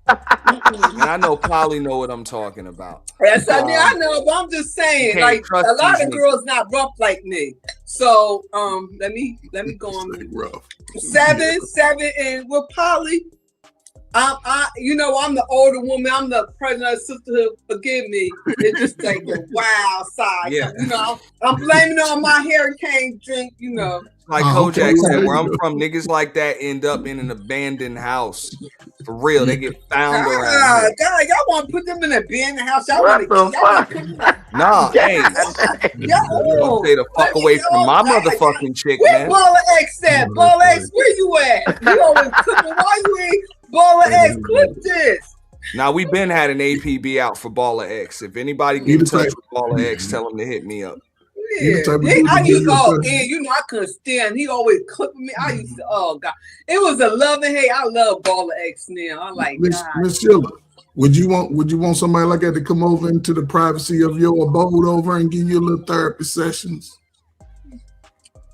G: And I know Polly know what I'm talking about.
N: Yes, I mean, I know, but I'm just saying, like, a lot of girls not rough like me. So, let me go on.
O: Rough.
N: 7, and with Polly, I'm the older woman. I'm the president of sisterhood. Forgive me. It just like the wild side.
G: Yeah.
N: I'm blaming it on my hurricane drink.
G: Like Kojak said, where I'm from, niggas like that end up in an abandoned house. For real, they get found around here.
N: God, y'all want to put them in a abandoned house? Y'all want to
G: Nah, hey.
N: Y'all
G: stay the fuck away from my motherfucking chick,
N: where
G: man.
N: Baller X at? Baller X, where you at? You always cooking. Why you ain't Baller X? Clip this.
G: Now, we been had an APB out for Baller X. If anybody get in touch with Baller X, tell them to hit me up.
N: Yeah, I couldn't stand. He always clipping me. I used to, oh God, it was a love and hate. I love Baller X now. I'm like,
O: Miss Sheila, would you want somebody like that to come over into the privacy of your abode over and give you a little therapy sessions?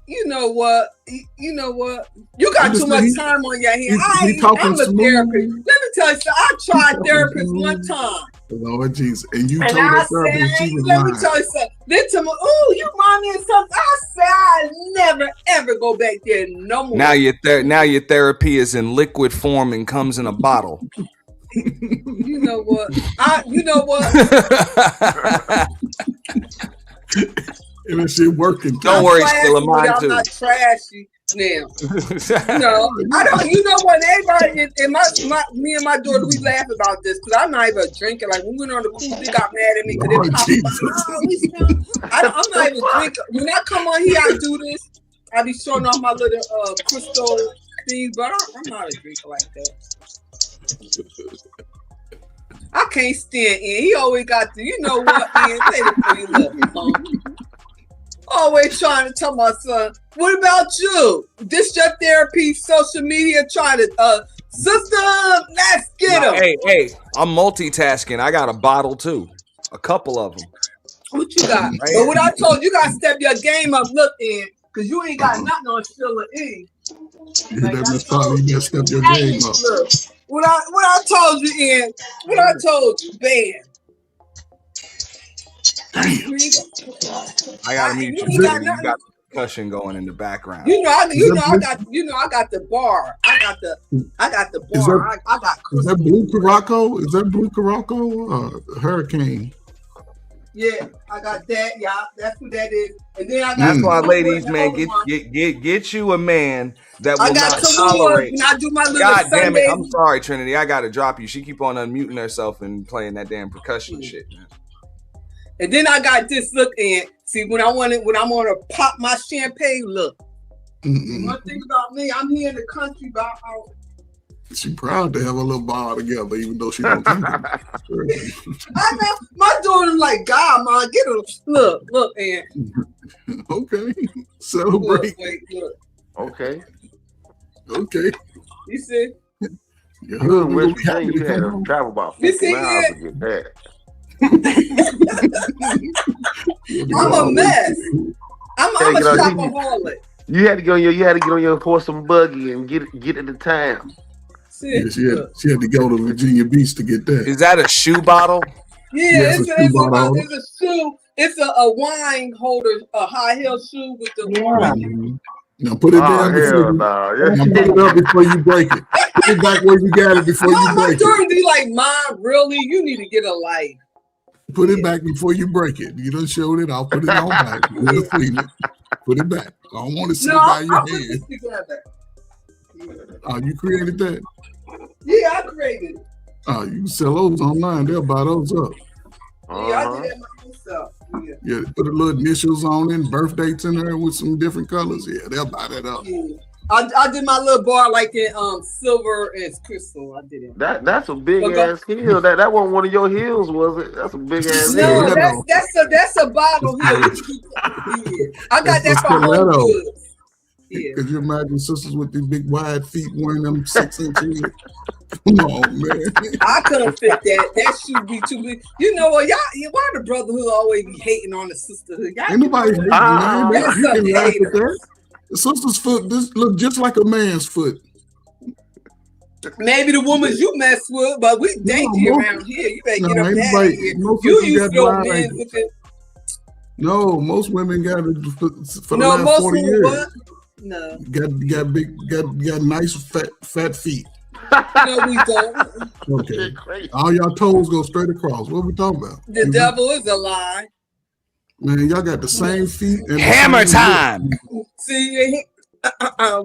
N: You know what? You got too much time on your hands. I'm a therapist. Let me tell you something. I tried therapist one time.
O: Lord Jesus. And you told that therapist she was
N: let
O: lying.
N: me tell you something. Then tell me, oh, you mind me of something. I said I never ever go back there no more.
G: Now your therapy is in liquid form and comes in a bottle.
N: You know what?
O: And that shit working.
G: Don't worry, still of mine
N: I'm
G: too.
N: not trashy now. I don't. You know what? Everybody in me and my daughter, we laugh about this because I'm not even a drinker. Like when we went on the cruise, they got mad at me because I'm not even a drinker. When I come on here, I do this. I be showing off my little crystal things, but I'm not a drinker like that. I can't stand Ian. He always got you know what, Ian? Say it for you, little always trying to tell my son, what about you? This your therapy, social media, trying to, sister, let's get him.
G: Hey, I'm multitasking. I got a bottle too. A couple of them.
N: What you got? Right. But what I told you, got to step your game up, look, Ian, because you ain't got nothing on Sheila E.
O: You better step your game up.
N: Look, what I told you, Ian, what I told you, bam.
O: Damn.
G: I gotta mute you. You got percussion going in the background.
N: I got the bar. I got the bar. I got.
O: Is that Blue Caraco? Is that Blue Caraco? Hurricane.
N: Yeah, I got that. Yeah, that's what that is. And then I got.
G: That's why, ladies, man, get you a man that will not tolerate.
N: I do my little
G: God damn it!
N: Sunday.
G: I'm sorry, Trinity. I gotta drop you. She keep on unmuting herself and playing that damn percussion shit, man.
N: And then I got this look in. See, when I'm gonna pop my champagne, look. One thing about me, I'm here in the country, but
O: she proud to have a little bar together, even though she don't think it.
N: I know my daughter like, God, man, get her. Look, and
O: okay, celebrate.
N: Look.
M: Okay.
N: You see?
M: Your husband was saying you had to travel about 50 miles to get that.
N: I'm a mess. I'm a shopaholic.
M: You had to get on your horse and buggy and get into town.
O: Yeah, she had to go to Virginia Beach to get that.
G: Is that a shoe bottle?
N: Yeah, it's a shoe. It's a wine holder, a high heel shoe with the wine.
O: Now put it down before you. Now put it up before you break it. Put it back where you got it before you
N: My
O: break
N: daughter
O: it.
N: be like, Mom, really? You need to get a life.
O: Put it back before you break it. You done showed it. I'll put it on back. You'll clean it. Put it back. I don't want to see it by your
N: I'll put
O: head.
N: this together.
O: Oh, you created that?
N: Yeah, I created it.
O: Oh, you can sell those online. They'll buy those up.
N: Yeah, I did that myself.
O: Yeah, put the little initials on it, birth dates in there with some different colors. Yeah, they'll buy that up.
N: Yeah. I did my little bar like in silver and crystal. I did it.
M: That's a big ass heel. That wasn't one of your heels, was it? That's a big ass
N: No,
M: heel.
N: that's a bottle heel. I got that from Home Goods.
O: Yeah. Could you imagine sisters with these big wide feet wearing them 6-inch heels? Come on, man.
N: I couldn't fit that. That should be too big. You know what? Why the brotherhood always be hating on the sisterhood?
O: Ain't nobody hating, man.
N: That's
O: You
N: some
O: can laugh at
N: haters.
O: that. The sister's foot look just like a man's foot.
N: Maybe the woman's you mess with, but we dainty around here. You better get up
O: ain't
N: out of
O: nobody-
N: here.
O: most
N: You
O: sisters
N: used to
O: got
N: know
O: wide
N: men
O: ankles.
N: with it.
O: No, most women got it for the
N: No,
O: last
N: most
O: 40
N: women
O: years.
N: what? No.
O: Got nice fat feet.
N: No, we don't.
O: Okay. All y'all toes go straight across. What we talking about?
N: The devil is a lie.
O: Man, y'all got the same feet. And the
G: Hammer
O: same
G: time.
N: See,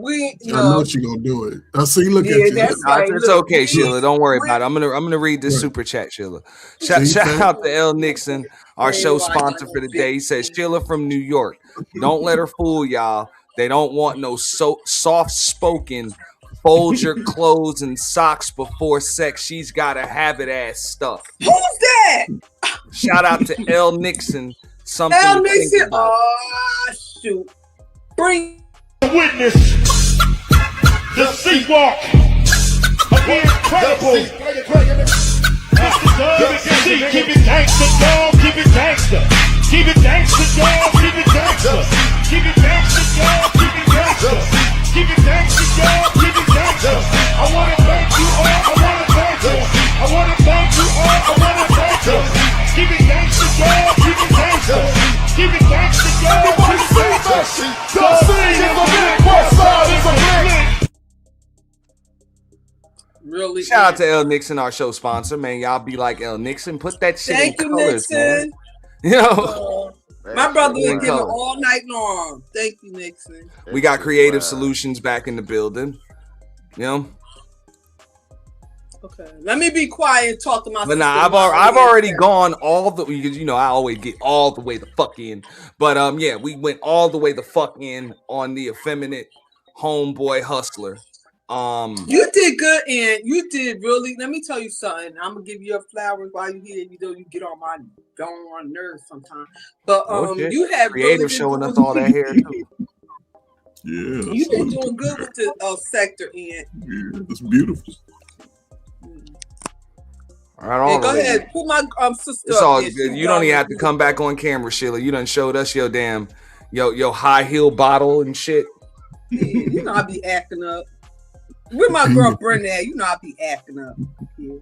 N: we
O: I know she gonna do it. I see. Look
N: Yeah,
O: at you.
N: that's
G: No,
N: right.
G: it's
N: Look,
G: okay, Sheila. Don't worry about it. I'm gonna read this super chat, Sheila. Shout out to L. Nixon, our show sponsor for the day. He says, Sheila from New York. Don't let her fool y'all. They don't want no soft spoken. Fold your clothes and socks before sex. She's gotta have it ass stuff.
N: Who's that?
G: Shout out to L. Nixon. Something
N: L.
G: to think
N: Nixon.
G: about.
N: Oh shoot! Bring
C: witness the sleepwalk of the incredible. Keep it gangster, dog. Keep it gangster. Keep it gangster, dog. Keep it gangster. Keep it gangster, dog. Keep it gangster. Keep it gangster, dog. Keep it gangster. I wanna thank you all. I wanna thank you. I wanna thank you all. I wanna thank you. Keep it gangster, dog. Keep it gangster. Keep it gangster, dog. Everybody say that shit. The city is a lit. West side is a lit.
N: Really?
G: Shout out to L. Nixon, our show sponsor. Man, y'all be like L. Nixon. Put that shit
N: Thank
G: in
N: you,
G: colors,
N: Nixon.
G: man. You know,
N: My brother
G: in
N: was giving
G: color.
N: all night long. Thank you, Nixon.
G: We got Creative Solutions back in the building. You know,
N: Okay, let me be quiet and talk to my
G: but
N: sister.
G: nah, I've already gone all the. You know, I always get all the way the fuck in. But yeah, we went all the way the fuck in on the Effeminate Homeboy Hustler.
N: You did good, and you did really. Let me tell you something. I'm gonna give you a flower while you here. You know, you get on my darn nerves sometimes. But
G: Oh, shit.
N: you have
G: Creative
N: really
G: showing
N: been
G: us all that hair too.
O: Yeah,
N: You've been doing good with the sector, and
O: yeah, it's beautiful.
G: All right,
N: go ahead. Put my sister.
G: It's
N: up
G: all
N: there.
G: good.
N: She
G: You don't even
N: done
G: have to come back on camera, Sheila. You done showed us your damn your high heel bottle and shit.
N: You know I be acting up. Where my girl Brenda at? You know I be acting up. Yeah.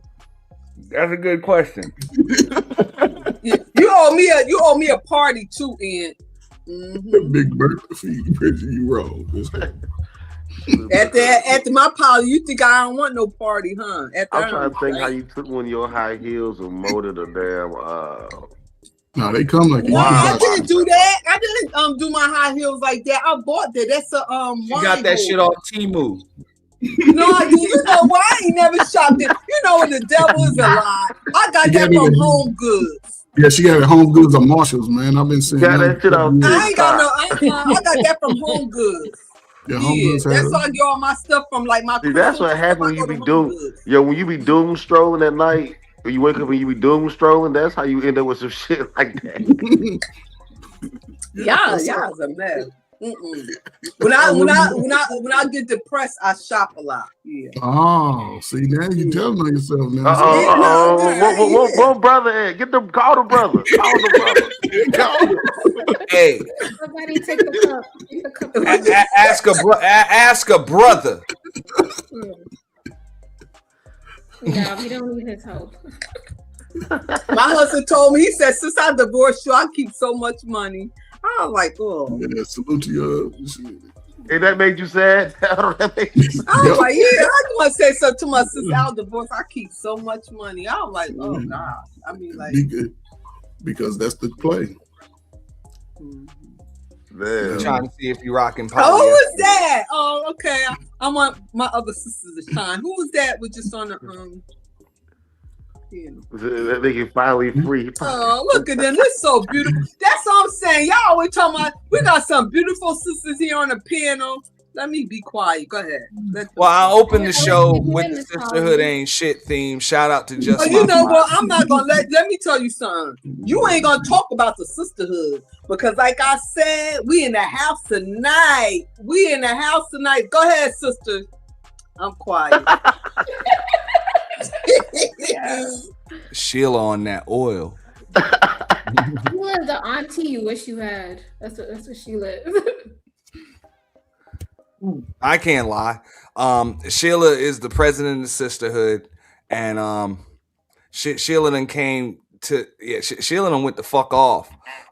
G: That's a good question.
N: You owe me a party too, and
O: Big bird feet. You wrong.
N: After my party, you think I don't want no party, huh?
M: I'm trying to think how you took one of your high heels and molded a damn.
O: No, they come like
N: No, I didn't do that. I didn't do my high heels like that. I bought that. That's a
G: You got that shit off Temu.
N: No, I didn't. You know why? I ain't never shopped it. You know the devil is a lie. I got that from Home Goods.
O: Yeah, she got it Home Goods or Marshalls, man. I've been seeing
M: that shit out there.
N: I ain't got no. I got that from Home Goods.
O: Yeah, Home Goods has
N: that's
O: it.
N: why I get all my stuff from, like my.
M: See, that's what happens when you be doom. Yo, when you be doom strolling at night, when you wake up and you be doom strolling, that's how you end up with some shit like that.
N: Y'all's a mess. When I get depressed, I shop a lot. Yeah.
O: Oh, see now you telling on yourself now.
M: What brother at? Call the brother. Call the brother.
G: Hey,
K: Somebody take the cup.
G: ask a brother.
K: No, we don't need his help.
N: My husband told me, he said, since I divorced you, I keep so much money. I was like, oh.
O: Yeah, salute to your
M: Hey, that made you sad? That made you sad?
N: I was like, yeah, I want to say something to my sister. I was divorced. I keep so much money. I was like, oh God. I mean, like,
O: because that's the play.
G: I'm trying to see if you rocking poly.
N: Oh, who is that? Oh, okay. I want my other sisters to shine. Who was that? Was just on the
M: That they can finally free.
N: Oh, look at them. They're so beautiful. That's what I'm saying. Y'all always talking about we got some beautiful sisters here on the piano. Let me be quiet. Go ahead.
G: Well, I opened the show with the Sisterhood Ain't Shit theme. Shout out to Just
N: you know what? I'm not gonna let me tell you something. You ain't gonna talk about the sisterhood because, like I said, we in the house tonight. We in the house tonight. Go ahead, sister. I'm quiet.
G: Sheila on that oil.
K: Sheila is the auntie you wish you had. That's what Sheila is.
G: I can't lie. Sheila is the president of the Sisterhood, and Sheila done came to Sheila done went the fuck off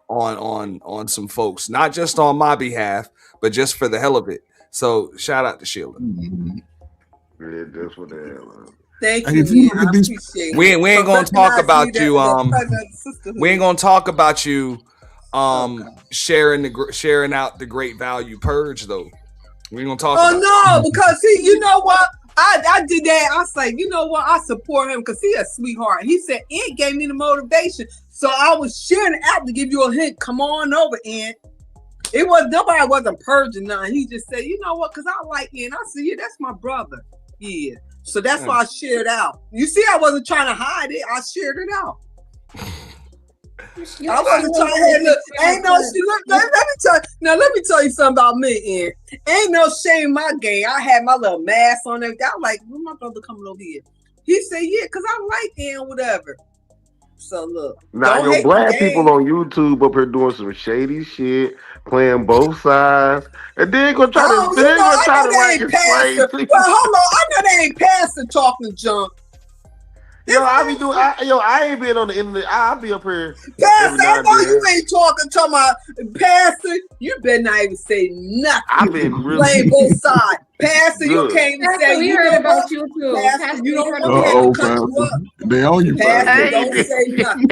G: on some folks, not just on my behalf, but just for the hell of it. So shout out to Sheila.
M: Yeah, just for the hell.
N: Thank you. I appreciate it.
G: We ain't gonna talk about you. We ain't gonna talk about you. Sharing out the great value purge though. We ain't gonna talk.
N: Oh no, because see, you know what? I did that. I was like, you know what? I support him because he a sweetheart. He said Ant gave me the motivation, so I was sharing it out to give you a hint. Come on over, Ant. It was nobody wasn't purging nothing. He just said, you know what? Because I like Ant. I said, yeah, that's my brother. Yeah. So that's why I shared out. You see, I wasn't trying to hide it. I shared it out. I wasn't trying to look. Ain't no let me tell you something about me, Ant. Ain't no shame in my game. I had my little mask on there. I was like, where's my brother coming over here? He said, yeah, because I like Ant, whatever. So look.
M: Now your black people on YouTube up here doing some shady shit, playing both sides, and then gonna try to explain.
N: Well, hold on, I know they ain't pastor talking junk.
M: Yo, I ain't been on the internet. I'll be up here.
N: Pastor, I know you ain't talking to my pastor. You better not even say nothing.
M: I've been really
N: playing both sides. Pastor, you can't even say.
K: We heard about you too.
N: Pastor, you don't want to cut you up.
O: They own you,
N: Pastor. Don't say nothing.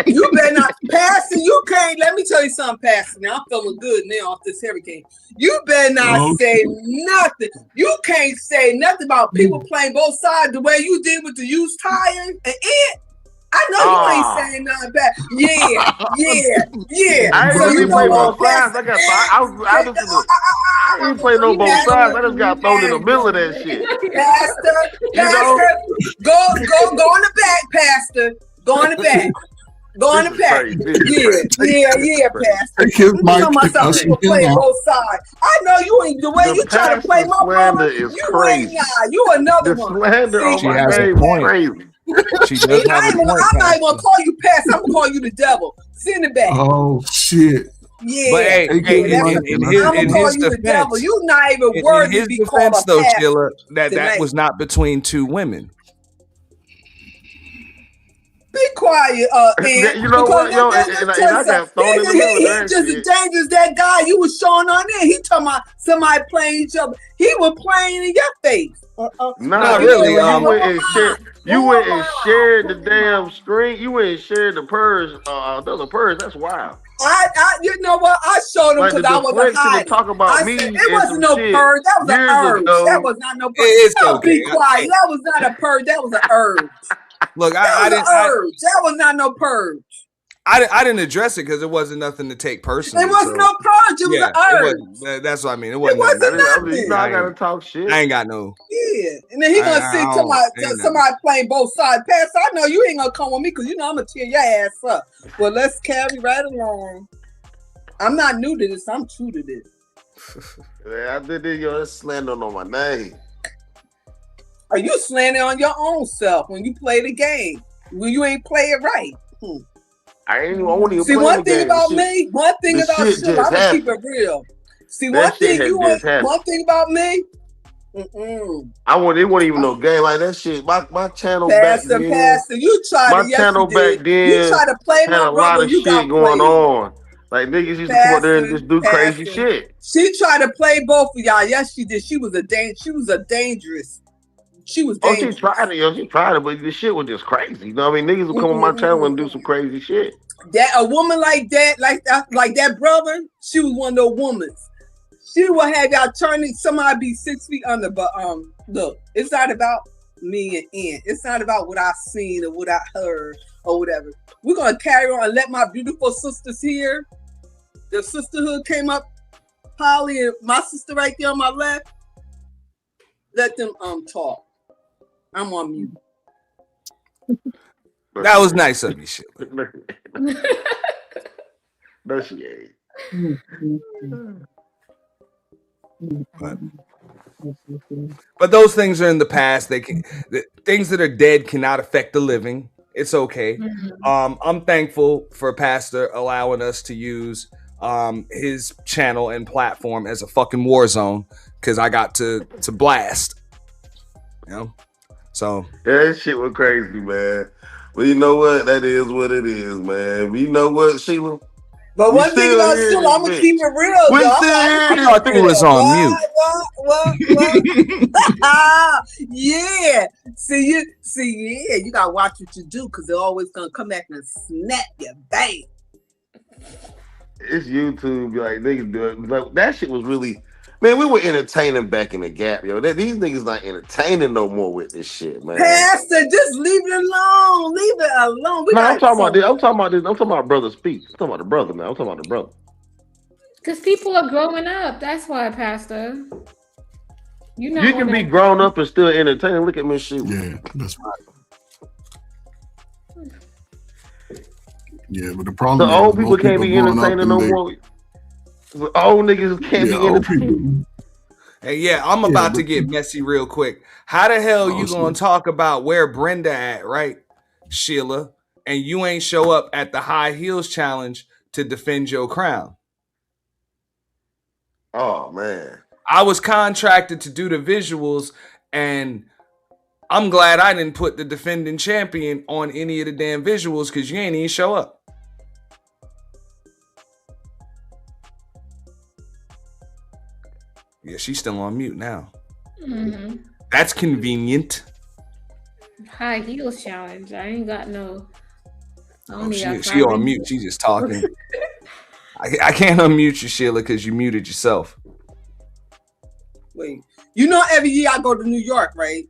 N: You better not, Pastor. You can't. Let me tell you something, Pastor. Now I'm feeling good now off this hurricane. You better not say nothing. You can't say nothing about people playing both sides the way you did with the used tires and it. I know you ain't saying nothing bad. Yeah.
M: I ain't really play both sides. I didn't play no both sides. I just got thrown in the middle of that shit.
N: Pastor, go in the back, Pastor. Go in the back. Go in the back. Yeah, Pastor. You know myself playing both sides. I know you ain't the way you try to play my brother.
M: Is crazy.
N: You another one.
M: Slander on my name is crazy.
N: I'm not even gonna call you Pastor. I'm gonna call you the devil. Sit in the back.
O: Oh shit.
N: Yeah,
G: but hey,
N: I'm gonna call you the devil. You not even worthy to be called a
G: though,
N: pastor.
G: Sheila, that was not between two women.
N: Be quiet,
M: you know what, yo, and I got thrown in the middle of that
N: just as dangerous that guy you was showing on there. He talking about somebody playing each other. He was playing in your face.
M: Not really. You went and shared the damn screen. You went and shared the purge. The purge. That's wild.
N: You know what? I showed him because I wasn't hiding.
M: Talk about me.
N: It wasn't no purge. That was an urge. That was not no purge. Don't be quiet. That was not a purge. That was an urge.
G: Look,
N: that was not no purge.
G: I didn't address it because it wasn't nothing to take personally.
N: It wasn't no purge. It was an urge.
G: That's what I mean. It wasn't
N: nothing.
M: I gotta talk shit.
G: I ain't got no.
N: Yeah, and then he gonna see somebody playing both sides. Pastor, I know you ain't gonna come with me because you know I'm gonna tear your ass up. But let's carry right along. I'm not new to this. I'm true to this.
M: Yeah, I did this. That's slander on my name.
N: Are you slandering on your own self when you play the game? When you ain't play it right?
M: I ain't even
N: see one thing about me. One thing about shit, I'm gonna keep it real. See one thing about me.
M: It wasn't even no game like that shit. My channel
N: Pastor,
M: back then.
N: You tried
M: my channel back then.
N: You tried to play my
M: had a lot of shit going on. Like niggas used to come out there and just do crazy
N: Pastor.
M: shit.
N: She tried to play both of y'all. Yes, she did. She was dangerous. She was
M: Oh,
N: dangerous.
M: she tried it, yo. She tried it, but this shit was just crazy. You know what I mean? Niggas would come on my channel and do some crazy shit.
N: That a woman like that brother, she was one of those women. She will have y'all turning. Somebody be 6 feet under. But look, it's not about me and Ian. It's not about what I seen or what I heard or whatever. We're gonna carry on and let my beautiful sisters here. The sisterhood came up, Holly and my sister right there on my left. Let them talk. I'm on mute.
G: That was nice of you, shit.
M: No, she ain't.
G: But those things are in the past. Things that are dead cannot affect the living. It's okay. I'm thankful for Pastor allowing us to use his channel and platform as a fucking war zone because I got to blast. You know, so
M: yeah, that shit was crazy, man. But you know what? That is what it is, man. You know what, Sheila?
N: But one thing about Sheila, I'm gonna keep it real.
M: We
N: Though.
G: I thought you was on mute.
N: What? Yeah. See, yeah, you gotta watch what you do because they're always gonna come back and snap you, bang.
M: It's YouTube, like niggas do it. Like, that shit was really, man. We were entertaining back in the gap, yo. These niggas not entertaining no more with this shit, man.
N: Pastor, just leave it alone. Leave it alone.
M: No, I'm talking about this. I'm talking about brother speech. I'm talking about the brother, man. I'm talking about the brother.
K: Because people are growing up. That's why, Pastor.
M: You can be grown up and still entertaining. Look at Miss Sheila.
O: Yeah, that's right. Yeah, but the problem
M: The
O: is
M: old people can't be
O: growing up
M: entertaining
O: and
M: no
O: they-
M: more. The old niggas can't be
O: old
M: entertaining.
G: Hey, yeah, I'm about to get messy real quick. How the hell you gonna talk about where Brenda at, right, Sheila, and you ain't show up at the high heels challenge to defend your crown?
M: Oh man,
G: I was contracted to do the visuals, and I'm glad I didn't put the defending champion on any of the damn visuals because you ain't even show up. Yeah, she's still on mute now.
K: Mm-hmm.
G: That's convenient.
K: High heels challenge. I ain't got no.
G: She on mute. She's just talking. I can't unmute you, Sheila, because you muted yourself.
N: Wait, you know, every year I go to New York, right?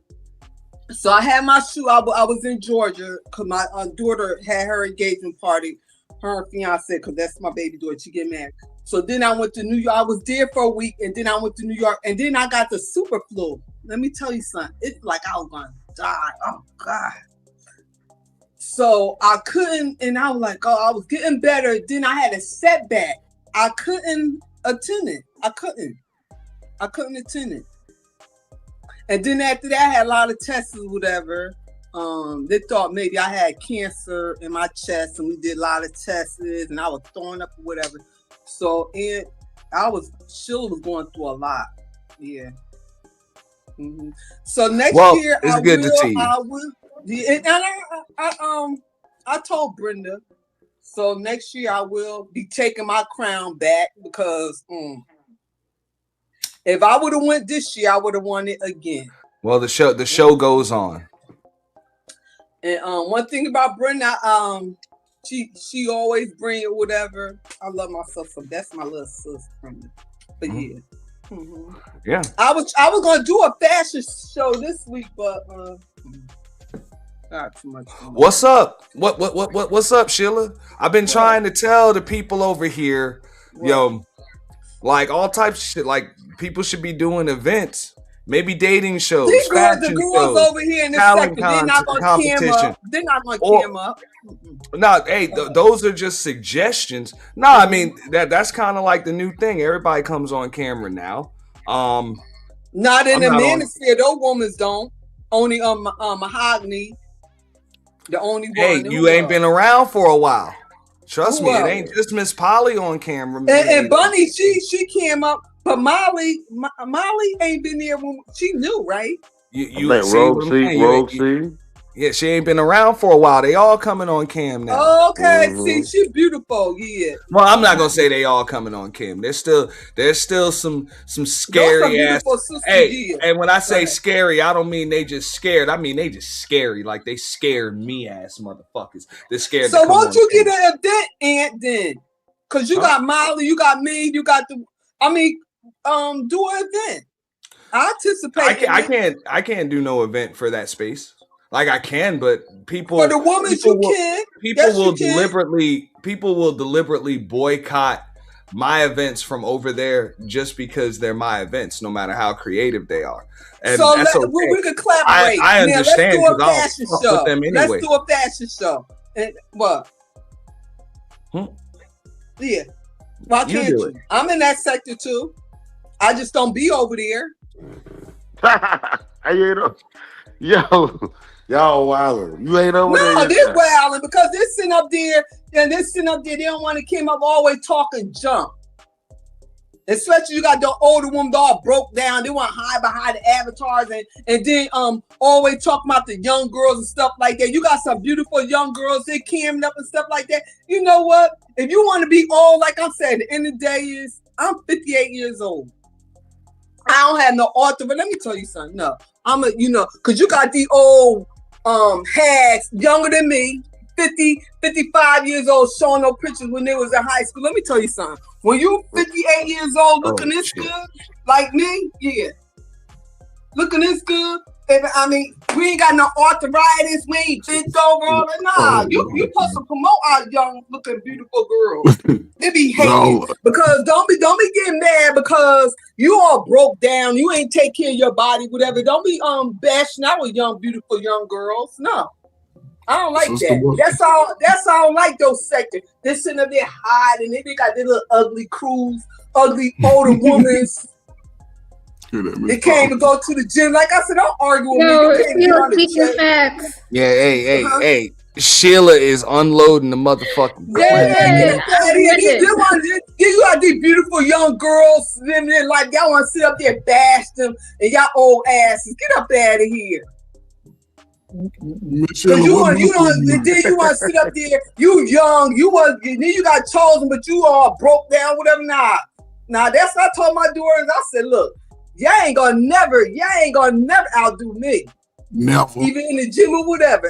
N: So I had my shoe. I was in Georgia because my daughter had her engagement party. Her fiance, because that's my baby daughter. She get married. So then I went to New York. I was there for a week, and then I went to New York, and then I got the super flu. Let me tell you something. It's like I was gonna die. Oh God. So I couldn't, and I was like, oh, I was getting better. Then I had a setback. I couldn't attend it. I couldn't attend it. And then after that, I had a lot of tests or whatever. They thought maybe I had cancer in my chest, and we did a lot of tests, and I was throwing up or whatever. So Sheila was going through a lot. Yeah. Mm-hmm. So next year,
G: it's good to see you.
N: I told Brenda. So next year I will be taking my crown back because if I would have went this year, I would have won it again.
G: Well, the show goes on.
N: And one thing about Brenda, she always bring it whatever. I love my sister. That's my little sister from me. But yeah. Mm-hmm.
G: Yeah.
N: I was gonna do a fashion show this week, but not too much.
G: What's up? What's up, Sheila? I've been trying to tell the people over here, yo, like all types of shit. Like people should be doing events, maybe dating shows.
N: These girls, the
G: fashion
N: girls
G: shows,
N: over here in this
G: talent
N: sector, they're not gonna cam up. They're not gonna cam up.
G: No, hey, those are just suggestions. No, I mean that's kind of like the new thing. Everybody comes on camera now.
N: Not in the manosphere. Those women don't. Only Mahogany. The only one.
G: Hey, you ain't been around for a while. Trust me, it ain't just Miss Polly on camera.
N: And Bunny, she came up, but Molly ain't been there when she knew, right?
M: You Rogue C.
G: Yeah, she ain't been around for a while. They all coming on cam now.
N: Okay, see, she beautiful. Yeah.
G: Well, I'm not gonna say they all coming on cam. There's still some scary ass. Hey, and when I say scary, I don't mean they just scared. I mean they just scary. Like they scared me ass motherfuckers. They're scared.
N: So won't you get an event, Aunt? Then, cause you got Molly, you got me, you got the. I mean, do an event. I anticipate.
G: I can't do no event for that space. Like I can, but people
N: for the women you can.
G: People will deliberately boycott my events from over there just because they're my events, no matter how creative they are. And
N: so
G: that's okay.
N: we can collaborate.
G: I understand
N: because I don't fuck
G: with them anyway.
N: Let's do a fashion show. And what? Yeah. Why can't you? I'm in that sector too. I just don't be over there.
M: Y'all wildin'. You ain't over there.
N: No, they're wildin' because they're sitting up there and they're sitting up there. They don't want to come up always talking junk. Especially you got the older women all broke down. They want to hide behind the avatars and then always talking about the young girls and stuff like that. You got some beautiful young girls, they camming up and stuff like that. You know what? If you want to be old, like I'm saying, the end of the day is I'm 58 years old. I don't have no author, but let me tell you something. No, I'm a, because you got the old hags younger than me, 50, 55 years old, showing no pictures when they was in high school. Let me tell you something. When you 58 years old looking this good, like me, yeah, looking this good, I mean, we ain't got no arthritis, we ain't bent over all that. Nah, you supposed to promote our young looking beautiful girls. They be hating because don't be getting mad because you all broke down, you ain't take care of your body, whatever. Don't be bashing out with young, beautiful young girls. No. I don't like that. That's all I don't like those sectors. They're sitting up there hiding. They got their little ugly crews, ugly older women. They can't even go to the gym. Like I said, don't argue with me.
G: Yeah, hey. Sheila is unloading the motherfucking
N: You got these beautiful young girls living there like y'all want to sit up there and bash them and y'all old asses. Get up out of here. Then you want to sit up there, you young, then you got chosen, but you all broke down, whatever. Nah, that's what I told my daughters. I said, look, y'all ain't gonna never outdo me.
O: Never.
N: Even in the gym or whatever.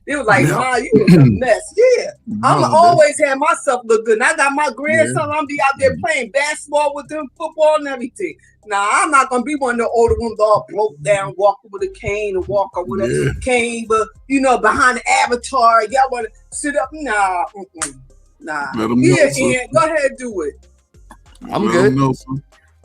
N: They was like, nah, you was a mess. Yeah. I'm always have myself look good. And I got my grandson, I'm be out there playing basketball with them, football and everything. Nah, I'm not gonna be one of the older ones all broke down, walking with a cane or walk or whatever cane, but behind the avatar, y'all wanna sit up. Nah. Yeah, go ahead, do it.
G: I'm good.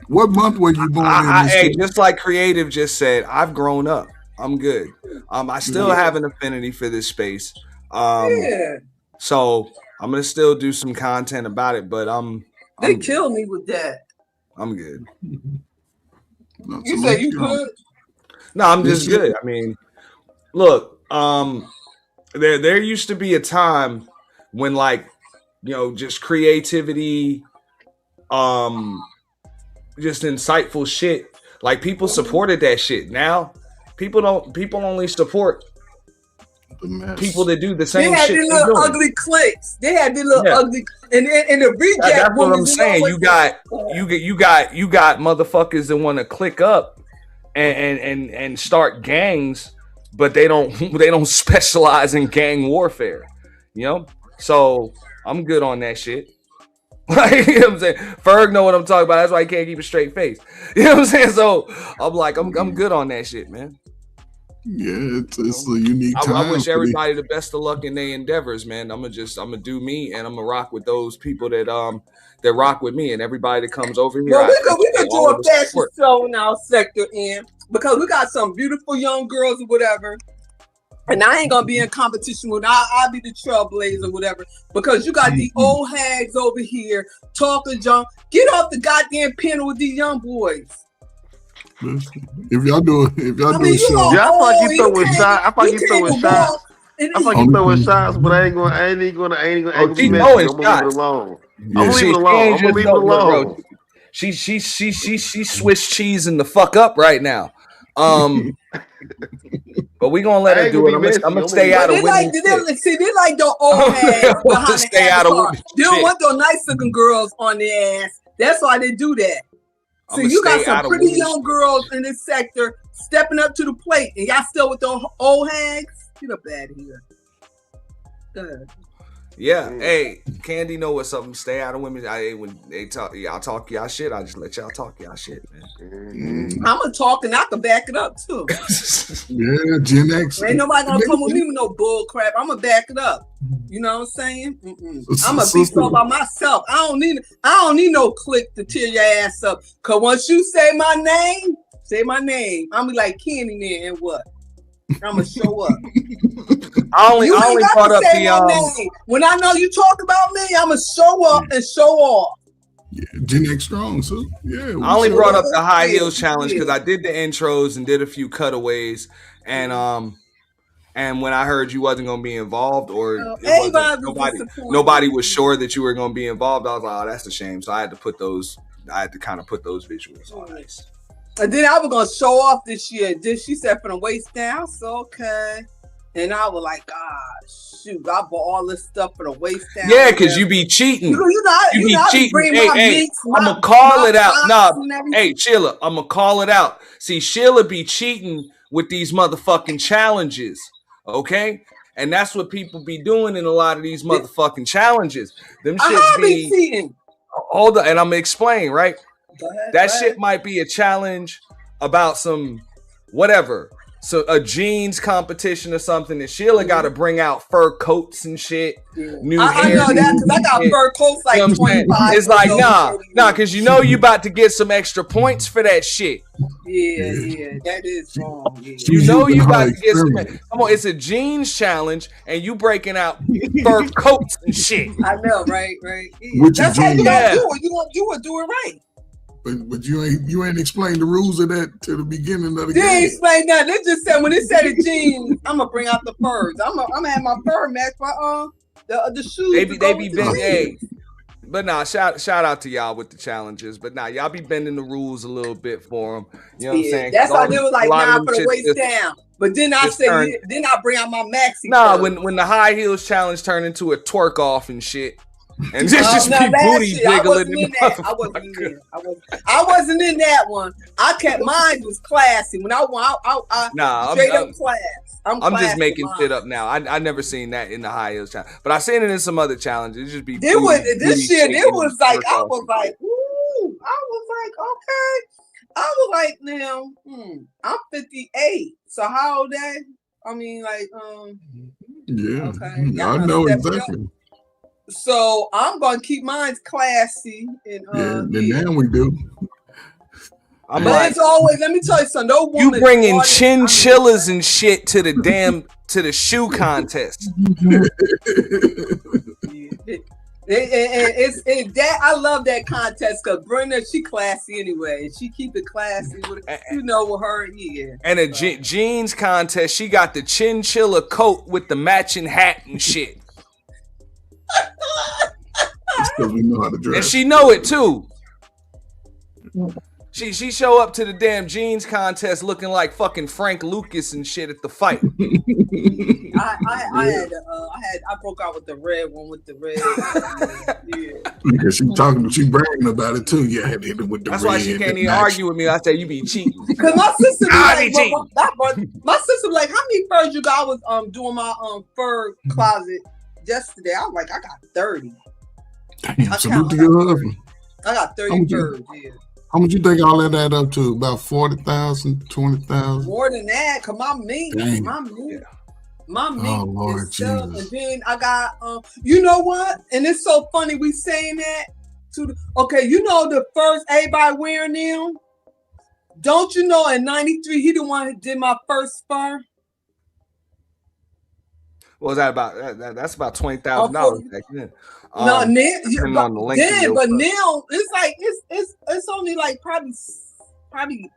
O: What month were you born in?
G: Hey, just like Creative just said, I've grown up. I'm good. I still have an affinity for this space. So I'm gonna still do some content about it, but
N: they kill me with that.
G: I'm good.
N: You say you good?
G: No, I'm just good. I mean, look, there used to be a time when just creativity, just insightful shit. Like people supported that shit. Now people only support people that do the same shit.
N: They had their little ugly clicks. They had their little ugly and the reject.
G: That's what I'm saying. You got motherfuckers that want to click up and start gangs, but they don't specialize in gang warfare. So I'm good on that shit. Like, you know what I'm saying? Ferg know what I'm talking about. That's why he can't keep a straight face. You know what I'm saying? So I'm like, I'm good on that shit, man.
O: Yeah, it's a unique time.
G: I wish everybody the best of luck in their endeavors, man. I'm gonna do me, and I'm gonna rock with those people that rock with me, and everybody that comes over here.
N: Well, we could do a fashion show in our sector, because we got some beautiful young girls or whatever. And I ain't gonna be in competition with. I'll be the trailblazer, whatever. Because you got the old hags over here talking junk. Get off the goddamn panel with these young boys.
O: If y'all do a show,
M: I feel like you throwing shots. I feel like you throwing shots. I feel like you throwing shots, but I ain't gonna. I'm gonna leave it alone. I'm gonna leave it alone.
G: She Swiss cheese in the fuck up right now. But we gonna let her do it. I'm gonna stay out of women's shit.
N: They like the old hags behind
G: stay
N: the
G: out of
N: car.
G: women's
N: They don't
G: shit.
N: want those nice looking girls on their ass. That's why they do that. So
G: I'ma
N: you got
G: stay out
N: some
G: of
N: pretty
G: women's
N: young girls in this sector stepping up to the plate, and y'all still with the old hags. Get up out of here. Good.
G: Yeah, hey, Candy know what's up. Stay out of women. When they talk, y'all talk y'all shit. I just let y'all talk y'all shit, man.
N: I'm gonna talk and I can back it up too.
O: Yeah, Gen X.
N: Ain't nobody gonna come with me with no bull crap. I'm gonna back it up. You know what I'm saying? I'm gonna be so by myself. I don't need no click to tear your ass up. Cause once you say my name, I'm be like Kenny there and what? I'm gonna show up.
G: I only brought up
N: the when I know you talk about me, I'm gonna show up and show off.
O: Yeah, Gen X strong, so yeah.
G: I only brought up the high heels challenge because I did the intros and did a few cutaways, and when I heard you wasn't gonna be involved or nobody was sure that you were gonna be involved, I was like, oh, that's a shame. So I had to put those. I had to kind of put those visuals on ice.
N: And then I was gonna show off this year. Then she said from the waist down, so okay. And I was like, shoot, I bought all this stuff for the waist down.
G: Yeah, because you be cheating. You be cheating. Hey, I'm going to call it out. Nah, hey, Sheila, I'm going to call it out. See, Sheila be cheating with these motherfucking challenges, okay? And that's what people be doing in a lot of these motherfucking challenges. Them shits be
N: cheating.
G: Hold on, and I'm going to explain, right?
N: That
G: shit might be a challenge about some whatever. So a jeans competition or something, and Sheila got to bring out fur coats and shit. New
N: I know that because I got fur coats like 25.
G: It's like nah, because you about to get some extra points for that shit.
N: Yeah, that is wrong. Yeah.
G: You about to get some. Come on, it's a jeans challenge, and you breaking out fur coats and shit.
N: I know, right? Yeah. That's how you gotta do it. You gonna do it right.
O: But you ain't explained the rules of that to the beginning of the game.
N: They ain't explained that. They just said when they said the jeans, I'm gonna bring out the furs. I'm gonna have my fur match my the shoes.
G: They be bending. But nah, shout out to y'all with the challenges. But nah, y'all be bending the rules a little bit for them. You know what I'm saying?
N: That's why they was like for the waist down. But then I say then I bring out my maxi.
G: Nah, when the high heels challenge turned into a twerk off and shit. And just be booty jiggling.
N: I wasn't in that one. I kept mine was classy. When I straight up class.
G: I'm just making shit up now. I never seen that in the high heels challenge, but I seen it in some other challenges. It just be
N: this was like I was like, ooh, I was like, okay. I was like, now, I'm 58. So how old that? I mean, like,
O: yeah,
N: okay.
O: I know exactly.
N: So I'm gonna keep mine classy and
O: now we do.
N: But it's always, let me tell you something. No woman
G: you bringing chinchillas and shit to the shoe contest.
N: It's that I love that contest because Brenda, she classy anyway, and she keep it classy with with her. Yeah.
G: And a jeans contest, she got the chinchilla coat with the matching hat and shit.
O: Because we know how to dress.
G: And she know it too. She show up to the damn jeans contest looking like fucking Frank Lucas and shit at the fight.
N: I broke out with the red one with the red. Yeah.
O: Because she bragging about it too. Yeah, I hit it with the
G: That's
O: red.
G: why she can't even argue with me. I say you be cheating.
N: Because my sister my sister like, how many furs you got? I was doing my fur closet yesterday. I was like, I got 30.
O: Damn, salute to your husband.
N: I got 30 furs. Yeah.
O: How much you think all that add up to? About 40,000, 20,000?
N: More than that, cause my meat.
O: Oh Lord Jesus!
N: And then I got, you know what? And it's so funny we saying that the first everybody wearing them. Don't you know? In '93, he the one who did my first fur.
G: What was that about? That's about $20,000 back then.
N: Now it's like it's only like probably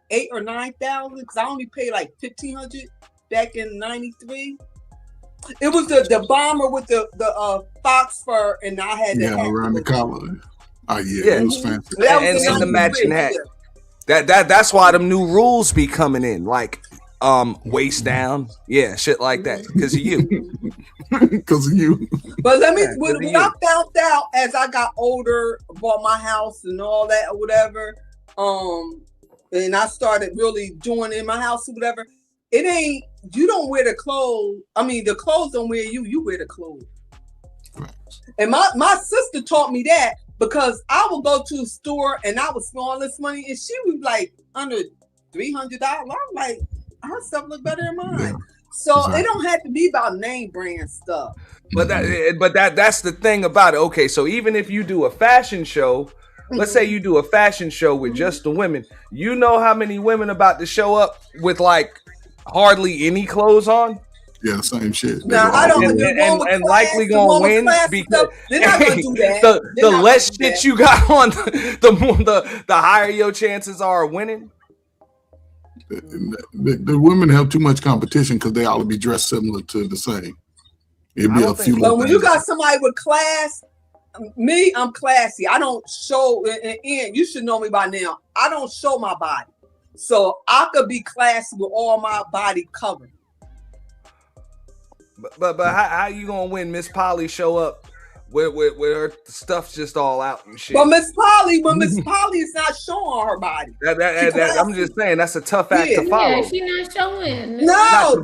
N: 8,000 or 9,000 because I only paid like 1,500 back in '93. It was the bomber with the fox fur, and I had
O: around the collar. Oh yeah, it was fancy.
G: And the matching hat. That's why them new rules be coming in. Like waist down. Yeah, shit like that. Because of you.
O: Because of you.
N: But let me,
G: Yeah,
N: when I found out as I got older, bought my house and all that or whatever, and I started really doing in my house or whatever, it ain't, you don't wear the clothes. I mean, the clothes don't wear you, you wear the clothes. And my sister taught me that because I would go to a store and I would spend all this money and she was like under $300. I'm like, her stuff look better than mine. Yeah, so exactly. It don't have to be about name brand stuff.
G: But that's the thing about it. Okay, so even if you do a fashion show, let's say you do a fashion show with just the women, you know how many women about to show up with like hardly any clothes on?
O: Yeah, same shit.
N: Now I don't
G: and likely gonna win because
N: they're not gonna do that.
G: The less shit you got on, the higher your chances are of winning.
O: The women have too much competition because they all be dressed similar to the same. It'd be a few.
N: But when you got somebody with class, me, I'm classy. I don't show, and you should know me by now. I don't show my body, so I could be classy with all my body covered.
G: But how you gonna win? Miss Polly show up with her stuff just all out and shit.
N: But Miss Polly is not showing her body.
G: I'm just saying that's a tough act to follow.
K: Yeah, she's not showing.
N: No,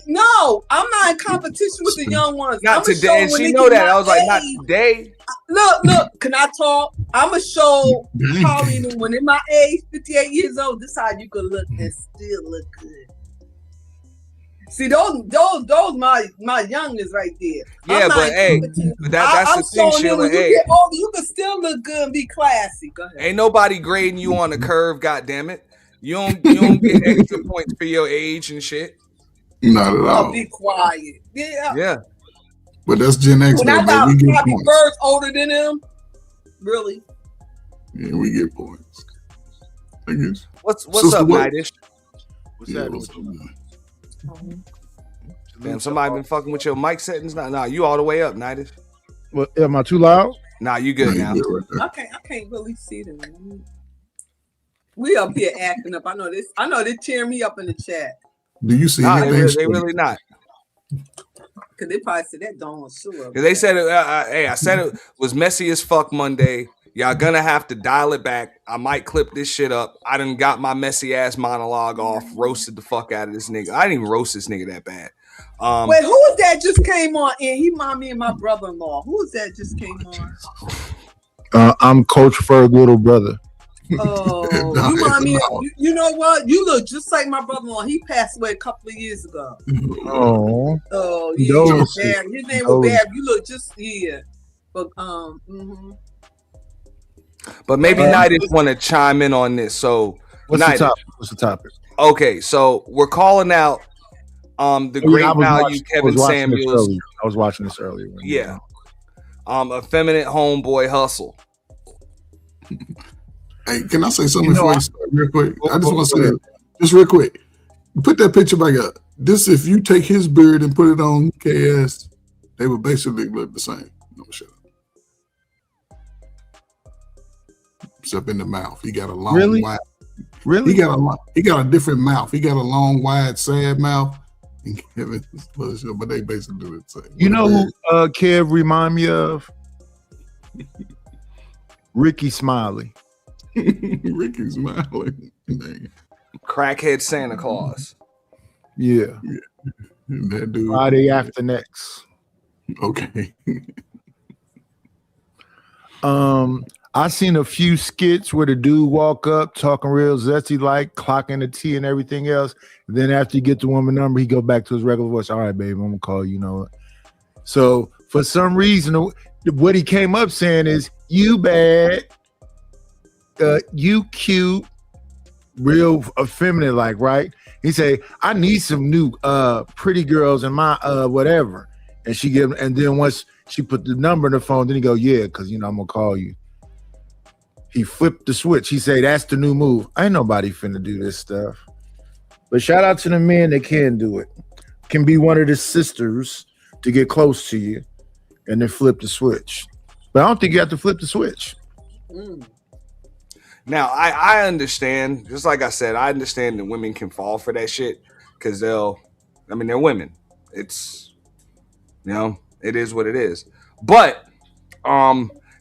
N: no, I'm not in competition with the young ones.
G: Not today. And she know that. I was like, not today.
N: Look, can I talk? I'ma show Polly when in my age, 58 years old, this is how you could look and still look good. See, those my youngest right there.
G: Yeah, but hey, that's the thing, Sheila.
N: Hey, you get older, you can still look good and be classy. Go ahead.
G: Ain't nobody grading you on the curve, goddammit. You don't get extra points for your age and shit.
O: Not at all.
N: Be quiet. Yeah.
O: But that's Gen X.
N: When I got Bobby Bird's older than him, really.
O: Yeah, we get points. I guess.
G: What's up, Nightish?
Q: What's that?
G: Damn, somebody been fucking with your mic settings. Nah, you all the way up, Nightish.
Q: What? Am I too loud?
G: Nah, you good now.
N: I can't really see them. We up here acting up. I know they're cheering me up in the chat.
O: Do you see anything?
G: They really not.
N: Cause they probably said that don't show up.
G: They said, "Hey, I said it was messy as fuck Monday. Y'all gonna have to dial it back. I might clip this shit up. I done got my messy ass monologue off, roasted the fuck out of this nigga. I didn't even roast this nigga that bad."
N: Wait, who was that just came on? And he remind me of my brother-in-law. Who was that just came on?
Q: I'm Coach Ferg's little brother.
N: Oh, you remind me. You know what? You look just like my brother-in-law. He passed away a couple of years ago.
Q: Oh,
N: yeah, his name was Bab. You look just but
G: But maybe Nightish want to chime in on this. So
Q: what's the topic?
G: Okay, so we're calling out the great value Kevin Samuels.
Q: I was watching this earlier.
G: Yeah. Effeminate homeboy hustle.
O: Hey, can I say something before you start real quick? I just want to say that just real quick. Put that picture back up. This, if you take his beard and put it on KS, they would basically look the same. No, shut up. Except in the mouth. He got a long, wide.
Q: Really?
O: He got a different mouth. He got a long, wide, sad mouth. But they basically do it the same.
Q: You know who Kev remind me of? Ricky Smiley.
O: Ricky Smiley.
G: Crackhead Santa Claus.
Q: Yeah.
O: That dude.
Q: Friday after next.
O: Okay.
Q: I seen a few skits where the dude walk up talking real zesty, like clocking the tea and everything else. And then after you get the woman number, he go back to his regular voice. All right, baby, I'm gonna call you. You know. So for some reason, what he came up saying is, "You bad, you cute, real effeminate, like right." He say, "I need some new pretty girls in my whatever," and she give, and then once she put the number in the phone, then he go, "Yeah, because I'm gonna call you." He flipped the switch. He say, "That's the new move." Ain't nobody finna do this stuff. But shout out to the men that can do it. Can be one of the sisters to get close to you and then flip the switch. But I don't think you have to flip the switch.
G: Now, I understand, just like I said, I understand that women can fall for that shit because they're women. It's, it is what it is. But,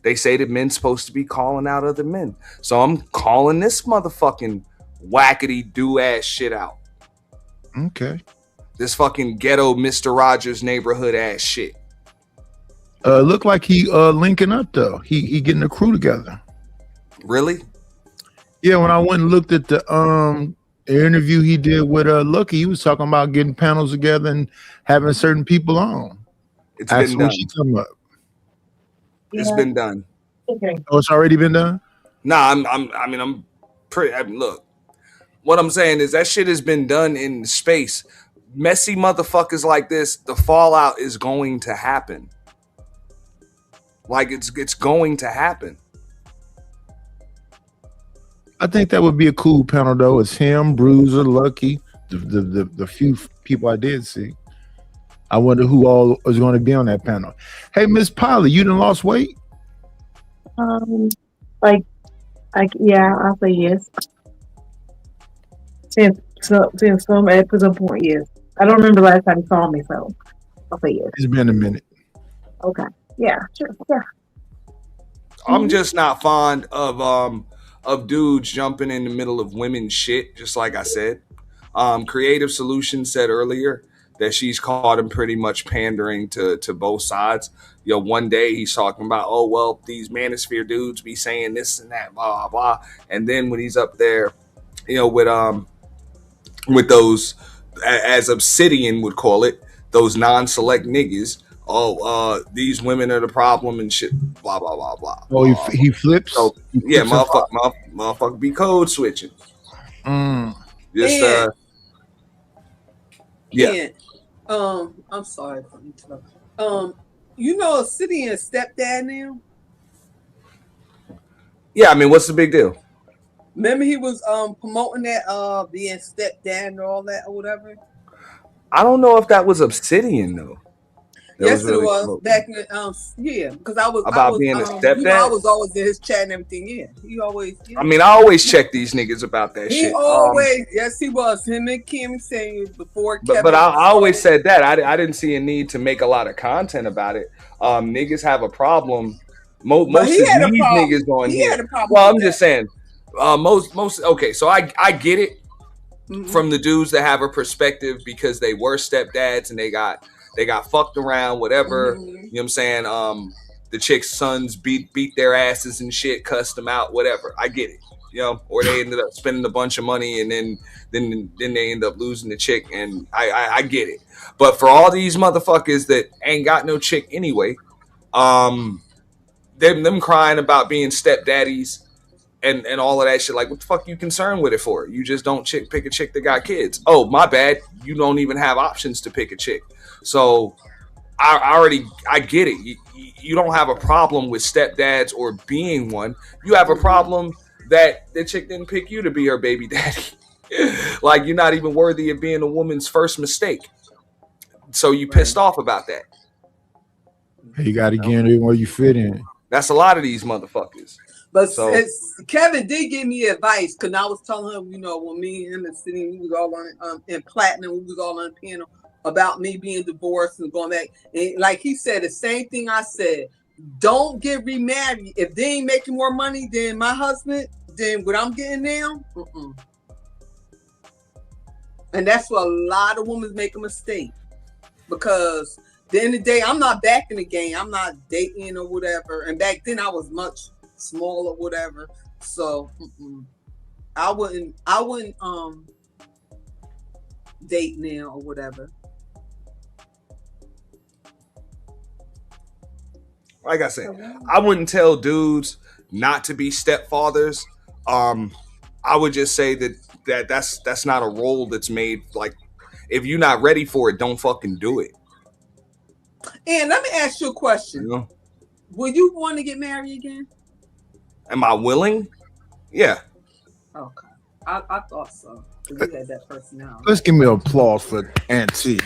G: they say that men's supposed to be calling out other men. So I'm calling this motherfucking whackety do ass shit out.
Q: Okay.
G: This fucking ghetto Mr. Rogers neighborhood ass shit.
Q: Look like he linking up though. He getting a crew together.
G: Really?
Q: Yeah, when I went and looked at the interview he did with Lucky, he was talking about getting panels together and having certain people on.
G: It's been done.
Q: She come up.
G: It's been done.
P: Okay.
Q: Oh, it's already been done?
G: Nah, I'm pretty. Look, what I'm saying is that shit has been done in space. Messy motherfuckers like this, the fallout is going to happen. Like it's going to happen.
Q: I think that would be a cool panel though. It's him, Bruiser, Lucky, the few people I did see. I wonder who all is going to be on that panel. Hey, Miss Polly, you done lost weight?
P: Yeah, I'll say yes. Since some at some point, yes. I don't remember the last time you saw me, so I'll say yes.
Q: It's been a minute.
P: Okay. Yeah, sure. Yeah.
G: I'm just not fond of dudes jumping in the middle of women's shit, just like I said. Creative Solutions said earlier that she's caught him pretty much pandering to both sides. One day he's talking about, oh, well, these manosphere dudes be saying this and that, blah, blah, blah. And then when he's up there, with those, as Obsidian would call it, those non-select niggas, these women are the problem and shit, blah, blah, blah, blah.
Q: Oh, he flips?
G: So, yeah, motherfucker be code switching. Just, yeah.
N: I'm sorry for interrupting. Obsidian's stepdad now?
G: Yeah, I mean, what's the big deal?
N: Remember he was promoting that being stepdad and all that or whatever?
G: I don't know if that was Obsidian though.
N: Yes, it was back in the because I was
G: being a stepdad.
N: I was always in his chat and everything. Yeah, he always. Yeah.
G: I mean, I always check these niggas about that shit.
N: He always, yes, he was. Him and Kim saying before.
G: But I always said that I didn't see a need to make a lot of content about it. Niggas have a problem. Most of these niggas on here. Well, I'm just saying. Most okay. So I get it from the dudes that have a perspective because they were stepdads and they got fucked around, whatever. You know what I'm saying? The chick's sons beat their asses and shit, cussed them out, whatever. I get it. Or they ended up spending a bunch of money and then they end up losing the chick, and I get it. But for all these motherfuckers that ain't got no chick anyway, them crying about being stepdaddies and all of that shit, like, what the fuck you concerned with it for? You just don't pick a chick that got kids. Oh, my bad. You don't even have options to pick a chick. So I get it. You don't have a problem with stepdads or being one. You have a problem that the chick didn't pick you to be her baby daddy. Like, you're not even worthy of being a woman's first mistake. So you pissed off about that.
Q: You got to get in where you fit in.
G: That's a lot of these motherfuckers.
N: But Kevin did give me advice because I was telling him, when me and him and sitting, we was all on in platinum, we was all on piano about me being divorced and going back. And like he said, the same thing I said. Don't get remarried if they ain't making more money than my husband, than what I'm getting now. And that's where a lot of women make a mistake because at the end of the day, I'm not back in the game. I'm not dating or whatever. And back then I was much small or whatever, so I wouldn't date now or whatever.
G: Like I said, I wouldn't tell dudes not to be stepfathers. I would just say that's not a role that's made. Like, if you're not ready for it, don't fucking do it.
N: And let me ask you a question. Will you want to get married again?
G: Am I willing? Yeah.
N: Okay. I thought so. You had that personality.
Q: Let's give me an applause for Auntie.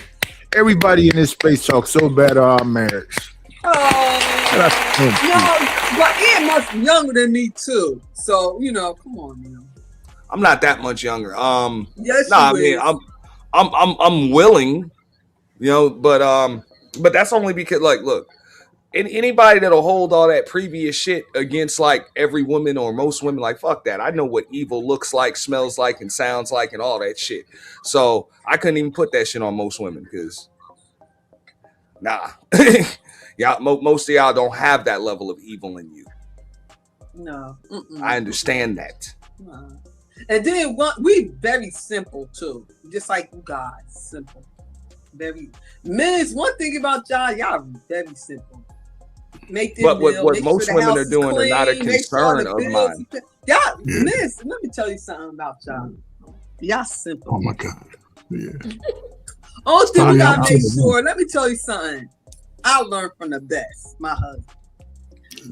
Q: Everybody in this space talks so bad about our marriage.
N: No, but Ian must be younger than me too. So come on, man.
G: I'm not that much younger.
N: Yes,
G: nah, I
N: you
G: mean,
N: is.
G: I'm willing, but that's only because, like, look, anybody that'll hold all that previous shit against like every woman or most women, like, fuck that. I know what evil looks like, smells like, and sounds like, and all that shit. So I couldn't even put that shit on most women because, nah, y'all, most of y'all don't have that level of evil in you.
N: No,
G: I understand that.
N: No. And then we very simple too, just like you guys, simple. Very men's one thing about y'all very simple. Make them
G: what most women are doing are not a concern of mine.
N: Y'all, miss, let me tell you something about y'all. Y'all simple.
O: Oh my God. Yeah.
N: Only thing we gotta make sure, let me tell you something. I learned from the best, my husband.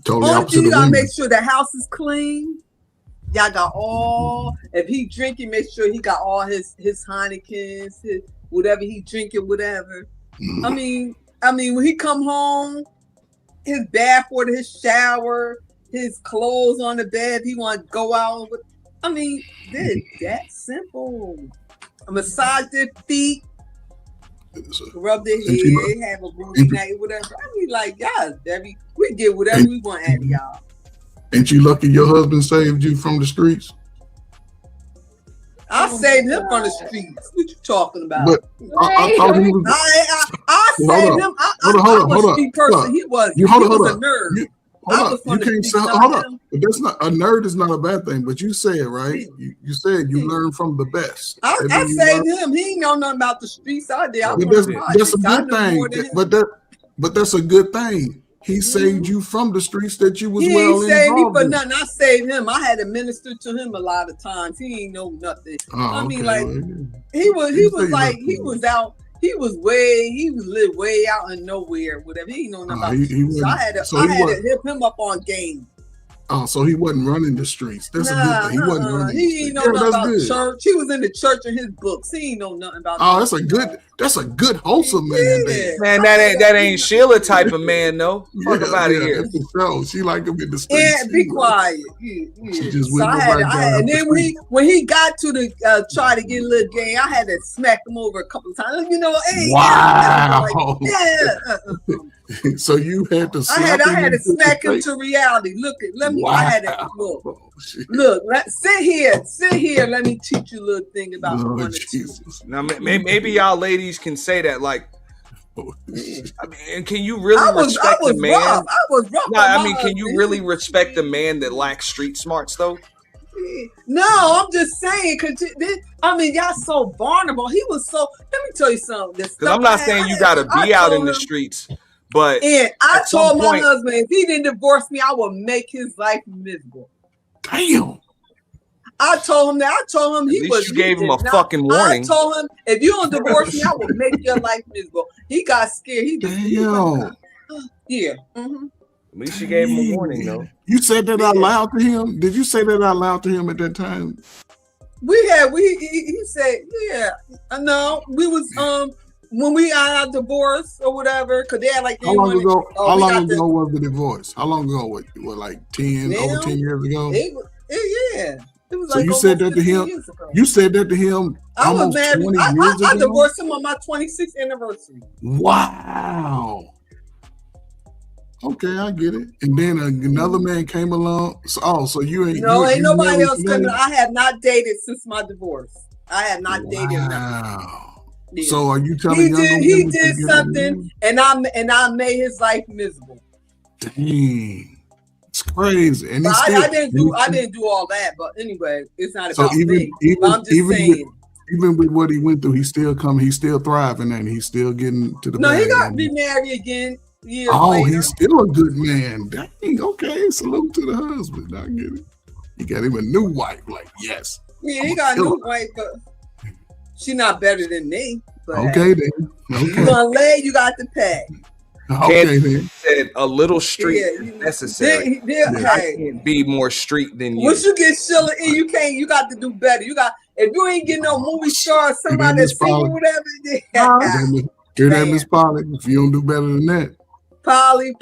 O: Totally
N: Only thing you gotta
O: women.
N: make sure the house is clean. Y'all got all, if he drinking, make sure he got all his Heinekens, his whatever he drinking, whatever. I mean, when he come home, his bath order, his shower, his clothes on the bed, he want to go out with. I mean, that simple. Massage their feet, rub their head, have a movie night, whatever. I mean, like, y'all, we get whatever we want out of y'all.
O: Ain't you lucky your husband saved you from the streets?
N: I saved him from the streets. What you talking about?
O: But I thought he was.
N: I saved him. I was a street person. He was. He was a nerd.
O: You can't say. Hold up. But that's not a nerd. Is not a bad thing. But you said right. You said you learned from the best.
N: I saved him. He ain't know nothing about the streets. I did.
O: That's a good thing. But that's a good thing. He saved you from the streets that you was well involved in. He
N: saved me for nothing. I saved him. I had to minister to him a lot of times. He ain't know nothing. I mean, like, he was lived way out in nowhere, whatever. He ain't know nothing about. So I had to hip him up on game.
O: Oh, so he wasn't running the streets. That's a good thing. He wasn't running.
N: He ain't know nothing about church. He was in the church in his books. He ain't know nothing about.
O: Oh, that's a good wholesome man.
G: Man, that ain't Sheila type of man, though. Fuck out of here.
O: She like him in the streets.
N: Yeah, be quiet.
O: She just
N: so and then when he got to the try to get a little game, I had to smack him over a couple of times. Hey,
O: wow.
N: Yeah.
O: So you had to.
N: I had to smack him to reality. Let me. Wow. I had to look. Sit here. Let me teach you a little thing about
G: Jesus. Now maybe y'all ladies can say that, like. I mean, can you really respect a man?
N: Rough. I was rough.
G: No, I mean, can you really respect a man that lacks street smarts, though?
N: No, I'm just saying, because y'all so vulnerable. He was so. Let me tell you something.
G: Because I'm not saying you got to be out in the streets. But
N: I told my husband, if he didn't divorce me, I would make his life miserable.
O: Damn.
N: I told him that. I told him
G: he was. You gave him a fucking warning.
N: I told him, if you don't divorce me, I will make your life miserable. He got scared. He just yeah. Mm-hmm.
G: At least you gave him a warning, though.
O: You said that out loud to him? Did you say that out loud to him at that time?
N: He said, yeah. No, we was when we got our divorce or whatever, because they had like.
O: How long ago was the divorce? How long ago? What like 10 over 10 years ago?
N: Yeah. It was
O: so like you said that to him. You said that to him.
N: I was married. I divorced him on my 26th anniversary.
O: Wow. Okay, I get it. And then another man came along. So you ain't.
N: No, ain't nobody else coming. I have not dated since my divorce. I have not dated.
O: Wow. Yeah. So are you telling
N: he did something, and I made his life miserable.
O: Dang, it's crazy. And
N: I didn't do all that, but anyway, it's not about me. I'm just saying.
O: Even with what he went through, he's still thriving, and he's still getting to the.
N: No, he got to be married again.
O: Later. He's still a good man. Dang, okay. Salute to the husband. I get it. He got him a new wife. Like, yes.
N: Yeah, he got a new wife, but she's not better than me. But
O: okay, then. Okay.
N: You gonna lay, you got to pay.
O: Okay, then.
G: Said a little street is necessary. I can't be more street than you.
N: Once you get Sheila in, you can't. You got to do better. You got if you ain't getting no movie star, somebody that's singing whatever.
O: Hear that, Miss Polly? If you don't do better than that.
N: Polly,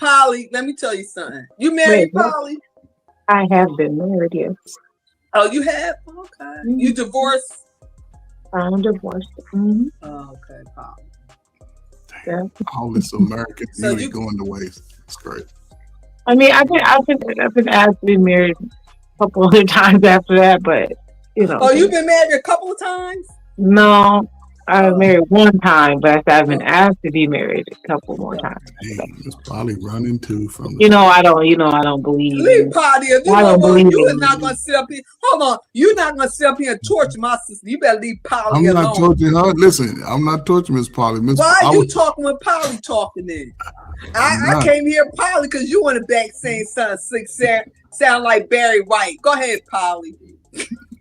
N: let me tell you something. You married, Polly?
P: I have been married, yes.
N: Oh, you have? Okay.
P: Mm-hmm.
N: You divorced?
P: I'm divorced. Mm-hmm.
N: Oh, okay, Polly.
P: Yeah.
O: All this American beauty going to waste. It's great.
P: I mean, I've been asked to be married a couple other times after that, but you know.
N: Oh, you've been married a couple of times?
P: No, I was married one time, but I've been asked to be married a couple more times.
O: It's probably running too from.
P: I don't believe.
N: Leave Polly. You know what? You are not gonna sit up here. Hold on. You're not gonna sit up here and torture my sister. You better leave Polly alone.
O: I'm not torturing her. Listen, I'm not torturing Miss Polly.
N: Why are you talking with Polly talking then? I came here, Polly, because you in the back saying something slick, sound like Barry White. Go ahead, Polly.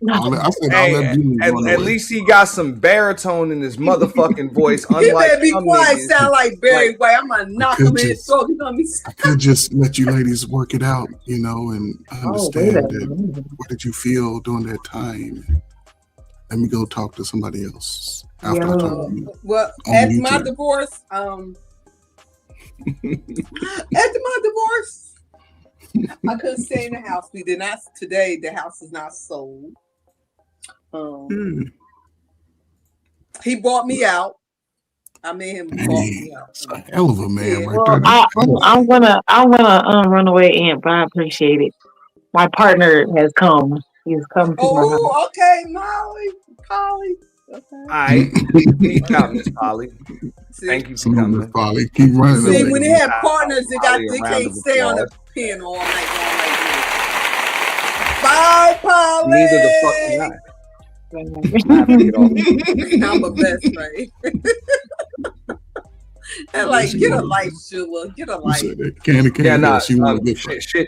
G: Hey, at least he got some baritone in his motherfucking voice.
N: He better be quiet. Sound like Barry White. I'm gonna knock him in his throat. He's gonna be.
O: I could just let you ladies work it out, and understand that. What did you feel during that time? Let me go talk to somebody else after I talk to you.
N: Well, after my divorce, I couldn't stay in the house. We did not today. The house is not sold. He bought me out. I made him bought me out.
O: It's a hell of a man, right
P: Well,
O: there.
P: I'm gonna run away, Aunt, but I appreciate it. My partner has come. He's come to my house.
N: Oh, okay, Polly. Okay.
G: All right. Peace out, Miss Polly. Thank you for coming.
O: Miss Polly, keep running.
N: See, when they have partners, they can't stay on the pen all night long like this. Bye, Polly.
G: Neither the fuck can I.
N: I'm a best friend. And like, get a life, Sheila. Get a life.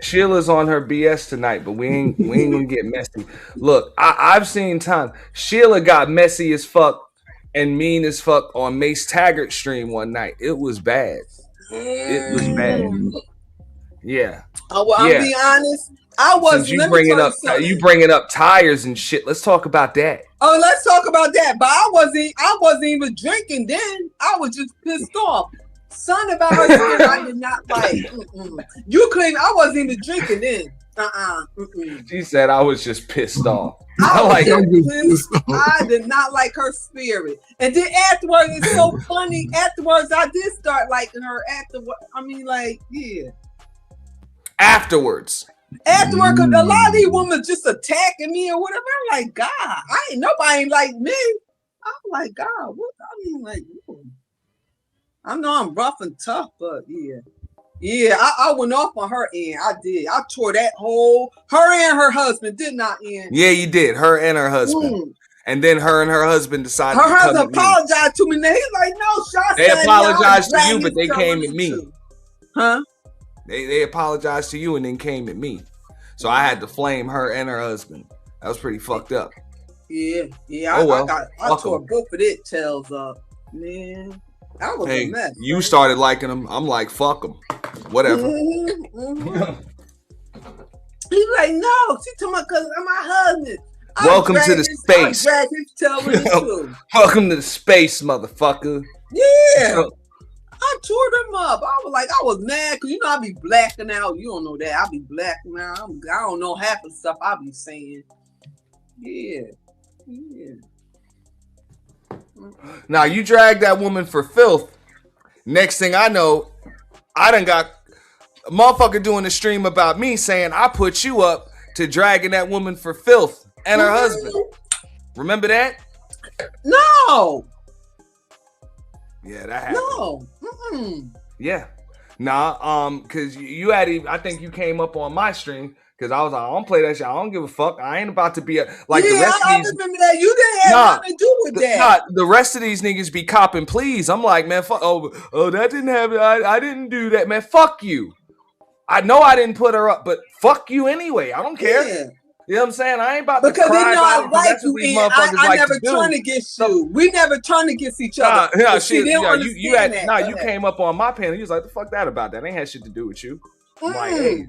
G: Sheila's on her BS tonight, but we ain't gonna get messy. Look, I've seen times Sheila got messy as fuck and mean as fuck on Mace Taggart stream one night. It was bad. It was bad. Yeah.
N: Oh, well, I'll be honest. I was.
G: You bringing up tires and shit. Let's talk about that.
N: Oh, let's talk about that. But I wasn't even drinking then. I was just pissed off. Something about her I did not like. You couldn't. I wasn't even drinking then.
G: She said I was just pissed off.
N: I did not like her spirit. And then afterwards, it's so funny. Afterwards, I did start liking her.
G: Afterwards,
N: because a lot of these women just attacking me or whatever. I'm like, God, nobody ain't like me. I'm like, God, what? I know I'm rough and tough, but I went off on her end. I did. I tore that her and her husband did not end.
G: Yeah, you did. Her and her husband. And then her and her husband decided
N: her husband apologized to me. And he's like, no, Sean.
G: They apologized to you, but they came at me.
N: Huh?
G: They apologized to you and then came at me. So I had to flame her and her husband. That was pretty fucked up.
N: Yeah. I tore both of their tails up. Man, that was a mess.
G: You started liking them. I'm like, fuck them. Whatever.
N: He's like, no, she talking about because I'm my husband.
G: Welcome to the space. Welcome to the space, motherfucker.
N: Yeah. I tore them up. I was mad because I be blacking out. You don't know that. I be blacking out. I don't know half the stuff I be saying. Yeah.
G: Now you drag that woman for filth. Next thing I know, I done got a motherfucker doing a stream about me saying I put you up to dragging that woman for filth and her husband. Remember that?
N: No.
G: Yeah, that happened.
N: No.
G: Yeah. Nah, cause you had I think you came up on my stream because I was like, I don't play that shit. I don't give a fuck. I ain't about to be the rest of these.
N: I remember that. You didn't have nothing to do with that.
G: The rest of these niggas be copping please. I'm like, man, fuck. Oh, that didn't happen. I didn't do that, man. Fuck you. I know I didn't put her up, but fuck you anyway. I don't care.
N: Yeah.
G: You know what I'm saying? I ain't about
N: to cry. Because they know I like you, and I never
G: like
N: turned against you. We never turned against each other.
G: You came up on my panel. You was like, the fuck that about? That ain't had shit to do with you. I'm like, hey,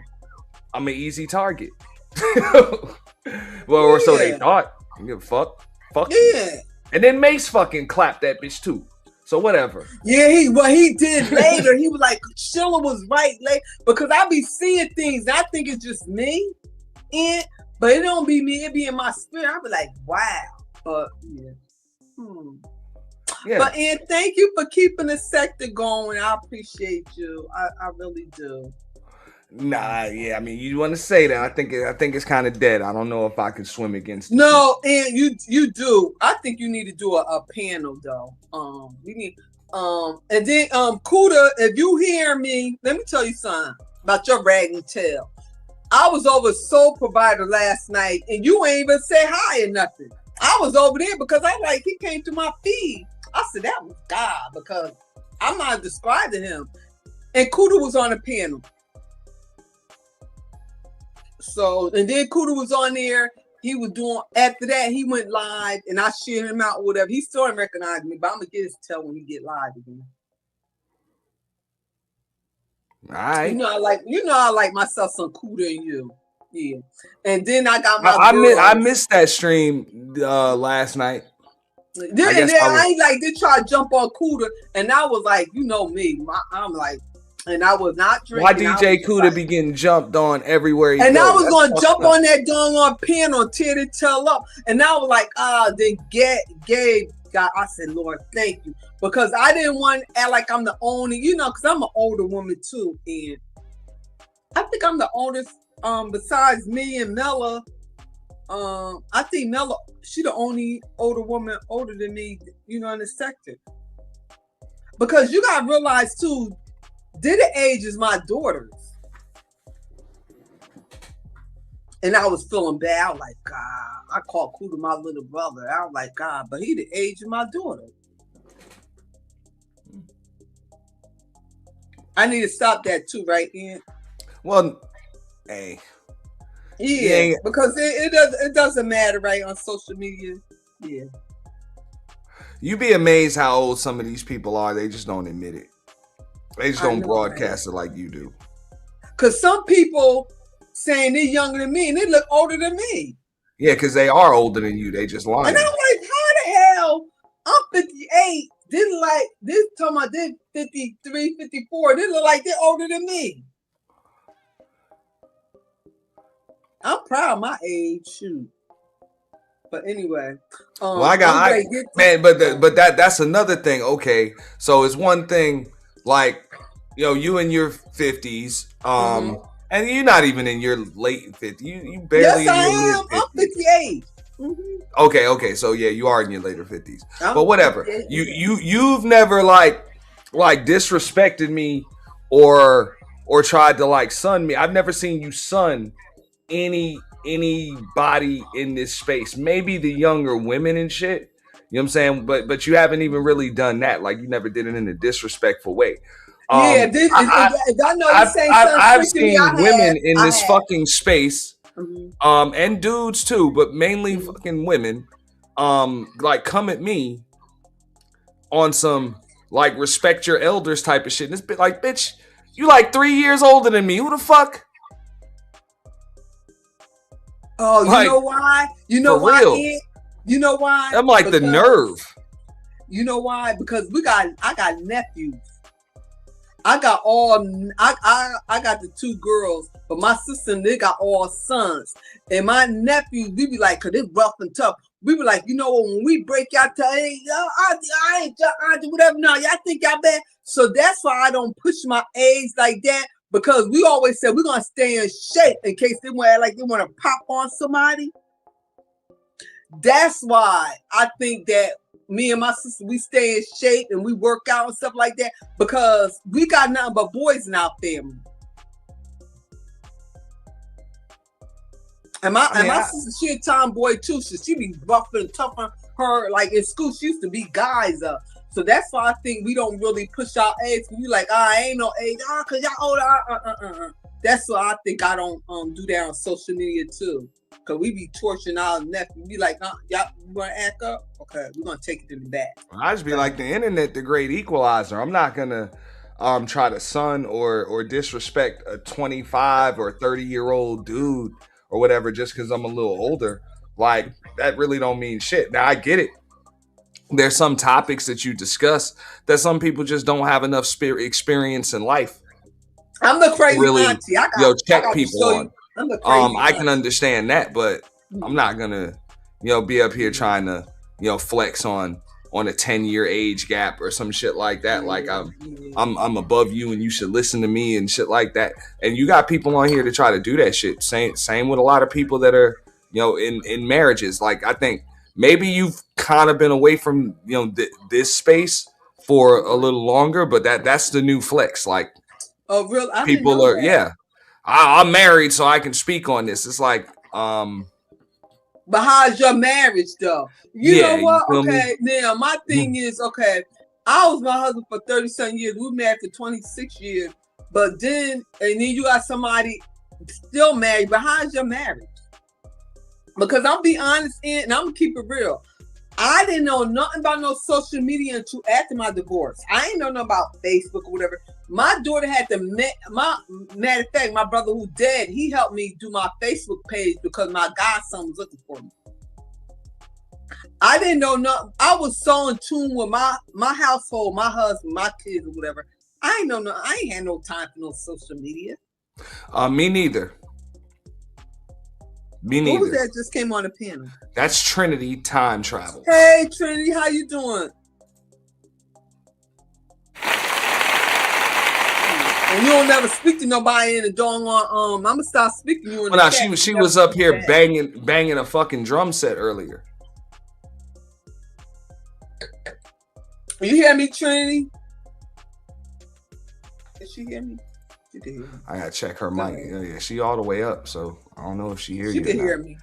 G: I'm an easy target. Or so they thought. You give a fuck. Fuck you. And then Mace fucking clapped that bitch too. So whatever.
N: Yeah, what he did later, he was like, Sheila was right late because I be seeing things. I think it's just me, but it don't be me. It be in my spirit. I be like, wow. But yeah.
G: Yeah.
N: But Ian, thank you for keeping the sector going. I appreciate you. I really do.
G: Nah, yeah. I mean, you want to say that? I think it's kind of dead. I don't know if I can swim against it.
N: No, and you do. I think you need to do a panel though. We need and then Kuda, if you hear me, let me tell you something about your ragging tail. I was over Soul Provider last night, and you ain't even say hi or nothing. I was over there because he came to my feed. I said that was God because I'm not describing him. And Kuda was on the panel. So, and then Kuda was on there. He was doing, after that, he went live and I shared him out or whatever. He still didn't recognize me, but I'm going to get his tail when he get live again.
G: All right.
N: You know I like myself some Kuda and you. Yeah. And then I got my
G: I missed that stream last night.
N: They try to jump on Kuda, and I was like, you know me. I'm like, and I was not drinking.
G: Why DJ Kuda be getting jumped on everywhere he
N: goes? I was going to jump
G: up
N: on that doggone panel, tear the tail up. And I was like, then Gabe got, I said, Lord, thank you. Because I didn't want to act like I'm the only, because I'm an older woman too. And I think I'm the oldest, besides me and Mella. I think Mella, she the only older woman older than me, in the sector. Because you got to realize too, Diddy age is my daughter's. And I was feeling bad. I was like, God, I called Kuda my little brother. I was like, God, but he the age of my daughter. I need to stop that too, right, Ian?
G: Well, hey.
N: Yeah, because it doesn't matter, right, on social media. Yeah.
G: You be amazed how old some of these people are. They just don't admit it. They just don't broadcast it like you do.
N: Because some people saying they're younger than me and they look older than me.
G: Yeah, because they are older than you. They just lying.
N: And I'm like, how the hell? I'm 58. This talking about this 53, 54. They look like they're older than me. I'm proud of my age, shoot. But anyway,
G: but that's another thing. Okay, so it's one thing, like, you in your 50s, and you're not even in your late 50s. You barely.
N: Yes, I am. I'm 58. Mm-hmm.
G: Okay. So yeah, you are in your later 50s. But whatever. You've never like disrespected me or tried to like sun me. I've never seen you sun anybody in this space. Maybe the younger women and shit. You know what I'm saying? But you haven't even really done that. Like, you never did it in a disrespectful way.
N: I know you're saying something.
G: I've seen women in this fucking space, and dudes too, but mainly fucking women, like, come at me on some like respect your elders type of shit. And it's been like, bitch, you like 3 years older than me. Who the fuck?
N: Oh, you know why? You know why?
G: Real.
N: You know why?
G: I'm like, the nerve.
N: You know why? Because I got nephews. I got the 2 girls, but my sister, they got all sons. And my nephews, we be like, cause they rough and tough. We be like, when we break out to, hey, I ain't whatever. No, y'all think y'all bad. So that's why I don't push my age like that. Because we always said we're gonna stay in shape in case they want like they want to pop on somebody. That's why I think that me and my sister, we stay in shape and we work out and stuff like that because we got nothing but boys in our family. And my sister, she a tomboy too, so she be rough and tough on her. Like in school, she used to beat guys up. So that's why I think we don't really push our age. We like, I ain't no age, cause y'all older. That's why I think I don't do that on social media too. Cause we be torturing our nephew. We like, y'all wanna act up? Okay, we're gonna take it to the back.
G: I just be like, the internet, the great equalizer. I'm not gonna try to sun or disrespect a 25 or 30-year-old dude or whatever just because I'm a little older. Like, that really don't mean shit. Now I get it. there's some topics that you discuss that some people just don't have enough experience in life.
N: I'm the crazy
G: really,
N: auntie.
G: check people on.
N: I'm the crazy
G: I can understand that, but I'm not gonna, be up here trying to, flex on a 10-year age gap or some shit like that. Like I'm above you and you should listen to me and shit like that. And you got people on here to try to do that shit. Same with a lot of people that are, in marriages. Like I think maybe you've kind of been away from, this space for a little longer, but that's the new flex. Like,
N: oh, real? I
G: people are, I'm married, so I can speak on this. It's like,
N: but how's your marriage though? You know what? Okay, now my thing is, okay, I was my husband for 30-something years. We were married for 26 years, but then you got somebody still married. But how's your marriage? Because I'm be honest, and I'm gonna keep it real. I didn't know nothing about no social media until after my divorce. I ain't know nothing about Facebook or whatever. My daughter had to, matter of fact, my brother who dead, he helped me do my Facebook page because my godson was looking for me. I didn't know nothing. I was so in tune with my household, my husband, my kids or whatever. I ain't had no time for no social media.
G: Me neither. Me neither.
N: Who was that just came on the panel?
G: That's Trinity Time Travel.
N: Hey Trinity, how you doing? And you don't never speak to nobody in the doggone. I'm gonna start speaking to you in the chat.
G: She was up here banging a fucking drum set earlier.
N: You hear me, Trinity? Did she hear me? She did hear me.
G: I gotta check her mic. Yeah, she all the way up, so I don't know if she hears you.
N: She can hear me.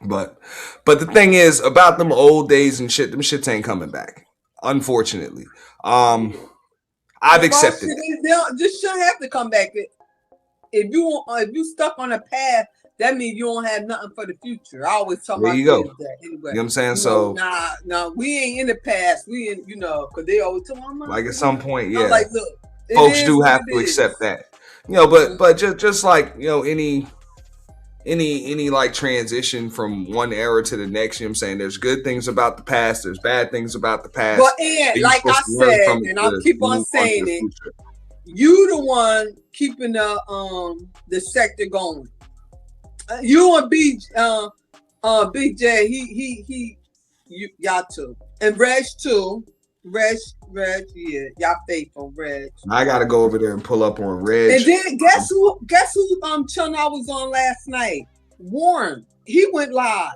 G: But the thing is about them old days and shit, them shits ain't coming back. Unfortunately. I've accepted it.
N: This shouldn't have to come back. If you stuck on a path, that means you don't have nothing for the future. I always talk about that anyway.
G: You know what I'm saying? So
N: nah, we ain't in the past. We in, because they always tell me.
G: Like at some point, yeah.
N: I'm like, look,
G: folks do have to accept that. But just like, any like transition from one era to the next, you know what I'm saying? There's good things about the past, there's bad things about the past.
N: But like I said, and I'll keep on saying it, you the one keeping the sector going. You and Big J, y'all too, and Reg too. Reg, yeah, y'all faithful, Reg.
G: I gotta go over there and pull up on Reg.
N: And then guess who channel I was on last night? Warren. He went live.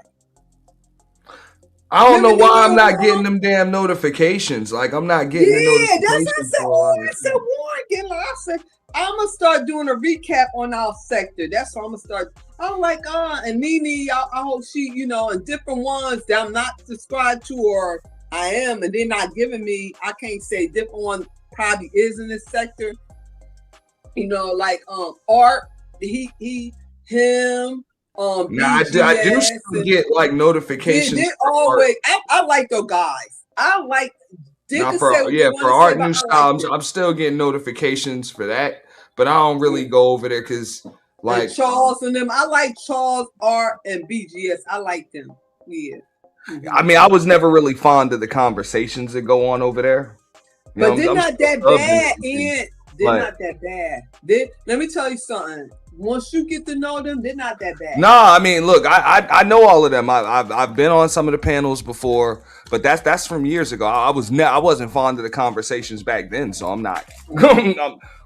G: I don't know why I'm not getting them damn notifications. Like I'm not getting the notifications.
N: That's what I said. Warren getting live. I said I'm gonna start doing a recap on our sector. That's what I'm gonna start. I'm like, and Nene, I hope she, and different ones that I'm not subscribed to, or I am, and they're not giving me. I can't say different one probably is in this sector. Like Art, him.
G: I do still get like notifications.
N: They always. I like those guys. I like.
G: For Art New Style, I'm still getting notifications for that, but I don't really go over there because like
N: and Charles and them. I like Charles, Art, and BGS. I like them. Yeah.
G: I mean, I was never really fond of the conversations that go on over there.
N: But they're not that bad, and they're not that bad. Let me tell you something. Once you get to know them, they're not that bad.
G: Nah, I mean, look, I know all of them. I've been on some of the panels before, but that's from years ago. I wasn't fond of the conversations back then, so I'm not.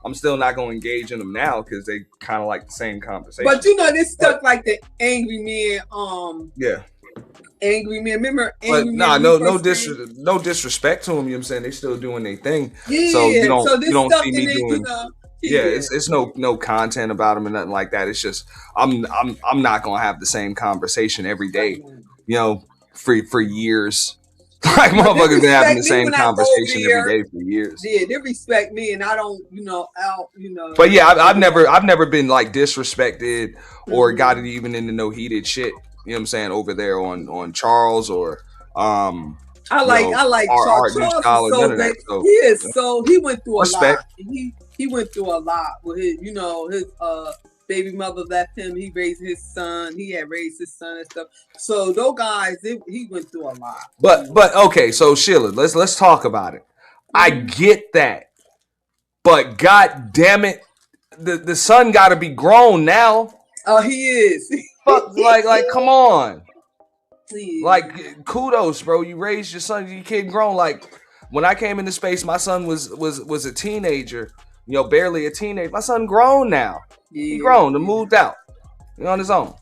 G: I'm still not going to engage in them now because they kind of like the same conversation.
N: But this stuff like the angry man.
G: Yeah.
N: Angry man, remember? Angry
G: but
N: man
G: no disrespect to them. You know what I'm saying? They still doing their thing.
N: Yeah.
G: So you don't
N: stuff
G: see me doing. It's no content about them and nothing like that. It's just I'm not gonna have the same conversation every day. For years. Like motherfuckers been having the same conversation every day for years.
N: Yeah, they respect me, and I don't,
G: But yeah, I've never been like disrespected or got it even into no heated shit. You know what I'm saying, over there on Charles or
N: I like Charles. Charles is so great. He is so he went through a lot. He went through a lot with his baby mother left him. He raised his son. He had raised his son and stuff. So those guys, he went through a lot.
G: But okay, so Sheila, let's talk about it. I get that, but god damn it, the son got to be grown now.
N: Oh, he is.
G: Fuck, like, come on. Like, kudos, bro. You raised your son, your kid grown. Like, when I came into space, my son was a teenager, barely a teenager. My son grown now. He grown and moved out. On his own.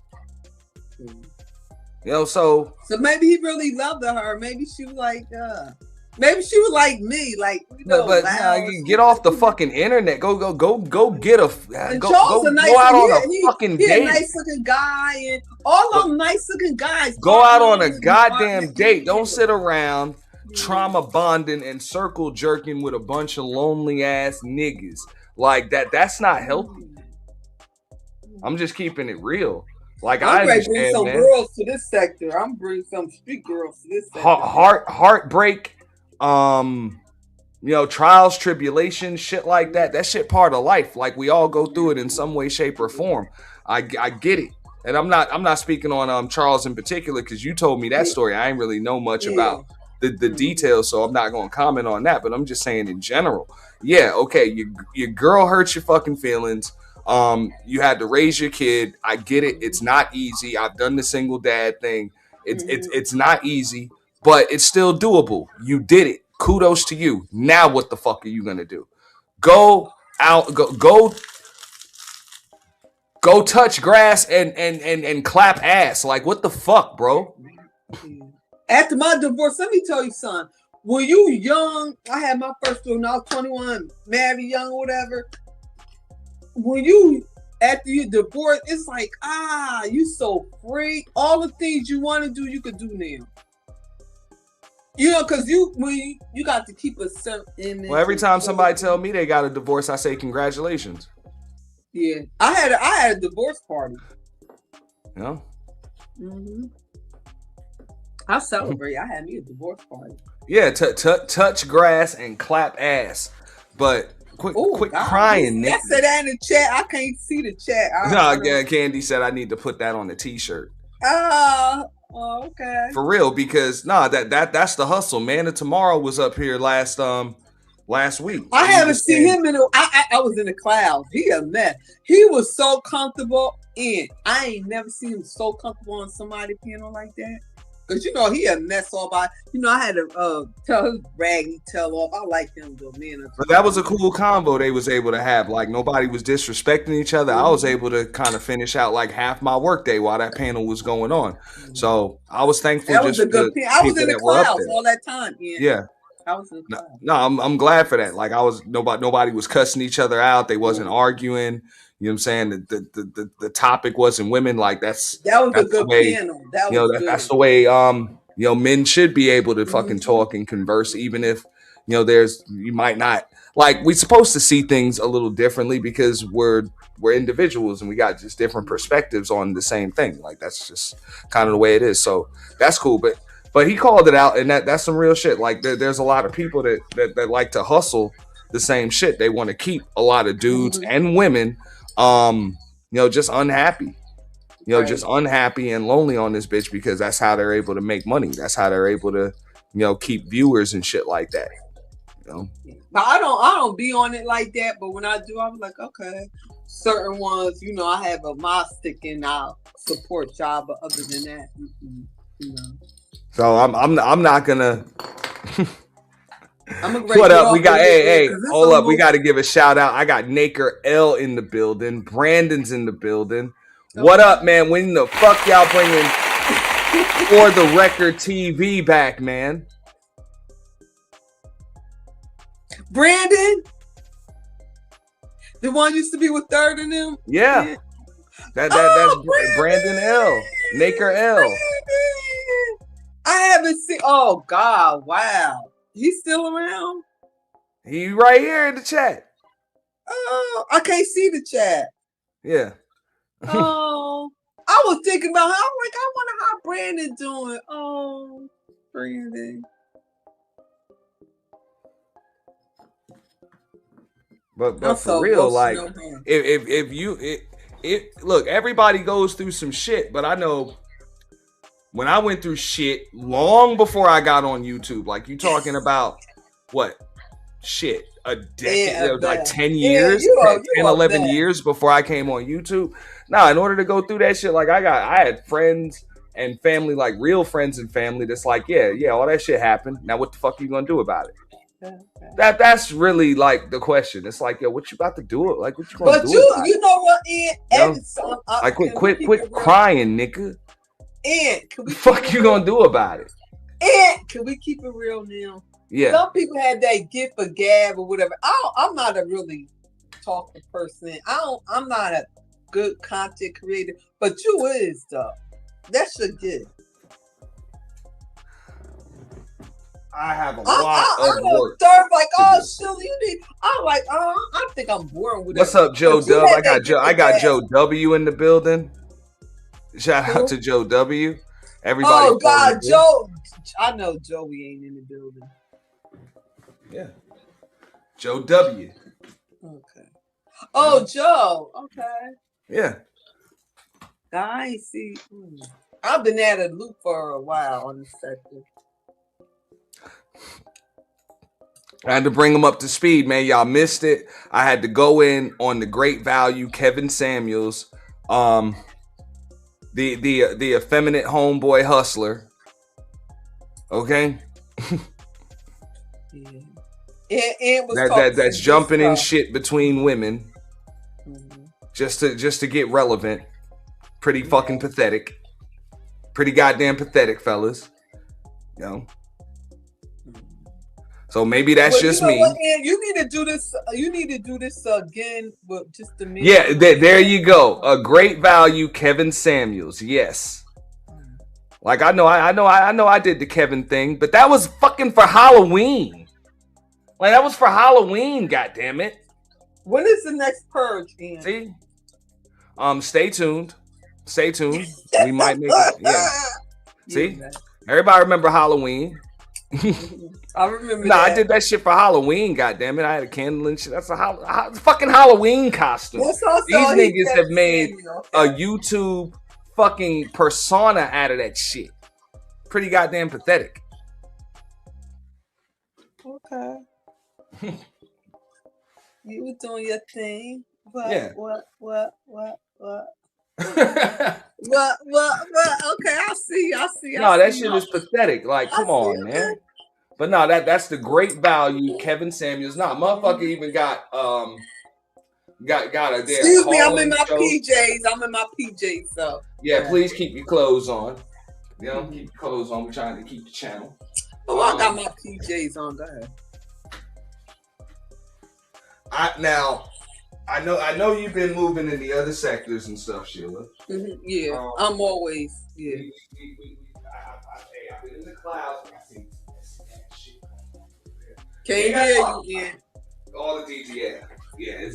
G: So
N: maybe he really loved her. Maybe she was like, maybe she was like me, like,
G: but get off the fucking internet. Go get a go out on a fucking date.
N: A nice looking guy, and all them nice looking guys.
G: Go out on a goddamn date. Don't sit around trauma bonding and circle jerking with a bunch of lonely ass niggas like that. That's not healthy. I'm just keeping it real. Like,
N: I'm ready to bring some girls to this sector. I'm bringing some street girls to this sector.
G: Heartbreak, trials, tribulations, shit like that. That shit part of life. Like, we all go through it in some way, shape, or form. I get it. And I'm not speaking on Charles in particular, because you told me that story. I ain't really know much about the details, so I'm not gonna comment on that. But I'm just saying in general. Yeah, okay, your girl hurts your fucking feelings. You had to raise your kid. I get it. It's not easy. I've done the single dad thing. It's not easy, but it's still doable. You did it. Kudos to you. Now what the fuck are you gonna do? Go out, go touch grass and clap ass. Like, what the fuck, bro?
N: After my divorce, let me tell you something. When you young, I had my first one when I was 21, married young or whatever. When you, after you divorce, it's like, you so free. All the things you want to do, you could do now. Because when you got to keep a certain image.
G: Well, every time somebody tell me they got a divorce, I say congratulations.
N: Yeah, I had a divorce party.
G: Yeah.
N: I celebrate. I had me a divorce party.
G: Yeah, touch grass and clap ass, but quit crying, Nick.
N: I said that in the chat. I can't see the chat.
G: Candy said I need to put that on the t-shirt.
N: Okay.
G: For real, because that's the hustle, man. And Tomorrow was up here last week.
N: I haven't seen him I was in the clouds. He a mess. He was so comfortable in. I ain't never seen him so comfortable on somebody's piano like that. Because he a mess all by. I had to tell his raggy tell off. I like him though, man.
G: But that was a cool combo they was able to have. Like, nobody was disrespecting each other. I was able to kind of finish out like half my workday while that panel was going on. So I was thankful.
N: That was a good panel. I was in the clouds all that time.
G: Yeah.
N: I was in the clouds.
G: No, I'm glad for that. Like, nobody was cussing each other out. They wasn't arguing. You know what I'm saying? The topic wasn't women. Like, that was a good panel. That's the way men should be able to fucking talk and converse, even if you might not, like, we're supposed to see things a little differently because we're individuals and we got just different perspectives on the same thing. Like, that's just kind of the way it is. So that's cool. But he called it out, and that's some real shit. Like, there's a lot of people that like to hustle the same shit. They want to keep a lot of dudes and women just unhappy, just unhappy and lonely on this bitch, because that's how they're able to make money. That's how they're able to, keep viewers and shit like that.
N: But I don't be on it like that. But when I do, I'm like, okay, certain ones, I have my stick and I'll support y'all. But other than that,
G: So I'm not gonna. What up? We got hold up. We got to give a shout out. I got Naker L in the building. Brandon's in the building. What up, man? When the fuck y'all bringing For the Record TV back, man?
N: Brandon, the one used to be with Third and them.
G: Yeah. That's Brandon L. Naker L.
N: Brandon. I haven't seen. Oh God! Wow. He's still around?
G: He right here in the chat.
N: Oh, I can't see the chat.
G: Yeah.
N: Oh, I was thinking about her. I'm like, I wonder how Brandon doing. Oh, Brandon.
G: But for real, like, if look, everybody goes through some shit, but I know when I went through shit long before I got on YouTube, like you talking about what shit, a decade, like 10 years, 10, 11 years before I came on YouTube. Now, in order to go through that shit, like I had friends and family, like real friends and family that's like, yeah, all that shit happened. Now what the fuck are you gonna do about it? That's really like the question. It's like, yo, what you about to do? Like, what you gonna do?
N: But you know what, Ian?
G: Like, quit crying, nigga.
N: Ian, can we?
G: Fuck you gonna do about it?
N: Ian, can we keep it real now?
G: Yeah.
N: Some people have that gift of gab or whatever. I'm not a really talking person. I'm not a good content creator, but you is though. That's your gift.
G: I have a lot of work.
N: Like, oh, Shelly, you need. I'm like, I think I'm boring with it.
G: What's up, Joe Dub? I got Joe W in the building. Shout out to Joe W. Everybody.
N: Oh God, Joe. I know Joey ain't in the building.
G: Yeah. Joe W.
N: Okay. Oh, Joe. Okay.
G: Yeah.
N: I see. I've been at a loop for a while on this sector.
G: I had to bring them up to speed, man. Y'all missed it. I had to go in on the great value Kevin Samuels, the effeminate homeboy hustler. Okay. That's jumping in shit between women, just to get relevant. Pretty fucking pathetic. Pretty goddamn pathetic, fellas. You know. So maybe that's just me.
N: What, you need to do this. You need to do this again with just the me.
G: Yeah, there you go. A great value, Kevin Samuels. Yes. Like I know I did the Kevin thing, but that was fucking for Halloween. Like that was for Halloween. God damn it.
N: When is the next purge, Ian?
G: See. Stay tuned. Stay tuned. We might make it. Yeah. See. Everybody remember Halloween.
N: I remember.
G: Nah, I did that shit for Halloween. Goddamn it! I had a candle and shit. That's a fucking Halloween costume. These niggas have made a YouTube fucking persona out of that shit. Pretty goddamn pathetic.
N: Okay. You were doing your thing. What?
G: Yeah.
N: What? Okay, I see.
G: No, that shit is pathetic. Like, come on, man. But no, that's the great value, Kevin Samuels. Nah, motherfucker even got a damn.
N: Excuse me, I'm in my PJs. So
G: yeah, please keep your clothes on. You know, keep your clothes on. We're trying to keep the channel.
N: Oh, I got my PJs on. Go ahead.
G: I know you've been moving in the other sectors and stuff, Sheila.
N: Mm-hmm. Yeah, I'm always yeah.
G: I've been in the clouds.
N: Can't hear you, Ian.
G: All the DJs. Yeah,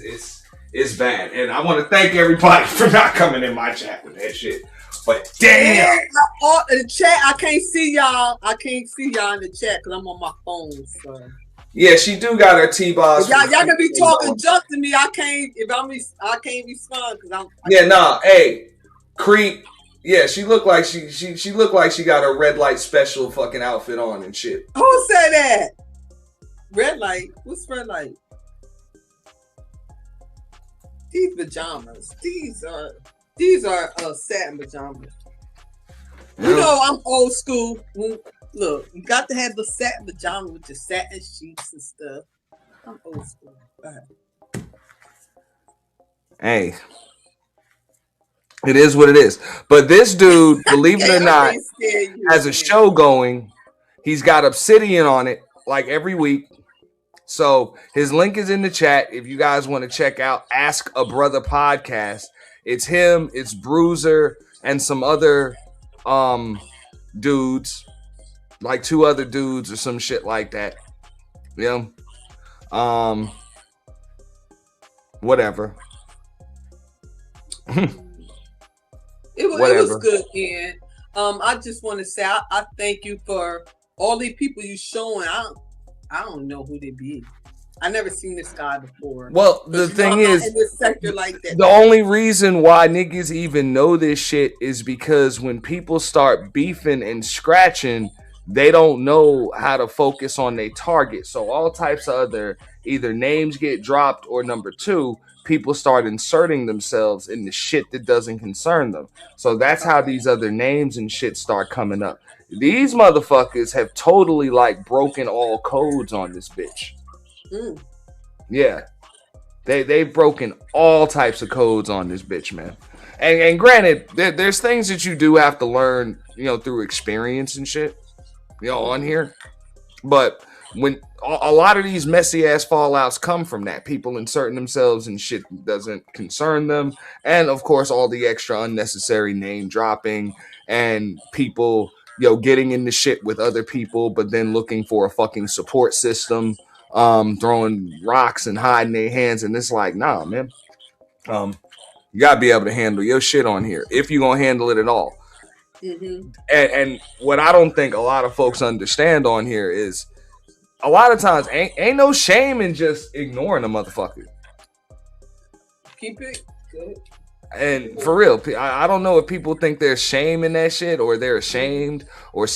G: it's bad, and I want to thank everybody for not coming in my chat with that shit. But damn,
N: the chat, I can't see y'all. I can't see y'all in the chat because I'm on my phone. So.
G: Yeah, she do got her T-boss.
N: Y'all gonna be talking junk to me. I can't respond because
G: hey, creep. Yeah, she looked like she looked like she got a red light special fucking outfit on and shit.
N: Who said that? Red light? What's red light? These pajamas. These are satin pajamas. You know I'm old school. Look, you got to have the satin pajama with your satin sheets and stuff. I'm old school. Go ahead.
G: Hey. It is what it is. But this dude, believe it or not, has a show going. He's got Obsidian on it like every week. So his link is in the chat if you guys want to check out Ask a Brother podcast. It's him, it's Bruiser, and some other dudes, like 2 other dudes or some shit like that. Yeah. Whatever.
N: It was good, Ian. I just want to say I thank you for all the people you showing. I don't know who they be. I never seen this guy before.
G: Well, the thing is,
N: in this sector like that.
G: the only reason why niggas even know this shit is because when people start beefing and scratching, they don't know how to focus on their target. So all types of other either names get dropped, or number two, people start inserting themselves in the shit that doesn't concern them. So that's how these other names and shit start coming up. These motherfuckers have totally like broken all codes on this bitch.
N: Mm.
G: Yeah. They've broken all types of codes on this bitch, man. And granted, there's things that you do have to learn, through experience and shit, on here. But when a lot of these messy ass fallouts come from that, people inserting themselves in shit that doesn't concern them, and of course all the extra unnecessary name dropping and people, getting into shit with other people, but then looking for a fucking support system. Throwing rocks and hiding their hands, and it's like, nah, man. You gotta be able to handle your shit on here if you're gonna handle it at all.
N: Mm-hmm.
G: And what I don't think a lot of folks understand on here is a lot of times ain't no shame in just ignoring a motherfucker.
N: Keep it good.
G: And for real, I don't know if people think there's shame in that shit, or they're ashamed, or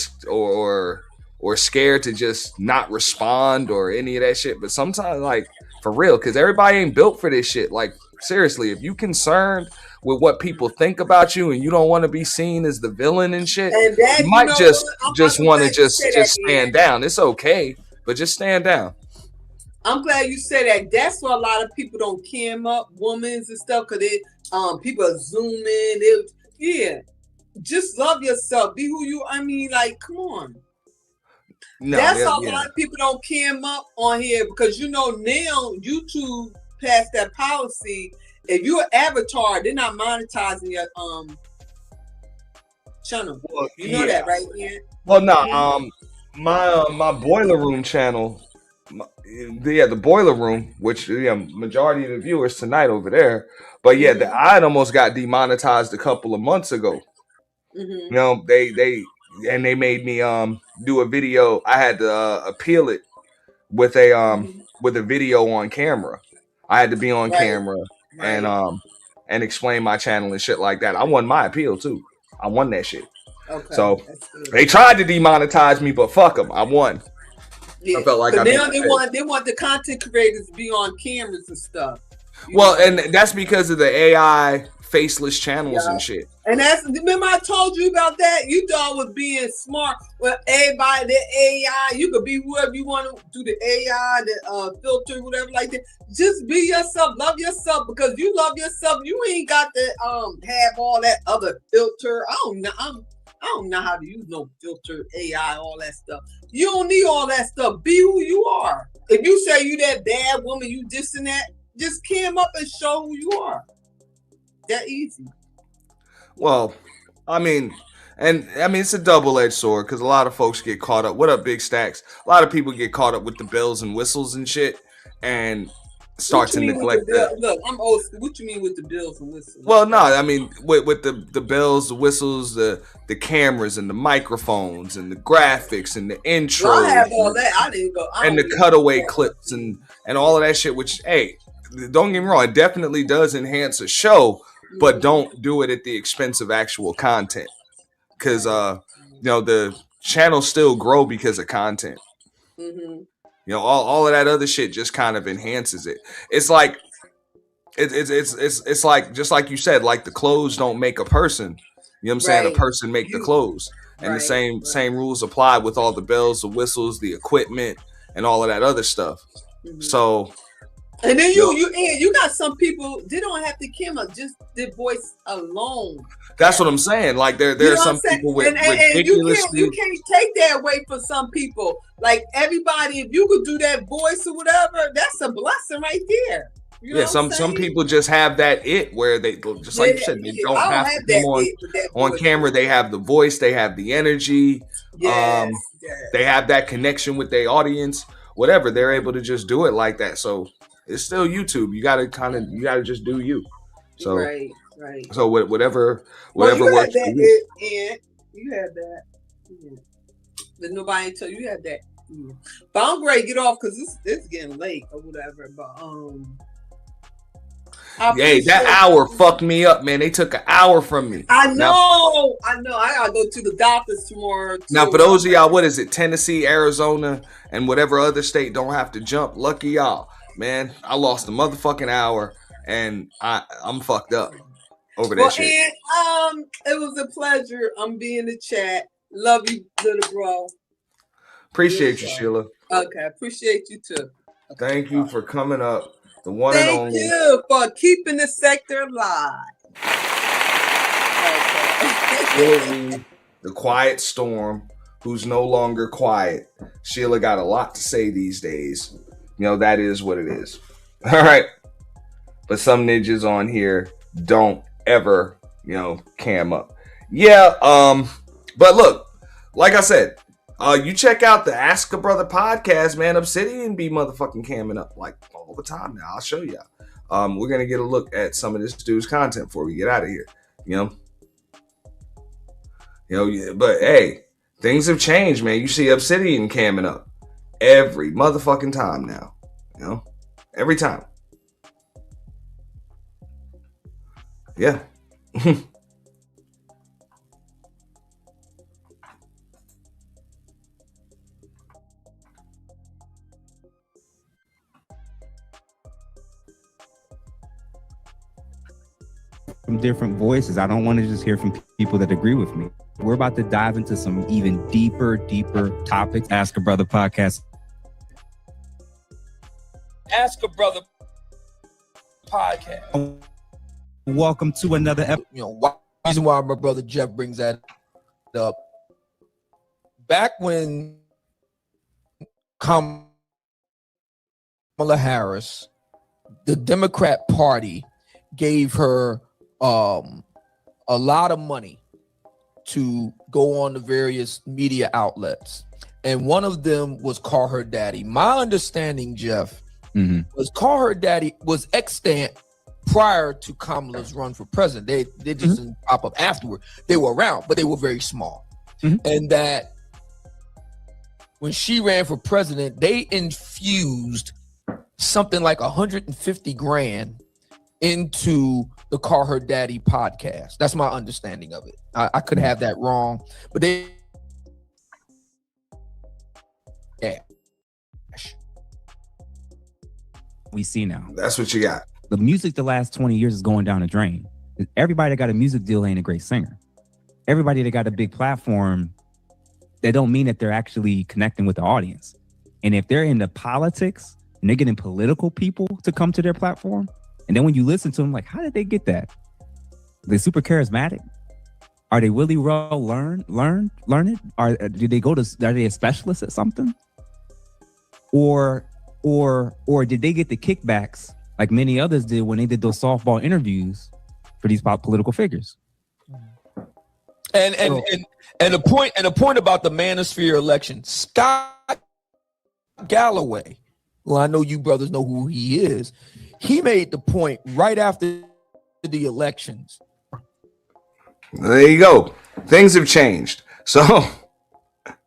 G: scared to just not respond or any of that shit. But sometimes, like, for real, because everybody ain't built for this shit. Like, seriously, if you concerned with what people think about you and you don't want to be seen as the villain and shit,
N: and that,
G: you might just want to just stand down. It's okay, but just stand down.
N: I'm glad you said that. That's why a lot of people don't cam up women's and stuff, because people are zooming. Just love yourself. Be who you. I mean, like, come on.
G: No,
N: that's how a lot of people don't cam up on here, because now YouTube passed that policy. If you're an avatar, they're not monetizing your channel. Well, you know that, right? Yeah.
G: Well, no, my Boiler Room channel, the Boiler Room, which majority of the viewers tonight over there. But yeah, I almost got demonetized a couple of months ago.
N: Mm-hmm.
G: They made me do a video. I had to appeal it with a with a video on camera. I had to be on camera and explain my channel and shit like that. I won my appeal too. I won that shit.
N: Okay.
G: So they tried to demonetize me, but fuck them. I won.
N: Yeah.
G: I felt like
N: they want the content creators to be on cameras and stuff.
G: And that's because of the AI faceless channels and shit.
N: And remember I told you about that? You thought was being smart. Well, everybody, the AI, you could be whoever you want to do, the AI, the filter, whatever like that. Just be yourself, love yourself, because you love yourself. You ain't got to have all that other filter. I don't know how to use no filter, AI, all that stuff. You don't need all that stuff. Be who you are. If you say you that bad woman, you this and that, just cam up and show who you are. That easy.
G: Well, I mean, it's a double-edged sword, because a lot of folks get caught up. What up, Big Stacks? A lot of people get caught up with the bells and whistles and shit, and start to neglect that.
N: Look, I'm old school. What you mean with the bells and whistles?
G: Well, no, I mean with the bells, the whistles, the cameras and the microphones and the graphics and the intros.
N: Well, I have all that. I didn't go.
G: And the cutaway clips and all of that shit. Which, hey, don't get me wrong, it definitely does enhance a show, but don't do it at the expense of actual content. Because the channels still grow because of content.
N: Mm-hmm.
G: All of that other shit just kind of enhances it. It's like it's like, just like you said, like the clothes don't make a person. You know what I'm saying? A person make the clothes. And the same rules apply with all the bells, the whistles, the equipment, and all of that other stuff.
N: Mm-hmm.
G: So,
N: and then you got some people, they don't have the camera, just their voice alone.
G: That's what I'm saying. Like there are some people with ridiculously.
N: You can't take that away from some people. Like everybody, if you could do that voice or whatever, that's a blessing right there. You know
G: some people just have that where they, just like you said, they don't have to come on camera. They have the voice, they have the energy, they have that connection with their audience. Whatever, they're able to just do it like that. So it's still YouTube. You gotta just do you. So
N: right.
G: So whatever
N: you
G: works
N: had that,
G: for you.
N: and you had that. But nobody tell you had that But I'm ready to get off because it's getting late or whatever. But
G: Hey, that hour fucked me up, man. They took an hour from me.
N: I know. I gotta go to the doctors tomorrow.
G: Now, for those of y'all, what is it? Tennessee, Arizona, and whatever other state don't have to jump. Lucky y'all, man. I lost a motherfucking hour, and I'm fucked up over that shit.
N: And, it was a pleasure. I'm being in the chat. Love you, little bro.
G: Appreciate you, Sheila.
N: Okay, appreciate you too.
G: Thank you for coming up. The one
N: Thank
G: and only.
N: you for keeping the sector alive.
G: Sheila, the quiet storm, who's no longer quiet. Sheila got a lot to say these days. You know, that is what it is. All right. But some ninjas on here don't ever, cam up. Yeah, but look, like I said, you check out the Ask a Brother podcast, man. Obsidian be motherfucking camming up like all the time now. I'll show y'all. We're gonna get a look at some of this dude's content before we get out of here. But hey, things have changed, man. You see Obsidian camming up every motherfucking time now. Every time. Yeah.
H: From different voices. I don't want to just hear from people that agree with me. We're about to dive into some even deeper topics. Ask a Brother podcast.
R: Ask a Brother podcast.
H: Welcome to another episode.
R: Reason why my brother Jeff brings that up. Back when Kamala Harris, the Democrat Party, gave her a lot of money to go on the various media outlets, and one of them was Call Her Daddy. My understanding, Jeff, was Call Her Daddy was extant prior to Kamala's run for president. They just didn't pop up afterward. They were around, but they were very small. And that when she ran for president, they infused something like 150 grand into the Call Her Daddy podcast. That's my understanding of it. I could have that wrong, but
H: we see now.
G: That's what you got.
H: The music the last 20 years is going down the drain. Everybody that got a music deal ain't a great singer. Everybody that got a big platform, that don't mean that they're actually connecting with the audience. And if they're into politics and they're getting political people to come to their platform, and then when you listen to them, like, how did they get that? They're super charismatic. Are they really well learned? Do they are they a specialist at something? Or did they get the kickbacks like many others did when they did those softball interviews for these political figures?
R: And the point about the manosphere election, Scott Galloway, well, I know you brothers know who he is. He made the point right after the elections.
G: There you go. Things have changed. So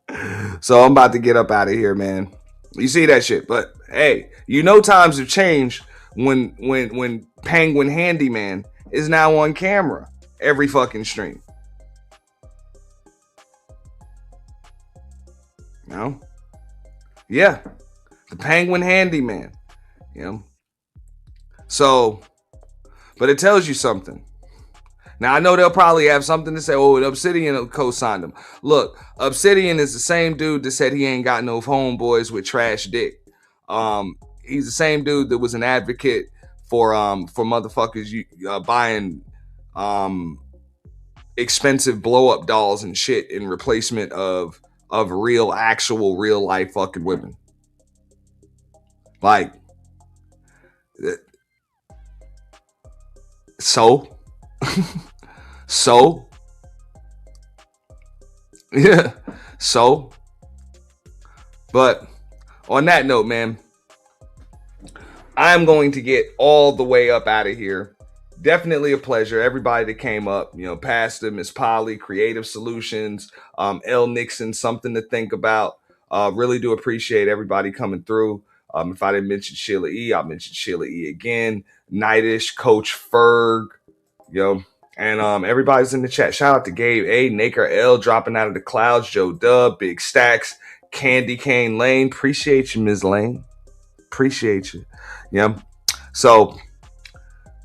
G: I'm about to get up out of here, man. You see that shit, but hey, times have changed when Penguin Handyman is now on camera every fucking stream. Yeah, the Penguin Handyman. So, but it tells you something. Now, I know they'll probably have something to say. Oh, Obsidian co-signed him. Look, Obsidian is the same dude that said he ain't got no homeboys with trash dick. He's the same dude that was an advocate for motherfuckers buying expensive blow-up dolls and shit in replacement of real life fucking women. Like, so yeah, but on that note, man, I'm going to get all the way up out of here. Definitely a pleasure. Everybody that came up, Pastor, Miss Polly, Creative Solutions, L. Nixon, Something to Think About, Really do appreciate everybody coming through. If I didn't mention Sheila E, I'll mention Sheila E again. Nightish, Coach Ferg, and everybody's in the chat. Shout out to Gabe A, Naker L dropping out of the clouds, Joe Dub, Big Stacks, Candy Cane Lane. Appreciate you, Ms. Lane. Appreciate you. Yeah. So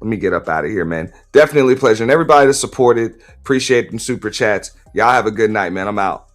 G: let me get up out of here, man. Definitely a pleasure. And everybody that supported, appreciate them super chats. Y'all have a good night, man. I'm out.